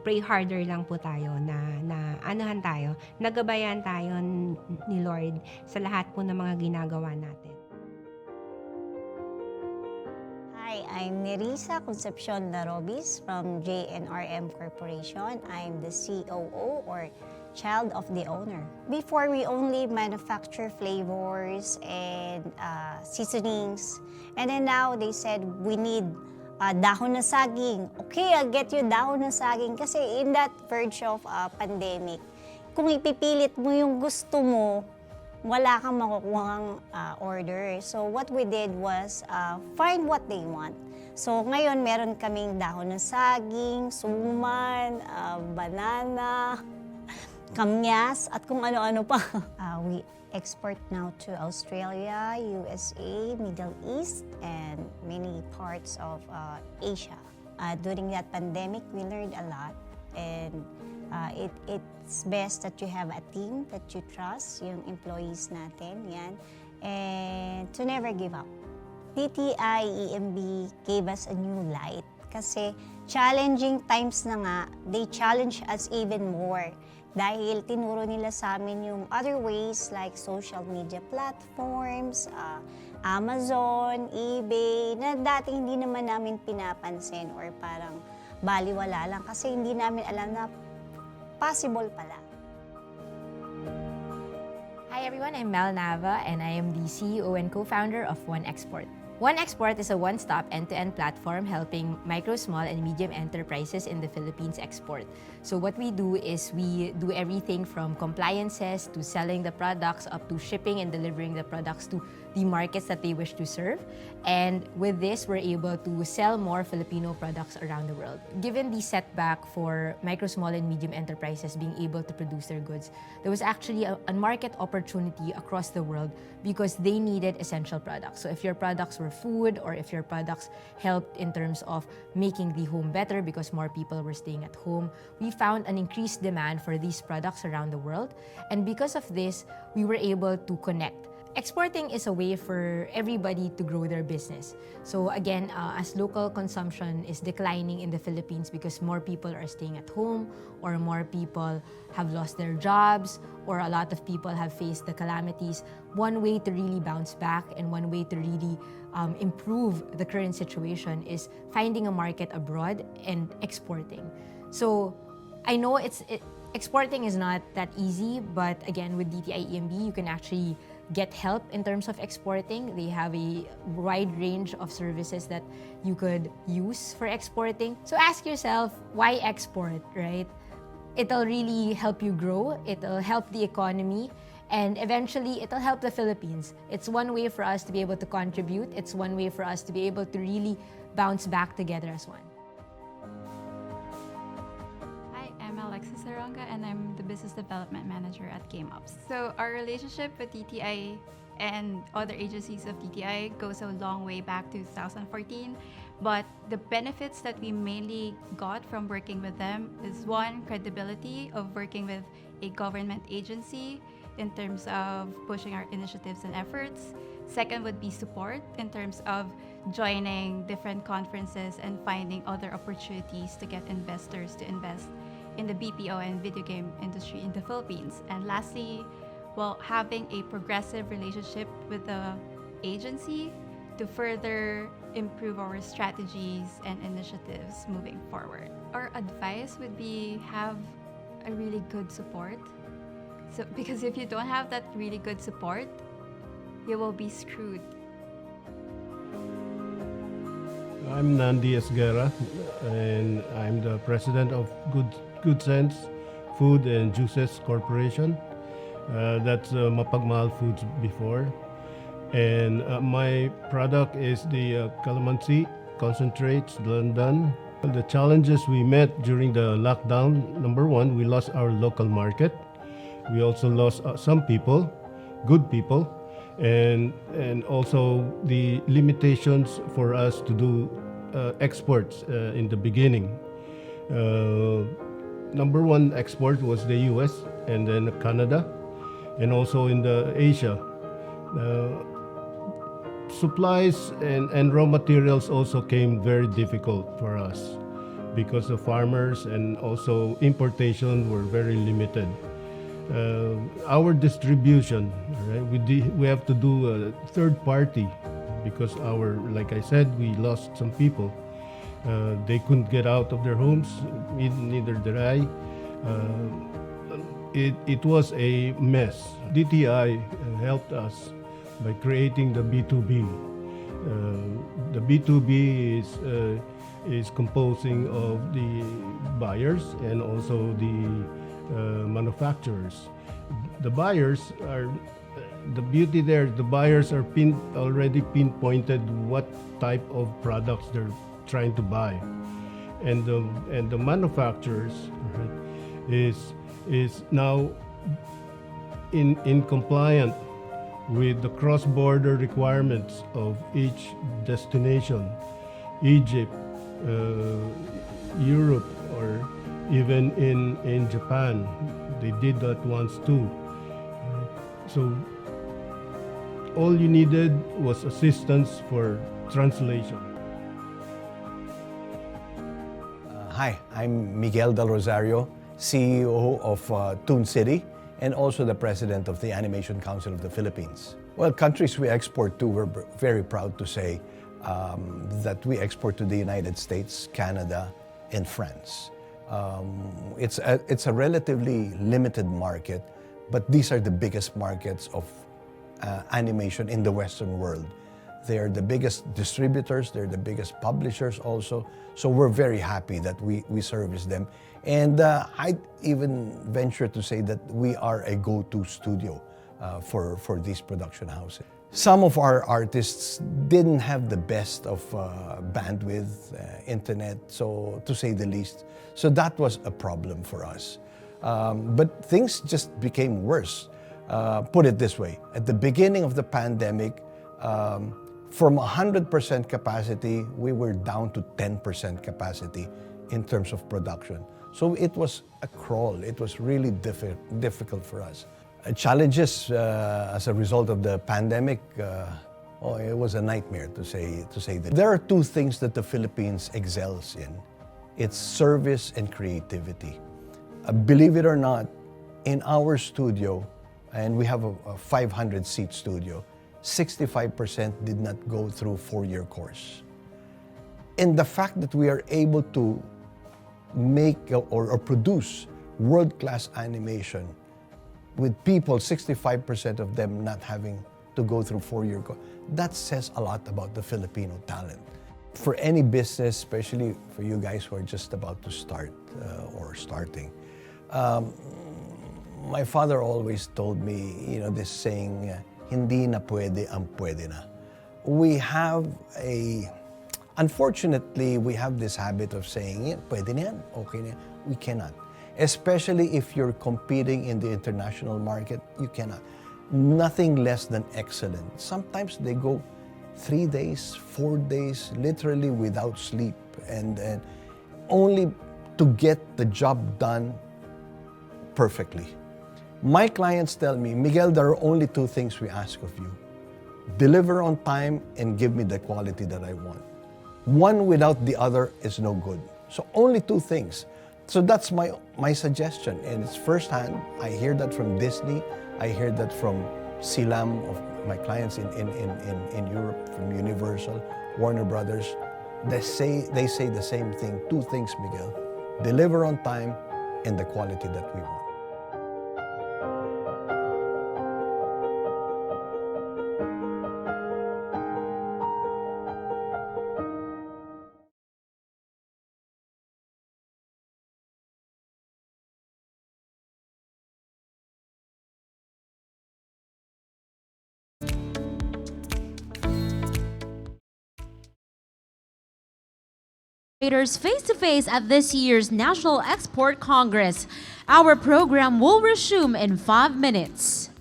pray harder lang po tayo na anuhan tayo, nagabayan tayo ni Lord sa lahat po ng mga ginagawa natin. Hi, I'm Nerissa Concepcion Larobis from JNRM Corporation. I'm the COO or Child of the Owner. Before, we only manufacture flavors and seasonings. And then now, they said, we need dahon na saging. Okay, I'll get you dahon na saging. Kasi in that verge of pandemic, kung ipipilit mo yung gusto mo, wala kang makukuhang order. So what we did was find what they want. So ngayon meron kaming dahon ng saging, suman, banana, kamyas, at kung ano-ano pa. We export now to Australia, USA, Middle East, and many parts of Asia. During that pandemic, we learned a lot, and it's best that you have a team that you trust, yung employees natin, yan, and to never give up. DTI EMB gave us a new light kasi challenging times na nga, they challenge us even more dahil tinuro nila sa amin yung other ways like social media platforms, Amazon, eBay, na dati hindi naman namin pinapansin or parang baliwala lang kasi hindi namin alam na possible pala. Hi everyone, I'm Mel Nava and I am the CEO and co-founder of One Export. One Export is a one-stop end-to-end platform helping micro, small, and medium enterprises in the Philippines export. So what we do is we do everything from compliances to selling the products up to shipping and delivering the products to the markets that they wish to serve. And with this, we're able to sell more Filipino products around the world. Given the setback for micro, small, and medium enterprises being able to produce their goods, there was actually a market opportunity across the world because they needed essential products. So if your products were food or if your products helped in terms of making the home better because more people were staying at home, we found an increased demand for these products around the world. And because of this, we were able to connect. Exporting is a way for everybody to grow their business. So again, as local consumption is declining in the Philippines because more people are staying at home or more people have lost their jobs or a lot of people have faced the calamities, one way to really bounce back and one way to really improve the current situation is finding a market abroad and exporting. So I know exporting is not that easy, but again, with DTI EMB, you can actually get help in terms of exporting. They have a wide range of services that you could use for exporting. So ask yourself, why export, right? It'll really help you grow, it'll help the economy, and eventually it'll help the Philippines. It's one way for us to be able to contribute. It's one way for us to be able to really bounce back together as one. I'm Alexis Saronga and I'm the Business Development Manager at GameOps. So our relationship with DTI and other agencies of DTI goes a long way back to 2014, but the benefits that we mainly got from working with them is one, credibility of working with a government agency in terms of pushing our initiatives and efforts. Second would be support in terms of joining different conferences and finding other opportunities to get investors to invest in the BPO and video game industry in the Philippines. And lastly, well, having a progressive relationship with the agency to further improve our strategies and initiatives moving forward. Our advice would be have a really good support. So, because if you don't have that really good support, you will be screwed. I'm Nandi Esguerra, and I'm the president of Good Sense Food and Juices Corporation. That's Mapagmahal Foods before. And my product is the calamansi concentrates, London. The challenges we met during the lockdown, number one, we lost our local market. We also lost some people, good people, and also the limitations for us to do exports in the beginning. Number one export was the US and then Canada, and also in the Asia. Supplies and raw materials also came very difficult for us because the farmers and also importation were very limited. Our distribution, right? We have to do a third party because like I said, we lost some people. They couldn't get out of their homes, neither did I. It was a mess. DTI helped us by creating the B2B. The B2B is composing of the buyers and also the manufacturers. The buyers are, the beauty there, the buyers are already pinpointed what type of products they're trying to buy. And the manufacturers, right, is now in compliant with the cross-border requirements of each destination, Egypt, Europe, or even in Japan. They did that once too. So all you needed was assistance for translation. Hi, I'm Miguel Del Rosario, CEO of Toon City, and also the president of the Animation Council of the Philippines. Well, countries we export to, we're very proud to say that we export to the United States, Canada, and France. It's a relatively limited market, but these are the biggest markets of animation in the Western world. They are the biggest distributors, they're the biggest publishers also, so we're very happy that we service them. And I'd even venture to say that we are a go-to studio for these production houses. Some of our artists didn't have the best of bandwidth, internet, so to say the least. So that was a problem for us. But things just became worse. Put it this way, at the beginning of the pandemic, from 100% capacity, we were down to 10% capacity in terms of production. So it was a crawl. It was really difficult for us. Challenges as a result of the pandemic, it was a nightmare to say that. There are two things that the Philippines excels in. It's service and creativity. Believe it or not, in our studio, and we have a 500-seat studio, 65% did not go through a 4-year course. And the fact that we are able to make or produce world-class animation with people, 65% of them not having to go through 4-year course, that says a lot about the Filipino talent. For any business, especially for you guys who are just about to start or starting, my father always told me, this saying, hindi na pwede ang pwede na. Unfortunately, we have this habit of saying, pwede na yan, okay na yan. We cannot. Especially if you're competing in the international market, you cannot. Nothing less than excellent. Sometimes they go 3 days, 4 days, literally without sleep, and only to get the job done perfectly. My clients tell me, Miguel, there are only 2 things we ask of you. Deliver on time and give me the quality that I want. One without the other is no good. So only 2 things. So that's my suggestion, and it's firsthand. I hear that from Disney. I hear that from Silam, of my clients in Europe, from Universal, Warner Brothers. They say the same thing. 2 things, Miguel. Deliver on time and the quality that we want. Traders face-to-face at this year's National Export Congress. Our program will resume in 5 minutes.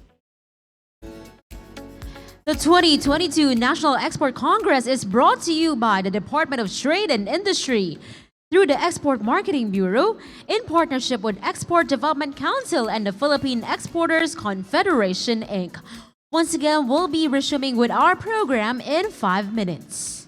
The 2022 National Export Congress is brought to you by the Department of Trade and Industry through the Export Marketing Bureau in partnership with Export Development Council and the Philippine Exporters Confederation, Inc. Once again, we'll be resuming with our program in 5 minutes.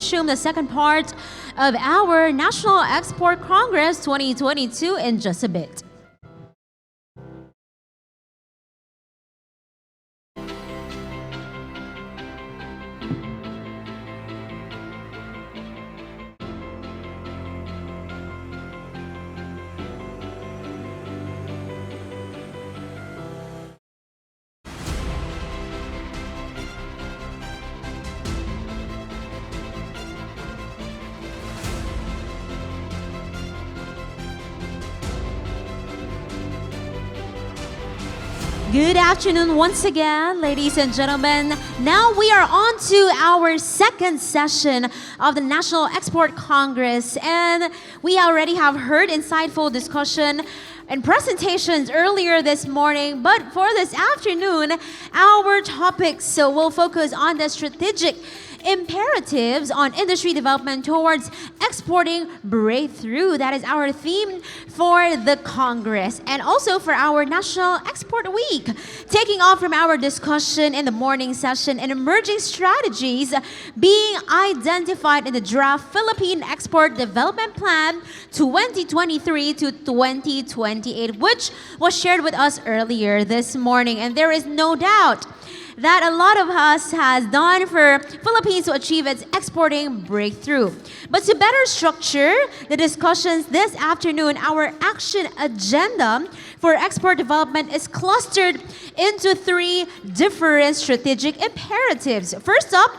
resume the second part of our National Export Congress 2022 in just a bit. Good afternoon once again, ladies and gentlemen. Now we are on to our second session of the National Export Congress, and we already have heard insightful discussion and presentations earlier this morning, but for this afternoon, our topics will focus on the strategic imperatives on industry development towards exporting breakthrough. That is our theme for the Congress and also for our National Export Week. Taking off from our discussion in the morning session and emerging strategies being identified in the draft Philippine Export Development Plan 2023 to 2028, which was shared with us earlier this morning. And there is no doubt that a lot of us has done for Philippines to achieve its exporting breakthrough. But to better structure the discussions this afternoon, our action agenda for export development is clustered into three different strategic imperatives. First up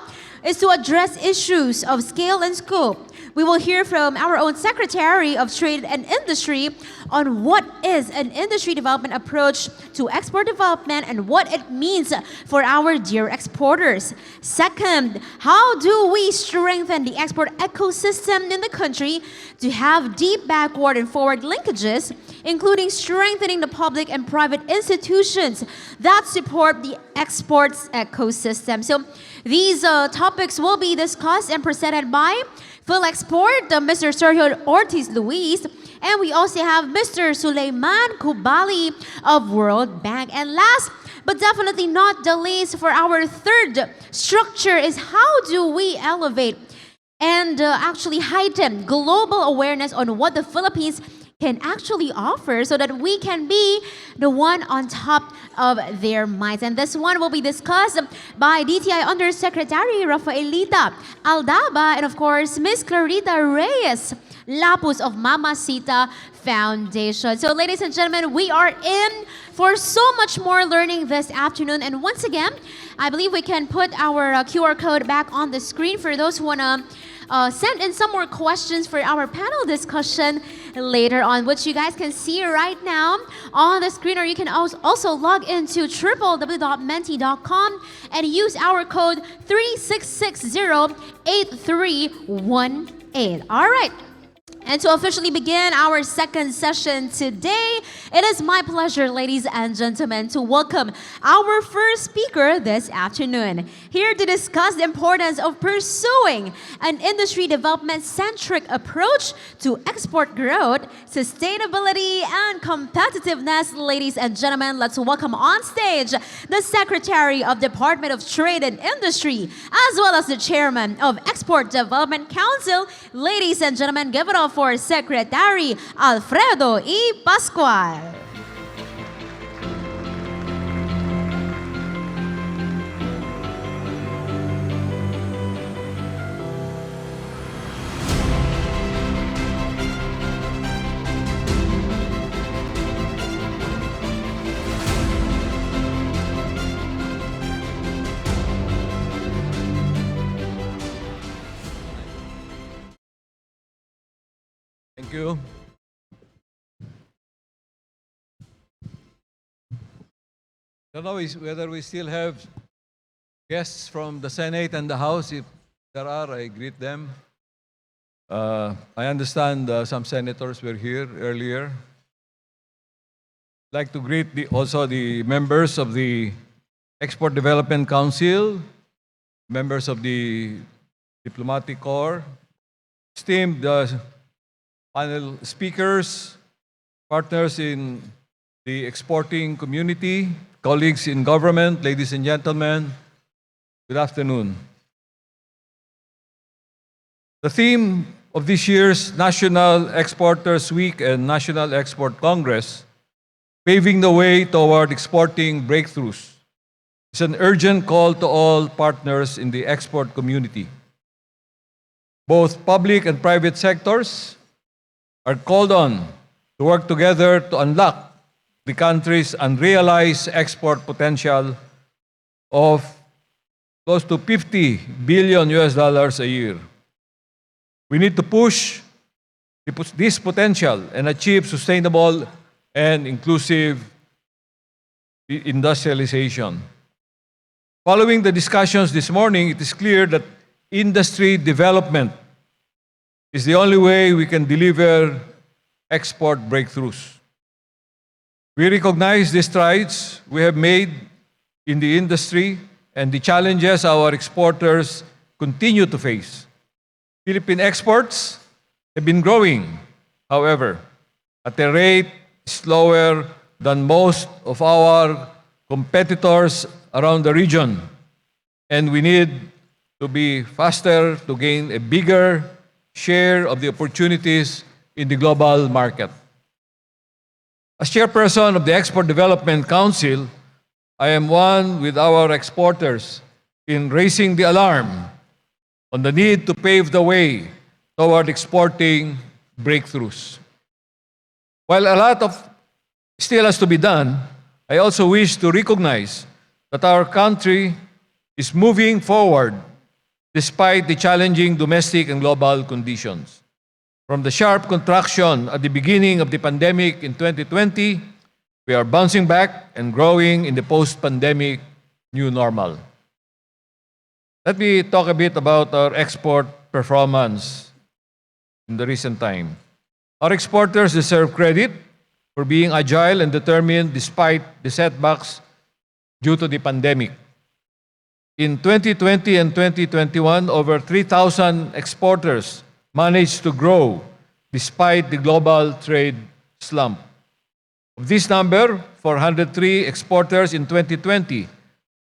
is to address issues of scale and scope. We will hear from our own Secretary of Trade and Industry on what is an industry development approach to export development and what it means for our dear exporters. Second, how do we strengthen the export ecosystem in the country to have deep backward and forward linkages, including strengthening the public and private institutions that support the exports ecosystem. So these topics will be discussed and presented by PhilExport, Mr. Sergio Ortiz Luis, and we also have Mr. Suleiman Kubali of World Bank. And last but definitely not the least, for our third structure is how do we elevate and actually heighten global awareness on what the Philippines can actually offer so that we can be the one on top of their minds. And this one will be discussed by DTI Undersecretary Rafaelita Aldaba and of course Miss Clarita Reyes Lapus of Mamacita Foundation. So ladies and gentlemen, we are in for so much more learning this afternoon. And once again, I believe we can put our QR code back on the screen for those who want to send in some more questions for our panel discussion later on, which you guys can see right now on the screen, or you can also log into www.menti.com and use our code 36608318. All right. And to officially begin our second session today, it is my pleasure, ladies and gentlemen, to welcome our first speaker this afternoon. Here to discuss the importance of pursuing an industry development-centric approach to export growth, sustainability, and competitiveness, ladies and gentlemen, let's welcome on stage the Secretary of Department of Trade and Industry, as well as the Chairman of Export Development Council. Ladies and gentlemen, give it up for Secretary Alfredo E. Pascual. Thank you. I don't know whether we still have guests from the Senate and the House. If there are, I greet them. I understand some senators were here earlier. I'd like to greet also the members of the Export Development Council, members of the Diplomatic Corps, esteemed panel speakers, partners in the exporting community, colleagues in government, ladies and gentlemen, good afternoon. The theme of this year's National Exporters Week and National Export Congress, Paving the Way Toward Exporting Breakthroughs, is an urgent call to all partners in the export community. Both public and private sectors are called on to work together to unlock the country's unrealized export potential of close to $50 billion a year. We need to push this potential and achieve sustainable and inclusive industrialization. Following the discussions this morning, it is clear that industry development is the only way we can deliver export breakthroughs. We recognize the strides we have made in the industry and the challenges our exporters continue to face. Philippine exports have been growing, however, at a rate slower than most of our competitors around the region, and we need to be faster to gain a bigger share of the opportunities in the global market. As chairperson of the Export Development Council, I am one with our exporters in raising the alarm on the need to pave the way toward exporting breakthroughs. While a lot still has to be done, I also wish to recognize that our country is moving forward despite the challenging domestic and global conditions. From the sharp contraction at the beginning of the pandemic in 2020, we are bouncing back and growing in the post-pandemic new normal. Let me talk a bit about our export performance in the recent time. Our exporters deserve credit for being agile and determined despite the setbacks due to the pandemic. In 2020 and 2021, over 3,000 exporters managed to grow despite the global trade slump. Of this number, 403 exporters in 2020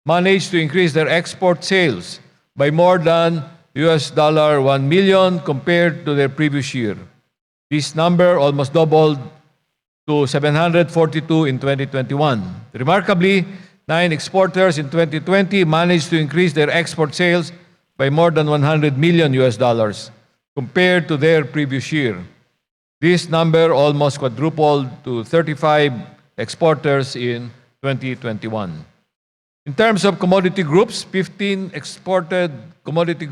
managed to increase their export sales by more than $1 million compared to their previous year. This number almost doubled to 742 in 2021. Remarkably, 9 exporters in 2020 managed to increase their export sales by more than $100 million compared to their previous year. This number almost quadrupled to 35 exporters in 2021. In terms of commodity groups, 15 export commodity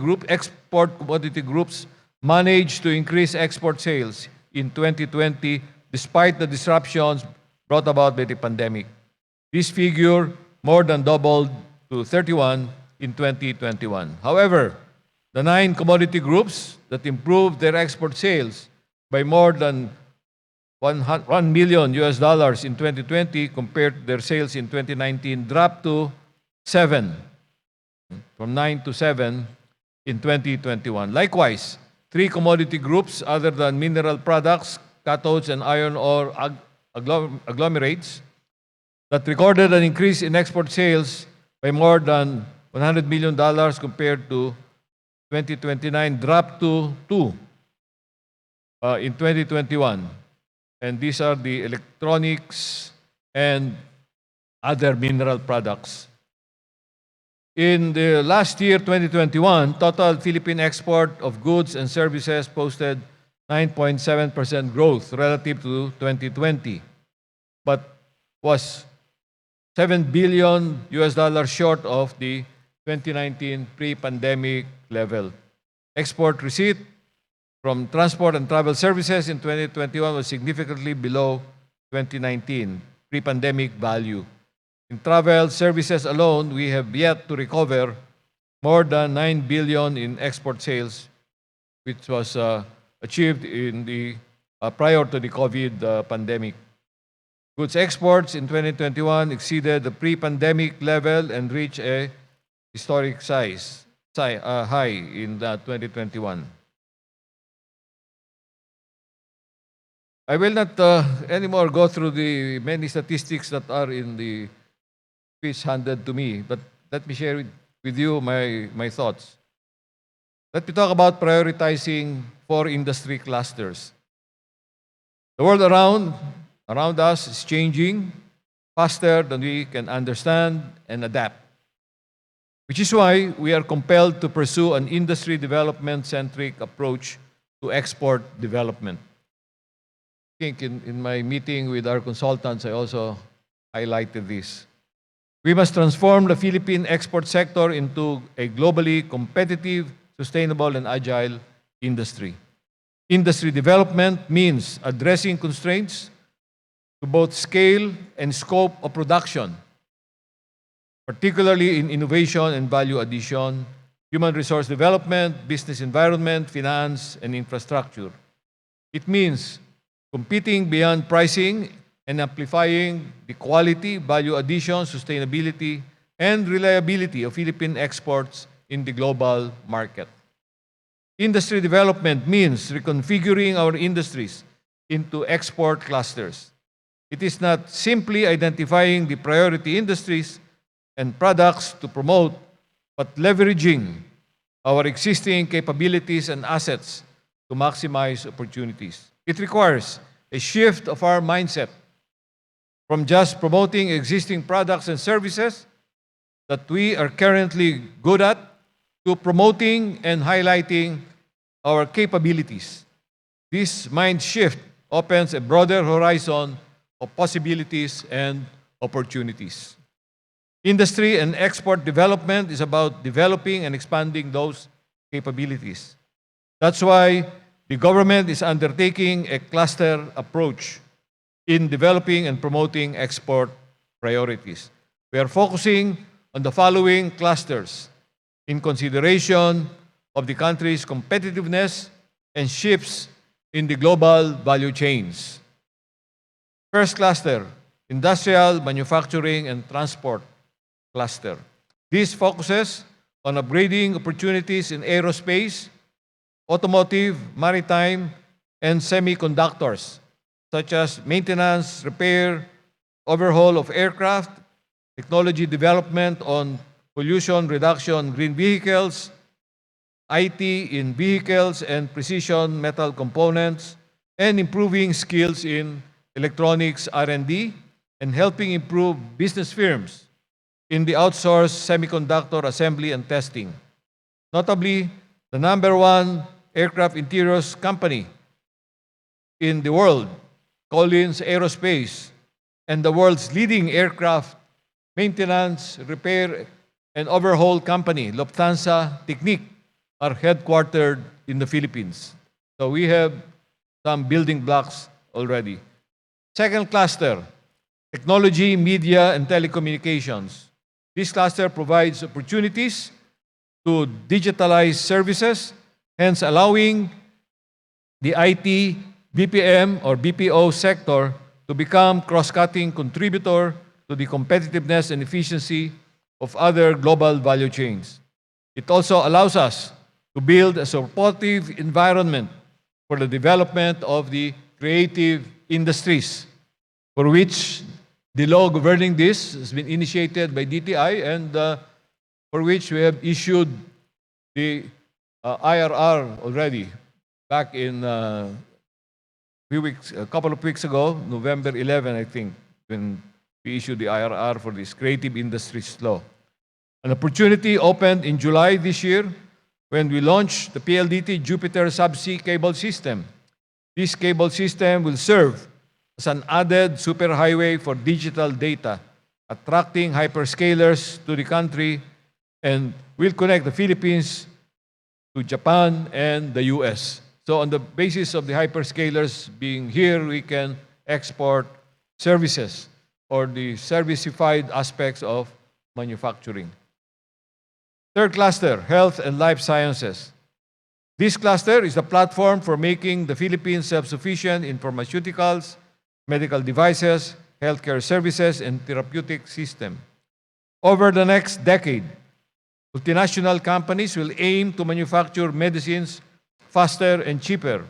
groups managed to increase export sales in 2020 despite the disruptions brought about by the pandemic. This figure more than doubled to 31 in 2021. However, the 9 commodity groups that improved their export sales by more than $1 million in 2020 compared to their sales in 2019 dropped to 7, from 9 to 7 in 2021. Likewise, 3 commodity groups other than mineral products, cathodes, and iron ore agglomerates that recorded an increase in export sales by more than $100 million compared to 2029 dropped to 2 in 2021. And these are the electronics and other mineral products. In the last year, 2021, total Philippine export of goods and services posted 9.7% growth relative to 2020, but was $7 billion short of the 2019 pre-pandemic level. Export receipt from transport and travel services in 2021 was significantly below 2019 pre-pandemic value. In travel services alone, we have yet to recover more than $9 billion in export sales, which was achieved in the prior to the COVID pandemic. Goods exports in 2021 exceeded the pre-pandemic level and reached a historic high in 2021. I will not anymore go through the many statistics that are in the speech handed to me, but let me share with you my thoughts. let me talk about prioritizing 4 industry clusters. The world around us is changing faster than we can understand and adapt, which is why we are compelled to pursue an industry development-centric approach to export development. I think in my meeting with our consultants, I also highlighted this. We must transform the Philippine export sector into a globally competitive, sustainable, and agile industry. Industry development means addressing constraints to both scale and scope of production, particularly in innovation and value addition, human resource development, business environment, finance, and infrastructure. It means competing beyond pricing and amplifying the quality, value addition, sustainability, and reliability of Philippine exports in the global market. Industry development means reconfiguring our industries into export clusters. It is not simply identifying the priority industries and products to promote, but leveraging our existing capabilities and assets to maximize opportunities. It requires a shift of our mindset from just promoting existing products and services that we are currently good at to promoting and highlighting our capabilities. This mind shift opens a broader horizon of possibilities and opportunities. Industry and export development is about developing and expanding those capabilities. That's why the government is undertaking a cluster approach in developing and promoting export priorities. We are focusing on the following clusters in consideration of the country's competitiveness and shifts in the global value chains. First cluster, industrial, manufacturing, and transport cluster. This focuses on upgrading opportunities in aerospace, automotive, maritime, and semiconductors, such as maintenance, repair, overhaul of aircraft, technology development on pollution reduction, green vehicles, IT in vehicles and precision metal components, and improving skills in electronics R&D, and helping improve business firms in the outsourced semiconductor assembly and testing. Notably, the #1 aircraft interiors company in the world, Collins Aerospace, and the world's leading aircraft maintenance, repair, and overhaul company, Lufthansa Technik, are headquartered in the Philippines. So we have some building blocks already. Second cluster, technology, media, and telecommunications. This cluster provides opportunities to digitalize services, hence allowing the IT, BPM, or BPO sector to become cross-cutting contributor to the competitiveness and efficiency of other global value chains. It also allows us to build a supportive environment for the development of the creative industries, for which the law governing this has been initiated by DTI and for which we have issued the IRR already back in a couple of weeks ago, November 11, I think, when we issued the IRR for this creative industries law. An opportunity opened in July this year when we launched the PLDT Jupiter Subsea Cable System. This cable system will serve as an added superhighway for digital data, attracting hyperscalers to the country, and will connect the Philippines to Japan and the US. So on the basis of the hyperscalers being here, we can export services or the servicified aspects of manufacturing. Third cluster, health and life sciences. This cluster is the platform for making the Philippines self-sufficient in pharmaceuticals, medical devices, healthcare services, and therapeutic system. Over the next decade, multinational companies will aim to manufacture medicines faster and cheaper.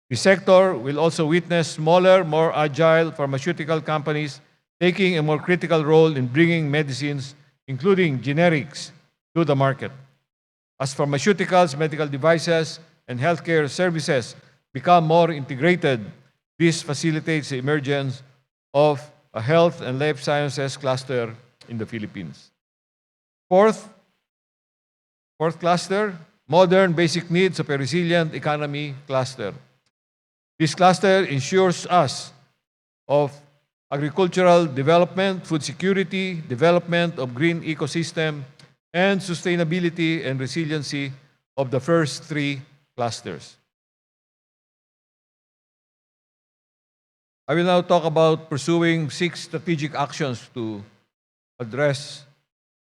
The sector will also witness smaller, more agile pharmaceutical companies taking a more critical role in bringing medicines, including generics, to the market. As pharmaceuticals, medical devices, and healthcare services become more integrated, this facilitates the emergence of a health and life sciences cluster in the Philippines. Fourth cluster, modern basic needs of a resilient economy cluster. This cluster ensures us of agricultural development, food security, development of green ecosystem, and sustainability and resiliency of the first three clusters. I will now talk about pursuing 6 strategic actions to address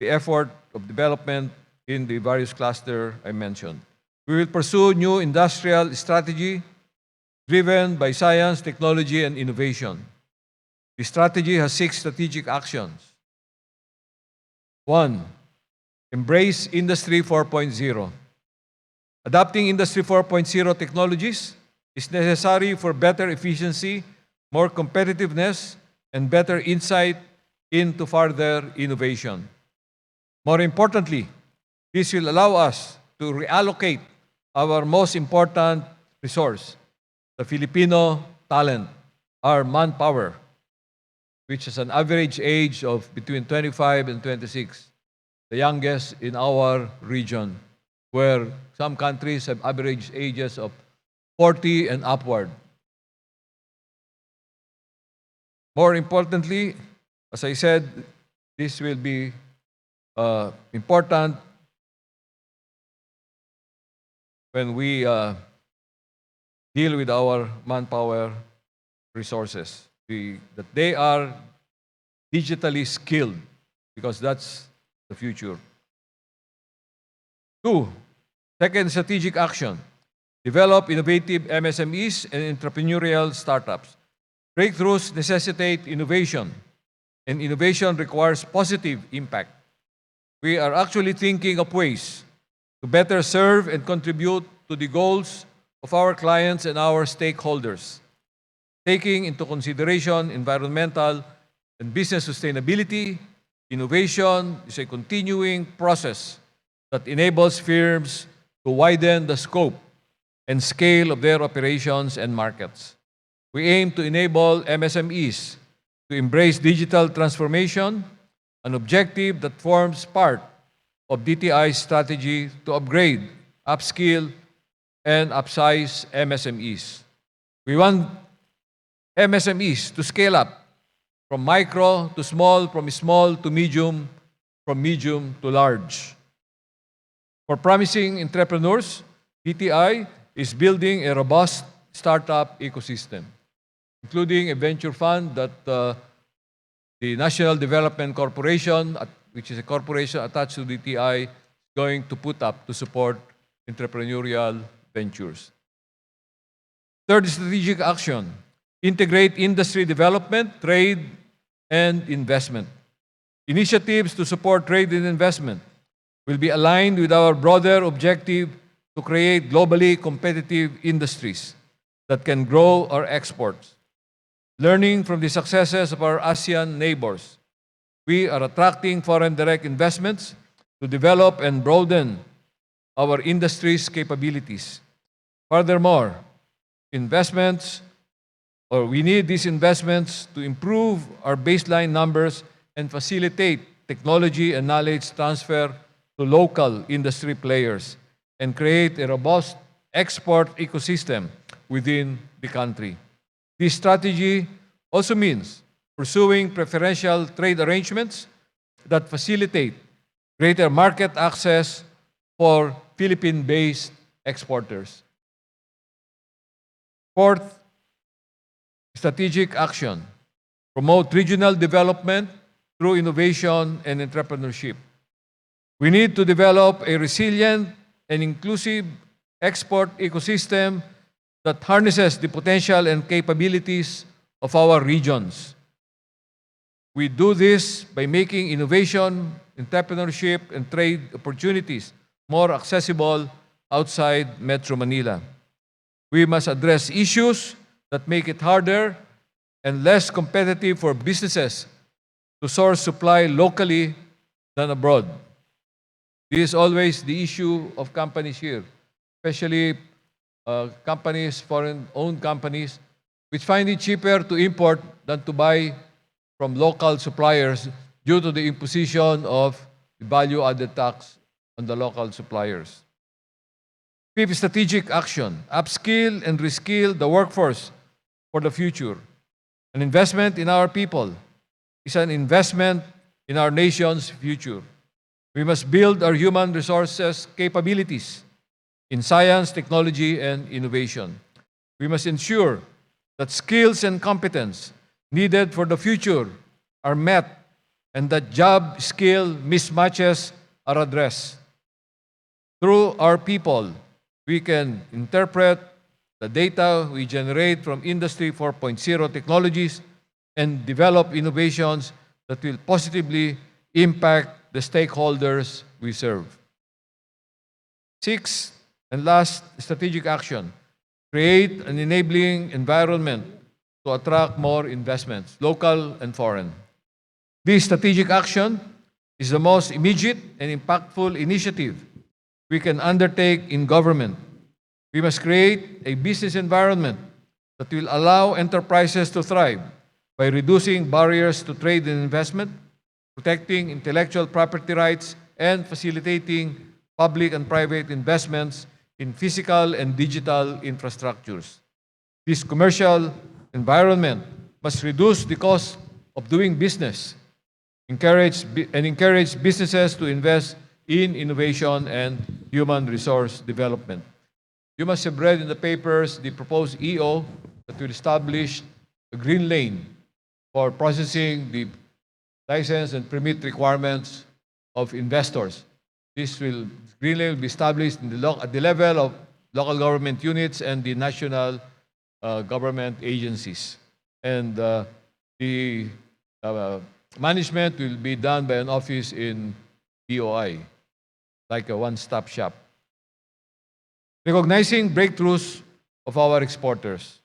the effort of development in the various clusters I mentioned. We will pursue new industrial strategy driven by science, technology, and innovation. The strategy has 6 strategic actions. 1. Embrace Industry 4.0. Adopting Industry 4.0 technologies is necessary for better efficiency, more competitiveness, and better insight into further innovation. More importantly, this will allow us to reallocate our most important resource, the Filipino talent, our manpower, which is an average age of between 25 and 26, the youngest in our region, where some countries have average ages of 40 and upward. More importantly, as I said, this will be important when we deal with our manpower resources, that they are digitally skilled, because that's the future. 2, second strategic action, develop innovative MSMEs and entrepreneurial startups. Breakthroughs necessitate innovation, and innovation requires positive impact. We are actually thinking of ways to better serve and contribute to the goals of our clients and our stakeholders, taking into consideration environmental and business sustainability. Innovation is a continuing process that enables firms to widen the scope and scale of their operations and markets. We aim to enable MSMEs to embrace digital transformation, an objective that forms part of DTI's strategy to upgrade, upskill, and upsize MSMEs. We want MSMEs to scale up from micro to small, from small to medium, from medium to large. For promising entrepreneurs, DTI is building a robust startup ecosystem, including a venture fund that the National Development Corporation, which is a corporation attached to DTI, is going to put up to support entrepreneurial ventures. Third strategic action, integrate industry development, trade, and investment. Initiatives to support trade and investment will be aligned with our broader objective to create globally competitive industries that can grow our exports. Learning from the successes of our ASEAN neighbors, we are attracting foreign direct investments to develop and broaden our industry's capabilities. Furthermore, we need these investments to improve our baseline numbers and facilitate technology and knowledge transfer to local industry players and create a robust export ecosystem within the country. This strategy also means pursuing preferential trade arrangements that facilitate greater market access for Philippine-based exporters. Fourth, strategic action, promote regional development through innovation and entrepreneurship. We need to develop a resilient and inclusive export ecosystem that harnesses the potential and capabilities of our regions. We do this by making innovation, entrepreneurship, and trade opportunities more accessible outside Metro Manila. We must address issues that make it harder and less competitive for businesses to source supply locally than abroad. This is always the issue of companies here, especially companies, foreign-owned companies, which find it cheaper to import than to buy from local suppliers due to the imposition of the value-added tax on the local suppliers. Fifth, strategic action: upskill and reskill the workforce for the future. An investment in our people is an investment in our nation's future. We must build our human resources capabilities in science, technology, and innovation. We must ensure that skills and competence needed for the future are met and that job-skill mismatches are addressed. Through our people, we can interpret the data we generate from Industry 4.0 technologies and develop innovations that will positively impact the stakeholders we serve. Sixth and last strategic action: create an enabling environment to attract more investments, local and foreign. This strategic action is the most immediate and impactful initiative we can undertake in government. We must create a business environment that will allow enterprises to thrive by reducing barriers to trade and investment, protecting intellectual property rights, and facilitating public and private investments in physical and digital infrastructures. This commercial environment must reduce the cost of doing business, encourage businesses to invest in innovation and human resource development. You must have read in the papers the proposed EO that will establish a green lane for processing the license and permit requirements of investors. Green lane will be established at the level of local government units and the national government agencies. And the management will be done by an office in DOI, like a one-stop shop. Recognizing breakthroughs of our exporters.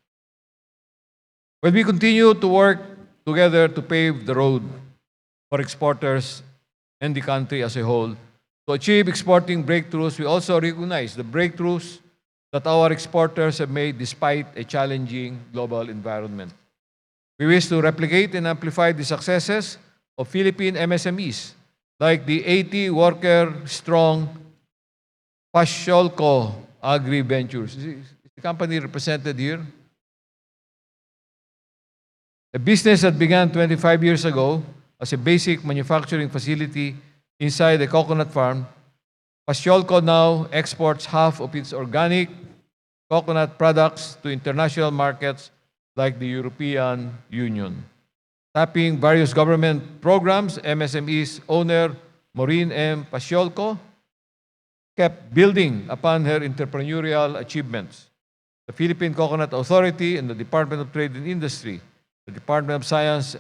When we continue to work together to pave the road for exporters and the country as a whole, to achieve exporting breakthroughs, we also recognize the breakthroughs that our exporters have made despite a challenging global environment. We wish to replicate and amplify the successes of Philippine MSMEs, like the 80-worker-strong Pasiolco Agri Ventures. Is the company represented here? A business that began 25 years ago as a basic manufacturing facility inside a coconut farm, Pasiolco now exports half of its organic coconut products to international markets like the European Union. Tapping various government programs, MSME's owner, Maureen M. Pasiolco, kept building upon her entrepreneurial achievements. The Philippine Coconut Authority and the Department of Trade and Industry, the Department of Science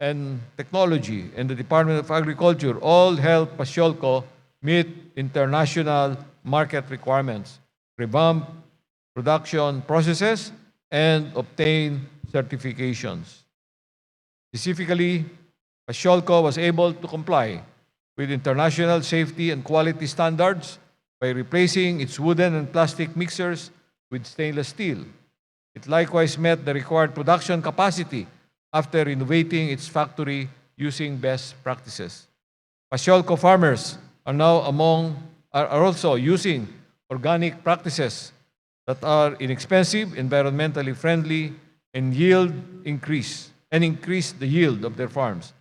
and Technology, and the Department of Agriculture all helped Pasiolco meet international market requirements, revamp production processes, and obtain certifications. Specifically, Pasiolco was able to comply with international safety and quality standards by replacing its wooden and plastic mixers with stainless steel. It likewise met the required production capacity after renovating its factory using best practices. Pasiolco farmers are also using organic practices that are inexpensive, environmentally friendly, and increase the yield of their farms.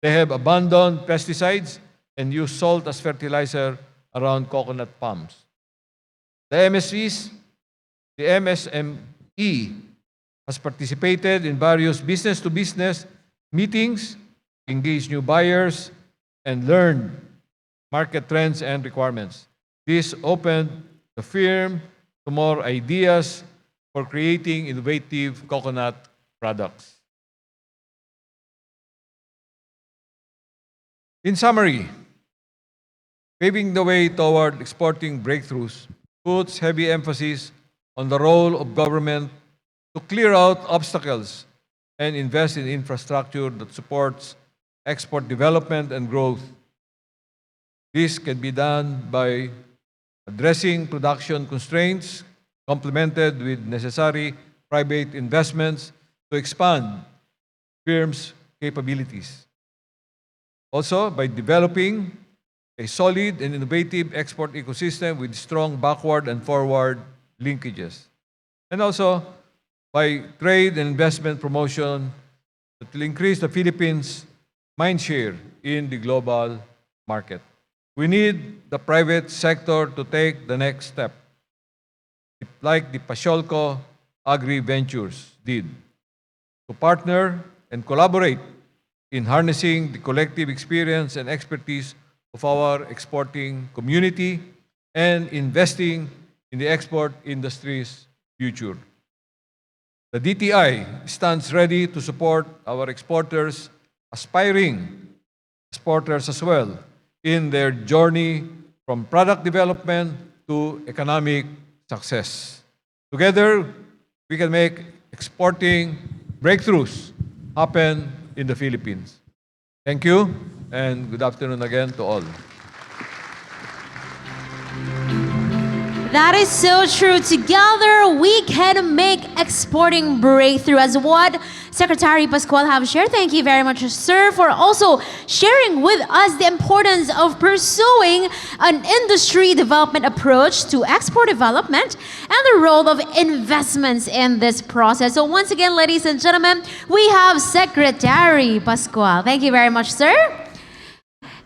They have abandoned pesticides and use salt as fertilizer around coconut palms. The MSME has participated in various business-to-business meetings, engaged new buyers, and learned market trends and requirements. This opened the firm to more ideas for creating innovative coconut products. In summary, paving the way toward exporting breakthroughs puts heavy emphasis on the role of government to clear out obstacles and invest in infrastructure that supports export development and growth. This can be done by addressing production constraints, complemented with necessary private investments to expand firms' capabilities. Also, by developing a solid and innovative export ecosystem with strong backward and forward linkages. And also, by trade and investment promotion that will increase the Philippines' mindshare in the global market. We need the private sector to take the next step, like the Pasiolco Agri Ventures did, to partner and collaborate in harnessing the collective experience and expertise of our exporting community and investing in the export industry's future. The DTI stands ready to support our exporters, aspiring exporters as well, in their journey from product development to economic success. Together, we can make exporting breakthroughs happen in the Philippines. Thank you, and good afternoon again to all. That is so true. Together, we can make exporting breakthrough, as what Secretary Pascual have shared. Thank you very much, sir, for also sharing with us the importance of pursuing an industry development approach to export development and the role of investments in this process. So once again, ladies and gentlemen, we have Secretary Pascual. Thank you very much, sir.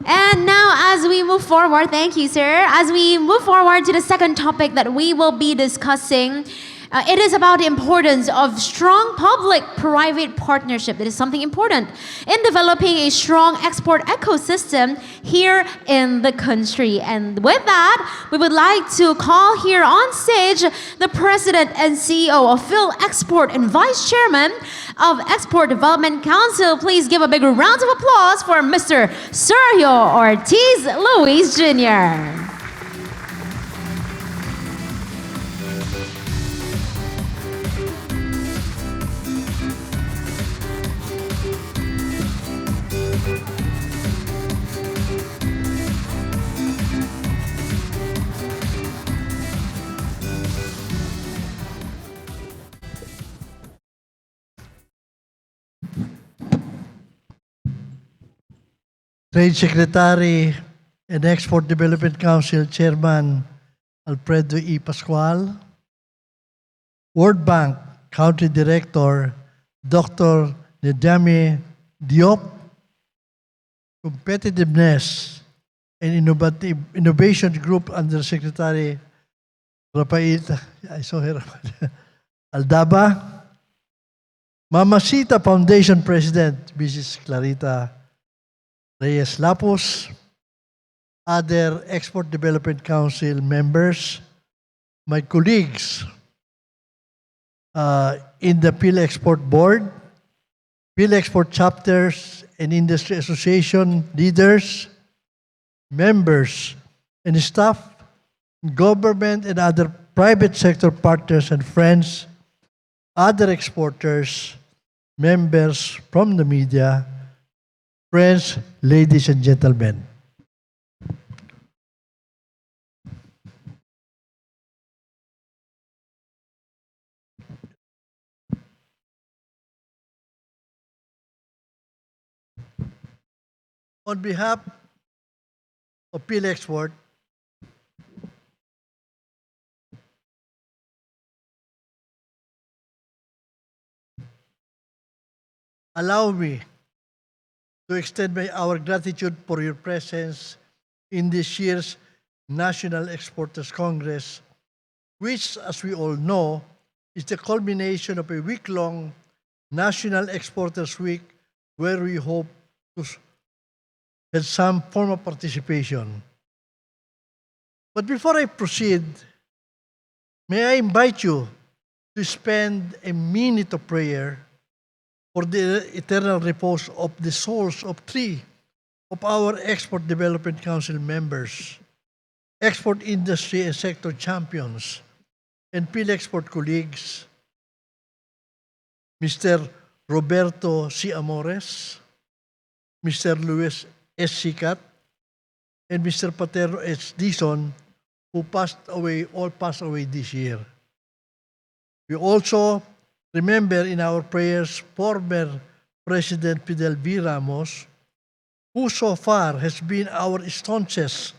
And now, as we move forward, thank you, sir. As we move forward to the second topic that we will be discussing, it is about the importance of strong public-private partnership. That is something important in developing a strong export ecosystem here in the country. And with that, we would like to call here on stage the President and CEO of Phil Export and Vice Chairman of Export Development Council. Please give a big round of applause for Mr. Sergio Ortiz Luis Jr. Trade Secretary and Export Development Council Chairman Alfredo E. Pascual, World Bank Country Director Dr. Nedami Diop, Competitiveness and Innovation Group Under Secretary Rafael, I saw her, Aldaba, Mamacita Foundation President Mrs. Clarita Reyes Lapus, other Export Development Council members, my colleagues in the PhilExport Export Board, PhilExport Export chapters and industry association leaders, members and staff, government and other private sector partners and friends, other exporters, members from the media, friends, ladies and gentlemen. On behalf of PhilExport, allow me to extend our gratitude for your presence in this year's National Exporters Congress, which, as we all know, is the culmination of a week-long National Exporters Week where we hope to have some form of participation. But before I proceed, may I invite you to spend a minute of prayer for the eternal repose of the souls of 3 of our Export Development Council members, export industry and sector champions, and PhilExport colleagues, Mr. Roberto C. Amores, Mr. Luis S. Sicat, and Mr. Paterno H. Dizon, who all passed away this year. We also remember in our prayers former President Fidel V. Ramos, who so far has been our staunchest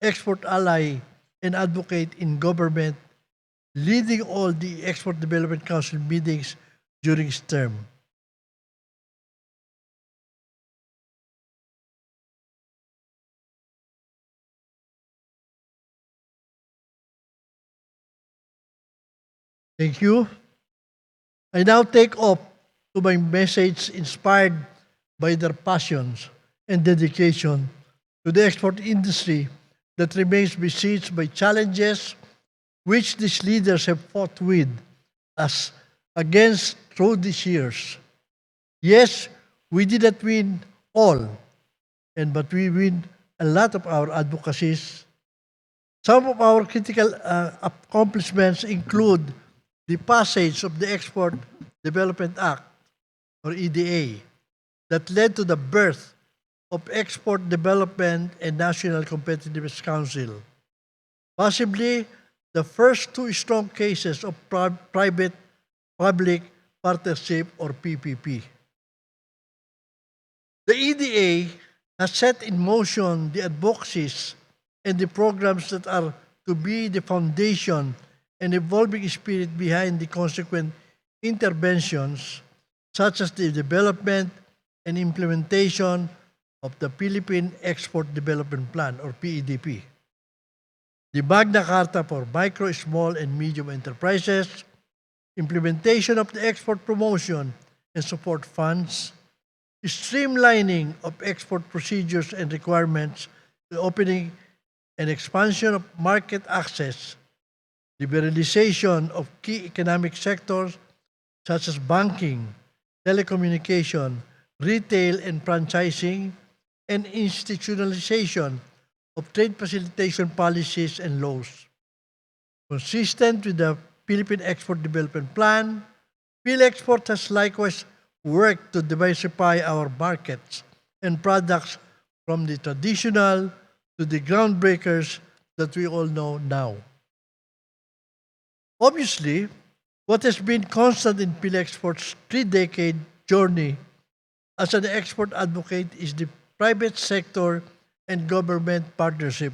export ally and advocate in government, leading all the Export Development Council meetings during his term. Thank you. I now take up to my message inspired by their passions and dedication to the export industry that remains besieged by challenges which these leaders have fought with us against through these years. Yes, we did not win all, but we win a lot of our advocacies. Some of our critical accomplishments include the passage of the Export Development Act, or EDA, that led to the birth of Export Development and National Competitiveness Council, possibly the first two strong cases of private-public partnership, or PPP. The EDA has set in motion the advocacies and the programs that are to be the foundation and evolving spirit behind the consequent interventions, such as the development and implementation of the Philippine Export Development Plan, or PEDP, the Magna Carta for Micro, Small, and Medium Enterprises, implementation of the Export Promotion and Support Funds, streamlining of export procedures and requirements, the opening and expansion of market access, liberalization of key economic sectors such as banking, telecommunication, retail and franchising, and institutionalization of trade facilitation policies and laws. Consistent with the Philippine Export Development Plan, PhilExport has likewise worked to diversify our markets and products from the traditional to the groundbreakers that we all know now. Obviously, what has been constant in PhilExport's three-decade journey as an export advocate is the private sector and government partnership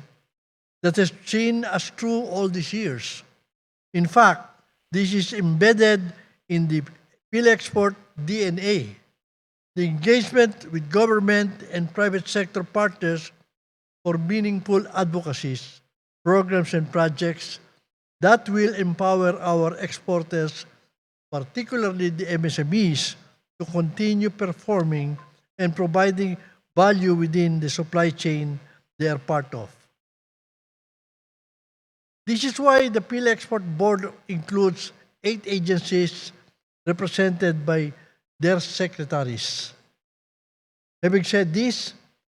that has seen us through all these years. In fact, this is embedded in the PhilExport DNA. The engagement with government and private sector partners for meaningful advocacies, programs, and projects that will empower our exporters, particularly the MSMEs, to continue performing and providing value within the supply chain they are part of. This is why the PhilExport Board includes 8 agencies represented by their secretaries. Having said this,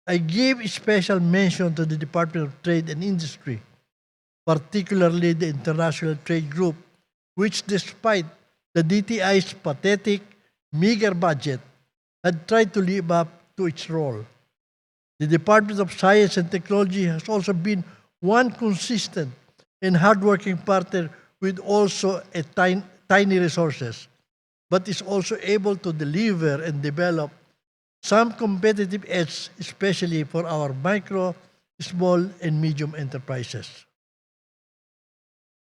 I give special mention to the Department of Trade and Industry, particularly the International Trade Group, which despite the DTI's pathetic, meager budget, had tried to live up to its role. The Department of Science and Technology has also been one consistent and hardworking partner with also a tiny resources, but is also able to deliver and develop some competitive edge, especially for our micro, small, and medium enterprises.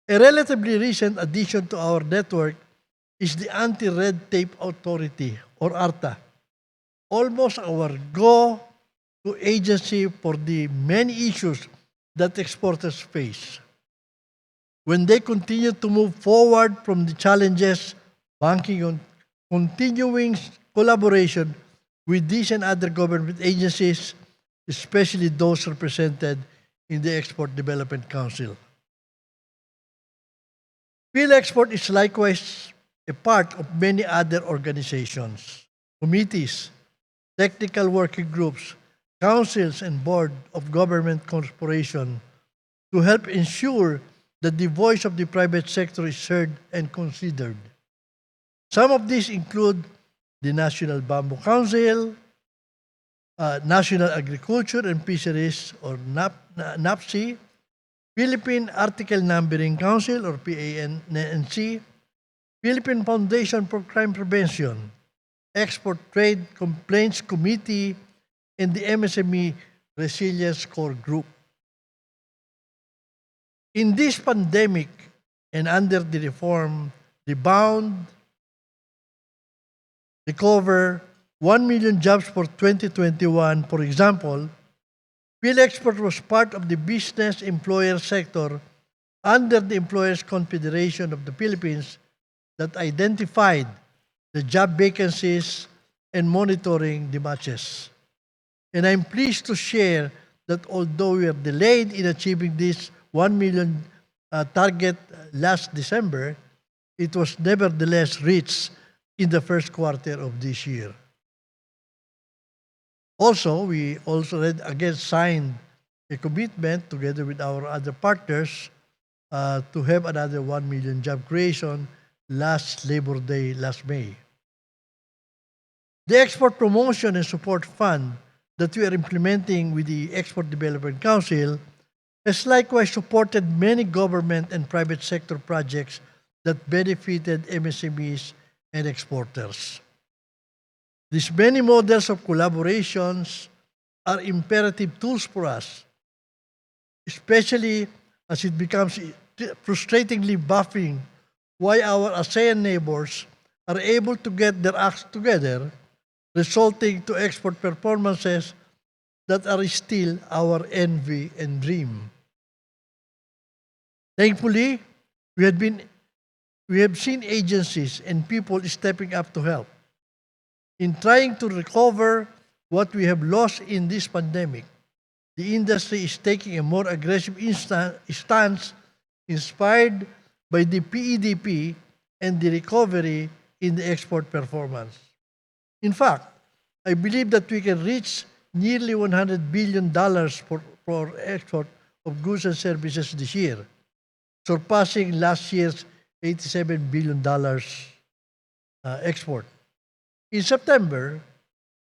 A relatively recent addition to our network is the Anti-Red Tape Authority, or ARTA, almost our go-to agency for the many issues that exporters face. When they continue to move forward from the challenges, banking on continuing collaboration with these and other government agencies, especially those represented in the Export Development Council. PhilExport is likewise a part of many other organizations, committees, technical working groups, councils, and board of government corporation to help ensure that the voice of the private sector is heard and considered. Some of these include the National Bamboo Council, National Agriculture and Fisheries or NAPSI, Philippine Article Numbering Council or PANNC, Philippine Foundation for Crime Prevention, Export Trade Complaints Committee, and the MSME Resilience Core Group. In this pandemic and under the reform, Rebound, Recover, 1 million jobs for 2021, for example, PhilExport was part of the business employer sector under the Employers Confederation of the Philippines that identified the job vacancies and monitoring the matches. And I'm pleased to share that although we are delayed in achieving this 1 million target last December, it was nevertheless reached in the first quarter of this year. Also, we also again signed a commitment together with our other partners to have another 1 million job creation last Labor Day, last May. The Export Promotion and Support Fund that we are implementing with the Export Development Council has likewise supported many government and private sector projects that benefited MSMEs and exporters. These many models of collaborations are imperative tools for us, especially as it becomes frustratingly baffling why our ASEAN neighbors are able to get their acts together, resulting to export performances that are still our envy and dream. Thankfully, we have seen agencies and people stepping up to help. In trying to recover what we have lost in this pandemic, the industry is taking a more aggressive stance inspired by the PEDP and the recovery in the export performance. In fact, I believe that we can reach nearly $100 billion for export of goods and services this year, surpassing last year's $87 billion export. In September,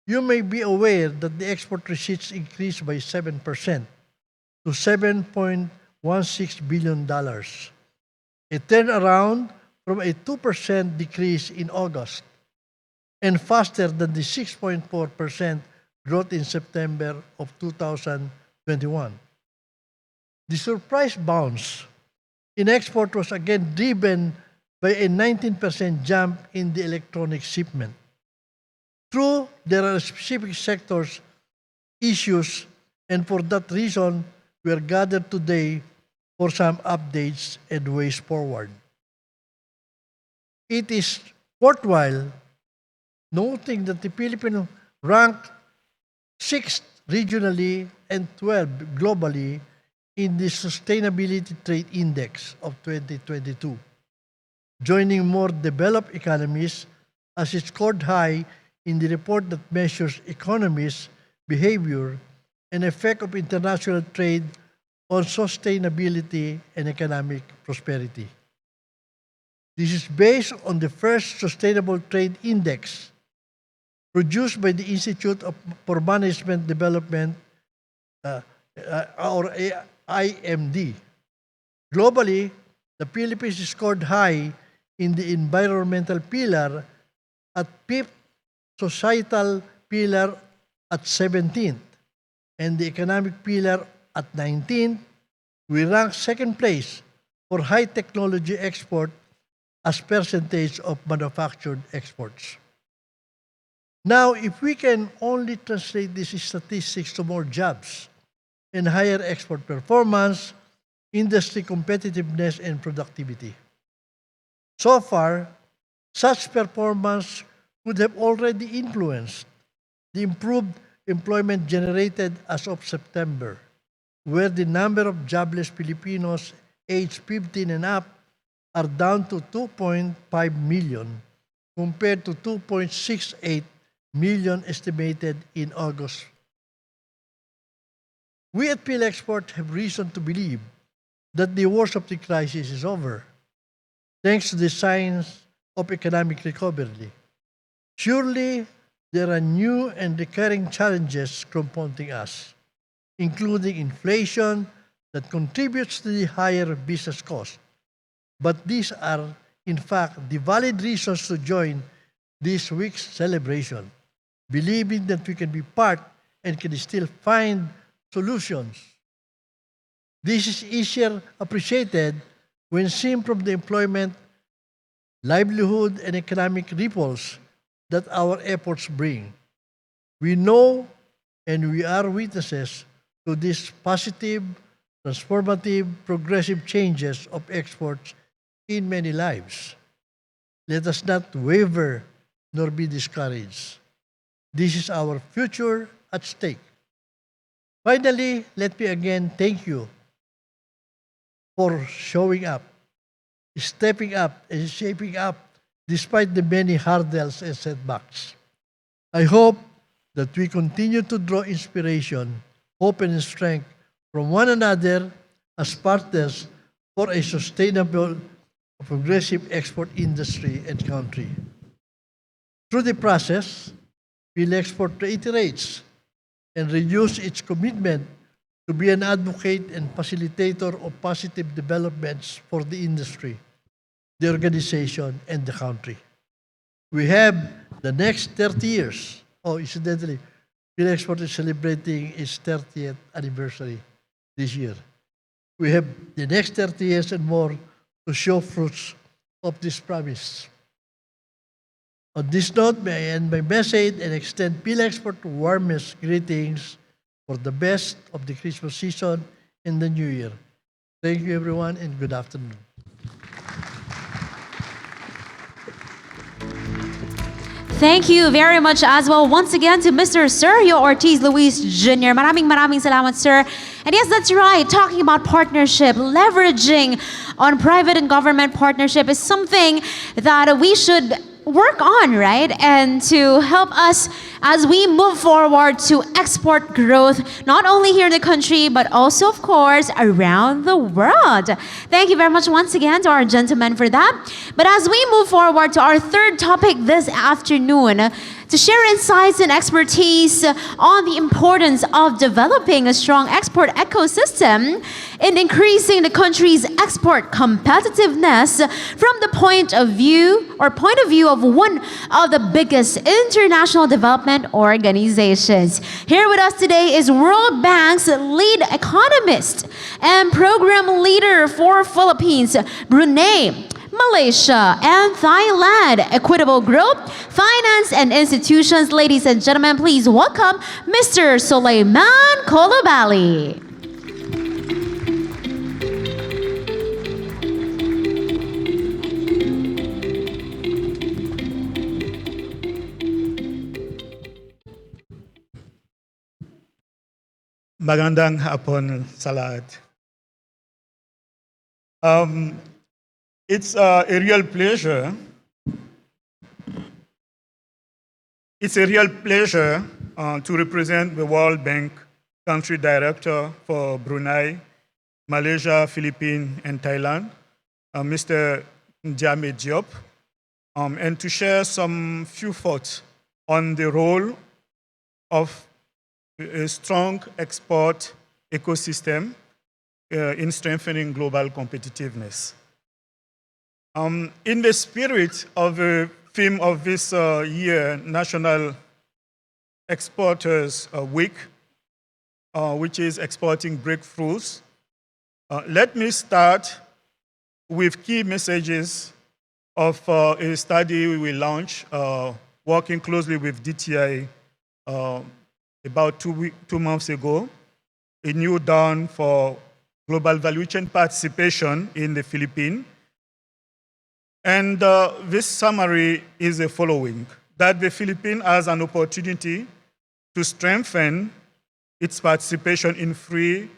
you may be aware that the export receipts increased by 7% to $7.16 billion, a turnaround from a 2% decrease in August, and faster than the 6.4% growth in September of 2021. The surprise bounce in export was again driven by a 19% jump in the electronic shipment. True, there are specific sectors, issues, and for that reason, we are gathered today for some updates and ways forward. It is worthwhile noting that the Philippines ranked 6th regionally and 12th globally in the Sustainability Trade Index of 2022, joining more developed economies as it scored high in the report that measures economies' behavior and effect of international trade on sustainability and economic prosperity. This is based on the first Sustainable Trade Index produced by the Institute for Management Development, or IMD. Globally, the Philippines scored high in the environmental pillar at 5th, societal pillar at 17th, and the economic pillar at 19th. We rank second place for high technology export as percentage of manufactured exports. Now, if we can only translate these statistics to more jobs and higher export performance, industry competitiveness, and productivity. So far, such performance would have already influenced the improved employment generated as of September, where the number of jobless Filipinos aged 15 and up are down to 2.5 million compared to 2.68 million estimated in August. We at PhilExport have reason to believe that the worst of the crisis is over, thanks to the signs of economic recovery. Surely, there are new and recurring challenges confronting us, including inflation that contributes to the higher business cost. But these are, in fact, the valid reasons to join this week's celebration, believing that we can be part and can still find solutions. This is easier appreciated when seen from the employment, livelihood, and economic ripples that our efforts bring. We know and we are witnesses to these positive, transformative, progressive changes of exports in many lives. Let us not waver nor be discouraged. This is our future at stake. Finally, let me again thank you for showing up, stepping up, and shaping up despite the many hurdles and setbacks. I hope that we continue to draw inspiration, hope, and strength from one another as partners for a sustainable, progressive export industry and country. Through the process, PhilExport reiterates and renews its commitment to be an advocate and facilitator of positive developments for the industry, the organization, and the country. We have the next 30 years. Oh, incidentally, PhilExport is celebrating its 30th anniversary this year. We have the next 30 years and more to show fruits of this promise. On this note, may I end my message and extend PhilExport warmest greetings for the best of the Christmas season and the New Year. Thank you, everyone, and good afternoon. Thank you very much as well once again to Mr. Sergio Ortiz Luis Jr. Maraming salamat, sir. And yes, that's right. Talking about partnership, leveraging on private and government partnership is something that we should work on, right? And to help us as we move forward to export growth, not only here in the country, but also, of course, around the world. Thank you very much once again to our gentlemen for that. But as we move forward to our third topic this afternoon, to share insights and expertise on the importance of developing a strong export ecosystem and increasing the country's export competitiveness from the point of view of one of the biggest international development organizations. Here with us today is World Bank's lead economist and program leader for Philippines, Brunei, Malaysia, and Thailand. Equitable Growth, Finance and Institutions. Ladies and gentlemen, please welcome Mr. Sulaiman Kolobali. Magandang hapon sa lahat. It's a real pleasure. It's a real pleasure to represent the World Bank Country Director for Brunei, Malaysia, Philippines, and Thailand, Mr. Jamid Diop, and to share some few thoughts on the role of a strong export ecosystem in strengthening global competitiveness. In the spirit of the theme of this year, National Exporters Week, which is exporting breakthroughs, let me start with key messages of a study we launched, working closely with DTI about 2 months ago, a new dawn for global value chain participation in the Philippines. And this summary is the following: that the Philippines has an opportunity to strengthen its participation in 3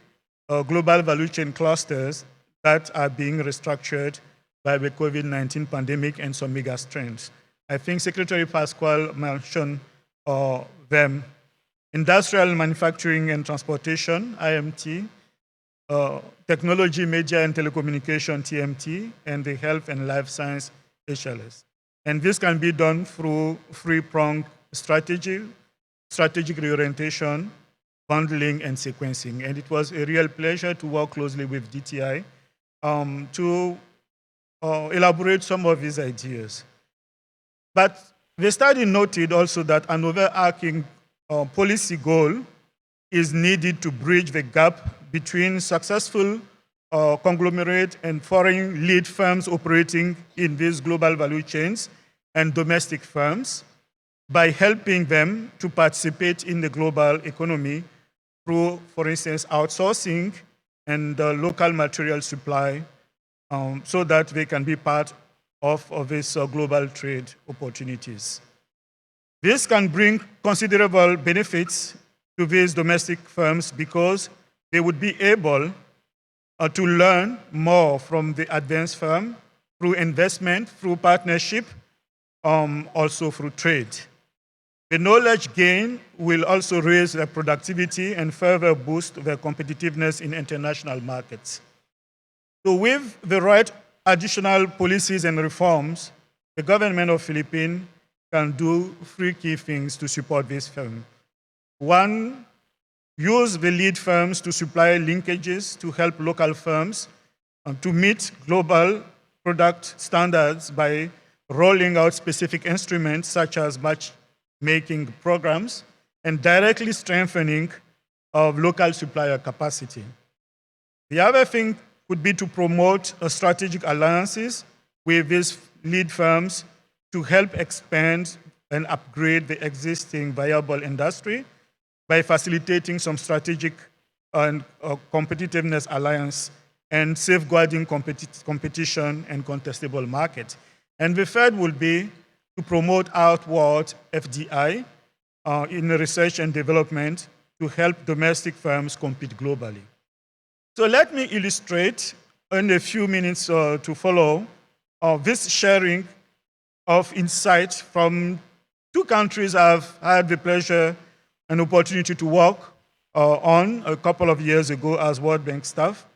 global value chain clusters that are being restructured by the COVID-19 pandemic and some mega trends. I think Secretary Pascual mentioned them: industrial manufacturing and transportation, IMT, technology, media, and telecommunication, TMT, and the health and life science, HLS. And this can be done through 3-pronged strategic reorientation, bundling, and sequencing. And it was a real pleasure to work closely with DTI to elaborate some of these ideas. But the study noted also that an overarching policy goal is needed to bridge the gap between successful conglomerate and foreign lead firms operating in these global value chains and domestic firms by helping them to participate in the global economy through, for instance, outsourcing and local material supply so that they can be part of these global trade opportunities. This can bring considerable benefits to these domestic firms because they would be able to learn more from the advanced firm through investment, through partnership, also through trade. The knowledge gain will also raise their productivity and further boost their competitiveness in international markets. So with the right additional policies and reforms, the government of Philippines can do three key things to support this firm. One, use the lead firms to supply linkages to help local firms to meet global product standards by rolling out specific instruments such as matchmaking programs and directly strengthening of local supplier capacity. The other thing would be to promote strategic alliances with these lead firms to help expand and upgrade the existing viable industry by facilitating some strategic and competitiveness alliance and safeguarding competition and contestable market. And the third will be to promote outward FDI in research and development to help domestic firms compete globally. So let me illustrate in a few minutes to follow this sharing of insights from two countries I've had the pleasure and opportunity to work on a couple of years ago as World Bank staff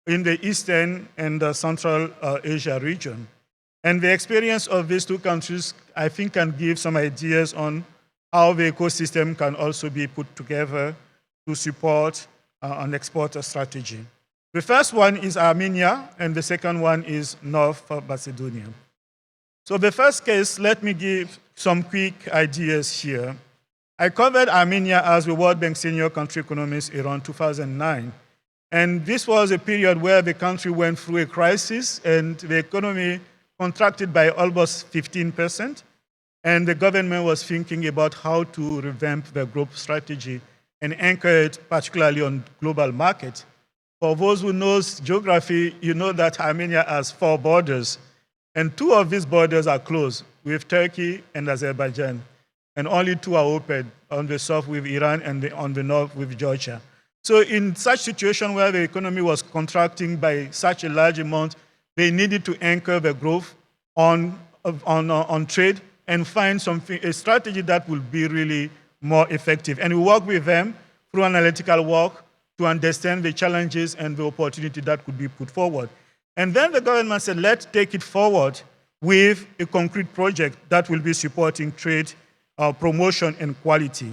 in the Eastern and Central Asia region. And the experience of these two countries, I think, can give some ideas on how the ecosystem can also be put together to support an exporter strategy. The first one is Armenia, and the second one is North Macedonia. So the first case, let me give some quick ideas here. I covered Armenia as the World Bank senior country economist around 2009. And this was a period where the country went through a crisis and the economy contracted by almost 15%. And the government was thinking about how to revamp their growth strategy and anchor it particularly on global market. For those who knows geography, you know that Armenia has 4 borders. And 2 of these borders are closed with Turkey and Azerbaijan. And only 2 are open, on the south with Iran and on the north with Georgia. So in such situation where the economy was contracting by such a large amount, they needed to anchor the growth on trade and find a strategy that will be really more effective. And we work with them through analytical work to understand the challenges and the opportunity that could be put forward. And then the government said, let's take it forward with a concrete project that will be supporting trade promotion and quality.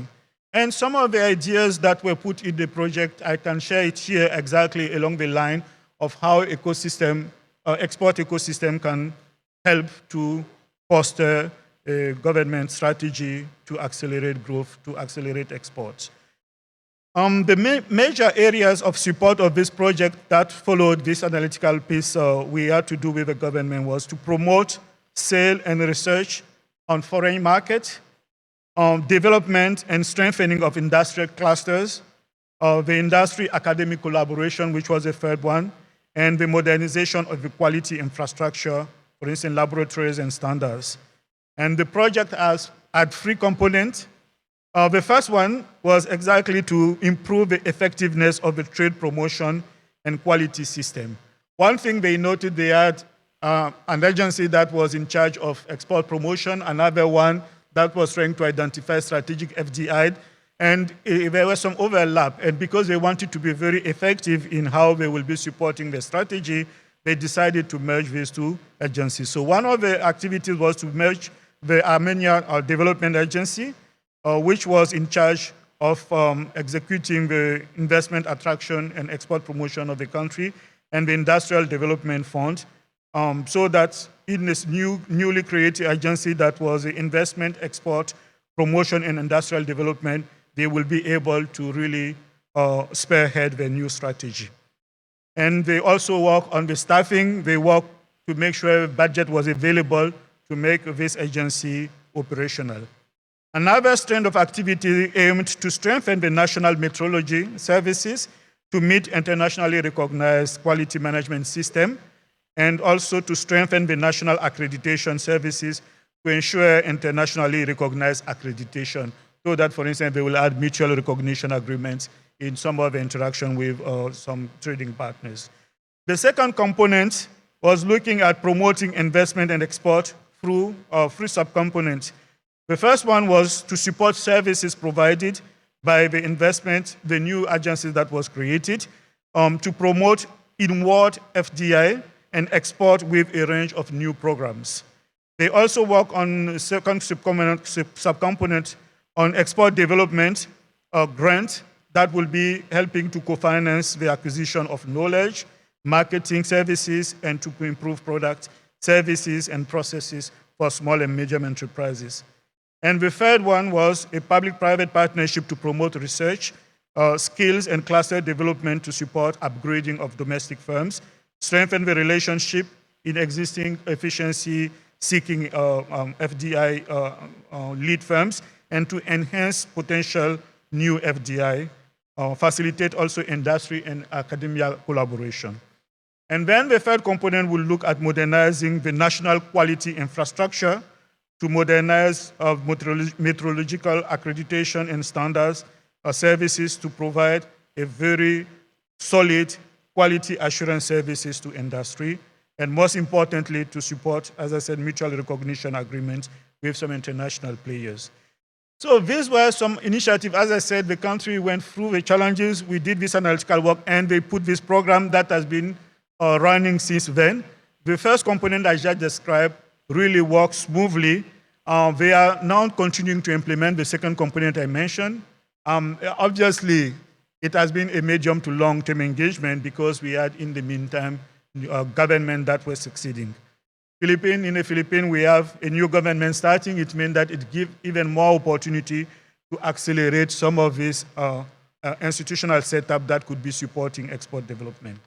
And some of the ideas that were put in the project, I can share it here exactly along the line of how export ecosystem can help to foster a government strategy to accelerate growth, to accelerate exports. The major areas of support of this project that followed this analytical piece we had to do with the government was to promote sale and research on foreign markets, development and strengthening of industrial clusters, the industry academic collaboration, which was the third one, and the modernization of the quality infrastructure, for instance, laboratories and standards. And the project had 3 components. The first one was exactly to improve the effectiveness of the trade promotion and quality system. One thing they noted, they had an agency that was in charge of export promotion, another one that was trying to identify strategic FDI, and there was some overlap. And because they wanted to be very effective in how they will be supporting the strategy, they decided to merge these 2 agencies. So one of the activities was to merge the Armenia Development Agency which was in charge of executing the investment attraction and export promotion of the country, and the Industrial Development Fund, so that in this newly created agency that was the Investment, Export, Promotion, and Industrial Development, they will be able to really spearhead the new strategy. And they also work on the staffing. They work to make sure budget was available to make this agency operational. Another strand of activity aimed to strengthen the national metrology services to meet internationally recognized quality management system, and also to strengthen the national accreditation services to ensure internationally recognized accreditation, so that, for instance, they will add mutual recognition agreements in some of the interaction with some trading partners. The second component was looking at promoting investment and export through three subcomponents. The first one was to support services provided by the investment, the new agency that was created, to promote inward FDI and export with a range of new programs. They also work on the second subcomponent on export development grant that will be helping to co-finance the acquisition of knowledge, marketing services, and to improve product, services, and processes for small and medium enterprises. And the third one was a public-private partnership to promote research, skills, and cluster development to support upgrading of domestic firms, strengthen the relationship in existing efficiency-seeking FDI lead firms, and to enhance potential new FDI, facilitate also industry and academia collaboration. And then the third component will look at modernizing the national quality infrastructure to modernize metrological accreditation and standards services to provide a very solid quality assurance services to industry, and most importantly, to support, as I said, mutual recognition agreements with some international players. So these were some initiatives. As I said, the country went through the challenges. We did this analytical work, and they put this program that has been running since then. The first component I just described really works smoothly. They are now continuing to implement the second component I mentioned. Obviously, it has been a medium to long-term engagement because we had, in the meantime, government that was succeeding. In the Philippines, we have a new government starting. It means that it gives even more opportunity to accelerate some of this institutional setup that could be supporting export development.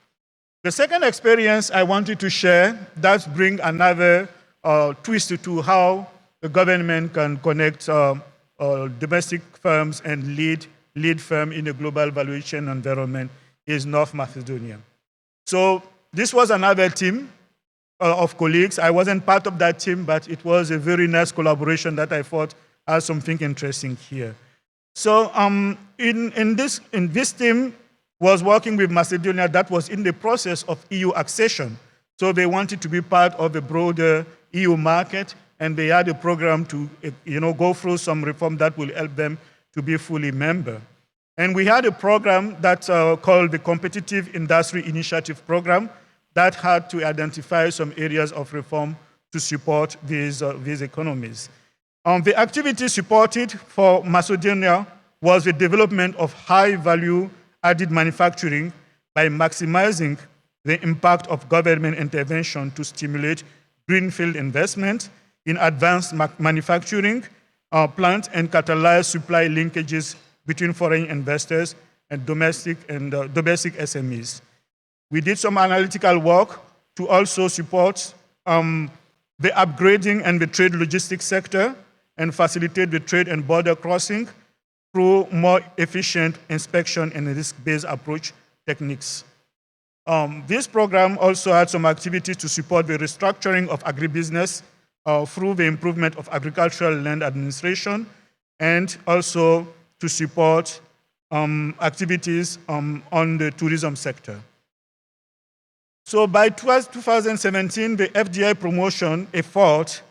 The second experience I wanted to share, that brings another twist to how the government can connect domestic firms and lead firm in a global valuation environment, is North Macedonia. So this was another team of colleagues. I wasn't part of that team, but it was a very nice collaboration that I thought had something interesting here. So in this team was working with Macedonia that was in the process of EU accession. So they wanted to be part of the broader EU market, and they had a program to go through some reform that will help them to be fully member. And we had a program that's called the Competitive Industry Initiative Program that had to identify some areas of reform to support these economies. The activity supported for Macedonia was the development of high-value added manufacturing by maximizing the impact of government intervention to stimulate greenfield investment in advanced manufacturing plants and catalyze supply linkages between foreign investors and domestic SMEs. We did some analytical work to also support the upgrading and the trade logistics sector and facilitate the trade and border crossing through more efficient inspection and risk-based approach techniques. This program also had some activities to support the restructuring of agribusiness through the improvement of agricultural land administration, and also to support activities on the tourism sector. So by 2017, the FDI promotion effort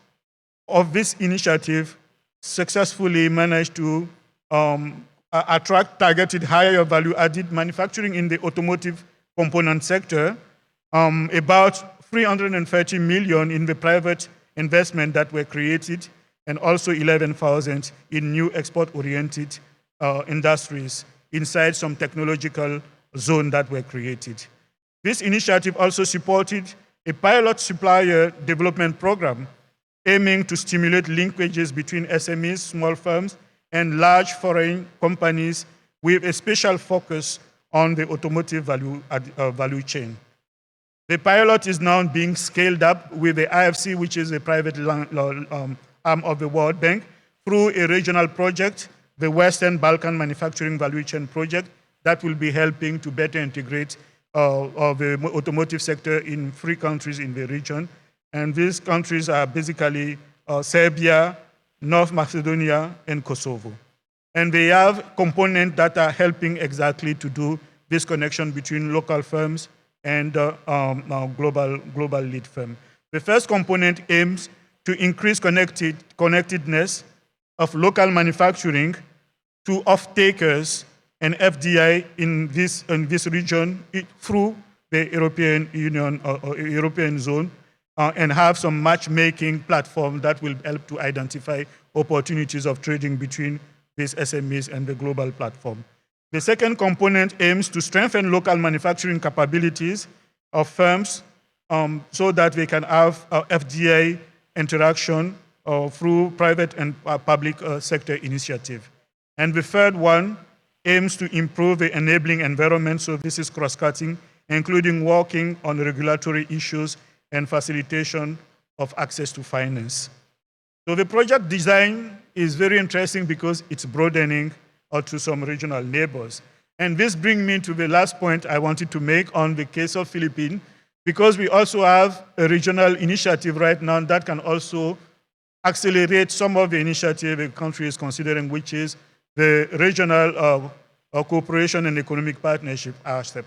of this initiative successfully managed to attract targeted higher value-added manufacturing in the automotive component sector, about 330 million in the private investment that were created, and also 11,000 in new export-oriented industries inside some technological zone that were created. This initiative also supported a pilot supplier development program aiming to stimulate linkages between SMEs, small firms, and large foreign companies with a special focus on the automotive value chain. The pilot is now being scaled up with the IFC, which is a private arm of the World Bank, through a regional project, the Western Balkan Manufacturing Value Chain Project, that will be helping to better integrate the automotive sector in 3 countries in the region. And these countries are basically Serbia, North Macedonia, and Kosovo. And they have components that are helping exactly to do this connection between local firms and global lead firm. The first component aims to increase connectedness of local manufacturing to off-takers and FDI in this region through the European Union or European zone, and have some matchmaking platform that will help to identify opportunities of trading between these SMEs and the global platform. The second component aims to strengthen local manufacturing capabilities of firms so that they can have FDI interaction through private and public sector initiative. And the third one aims to improve the enabling environment, so this is cross-cutting, including working on regulatory issues and facilitation of access to finance. So the project design is very interesting because it's broadening out to some regional neighbors. And this brings me to the last point I wanted to make on the case of Philippines, because we also have a regional initiative right now that can also accelerate some of the initiative the country is considering, which is the Regional Cooperation and Economic Partnership, RCEP,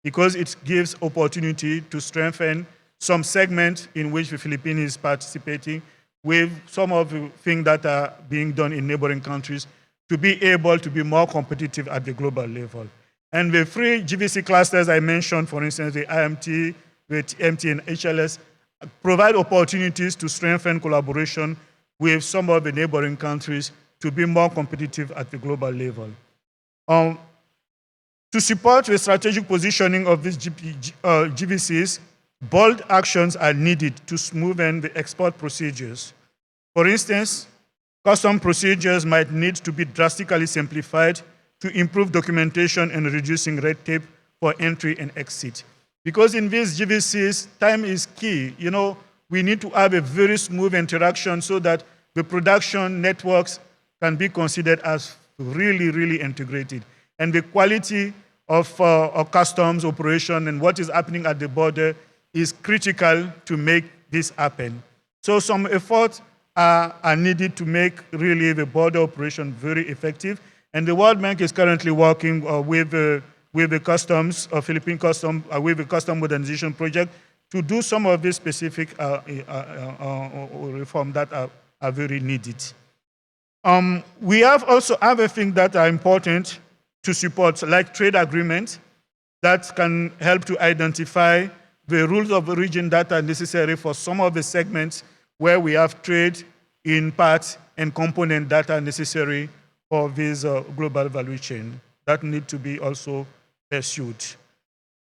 because it gives opportunity to strengthen some segment in which the Philippines is participating with some of the things that are being done in neighboring countries to be able to be more competitive at the global level. And the 3 GVC clusters I mentioned, for instance, the IMT, the TMT, and HLS, provide opportunities to strengthen collaboration with some of the neighboring countries to be more competitive at the global level. To support the strategic positioning of these GVCs, bold actions are needed to smoothen the export procedures. For instance, custom procedures might need to be drastically simplified to improve documentation and reducing red tape for entry and exit. Because in these GVCs, time is key. You know, we need to have a very smooth interaction so that the production networks can be considered as really, really integrated. And the quality of customs operation and what is happening at the border is critical to make this happen. So some efforts are needed to make really the border operation very effective. And the World Bank is currently working with the customs, Philippine custom, with the custom modernization project to do some of these specific reform that are very needed. We have also other things that are important to support, like trade agreements that can help to identify the rules of origin that are necessary for some of the segments where we have trade in parts and components that are necessary for this global value chain that need to be also pursued.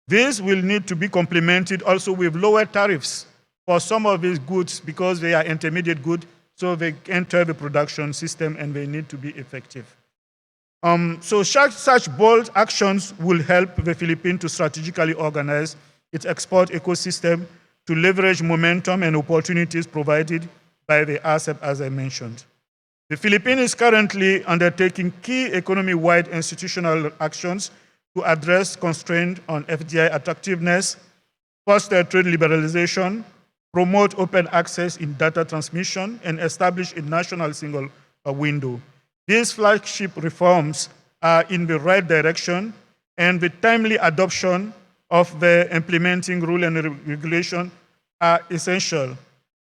This will need to be complemented also with lower tariffs for some of these goods because they are intermediate goods, so they enter the production system and they need to be effective. So such bold actions will help the Philippines to strategically organize its export ecosystem to leverage momentum and opportunities provided by the RCEP, as I mentioned. The Philippines is currently undertaking key economy-wide institutional actions to address constraints on FDI attractiveness, foster trade liberalization, promote open access in data transmission, and establish a national single window. These flagship reforms are in the right direction, and the timely adoption of the implementing rule and regulation are essential.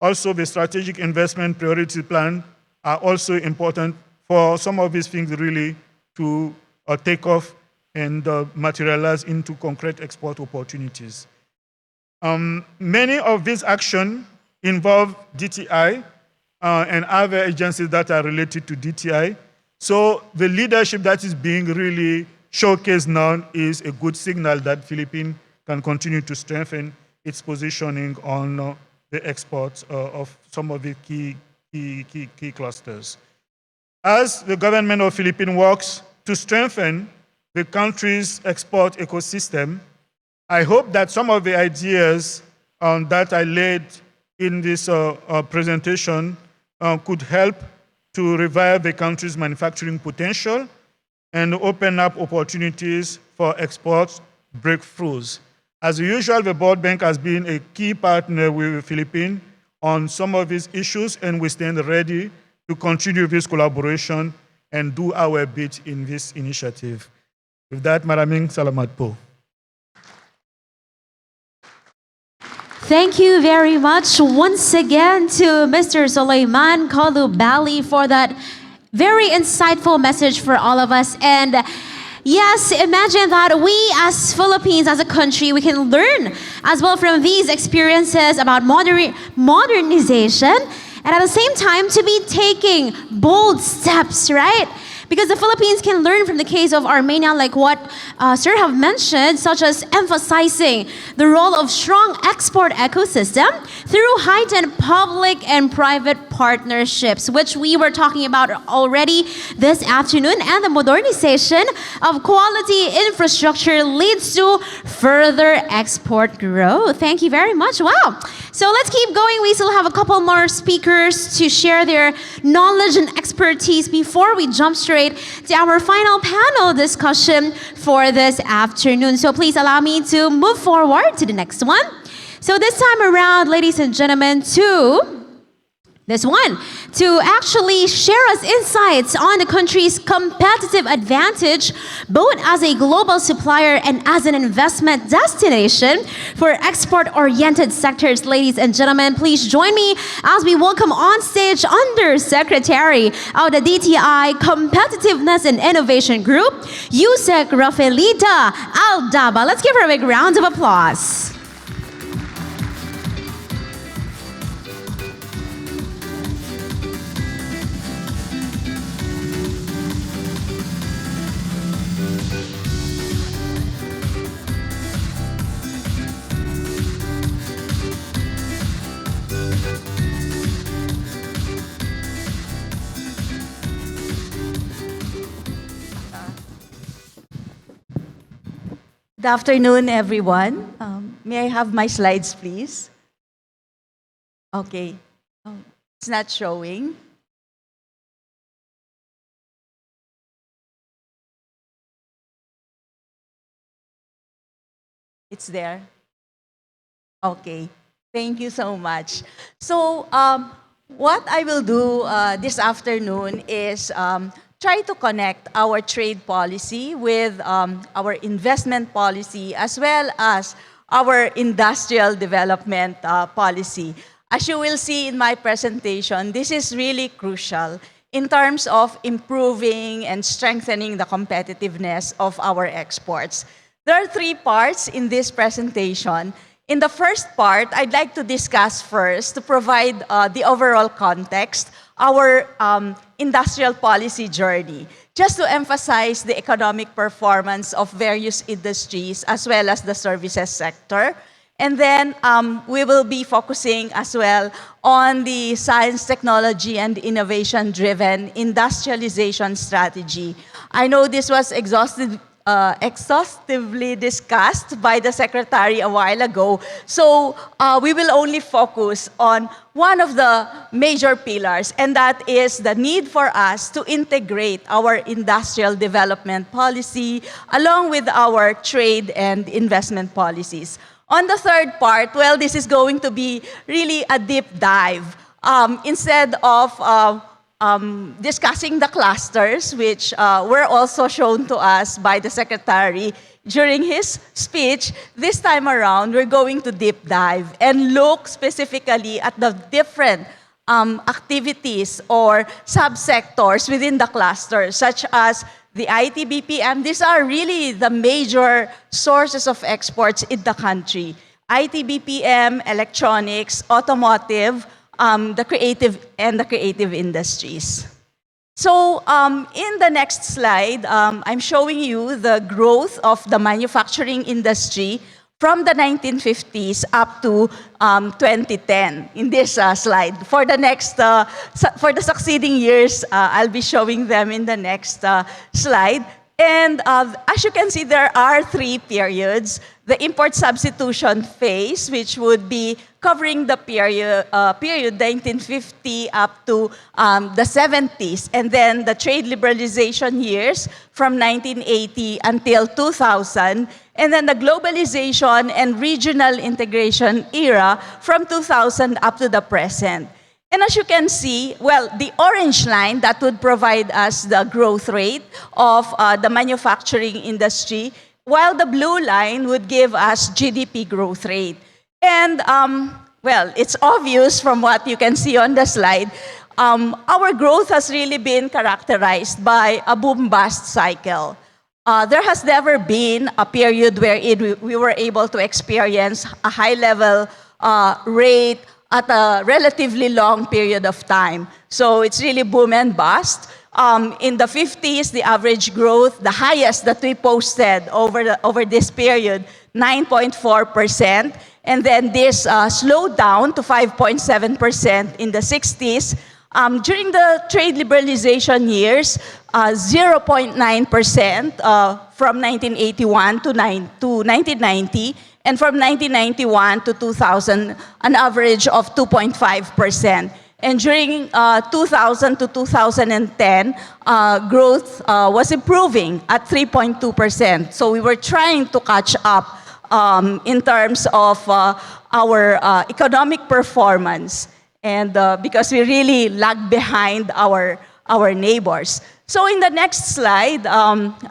Also, the strategic investment priority plan are also important for some of these things really to take off and materialize into concrete export opportunities. Many of these actions involve DTI, and other agencies that are related to DTI. So the leadership that is being really showcased now is a good signal that Philippines can continue to strengthen its positioning on the exports of some of the key clusters. As the government of Philippines works to strengthen the country's export ecosystem, I hope that some of the ideas that I laid in this presentation could help to revive the country's manufacturing potential and open up opportunities for export breakthroughs. As usual, the World Bank has been a key partner with the Philippines on some of these issues, and we stand ready to continue this collaboration and do our bit in this initiative. With that, Maraming salamat po. Thank you very much once again to Mr. Sulaiman Coulibaly for that very insightful message for all of us. And yes, imagine that we as Philippines, as a country, we can learn as well from these experiences about modernization, and at the same time to be taking bold steps, right? Because the Philippines can learn from the case of Armenia, like what Sir have mentioned, such as emphasizing the role of strong export ecosystem through heightened public and private partnerships, which we were talking about already this afternoon, and the modernization of quality infrastructure leads to further export growth. Thank you very much. Wow. So let's keep going. We still have a couple more speakers to share their knowledge and expertise before we jump straight to our final panel discussion for this afternoon. So please allow me to move forward to the next one. So this time around, ladies and gentlemen, to actually share us insights on the country's competitive advantage, both as a global supplier and as an investment destination for export-oriented sectors. Ladies and gentlemen, please join me as we welcome on stage Undersecretary of the DTI Competitiveness and Innovation Group, Yusek Rafaelita Aldaba. Let's give her a big round of applause. Good afternoon, everyone. May I have my slides, please? Okay. It's not showing. It's there. Okay. Thank you so much. So, what I will do this afternoon is try to connect our trade policy with our investment policy as well as our industrial development policy. As you will see in my presentation, this is really crucial in terms of improving and strengthening the competitiveness of our exports. There are three parts in this presentation. In the first part, I'd like to discuss first, to provide the overall context, our industrial policy journey, just to emphasize the economic performance of various industries as well as the services sector. And then we will be focusing as well on the science, technology, and innovation-driven industrialization strategy. I know this was exhaustively discussed by the Secretary a while ago, so we will only focus on one of the major pillars, and that is the need for us to integrate our industrial development policy along with our trade and investment policies. On the third part, well, this is going to be really a deep dive. Instead of discussing the clusters, which were also shown to us by the Secretary during his speech, this time around, we're going to deep dive and look specifically at the different activities or subsectors within the cluster, such as the IT BPM. These are really the major sources of exports in the country. IT BPM, electronics, automotive, the creative industries. So in the next slide, I'm showing you the growth of the manufacturing industry from the 1950s up to 2010 in this slide. For the succeeding years, I'll be showing them in the next slide. And as you can see, there are 3 periods. The import substitution phase, which would be covering the period 1950 up to the 70s, and then the trade liberalization years from 1980 until 2000, and then the globalization and regional integration era from 2000 up to the present. And as you can see, well, the orange line, that would provide us the growth rate of the manufacturing industry, while the blue line would give us GDP growth rate. And, well, it's obvious from what you can see on the slide, our growth has really been characterized by a boom-bust cycle. There has never been a period where we were able to experience a high-level rate at a relatively long period of time. So it's really boom and bust. In the 50s, the average growth, the highest that we posted over this period, 9.4%. And then this slowed down to 5.7% in the 60s. During the trade liberalization years, 0.9% from 1981 to 1990, and from 1991 to 2000, an average of 2.5%. And during 2000 to 2010, growth was improving at 3.2%. So we were trying to catch up in terms of our economic performance, and because we really lagged behind our neighbors. So in the next slide,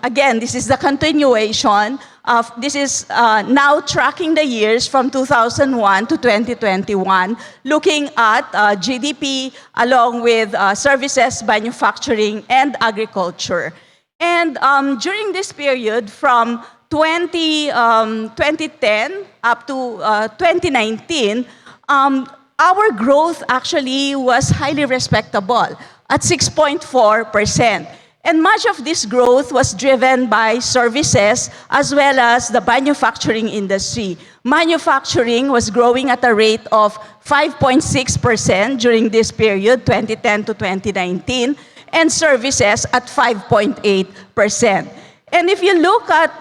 again, this is the continuation of, this is now tracking the years from 2001 to 2021, looking at GDP along with services, manufacturing, and agriculture. And during this period, from 2010 up to 2019, our growth actually was highly respectable at 6.4%. And much of this growth was driven by services as well as the manufacturing industry. Manufacturing was growing at a rate of 5.6% during this period, 2010 to 2019, and services at 5.8%. And if you look at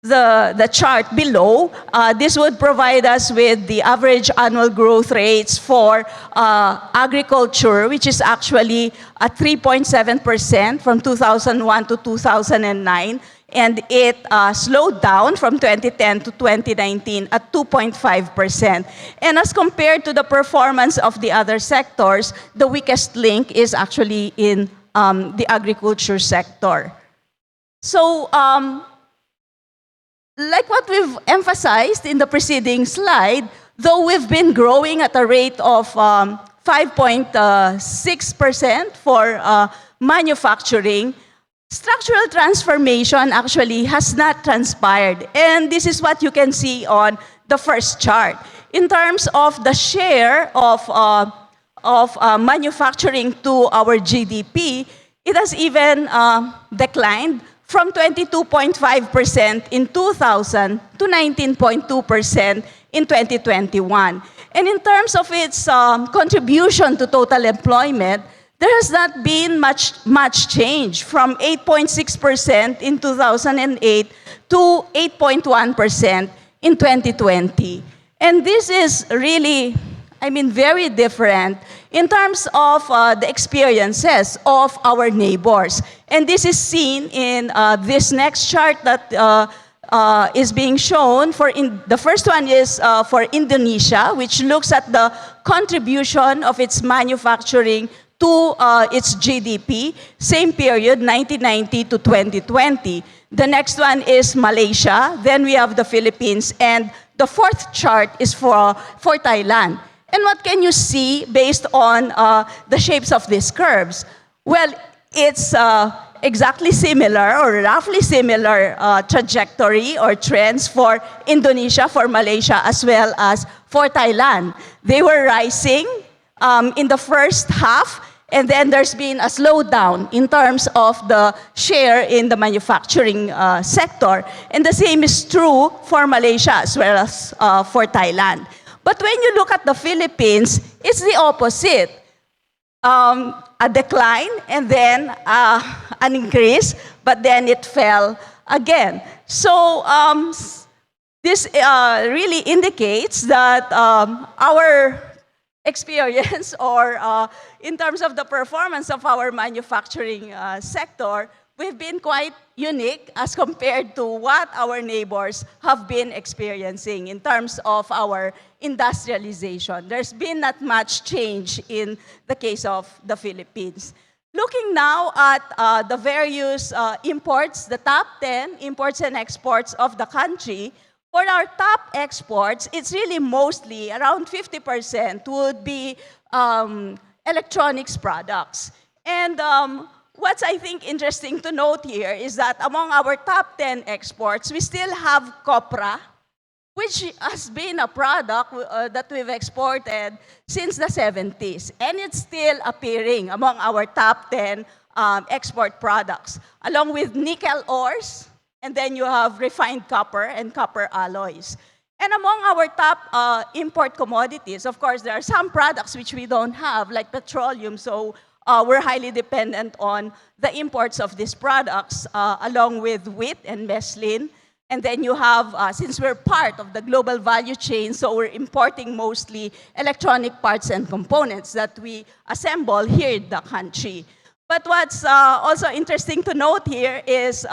the chart below, this would provide us with the average annual growth rates for agriculture, which is actually at 3.7% from 2001 to 2009, and it slowed down from 2010 to 2019 at 2.5%. And as compared to the performance of the other sectors, the weakest link is actually in the agriculture sector. So, like what we've emphasized in the preceding slide, though we've been growing at a rate of 5.6% for manufacturing, structural transformation actually has not transpired. And this is what you can see on the first chart. In terms of the share of manufacturing to our GDP, it has even declined from 22.5% in 2000 to 19.2% in 2021. And in terms of its contribution to total employment, there has not been much change from 8.6% in 2008 to 8.1% in 2020. And this is really, I mean, very different in terms of the experiences of our neighbors. And this is seen in this next chart that is being shown. The first one is for Indonesia, which looks at the contribution of its manufacturing to its GDP, same period, 1990 to 2020. The next one is Malaysia, then we have the Philippines, and the fourth chart is for Thailand. And what can you see based on the shapes of these curves? Well, it's exactly similar or roughly similar trajectory or trends for Indonesia, for Malaysia, as well as for Thailand. They were rising in the first half, and then there's been a slowdown in terms of the share in the manufacturing sector. And the same is true for Malaysia as well as for Thailand. But when you look at the Philippines, it's the opposite. A decline and then an increase, but then it fell again. So this really indicates that our experience or in terms of the performance of our manufacturing sector, we've been quite unique as compared to what our neighbors have been experiencing in terms of our industrialization. There's been not much change in the case of the Philippines. Looking now at the various imports, the top 10 imports and exports of the country, for our top exports, it's really mostly around 50% would be electronics products. And what's I think interesting to note here is that among our top 10 exports, we still have copra, which has been a product that we've exported since the 70s. And it's still appearing among our top 10 export products, along with nickel ores, and then you have refined copper and copper alloys. And among our top import commodities, of course, there are some products which we don't have, like petroleum, so we're highly dependent on the imports of these products, along with wheat and mesclun. And then you have, since we're part of the global value chain, so we're importing mostly electronic parts and components that we assemble here in the country. But what's also interesting to note here is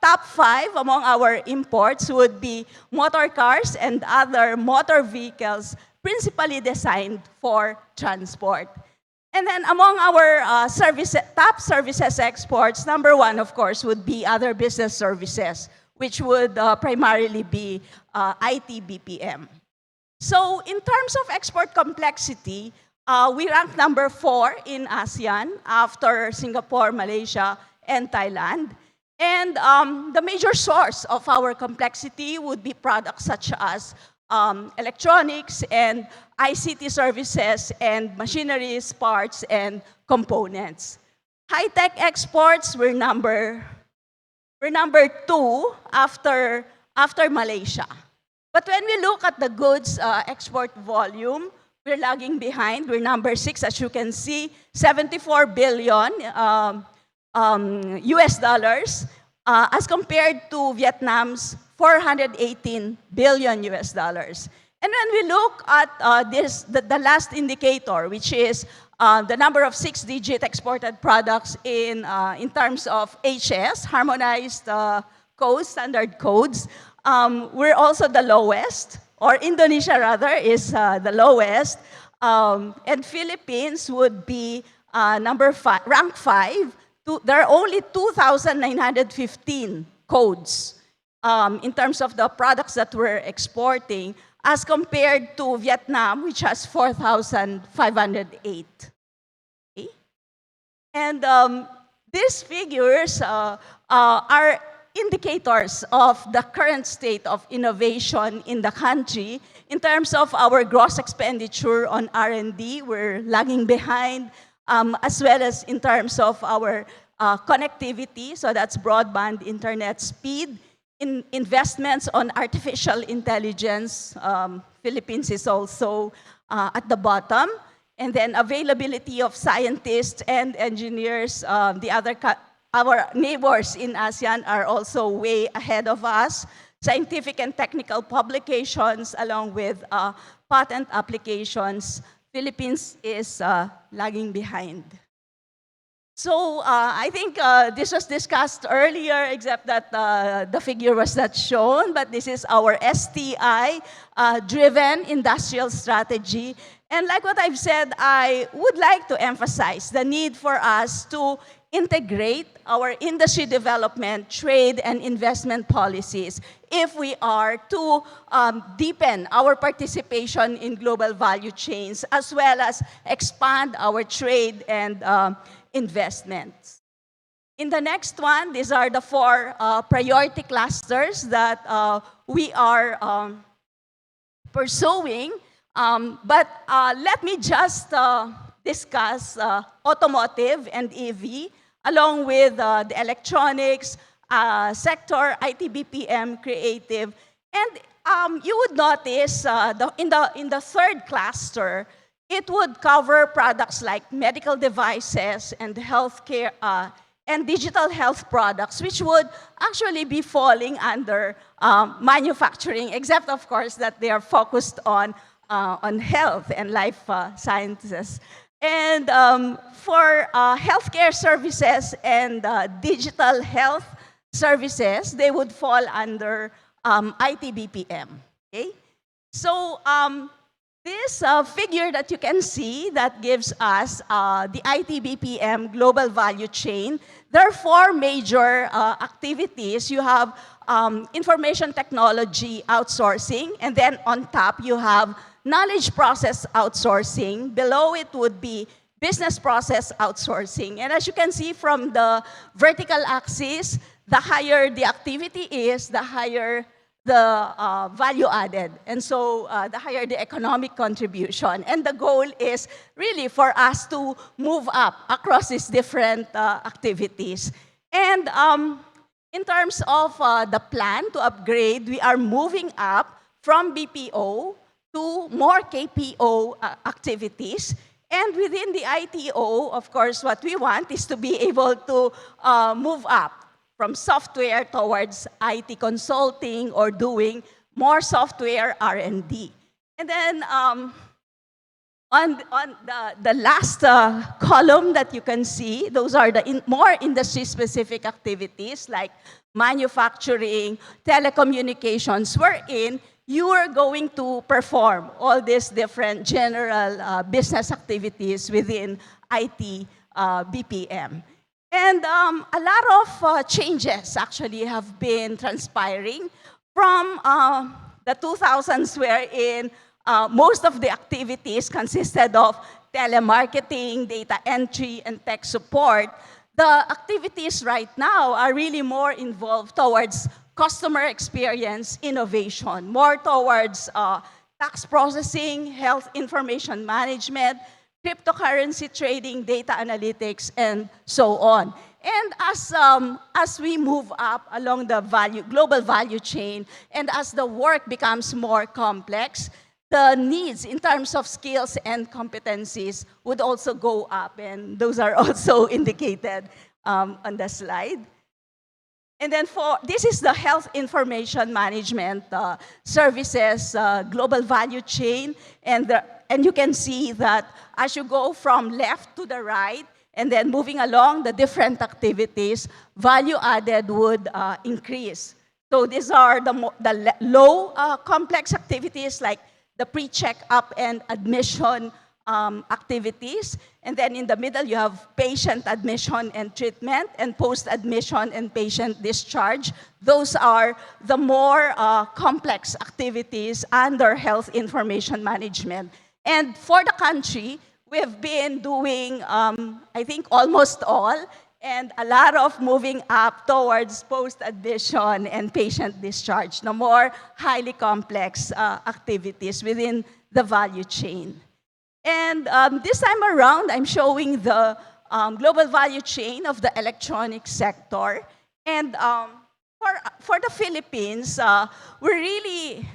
top 5 among our imports would be motor cars and other motor vehicles principally designed for transport. And then among our top services exports, number 1, of course, would be other business services, which would primarily be IT BPM. So in terms of export complexity, we rank number 4 in ASEAN after Singapore, Malaysia, and Thailand. And the major source of our complexity would be products such as electronics and ICT services and machineries, parts, and components. High-tech exports were number 2 after Malaysia. But when we look at the goods export volume, we're lagging behind. We're number 6, as you can see, 74 billion US dollars, as compared to Vietnam's 418 billion US dollars. And when we look at the last indicator, which is the number of 6-digit exported products in terms of HS, harmonized codes, standard codes, we're also the lowest, or Indonesia rather is the lowest, and Philippines would be rank 5. There are only 2,915 codes in terms of the products that we're exporting, as compared to Vietnam, which has 4,508. Okay? And these figures are indicators of the current state of innovation in the country. In terms of our gross expenditure on R&D, we're lagging behind, as well as in terms of our connectivity, so that's broadband internet speed. In investments on artificial intelligence, Philippines is also at the bottom. And then availability of scientists and engineers, our neighbors in ASEAN are also way ahead of us. Scientific and technical publications, along with patent applications, Philippines is lagging behind. So I think this was discussed earlier, except that the figure was not shown, but this is our STI-driven industrial strategy. And like what I've said, I would like to emphasize the need for us to integrate our industry development, trade, and investment policies if we are to deepen our participation in global value chains, as well as expand our trade and investments. In the next one, these are the four priority clusters that we are pursuing. But let me just discuss automotive and EV, along with the electronics sector, IT, BPM, creative. And you would notice in the third cluster, it would cover products like medical devices and healthcare and digital health products, which would actually be falling under manufacturing, except of course that they are focused on health and life sciences. And for healthcare services and digital health services, they would fall under IT BPM. Okay? So this figure that you can see that gives us the IT BPM global value chain. There are four major activities. You have information technology outsourcing, and then on top you have knowledge process outsourcing. Below it would be business process outsourcing. And as you can see from the vertical axis, the higher the activity is, the higher the value added. And so the higher the economic contribution. And the goal is really for us to move up across these different activities. And in terms of the plan to upgrade, we are moving up from BPO to more KPO activities. And within the ITO, of course, what we want is to be able to move up from software towards IT consulting or doing more software R&D. And then on the last column that you can see, those are the more industry-specific activities like manufacturing, telecommunications, wherein you are going to perform all these different general business activities within IT BPM. And a lot of changes actually have been transpiring from the 2000s, wherein most of the activities consisted of telemarketing, data entry, and tech support. The activities right now are really more involved towards customer experience innovation, more towards tax processing, health information management, cryptocurrency trading, data analytics, and so on. And as we move up along the global value chain, and as the work becomes more complex, the needs in terms of skills and competencies would also go up, and those are also indicated on the slide. And then this is the health information management services global value chain, and you can see that as you go from left to the right, and then moving along the different activities, value added would increase. So these are the low complex activities like the pre-check-up and admission activities. And then in the middle, you have patient admission and treatment, and post-admission and patient discharge. Those are the more complex activities under health information management. And for the country, we've been doing, I think, almost all, and a lot of moving up towards post-admission and patient discharge, the more highly complex activities within the value chain. And this time around, I'm showing the global value chain of the electronics sector. And for the Philippines, we're really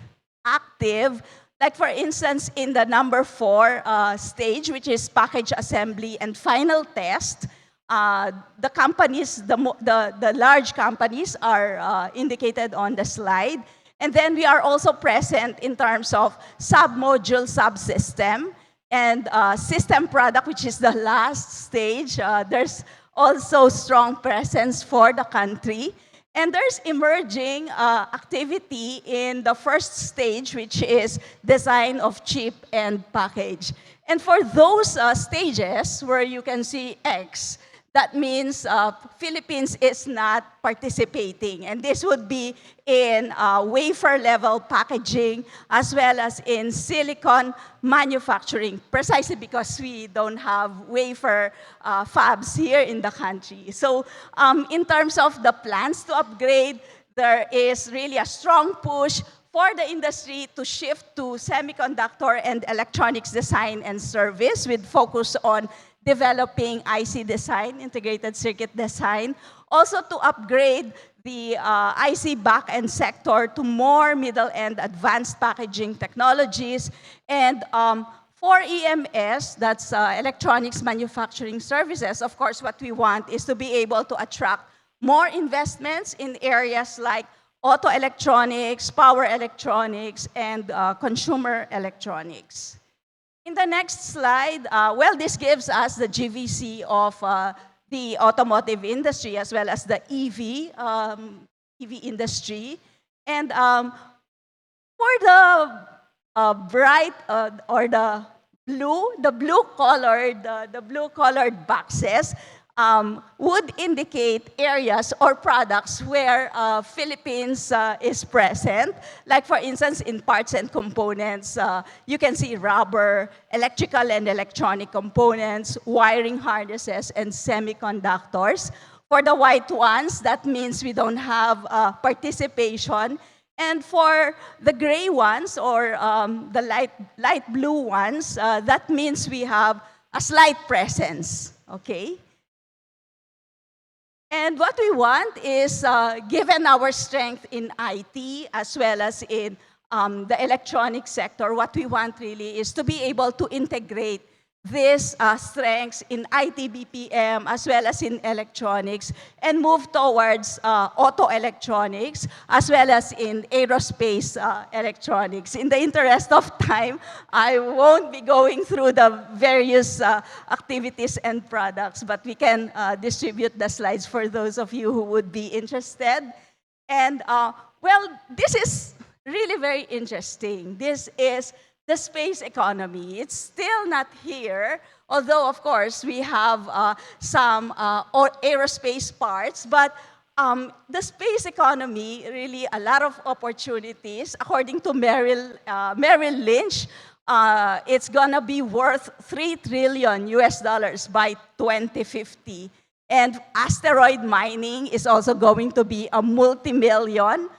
active. Like for instance, in the number 4 stage, which is package assembly and final test, the companies, the large companies are indicated on the slide. And then we are also present in terms of sub-module, subsystem, and system product, which is the last stage. There's also strong presence for the country. And there's emerging activity in the first stage, which is design of chip and package. And for those stages where you can see X, that means Philippines is not participating. And this would be in wafer-level packaging as well as in silicon manufacturing, precisely because we don't have wafer fabs here in the country. So in terms of the plans to upgrade, there is really a strong push for the industry to shift to semiconductor and electronics design and service with focus on developing IC design, integrated circuit design. Also to upgrade the IC back-end sector to more middle-end advanced packaging technologies. And for EMS, that's electronics manufacturing services, of course, what we want is to be able to attract more investments in areas like auto electronics, power electronics, and consumer electronics. In the next slide, well, this gives us the GVC of the automotive industry as well as the EV industry. And for the bright or the blue-colored boxes, would indicate areas or products where Philippines is present. Like for instance, in parts and components, you can see rubber, electrical and electronic components, wiring harnesses, and semiconductors. For the white ones, that means we don't have participation. And for the gray ones, or the light blue ones, that means we have a slight presence, okay? And what we want is, given our strength in IT as well as in the electronic sector, what we want really is to be able to integrate these strengths in IT BPM as well as in electronics and move towards auto electronics as well as in aerospace electronics. In the interest of time, I won't be going through the various activities and products, but we can distribute the slides for those of you who would be interested. And well, this is really very interesting. This is the space economy. It's still not here, although of course we have some aerospace parts, but the space economy, really a lot of opportunities. According to Merrill Lynch, it's gonna be worth $3 trillion by 2050. And asteroid mining is also going to be a multi-trillion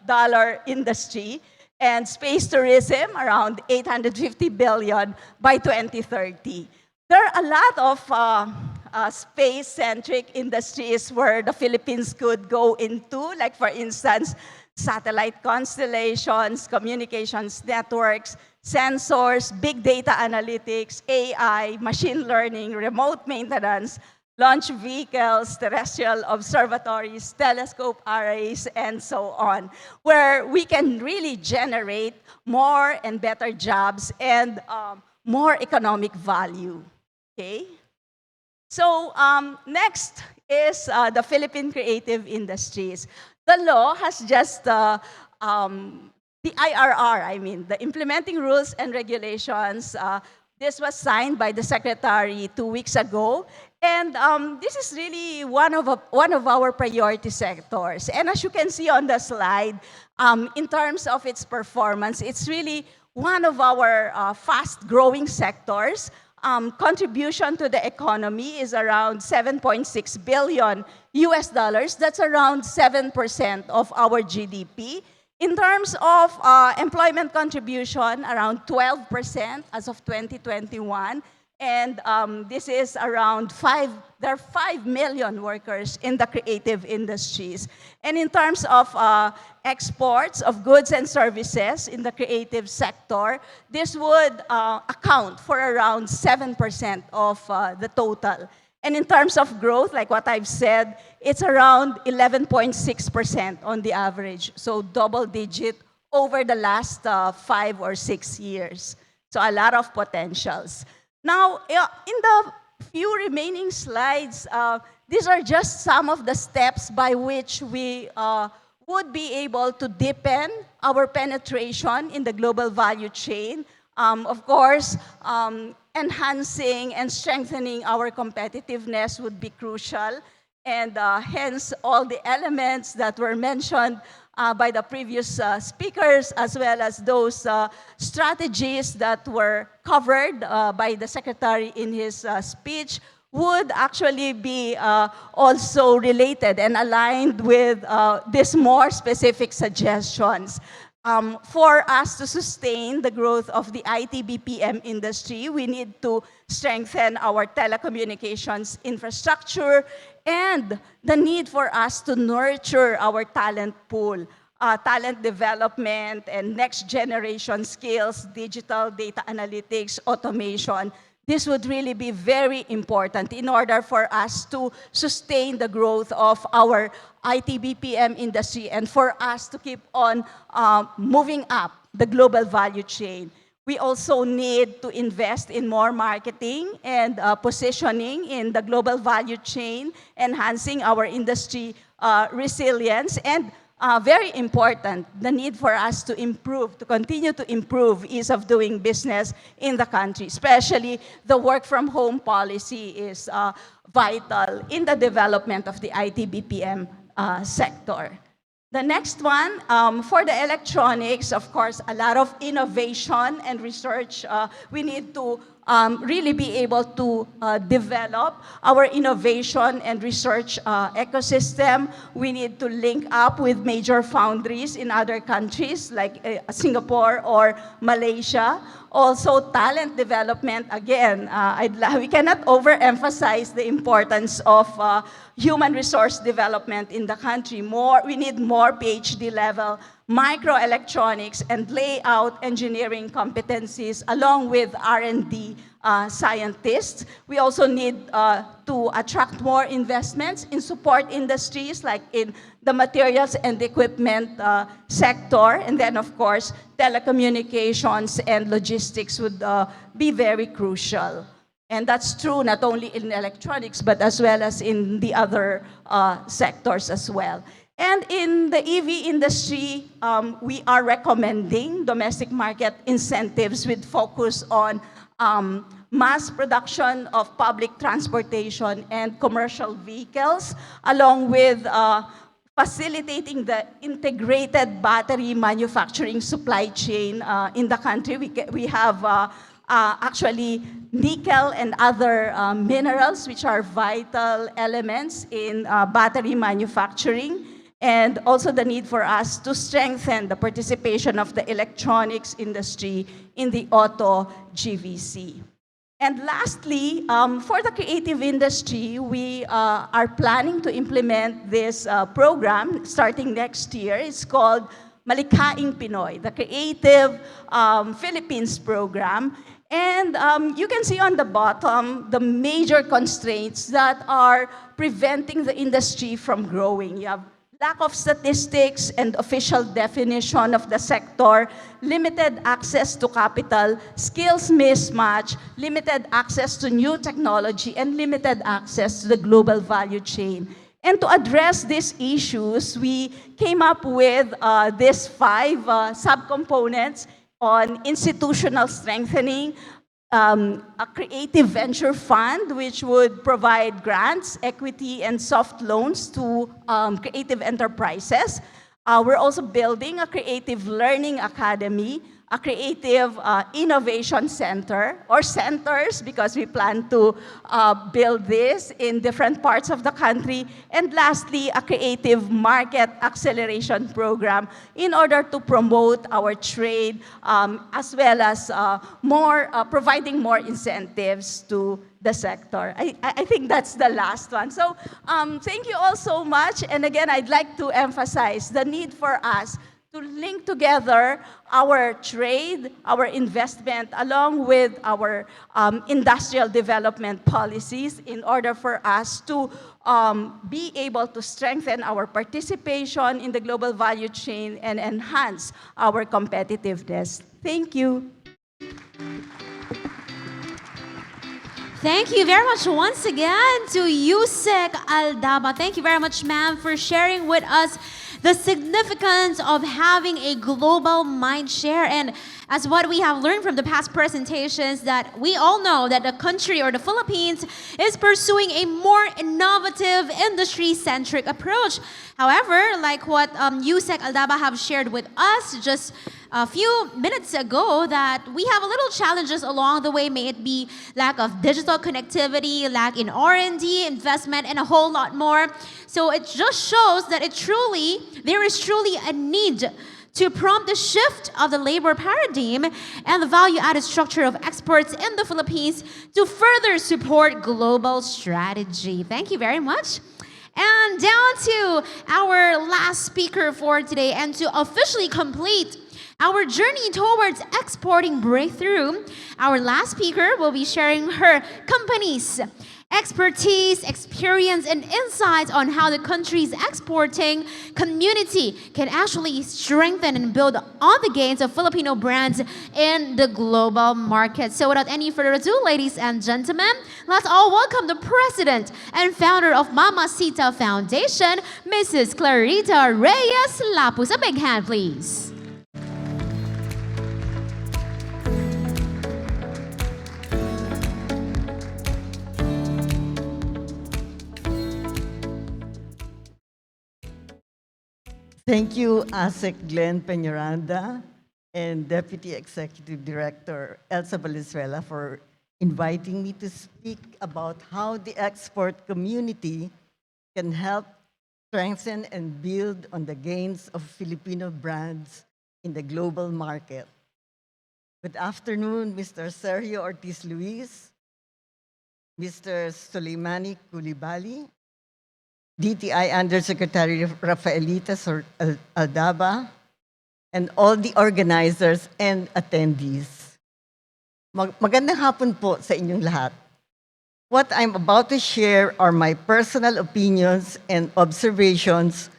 dollar industry, and space tourism around $850 billion by 2030. There are a lot of space-centric industries where the Philippines could go into, like for instance, satellite constellations, communications networks, sensors, big data analytics, AI, machine learning, remote maintenance, launch vehicles, terrestrial observatories, telescope arrays, and so on, where we can really generate more and better jobs and more economic value, okay? So next is the Philippine creative industries. The law has just, the IRR, I mean, the implementing rules and regulations, this was signed by the Secretary 2 weeks ago. And this is really one of our priority sectors. And as you can see on the slide, in terms of its performance, it's really one of our fast-growing sectors. Contribution to the economy is around $7.6 billion. That's around 7% of our GDP. In terms of employment contribution, around 12% as of 2021. And this is around there are 5 million workers in the creative industries. And in terms of exports of goods and services in the creative sector, this would account for around 7% of the total. And in terms of growth, like what I've said, it's around 11.6% on the average, so double digit over the last 5 or 6 years. So a lot of potentials. Now, in the few remaining slides, these are just some of the steps by which we would be able to deepen our penetration in the global value chain. Of course, enhancing and strengthening our competitiveness would be crucial. And hence, all the elements that were mentioned by the previous speakers, as well as those strategies that were covered by the Secretary in his speech, would actually be also related and aligned with these more specific suggestions. For us to sustain the growth of the IT BPM industry, we need to strengthen our telecommunications infrastructure and the need for us to nurture our talent pool, talent development and next generation skills, digital data analytics, automation. This would really be very important in order for us to sustain the growth of our IT BPM industry and for us to keep on moving up the global value chain. We also need to invest in more marketing and positioning in the global value chain, enhancing our industry resilience, and very important, the need for us to improve, to continue to improve ease of doing business in the country, especially the work from home policy is vital in the development of the IT BPM sector. The next one, for the electronics, of course, a lot of innovation and research. We need to really be able to develop our innovation and research ecosystem. We need to link up with major foundries in other countries like Singapore or Malaysia. Also, talent development, again, we cannot overemphasize the importance of human resource development in the country. We need more PhD level microelectronics and layout engineering competencies along with R&D scientists. We also need to attract more investments in support industries like in the materials and equipment sector. And then, of course, telecommunications and logistics would be very crucial. And that's true not only in electronics, but as well as in the other sectors as well. And in the EV industry, we are recommending domestic market incentives with focus on mass production of public transportation and commercial vehicles, along with facilitating the integrated battery manufacturing supply chain in the country. We have actually nickel and other minerals which are vital elements in battery manufacturing, and also the need for us to strengthen the participation of the electronics industry in the auto GVC. And lastly, for the creative industry, we are planning to implement this program starting next year. It's called Malikhaing Pinoy, the Creative Philippines program. And you can see on the bottom the major constraints that are preventing the industry from growing. You have lack of statistics and official definition of the sector, limited access to capital, skills mismatch, limited access to new technology, and limited access to the global value chain. And to address these issues, we came up with these 5 subcomponents on institutional strengthening, a creative venture fund which would provide grants, equity, and soft loans to creative enterprises. We're also building a creative learning academy, a creative innovation center, or centers, because we plan to build this in different parts of the country. And lastly, a creative market acceleration program in order to promote our trade, as well as providing more incentives to the sector. I think that's the last one. So thank you all so much. And again, I'd like to emphasize the need for us to link together our trade, our investment, along with our industrial development policies in order for us to be able to strengthen our participation in the global value chain and enhance our competitiveness. Thank you. Thank you very much once again to Yusek Aldaba. Thank you very much, ma'am, for sharing with us the significance of having a global mind share. And As what we have learned from the past presentations, that we all know that the country or the Philippines is pursuing a more innovative, industry-centric approach. However, like what Yusek Aldaba have shared with us just a few minutes ago, that we have a little challenges along the way, may it be lack of digital connectivity, lack in R&D, investment, and a whole lot more. So it just shows that there is truly a need to prompt the shift of the labor paradigm and the value-added structure of exports in the Philippines to further support global strategy. Thank you very much. And down to our last speaker for today, and to officially complete our journey towards exporting breakthrough, our last speaker will be sharing her company's expertise, experience, and insights on how the country's exporting community can actually strengthen and build on the gains of Filipino brands in the global market. So without any further ado, ladies and gentlemen, let's all welcome the president and founder of Mamacita Foundation, Mrs. Clarita Reyes Lapus. A big hand, please. Thank you, ASEC Glenn Peñaranda and Deputy Executive Director Elsa Valenzuela for inviting me to speak about how the export community can help strengthen and build on the gains of Filipino brands in the global market. Good afternoon, Mr. Sergio Ortiz Luis, Mr. Soleimani Coulibaly, DTI Undersecretary Rafaelita Aldaba, and all the organizers and attendees. Magandang hapon po sa inyong lahat. What I'm about to share are my personal opinions and observations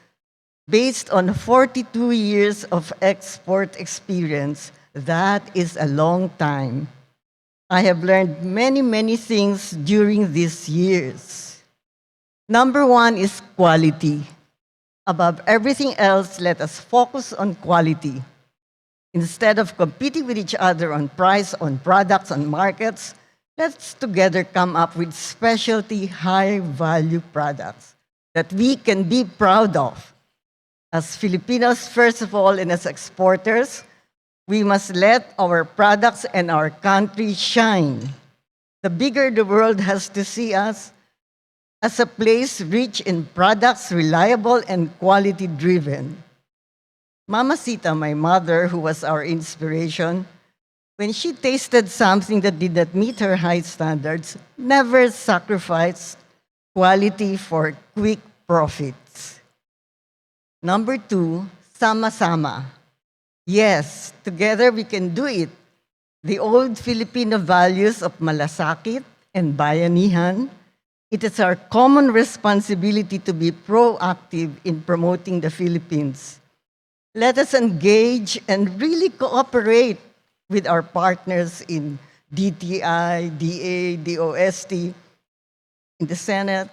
based on 42 years of export experience. That is a long time. I have learned many things during these years. Number one is quality. Above everything else, let us focus on quality. Instead of competing with each other on price, on products, on markets, let's together come up with specialty, high-value products that we can be proud of. As Filipinos, first of all, and as exporters, we must let our products and our country shine. The bigger the world has to see us as a place rich in products, reliable and quality-driven. Mamacita, my mother, who was our inspiration, when she tasted something that did not meet her high standards, never sacrificed quality for quick profits. Number two, sama-sama. Yes, together we can do it. The old Filipino values of malasakit and bayanihan. It is our common responsibility to be proactive in promoting the Philippines. Let us engage and really cooperate with our partners in DTI, DA, DOST, in the Senate.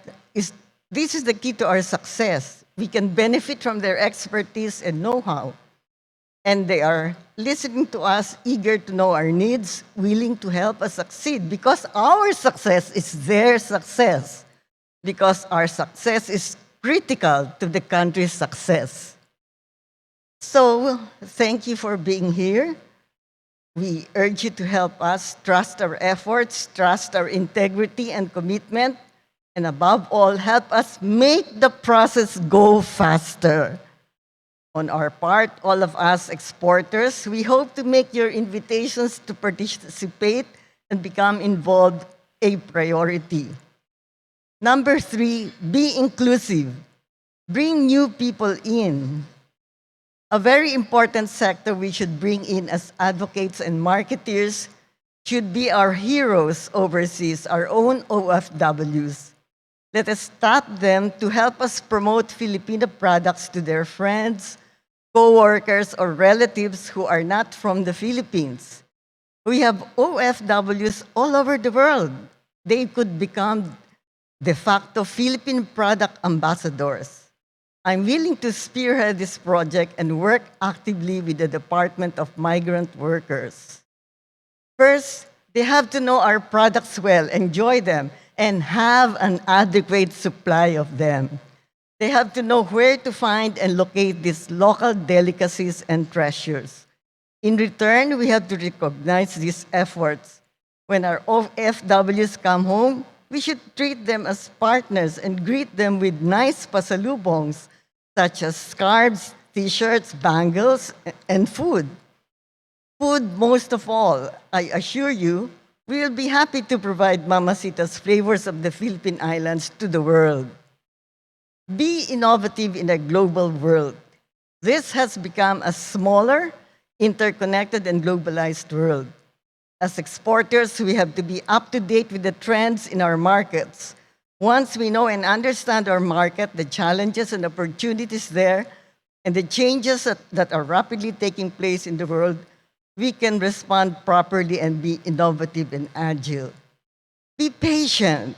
This is the key to our success. We can benefit from their expertise and know-how. And they are listening to us, eager to know our needs, willing to help us succeed, because our success is their success, because our success is critical to the country's success. So, thank you for being here. We urge you to help us trust our efforts, trust our integrity and commitment, and above all, help us make the process go faster. On our part, all of us exporters, we hope to make your invitations to participate and become involved a priority. Number three, be inclusive. Bring new people in. A very important sector we should bring in as advocates and marketeers should be our heroes overseas, our own OFWs. Let us tap them to help us promote Filipino products to their friends, co-workers, or relatives who are not from the Philippines. We have OFWs all over the world. They could become de facto Philippine product ambassadors. I'm willing to spearhead this project and work actively with the Department of Migrant Workers. First, they have to know our products well, enjoy them, and have an adequate supply of them. They have to know where to find and locate these local delicacies and treasures. In return, we have to recognize these efforts. When our OFWs come home, we should treat them as partners and greet them with nice pasalubongs, such as scarves, t-shirts, bangles, and food. Food most of all. I assure you, we will be happy to provide Mamacita's flavors of the Philippine Islands to the world. Be innovative in a global world. This has become a smaller, interconnected, and globalized world. As exporters, we have to be up to date with the trends in our markets. Once we know and understand our market, the challenges and opportunities there, and the changes that are rapidly taking place in the world, we can respond properly and be innovative and agile. Be patient.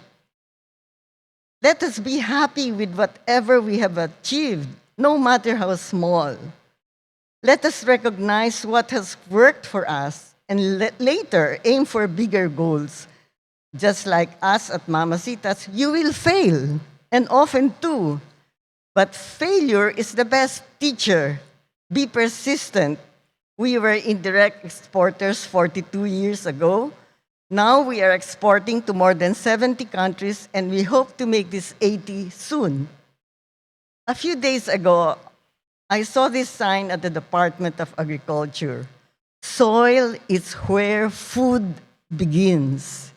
Let us be happy with whatever we have achieved, no matter how small. Let us recognize what has worked for us and later aim for bigger goals. Just like us at Mamacitas, you will fail, and often too. But failure is the best teacher. Be persistent. We were indirect exporters 42 years ago. Now we are exporting to more than 70 countries, and we hope to make this 80 soon. A few days ago, I saw this sign at the Department of Agriculture. Soil is where food begins.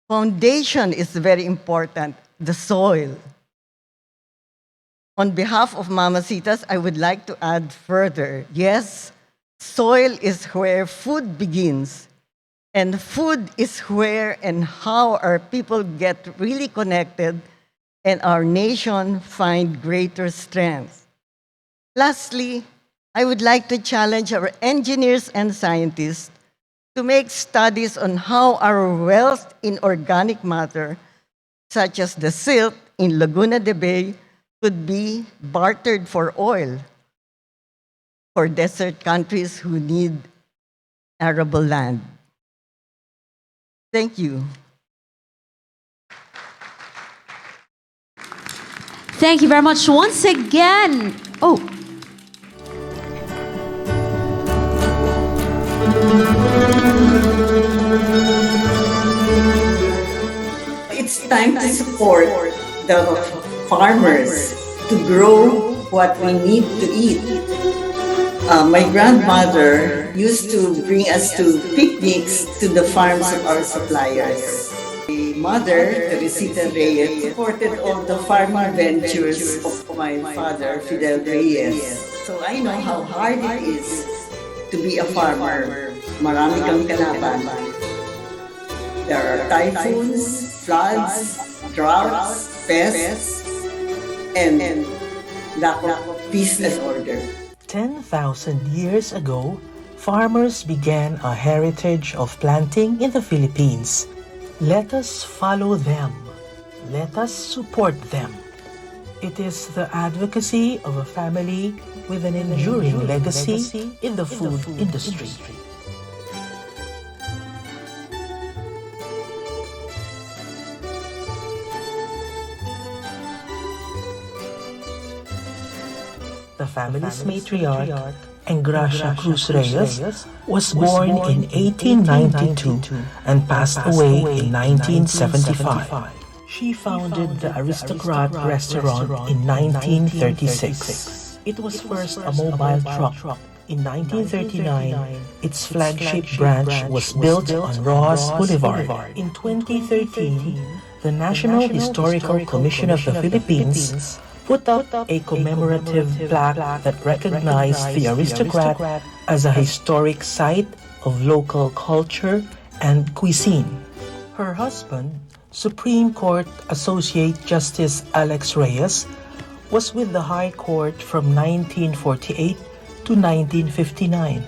Foundation is very important, the soil. On behalf of Mamacitas, I would like to add further, yes, soil is where food begins. And food is where and how our people get really connected and our nation find greater strength. Lastly, I would like to challenge our engineers and scientists to make studies on how our wealth in organic matter, such as the silt in Laguna de Bay, could be bartered for oil for desert countries who need arable land. Thank you. Thank you very much once again. Oh. It's time to support the farmers to grow what we need to eat. My grandmother used to bring us to picnics to the farms of our suppliers. My mother, Teresita Reyes, supported all the farming ventures of my father, Fidel Reyes. So I know how hard it is to be a farmer. Marami kang kalaban. There are typhoons, floods, droughts, pests, and lack of peace and order. 10,000 years ago, farmers began a heritage of planting in the Philippines. Let us follow them. Let us support them. It is the advocacy of a family with an enduring legacy in the food industry. The family's matriarch, Engracia Cruz Reyes, was born in 1892 and passed away in 1975. She founded the Aristocrat restaurant in 1936. It was first a mobile truck. In 1939, its flagship branch was built on Ross Boulevard. In 2013, the National Historical Commission of the Philippines put up a commemorative plaque that recognized the Aristocrat as a historic site of local culture and cuisine. Her husband, Supreme Court Associate Justice Alex Reyes, was with the High Court from 1948 to 1959.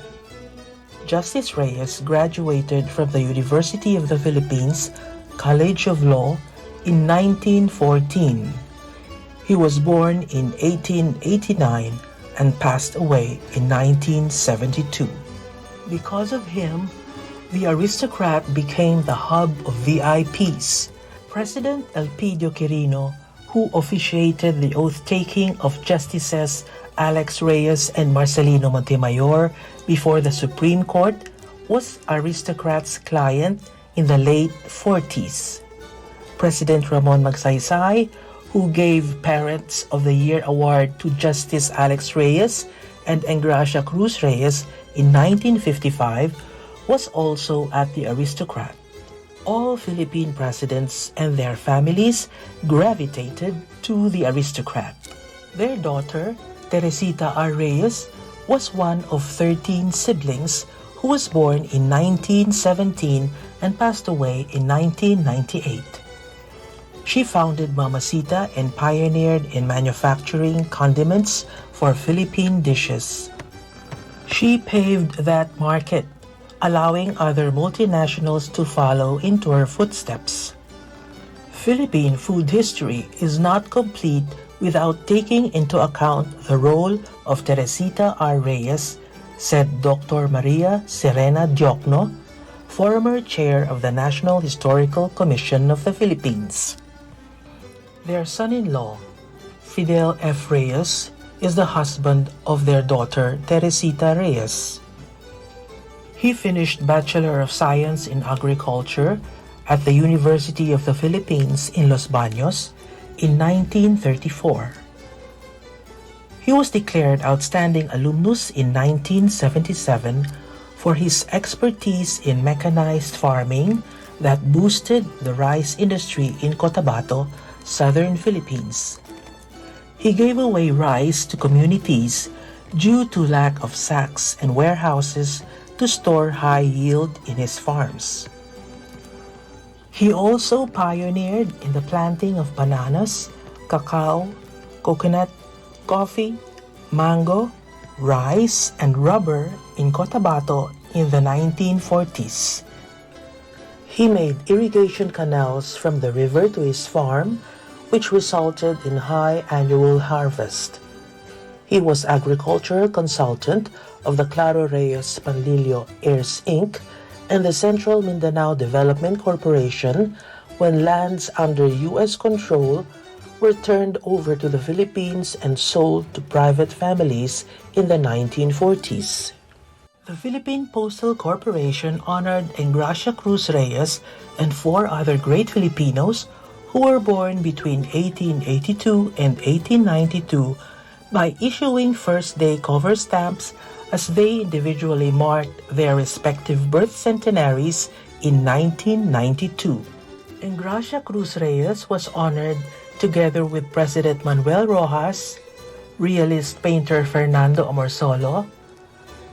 Justice Reyes graduated from the University of the Philippines College of Law in 1914. He was born in 1889 and passed away in 1972. Because of him, the aristocrat became the hub of VIPs. President Elpidio Quirino, who officiated the oath-taking of Justices Alex Reyes and Marcelino Montemayor before the Supreme Court, was aristocrat's client in the late 40s. President Ramon Magsaysay, who gave Parents of the Year award to Justice Alex Reyes and Engracia Cruz Reyes in 1955, was also at the aristocrat. All Philippine presidents and their families gravitated to the aristocrat. Their daughter, Teresita R. Reyes, was one of 13 siblings who was born in 1917 and passed away in 1998. She founded Mamacita and pioneered in manufacturing condiments for Philippine dishes. She paved that market, allowing other multinationals to follow into her footsteps. Philippine food history is not complete without taking into account the role of Teresita R. Reyes, said Dr. Maria Serena Diokno, former chair of the National Historical Commission of the Philippines. Their son-in-law, Fidel F. Reyes, is the husband of their daughter Teresita Reyes. He finished Bachelor of Science in Agriculture at the University of the Philippines in Los Baños in 1934. He was declared Outstanding Alumnus in 1977 for his expertise in mechanized farming that boosted the rice industry in Cotabato, southern Philippines. He gave away rice to communities due to lack of sacks and warehouses to store high yield in his farms. He also pioneered in the planting of bananas, cacao, coconut, coffee, mango, rice, and rubber in Cotabato in the 1940s. He made irrigation canals from the river to his farm, which resulted in high annual harvest. He was agricultural consultant of the Claro Reyes Panlilio Heirs Inc. and the Central Mindanao Development Corporation when lands under U.S. control were turned over to the Philippines and sold to private families in the 1940s. The Philippine Postal Corporation honored Engracia Cruz Reyes and 4 other great Filipinos who were born between 1882 and 1892 by issuing first-day cover stamps as they individually marked their respective birth centenaries in 1992. Engracia Cruz Reyes was honored together with President Manuel Rojas, realist painter Fernando Amorsolo,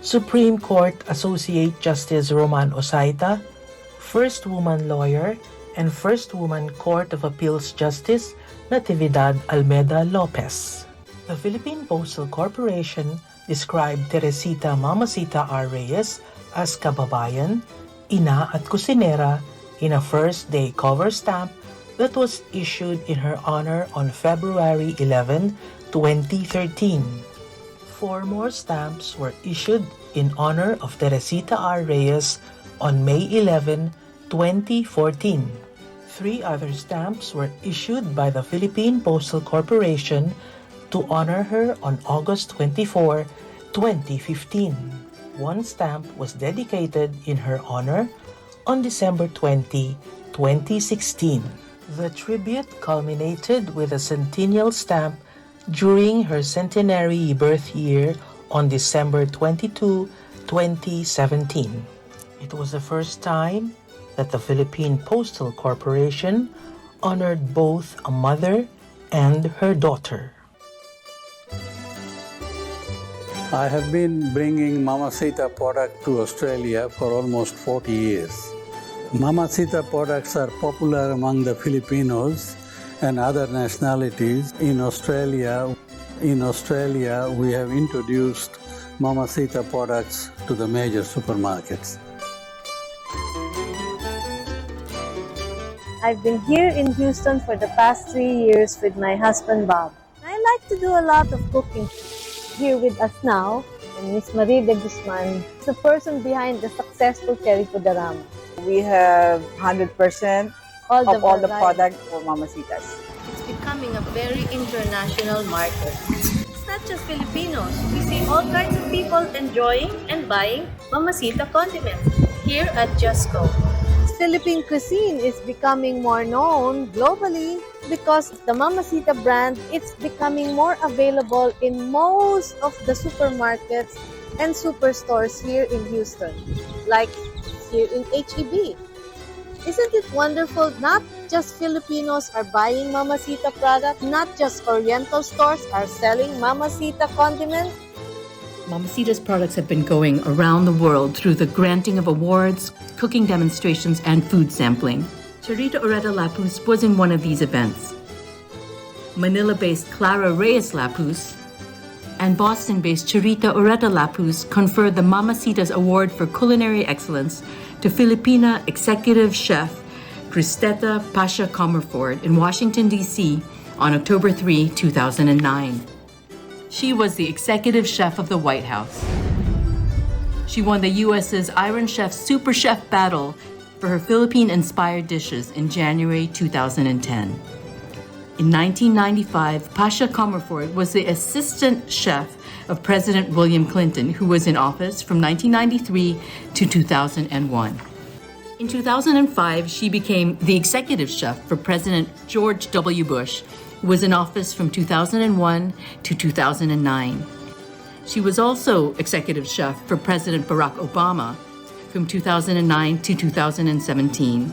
Supreme Court Associate Justice Roman Osaita, first woman lawyer, and first woman Court of Appeals Justice Natividad Almeda Lopez. The Philippine Postal Corporation described Teresita Mamacita R. Reyes as kababayan, ina at kusinera in a first-day cover stamp that was issued in her honor on February 11, 2013. 4 more stamps were issued in honor of Teresita R. Reyes on May 11, 2014. 3 other stamps were issued by the Philippine Postal Corporation to honor her on August 24, 2015. 1 stamp was dedicated in her honor on December 20, 2016. The tribute culminated with a centennial stamp during her centenary birth year on December 22, 2017. It was the first time that the Philippine Postal Corporation honored both a mother and her daughter. I have been bringing Mamacita product to Australia for almost 40 years. Mamacita products are popular among the Filipinos and other nationalities. In Australia, we have introduced Mamacita products to the major supermarkets. I've been here in Houston for the past 3 years with my husband Bob. like to do a lot of cooking. Here with us now, Miss Marie de Guzman, the person behind the successful Cherry Pudarama. We have 100% all of all the products for Mamacitas. It's becoming a very international market. It's not just Filipinos. We see all kinds of people enjoying and buying Mamacita condiments here at Justco. Philippine cuisine is becoming more known globally because the Mamacita brand is becoming more available in most of the supermarkets and superstores here in Houston, like here in HEB. Isn't it wonderful? Not just Filipinos are buying Mamacita products, not just Oriental stores are selling Mamacita condiments. Mamacita's products have been going around the world through the granting of awards, cooking demonstrations, and food sampling. Charita Oreta Lapus was in one of these events. Manila-based Clara Reyes Lapus and Boston-based Charita Oreta Lapus conferred the Mamacitas Award for Culinary Excellence to Filipina Executive Chef Cristeta Pasha Comerford in Washington, D.C. on October 3, 2009. She was the executive chef of the White House. She won the U.S.'s Iron Chef Super Chef Battle for her Philippine-inspired dishes in January 2010. In 1995, Pasha Comerford was the assistant chef of President William Clinton, who was in office from 1993 to 2001. In 2005, she became the executive chef for President George W. Bush, who was in office from 2001 to 2009. She was also executive chef for President Barack Obama from 2009 to 2017.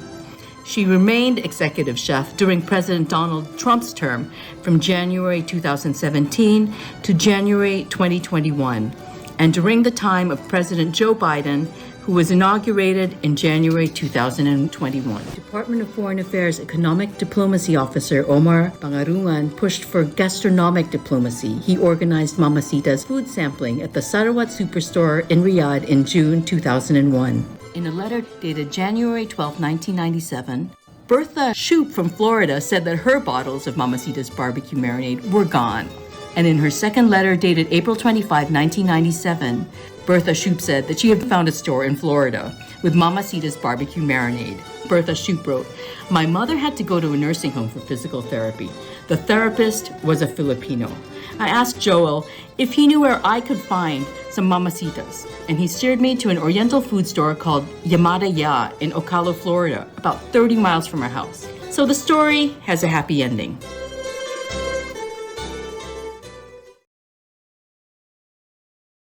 She remained executive chef during President Donald Trump's term from January 2017 to January 2021, and during the time of President Joe Biden, who was inaugurated in January 2021. Department of Foreign Affairs Economic Diplomacy Officer Omar Pangarungan pushed for gastronomic diplomacy. He organized Mamacita's food sampling at the Sarawat Superstore in Riyadh in June 2001. In a letter dated January 12, 1997, Bertha Shoup from Florida said that her bottles of Mamacita's barbecue marinade were gone. And in her second letter dated April 25, 1997, Bertha Shoup said that she had found a store in Florida with Mamacita's barbecue marinade. Bertha Shoup wrote, "My mother had to go to a nursing home for physical therapy. The therapist was a Filipino. I asked Joel if he knew where I could find some Mamacitas, and he steered me to an Oriental food store called Yamada Ya in Ocala, Florida, about 30 miles from our house. So the story has a happy ending."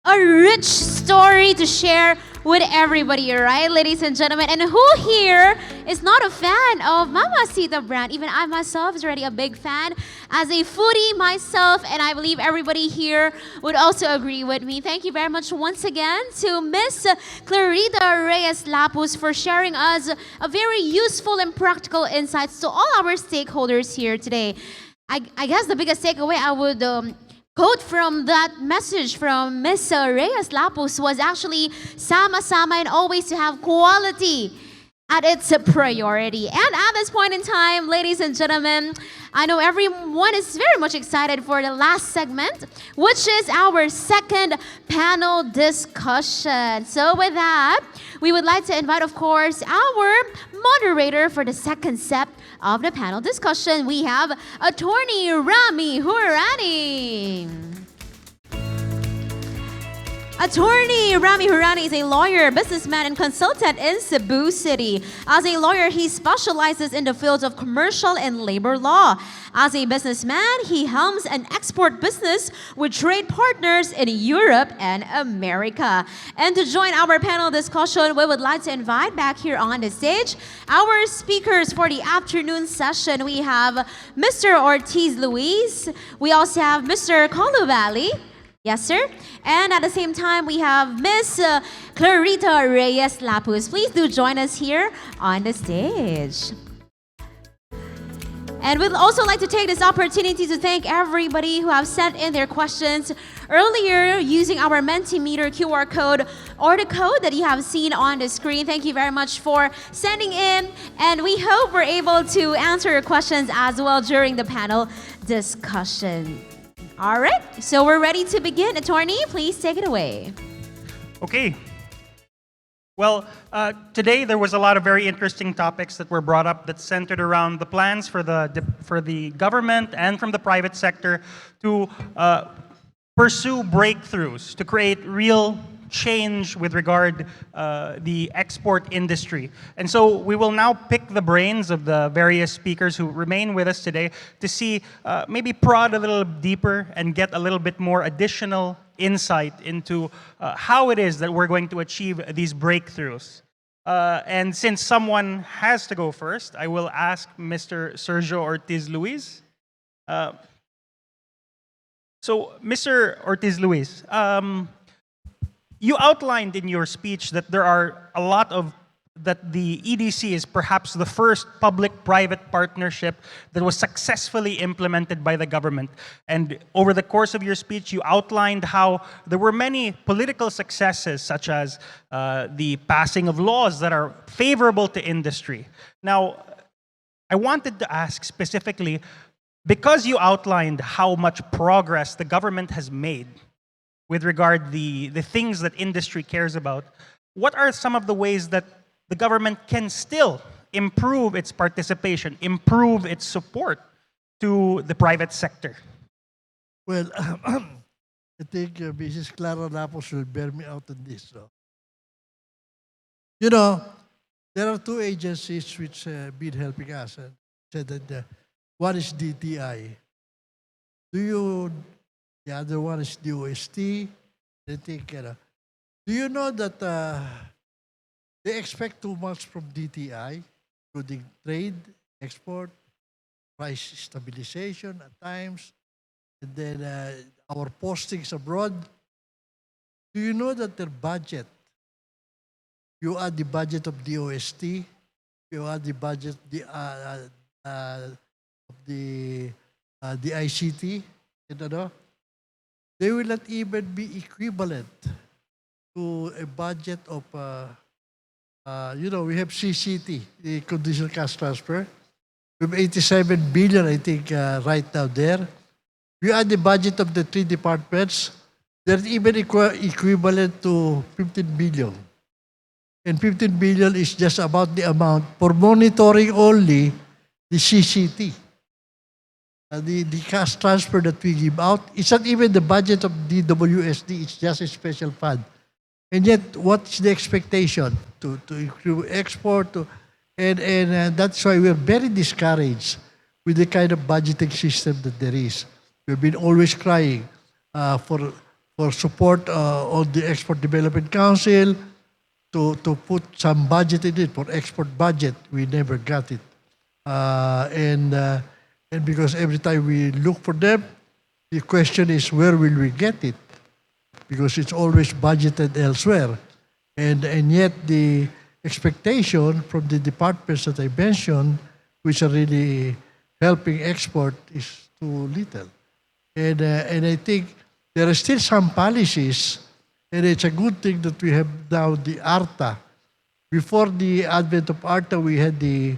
A rich story to share with everybody, right, ladies and gentlemen? And who here is not a fan of Mamacita brand? Even I myself is already a big fan. As a foodie myself, and I believe everybody here would also agree with me. Thank you very much once again to Miss Clarita Reyes Lapus for sharing us a very useful and practical insights to all our stakeholders here today. I guess the biggest takeaway I would quote from that message from Miss Reyes Lapus was actually sama-sama and always to have quality at its priority. And at this point in time, ladies and gentlemen, I know everyone is very much excited for the last segment, which is our second panel discussion. So with that, we would like to invite, of course, our moderator for the second set of the panel discussion. We have Attorney Rami Hurani. Attorney Rami Hurani is a lawyer, businessman, and consultant in Cebu City. As a lawyer, he specializes in the fields of commercial and labor law. As a businessman, he helms an export business with trade partners in Europe and America. And to join our panel discussion, we would like to invite back here on the stage our speakers for the afternoon session. We have Mr. Ortiz Luis. We also have Mr. Coluvali. Yes, sir. And at the same time, we have Miss Clarita Reyes Lapus. Please do join us here on the stage. And we'd also like to take this opportunity to thank everybody who have sent in their questions earlier using our Mentimeter QR code or the code that you have seen on the screen. Thank you very much for sending in, and we hope we're able to answer your questions as well during the panel discussion. All right, so we're ready to begin. Attorney, please take it away. Okay. Well, today there was a lot of very interesting topics that were brought up that centered around the plans for the government and from the private sector to pursue breakthroughs, to create real change with regard the export industry. And so we will now pick the brains of the various speakers who remain with us today to see, maybe prod a little deeper and get a little bit more additional insight into how it is that we're going to achieve these breakthroughs. And since someone has to go first, I will ask Mr. Sergio Ortiz Luis. So, Mr. Ortiz Luis, you outlined in your speech that there are a lot of, that the EDC is perhaps the first public-private partnership that was successfully implemented by the government. And over the course of your speech, you outlined how there were many political successes, such as the passing of laws that are favorable to industry. Now, I wanted to ask specifically, because you outlined how much progress the government has made with regard the things that industry cares about, what are some of the ways that the government can still improve its participation, improve its support to the private sector? Well, I think Mrs. Clara Lapos will bear me out on this. So. You know, there are two agencies which have been helping us. Said that one is DTI. The other one is the OST. They take care of. Do you know that they expect too much from DTI, including trade, export, price stabilization at times, and then our postings abroad? Do you know that their budget, you add the budget of the OST, you add the budget of the ICT, you know, they will not even be equivalent to a budget of, we have CCT, the conditional cash transfer. We have 87 billion, I think, right now there. You add the budget of the three departments, they're even equivalent to 15 billion. And 15 billion is just about the amount for monitoring only the CCT. The cash transfer that we give out, it's not even the budget of DWSD, it's just a special fund. And yet, what's the expectation? To improve export, and that's why we're very discouraged with the kind of budgeting system that there is. We've been always crying for support on the Export Development Council to put some budget in it for export budget. We never got it. And because every time we look for them, the question is, where will we get it? Because it's always budgeted elsewhere. And yet the expectation from the departments that I mentioned, which are really helping export, is too little. And I think there are still some policies, and it's a good thing that we have now the ARTA. Before the advent of ARTA, we had the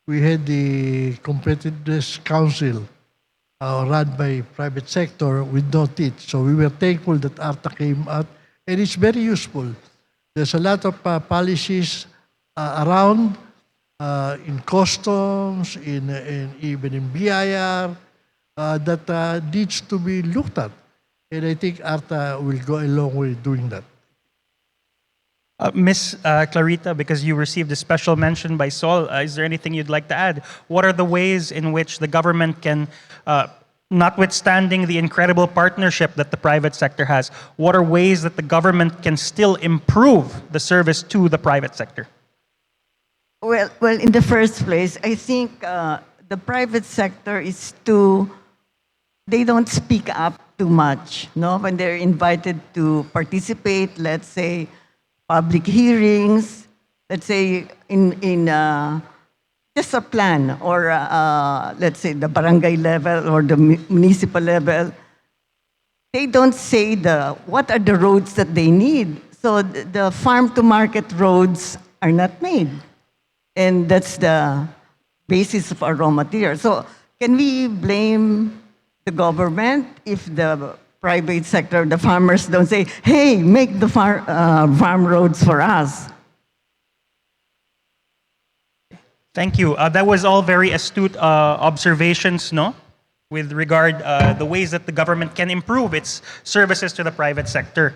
Competitiveness Council run by private sector with no teeth. So we were thankful that ARTA came out, and it's very useful. There's a lot of policies around in customs, even in BIR, that needs to be looked at. And I think ARTA will go a long way doing that. Ms. Clarita, because you received a special mention by Sol, is there anything you'd like to add? What are the ways in which the government can, notwithstanding the incredible partnership that the private sector has, what are ways that the government can still improve the service to the private sector? Well, in the first place, I think the private sector is they don't speak up too much, no? When they're invited to participate, let's say, public hearings, let's say in just a plan, or let's say the barangay level or the municipal level, they don't say what are the roads that they need. So the farm-to-market roads are not made. And that's the basis of our raw material. So can we blame the government if the private sector, the farmers don't say, hey, make the farm roads for us. Thank you. That was all very astute observations, no? With regard the ways that the government can improve its services to the private sector.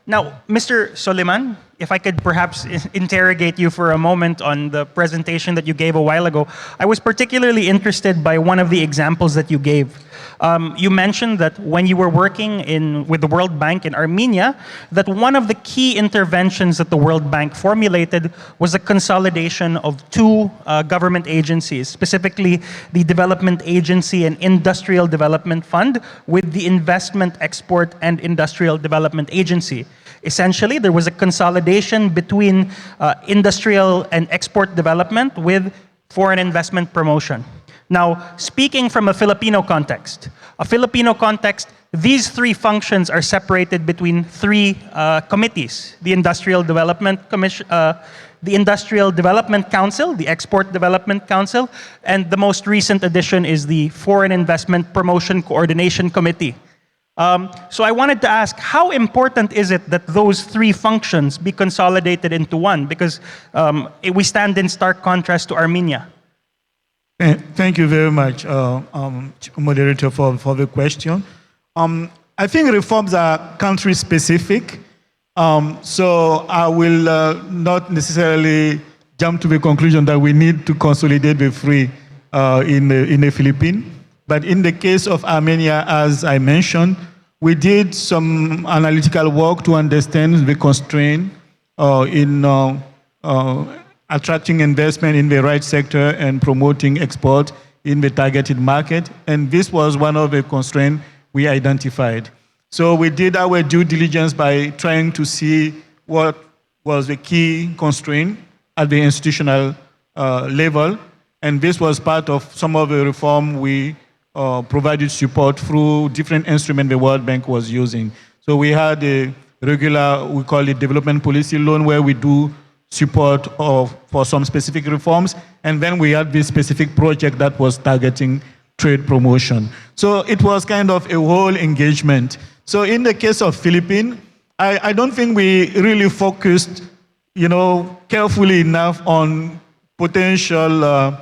Now, Mr. Soliman, if I could perhaps interrogate you for a moment on the presentation that you gave a while ago, I was particularly interested by one of the examples that you gave. You mentioned that when you were working with the World Bank in Armenia, that one of the key interventions that the World Bank formulated was a consolidation of two government agencies, specifically the Development Agency and Industrial Development Fund with the Investment, Export, and Industrial Development Agency. Essentially, there was a consolidation between industrial and export development with foreign investment promotion. Now, speaking from a Filipino context, these three functions are separated between three committees: the Industrial Development Commission, the Industrial Development Council, the Export Development Council, and the most recent addition is the Foreign Investment Promotion Coordination Committee. So I wanted to ask, how important is it that those three functions be consolidated into one? Because we stand in stark contrast to Armenia. Thank you very much, moderator, for the question. I think reforms are country-specific, so I will not necessarily jump to the conclusion that we need to consolidate the three in the Philippines. But in the case of Armenia, as I mentioned, we did some analytical work to understand the constraint in attracting investment in the right sector and promoting export in the targeted market. And this was one of the constraints we identified. So we did our due diligence by trying to see what was the key constraint at the institutional level. And this was part of some of the reform we provided support through different instruments the World Bank was using. So we had a regular, we call it development policy loan, where we do support for some specific reforms. And then we had this specific project that was targeting trade promotion. So it was kind of a whole engagement. So in the case of Philippines, I don't think we really focused, carefully enough on potential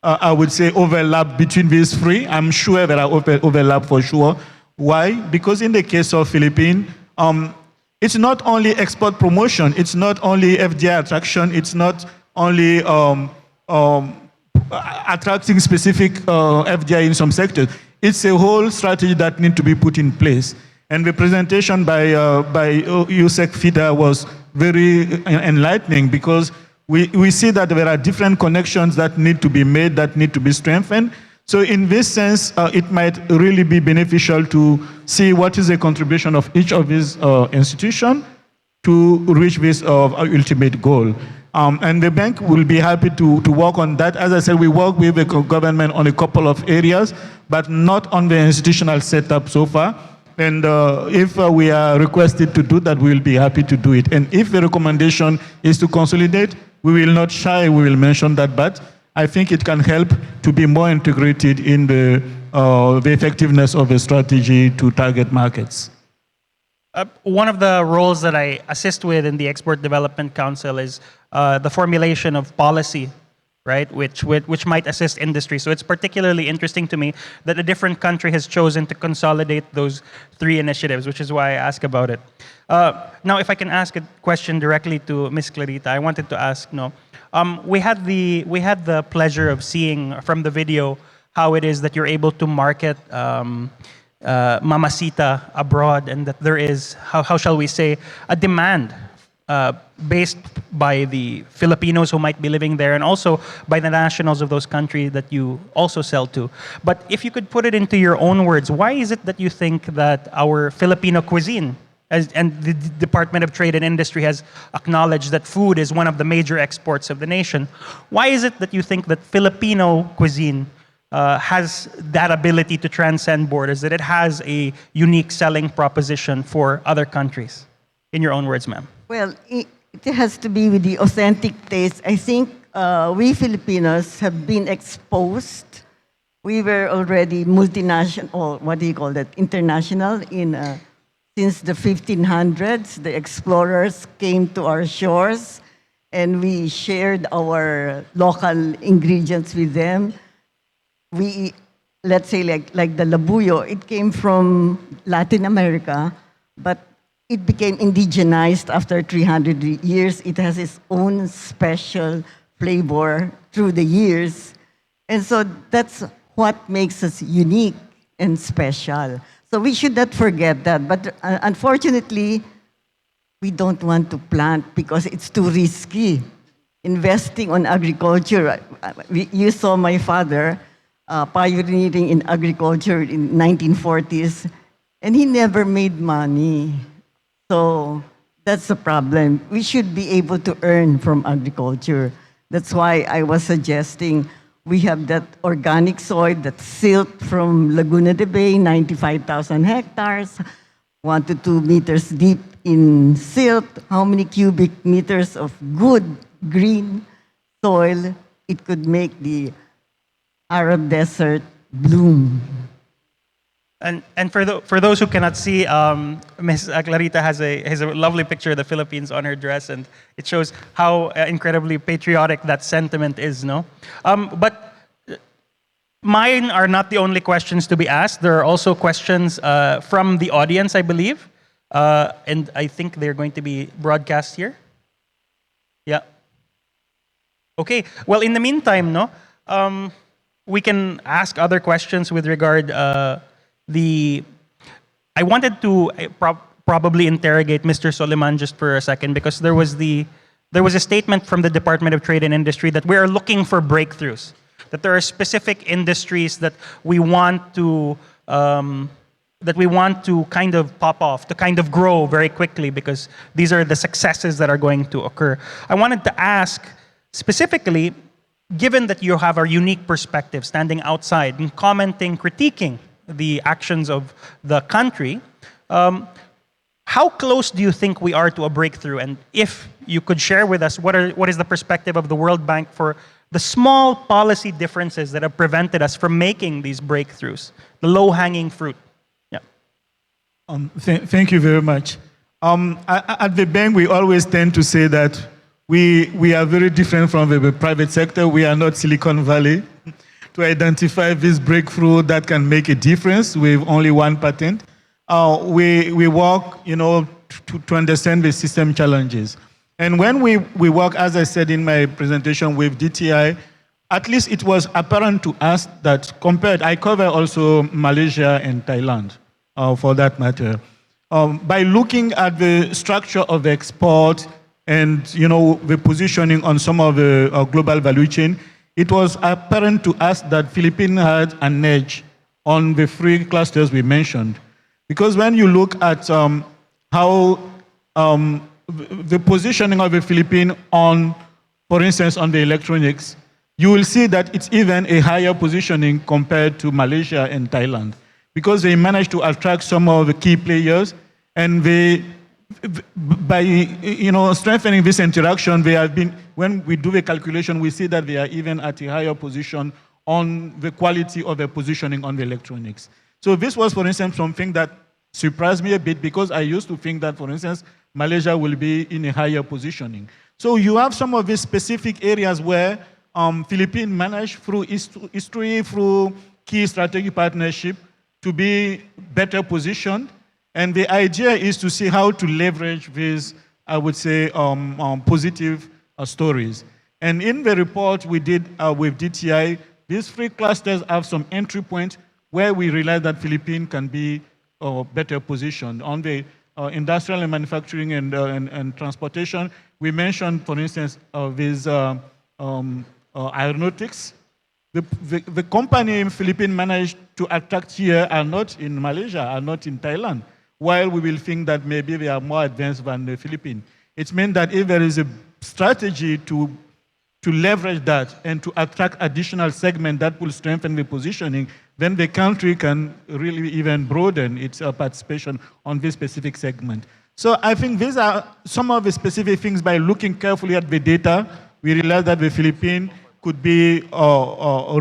I would say overlap between these three. I'm sure there are overlap for sure. Why? Because in the case of Philippines, it's not only export promotion, it's not only FDI attraction, it's not only attracting specific FDI in some sectors. It's a whole strategy that needs to be put in place. And the presentation by Yusek Fida was very enlightening, because we see that there are different connections that need to be made, that need to be strengthened. So in this sense, it might really be beneficial to see what is the contribution of each of these institutions to reach this ultimate goal. And the bank will be happy to work on that. As I said, we work with the government on a couple of areas, but not on the institutional setup so far. And if we are requested to do that, we will be happy to do it. And if the recommendation is to consolidate, we will not shy, we will mention that, but I think it can help to be more integrated in the effectiveness of the strategy to target markets. One of the roles that I assist with in the Export Development Council is the formulation of policy, right, which might assist industry. So it's particularly interesting to me that a different country has chosen to consolidate those three initiatives, which is why I ask about it. Now, if I can ask a question directly to Ms. Clarita, I wanted to ask, we had the pleasure of seeing from the video how it is that you're able to market Mamacita abroad, and that there is, how shall we say, a demand based by the Filipinos who might be living there, and also by the nationals of those countries that you also sell to. But if you could put it into your own words, why is it that you think that our Filipino cuisine, and the Department of Trade and Industry has acknowledged that food is one of the major exports of the nation, why is it that you think that Filipino cuisine has that ability to transcend borders, that it has a unique selling proposition for other countries? In your own words, ma'am. Well, it has to be with the authentic taste. I think we Filipinos have been exposed We were already multinational, or what do you call that, international since the 1500s. The explorers came to our shores and we shared our local ingredients with them. Let's say like the labuyo, it came from Latin America, but it became indigenized after 300 years. It has its own special flavor through the years. And so that's what makes us unique and special. So we should not forget that. But unfortunately, we don't want to plant because it's too risky. Investing on agriculture, you saw my father pioneering in agriculture in 1940s, and he never made money. So that's the problem. We should be able to earn from agriculture. That's why I was suggesting we have that organic soil, that silt from Laguna de Bay, 95,000 hectares, 1 to 2 meters deep in silt. How many cubic meters of good green soil it could make the Arab desert bloom. And for those who cannot see, Ms. Clarita has a lovely picture of the Philippines on her dress, and it shows how incredibly patriotic that sentiment is, no? But mine are not the only questions to be asked. There are also questions from the audience, I believe, and I think they're going to be broadcast here. Yeah. Okay. Well, in the meantime, no, we can ask other questions with regard. I wanted to probably interrogate Mr. Soliman just for a second, because there was a statement from the Department of Trade and Industry that we are looking for breakthroughs, that there are specific industries that we want to kind of pop off, to kind of grow very quickly, because these are the successes that are going to occur. I wanted to ask specifically, given that you have a unique perspective standing outside and commenting, critiquing the actions of the country, how close do you think we are to a breakthrough? And if you could share with us what is the perspective of the World Bank for the small policy differences that have prevented us from making these breakthroughs, the low-hanging fruit? Yeah. Thank you very much. At the bank, we always tend to say that we are very different from the private sector. We are not Silicon Valley. To identify this breakthrough that can make a difference with only one patent. We work, to understand the system challenges. And when we work, as I said in my presentation with DTI, at least it was apparent to us that I cover also Malaysia and Thailand, for that matter. By looking at the structure of the export and, the positioning on some of the global value chain, it was apparent to us that Philippines had an edge on the 3 clusters we mentioned. Because when you look at how the positioning of the Philippines on, for instance, on the electronics, you will see that it's even a higher positioning compared to Malaysia and Thailand. Because they managed to attract some of the key players, and by strengthening this interaction, they have been, when we do the calculation, we see that they are even at a higher position on the quality of the positioning on the electronics. So this was, for instance, something that surprised me a bit, because I used to think that, for instance, Malaysia will be in a higher positioning. So you have some of these specific areas where Philippines managed through history, through key strategic partnership, to be better positioned. And the idea is to see how to leverage these, I would say, positive stories. And in the report we did with DTI, these 3 clusters have some entry points where we realize that Philippines can be better positioned. On the industrial and manufacturing and transportation, we mentioned, for instance, these aeronautics. The company in Philippines managed to attract here are not in Malaysia, are not in Thailand, while we will think that maybe they are more advanced than the Philippines. It means that if there is a strategy to leverage that and to attract additional segment that will strengthen the positioning, then the country can really even broaden its participation on this specific segment. So I think these are some of the specific things. By looking carefully at the data, we realize that the Philippines could be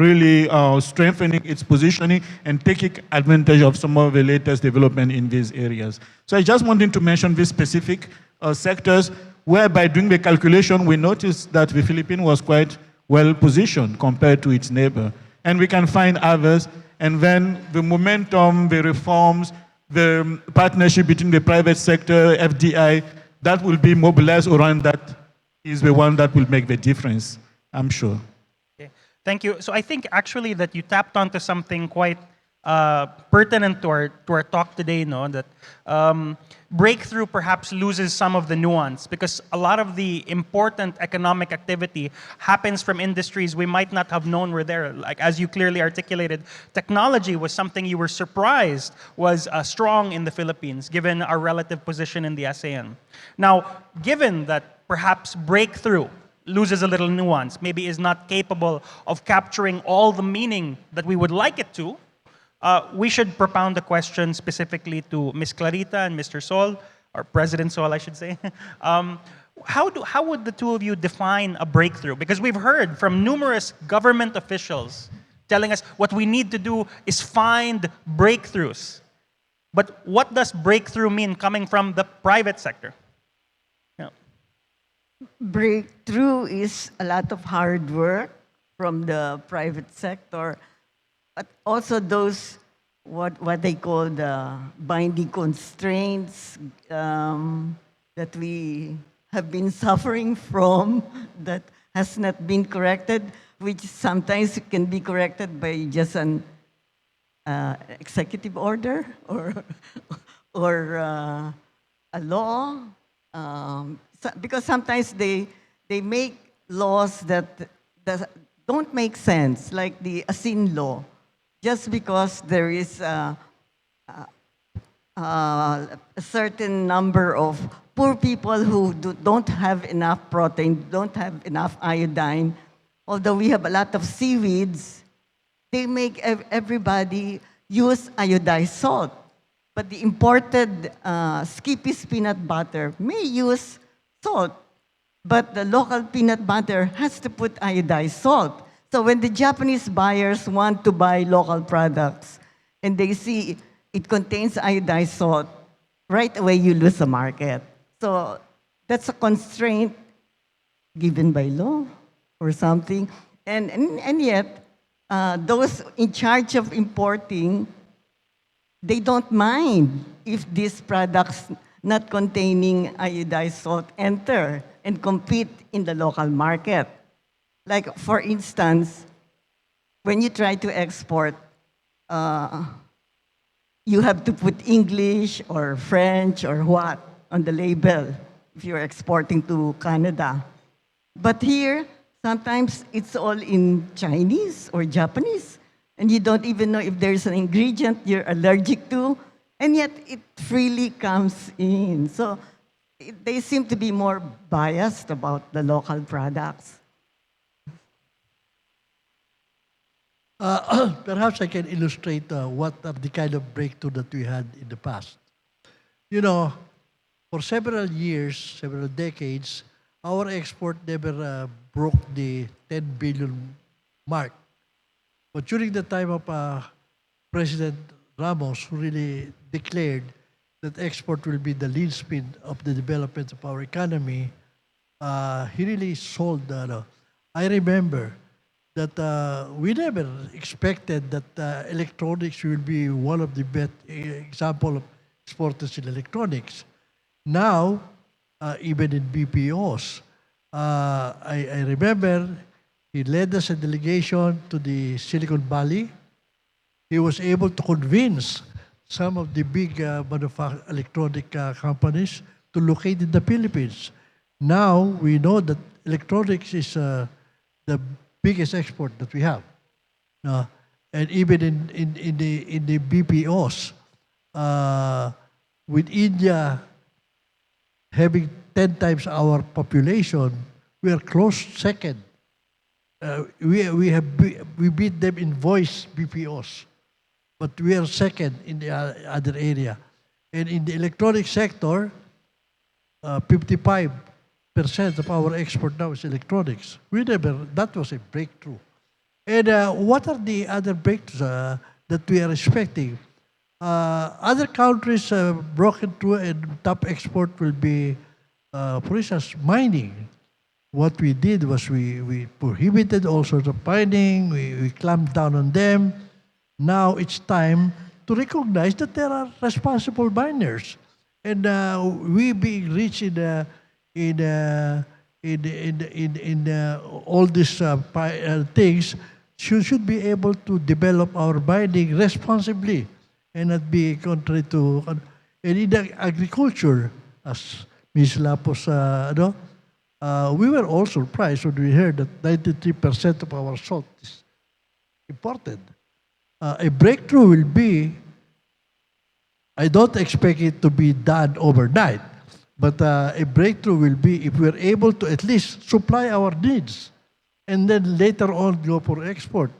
really strengthening its positioning and taking advantage of some of the latest development in these areas. So I just wanted to mention these specific sectors where by doing the calculation, we noticed that the Philippines was quite well positioned compared to its neighbor. And we can find others, and then the momentum, the reforms, the partnership between the private sector, FDI, that will be mobilized around that is the one that will make the difference, I'm sure. Okay. Thank you. So I think actually that you tapped onto something quite pertinent to our talk today, no? That breakthrough perhaps loses some of the nuance because a lot of the important economic activity happens from industries we might not have known were there. Like as you clearly articulated, technology was something you were surprised was strong in the Philippines given our relative position in the ASEAN. Now, given that perhaps breakthrough loses a little nuance, maybe is not capable of capturing all the meaning that we would like it to, we should propound the question specifically to Ms. Clarita and Mr. Sol, or President Sol, I should say. How would the two of you define a breakthrough? Because we've heard from numerous government officials telling us what we need to do is find breakthroughs. But what does breakthrough mean coming from the private sector? Yeah. Breakthrough is a lot of hard work from the private sector, but also those what they call the binding constraints that we have been suffering from that has not been corrected, which sometimes can be corrected by just an executive order or a law. Because sometimes they make laws that don't make sense, like the ASIN law. Just because there is a certain number of poor people who don't have enough protein, don't have enough iodine, although we have a lot of seaweeds, they make everybody use iodized salt. But the imported Skippy's peanut butter may use salt, but the local peanut butter has to put iodized salt. So when the Japanese buyers want to buy local products and they see it contains iodized salt, right away you lose the market. So that's a constraint given by law or something. And yet, those in charge of importing, they don't mind if these products not containing iodized salt enter and compete in the local market. Like, for instance, when you try to export, you have to put English or French or what on the label if you're exporting to Canada. But here, sometimes it's all in Chinese or Japanese, and you don't even know if there's an ingredient you're allergic to, and yet it freely comes in. So they seem to be more biased about the local products. Perhaps I can illustrate what are the kind of breakthrough that we had in the past. You know, for several years, several decades, our export never broke the 10 billion mark. But during the time of President Ramos, who really declared that export will be the linchpin of the development of our economy, he really sold. I remember that we never expected that electronics will be one of the best example of exporters in electronics. Now, even in BPOs, I remember he led us a delegation to the Silicon Valley. He was able to convince some of the big electronic companies to locate in the Philippines. Now we know that electronics is the biggest export that we have. And even in the BPOs, with India having 10 times our population, we are close second. We beat them in voice BPOs, but we are second in the other area. And in the electronic sector, 55 of our export now is electronics. That was a breakthrough. And what are the other breakthroughs that we are expecting? Other countries broken through and top export will be, for instance, mining. What we did was we prohibited all sorts of mining, we clamped down on them. Now it's time to recognize that there are responsible miners. And we being rich in all these things should be able to develop our mining responsibly and not be contrary to. And in the agriculture, as Ms. Lapos, we were all surprised when we heard that 93% of our salt is imported. A breakthrough will be, I don't expect it to be done overnight, but a breakthrough will be if we're able to at least supply our needs and then later on go for export.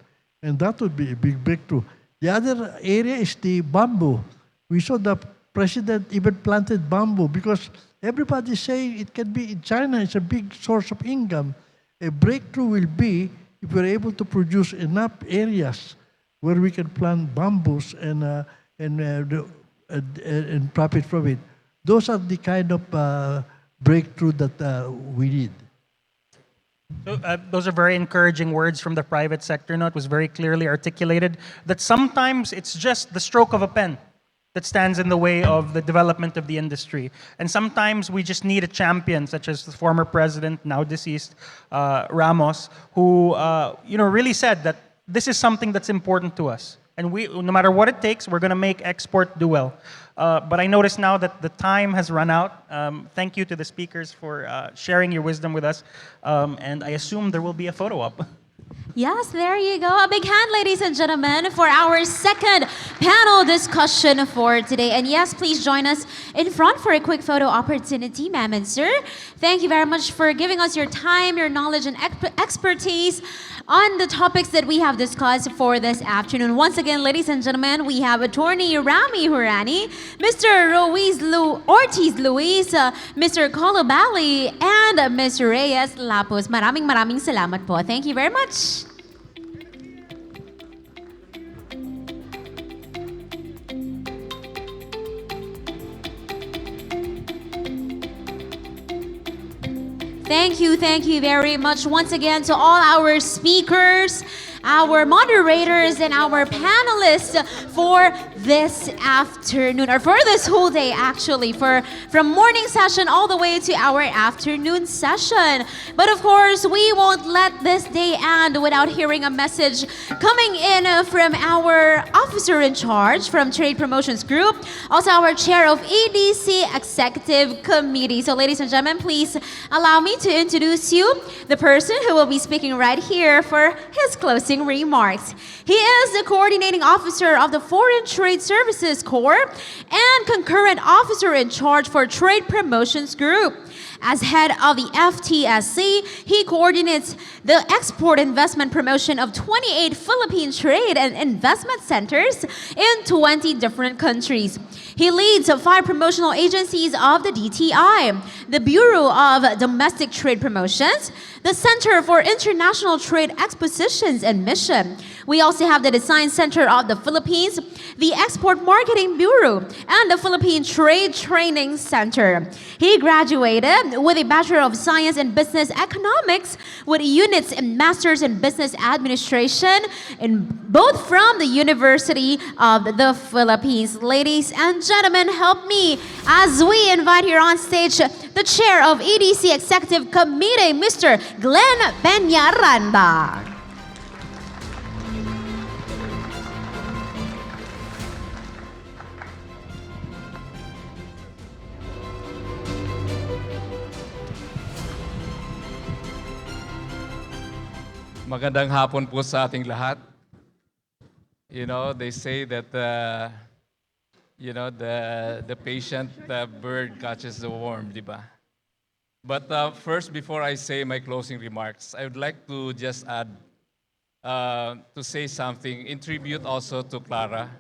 And that would be a big breakthrough. The other area is the bamboo. We saw the president even planted bamboo because everybody's saying it can be in China. It's a big source of income. A breakthrough will be if we're able to produce enough areas where we can plant bamboos and profit from it. Those are the kind of breakthrough that we need. So, those are very encouraging words from the private sector. It was very clearly articulated that sometimes it's just the stroke of a pen that stands in the way of the development of the industry. And sometimes we just need a champion, such as the former president, now deceased, Ramos, who really said that this is something that's important to us. And we, no matter what it takes, we're going to make export do well. But I notice now that the time has run out. Thank you to the speakers for sharing your wisdom with us. And I assume there will be a photo op. Yes, there you go. A big hand, ladies and gentlemen, for our second panel discussion for today. And yes, please join us in front for a quick photo opportunity, ma'am and sir. Thank you very much for giving us your time, your knowledge, and expertise on the topics that we have discussed for this afternoon. Once again, ladies and gentlemen, we have Attorney Rami Hurani, Mr. Ortiz Luis, Mr. Colo Bali, and Mr. Reyes Lapos. Maraming salamat po. Thank you very much. Thank you very much once again to all our speakers, our moderators, and our panelists for this afternoon, or for this whole day actually, from morning session all the way to our afternoon session. But of course, we won't let this day end without hearing a message coming in from our officer in charge from Trade Promotions Group, also our chair of EDC Executive Committee. So ladies and gentlemen, please allow me to introduce you the person who will be speaking right here for his closing remarks. He is the coordinating officer of the Foreign Trade Services Corps and concurrent officer in charge for Trade Promotions Group. As head of the FTSC, he coordinates the export investment promotion of 28 Philippine trade and investment centers in 20 different countries. He leads 5 promotional agencies of the DTI, the Bureau of Domestic Trade Promotions, the Center for International Trade Expositions and Mission. We also have the Design Center of the Philippines, the Export Marketing Bureau, and the Philippine Trade Training Center. He graduated with a Bachelor of Science in Business Economics with units in Masters in Business Administration, both from the University of the Philippines. Ladies and gentlemen, help me as we invite here on stage the chair of EDC Executive Committee, Mr. Glenn Peñaranda. Magandang hapon po sa ating lahat. You know, they say that, the patient bird catches the worm, di ba? But first, before I say my closing remarks, I would like to just add, to say something in tribute also to Clara.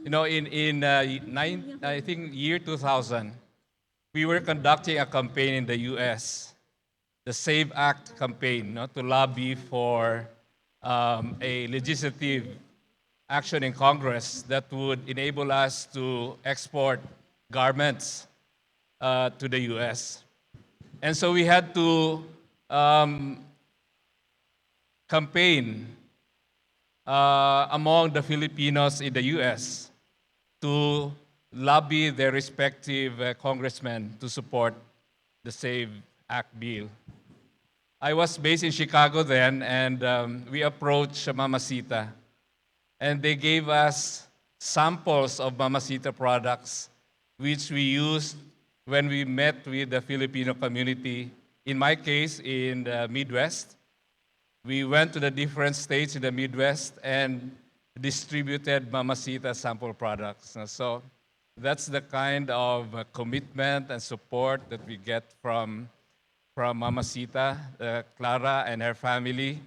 You know, I think year 2000, we were conducting a campaign in the US, the SAVE Act campaign, to lobby for a legislative action in Congress that would enable us to export garments to the US. And so we had to campaign among the Filipinos in the US to lobby their respective congressmen to support the SAVE Act bill. I was based in Chicago then, and we approached Mamacita, and they gave us samples of Mamacita products, which we used when we met with the Filipino community. In my case, in the Midwest, we went to the different states in the Midwest and distributed Mamacita sample products. So that's the kind of commitment and support that we get from Mamacita, Clara and her family.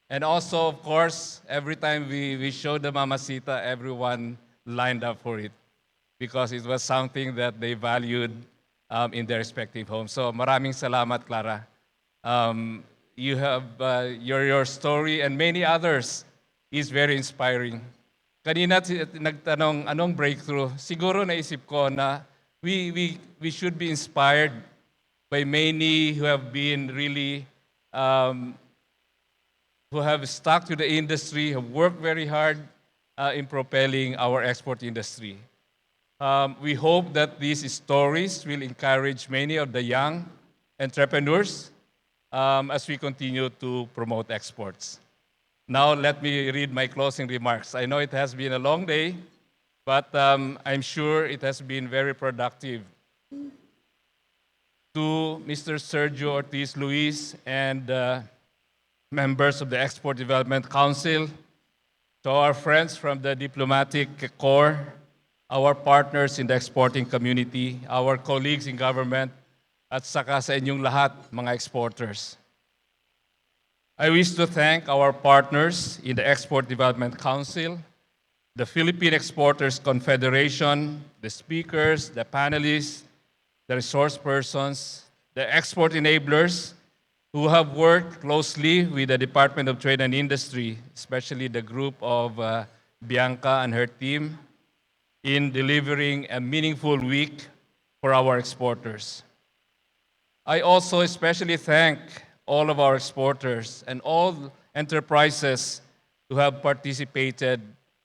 And also, of course, every time we showed the Mamacita, everyone lined up for it because it was something that they valued in their respective homes. So maraming salamat, Clara. You have your story and many others is very inspiring. Kanina nagtanong, anong breakthrough? Siguro naisip ko na we should be inspired by many who have been really, who have stuck to the industry, have worked very hard in propelling our export industry. We hope that these stories will encourage many of the young entrepreneurs as we continue to promote exports. Now let me read my closing remarks. I know it has been a long day, but I'm sure it has been very productive. To Mr. Sergio Ortiz Luis and members of the Export Development Council, to our friends from the Diplomatic Corps, our partners in the exporting community, our colleagues in government, at saka sa inyong lahat, mga exporters. I wish to thank our partners in the Export Development Council, the Philippine Exporters Confederation, the speakers, the panelists, the resource persons, the export enablers who have worked closely with the Department of Trade and Industry, especially the group of Bianca and her team, in delivering a meaningful week for our exporters. I also especially thank all of our exporters and all enterprises who have participated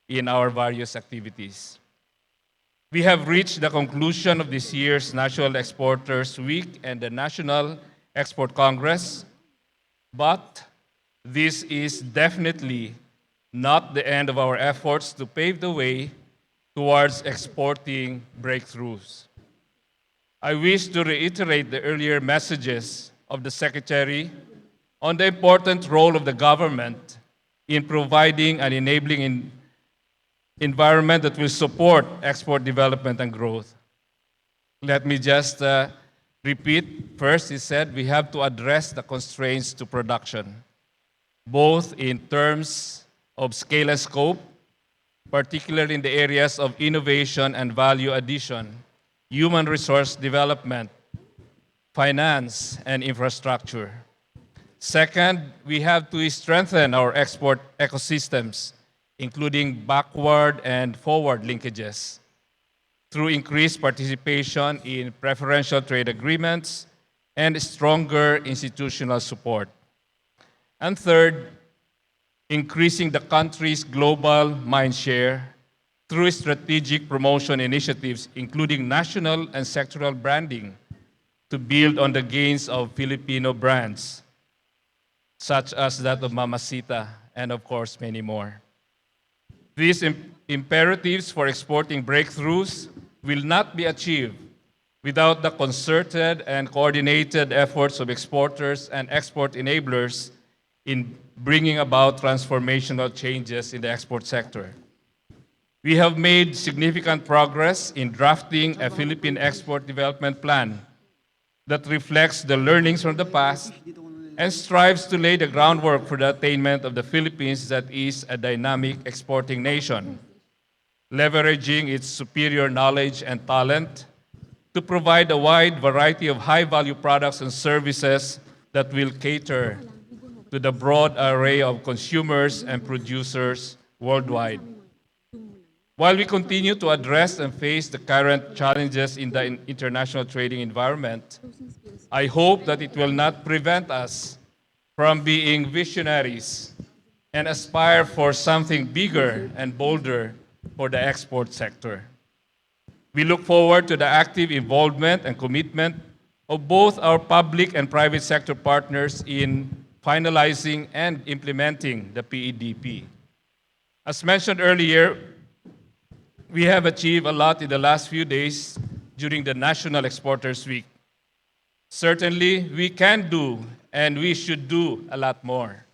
in our various activities. We have reached the conclusion of this year's National Exporters Week and the National Export Congress, but this is definitely not the end of our efforts to pave the way towards exporting breakthroughs. I wish to reiterate the earlier messages of the Secretary on the important role of the government in providing an enabling environment that will support export development and growth. Let me just repeat. First, he said we have to address the constraints to production, both in terms of scale and scope, particularly in the areas of innovation and value addition, human resource development, finance, and infrastructure. Second, we have to strengthen our export ecosystems, including backward and forward linkages, through increased participation in preferential trade agreements and stronger institutional support. And third, increasing the country's global mindshare through strategic promotion initiatives, including national and sectoral branding, to build on the gains of Filipino brands, such as that of Mamacita, and of course, many more. These imperatives for exporting breakthroughs will not be achieved without the concerted and coordinated efforts of exporters and export enablers in bringing about transformational changes in the export sector. We have made significant progress in drafting a Philippine Export Development Plan that reflects the learnings from the past and strives to lay the groundwork for the attainment of the Philippines that is a dynamic exporting nation, leveraging its superior knowledge and talent, to provide a wide variety of high-value products and services that will cater to the broad array of consumers and producers worldwide. While we continue to address and face the current challenges in the international trading environment, I hope that it will not prevent us from being visionaries and aspire for something bigger and bolder for the export sector. We look forward to the active involvement and commitment of both our public and private sector partners in finalizing and implementing the PEDP. As mentioned earlier, we have achieved a lot in the last few days during the National Exporters Week. Certainly, we can do and we should do a lot more.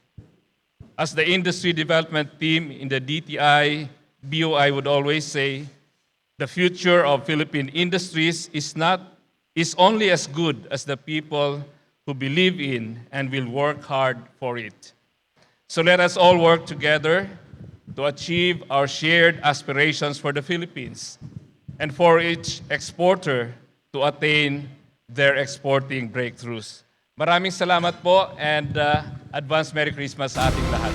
As the industry development team in the DTI, BOI would always say, the future of Philippine industries is only as good as the people who believe in and will work hard for it. So let us all work together to achieve our shared aspirations for the Philippines and for each exporter to attain their exporting breakthroughs. Maraming salamat po and advance Merry Christmas sa ating lahat.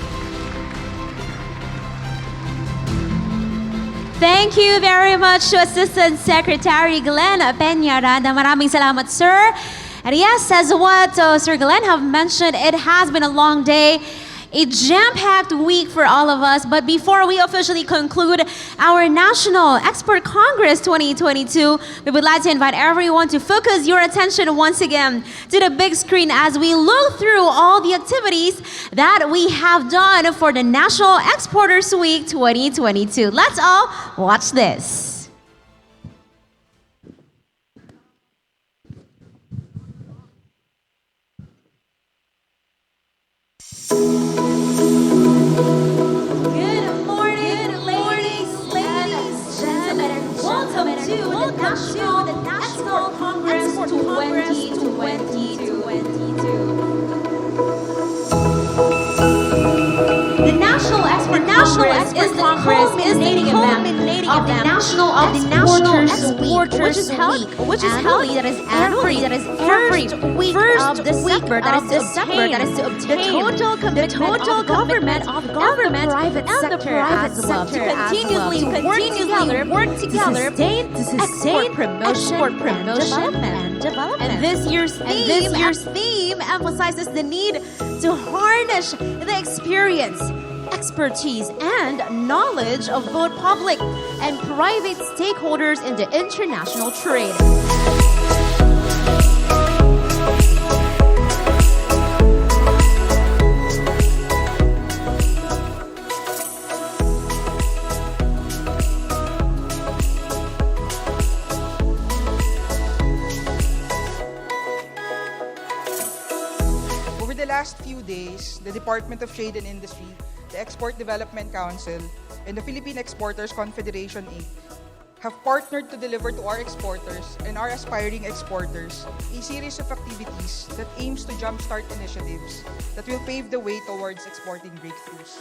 Thank you very much to Assistant Secretary Glenn Peñaranda. Maraming salamat, sir. And yes, as what Sir Glenn have mentioned, it has been a long day, a jam-packed week for all of us. But before we officially conclude our National Export Congress 2022, we would like to invite everyone to focus your attention once again to the big screen as we look through all the activities that we have done for the National Exporters Week 2022. Let's all watch this. Welcome to the National Congress 2022. The National Export Congress is the culminating event of the National Exporters Week, which is held every first week of December. That is to obtain the total commitment of government and the private sector to continuously work together to sustain export promotion and development. And this year's theme emphasizes the need to harness the experience, expertise, and knowledge of both public and private stakeholders in the international trade. Over the last few days, the Department of Trade and Industry, the Export Development Council, and the Philippine Exporters Confederation, Inc. have partnered to deliver to our exporters and our aspiring exporters a series of activities that aims to jumpstart initiatives that will pave the way towards exporting breakthroughs.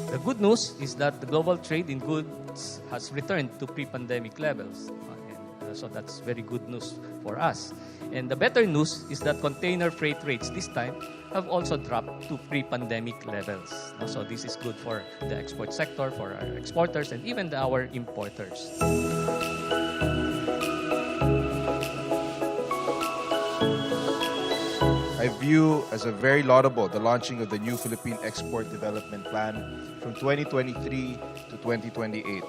The good news is that the global trade in goods has returned to pre-pandemic levels. So that's very good news for us. And the better news is that container freight rates this time have also dropped to pre-pandemic levels. So this is good for the export sector, for our exporters, and even our importers. I view as a very laudable the launching of the new Philippine Export Development Plan from 2023 to 2028.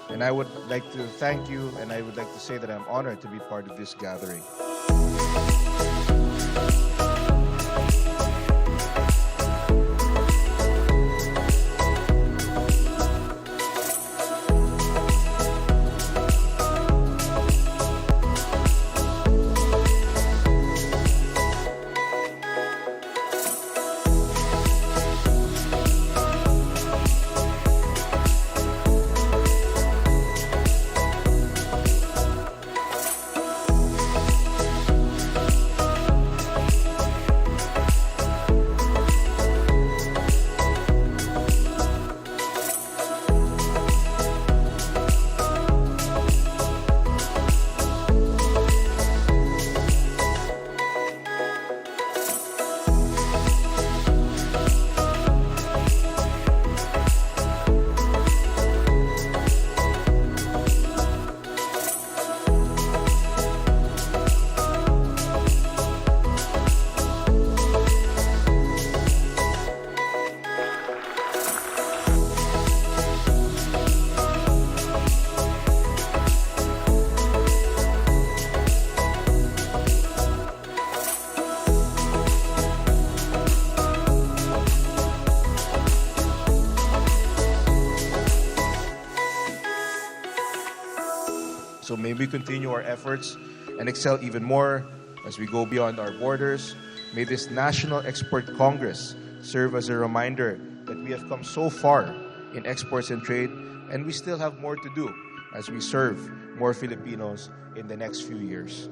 And I would like to thank you, and I would like to say that I'm honored to be part of this gathering. So may we continue our efforts and excel even more as we go beyond our borders. May this National Export Congress serve as a reminder that we have come so far in exports and trade, and we still have more to do as we serve more Filipinos in the next few years.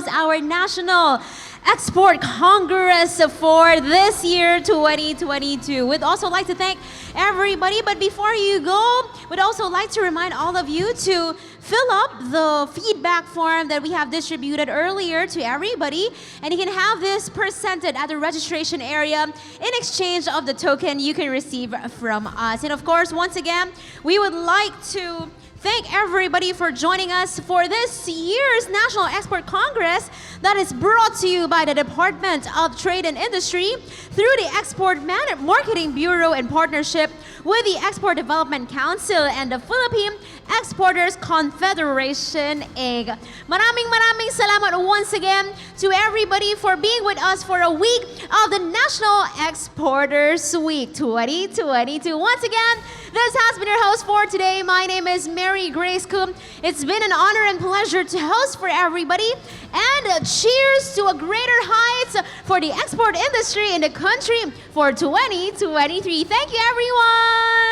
Our National Export Congress for this year 2022. We'd also like to thank everybody, but before you go, we'd also like to remind all of you to fill up the feedback form that we have distributed earlier to everybody, and you can have this presented at the registration area in exchange of the token you can receive from us. And of course, once again, we would like to thank everybody for joining us for this year's National Export Congress that is brought to you by the Department of Trade and Industry through the Export Marketing Bureau in partnership with the Export Development Council and the Philippine Exporters Confederation, Inc. Maraming salamat once again to everybody for being with us for a week of the National Exporters Week 2022. Once again, this has been your host for today. My name is Mary Grace Kum. It's been an honor and pleasure to host for everybody. And cheers to a greater heights for the export industry in the country for 2023. Thank you, everyone.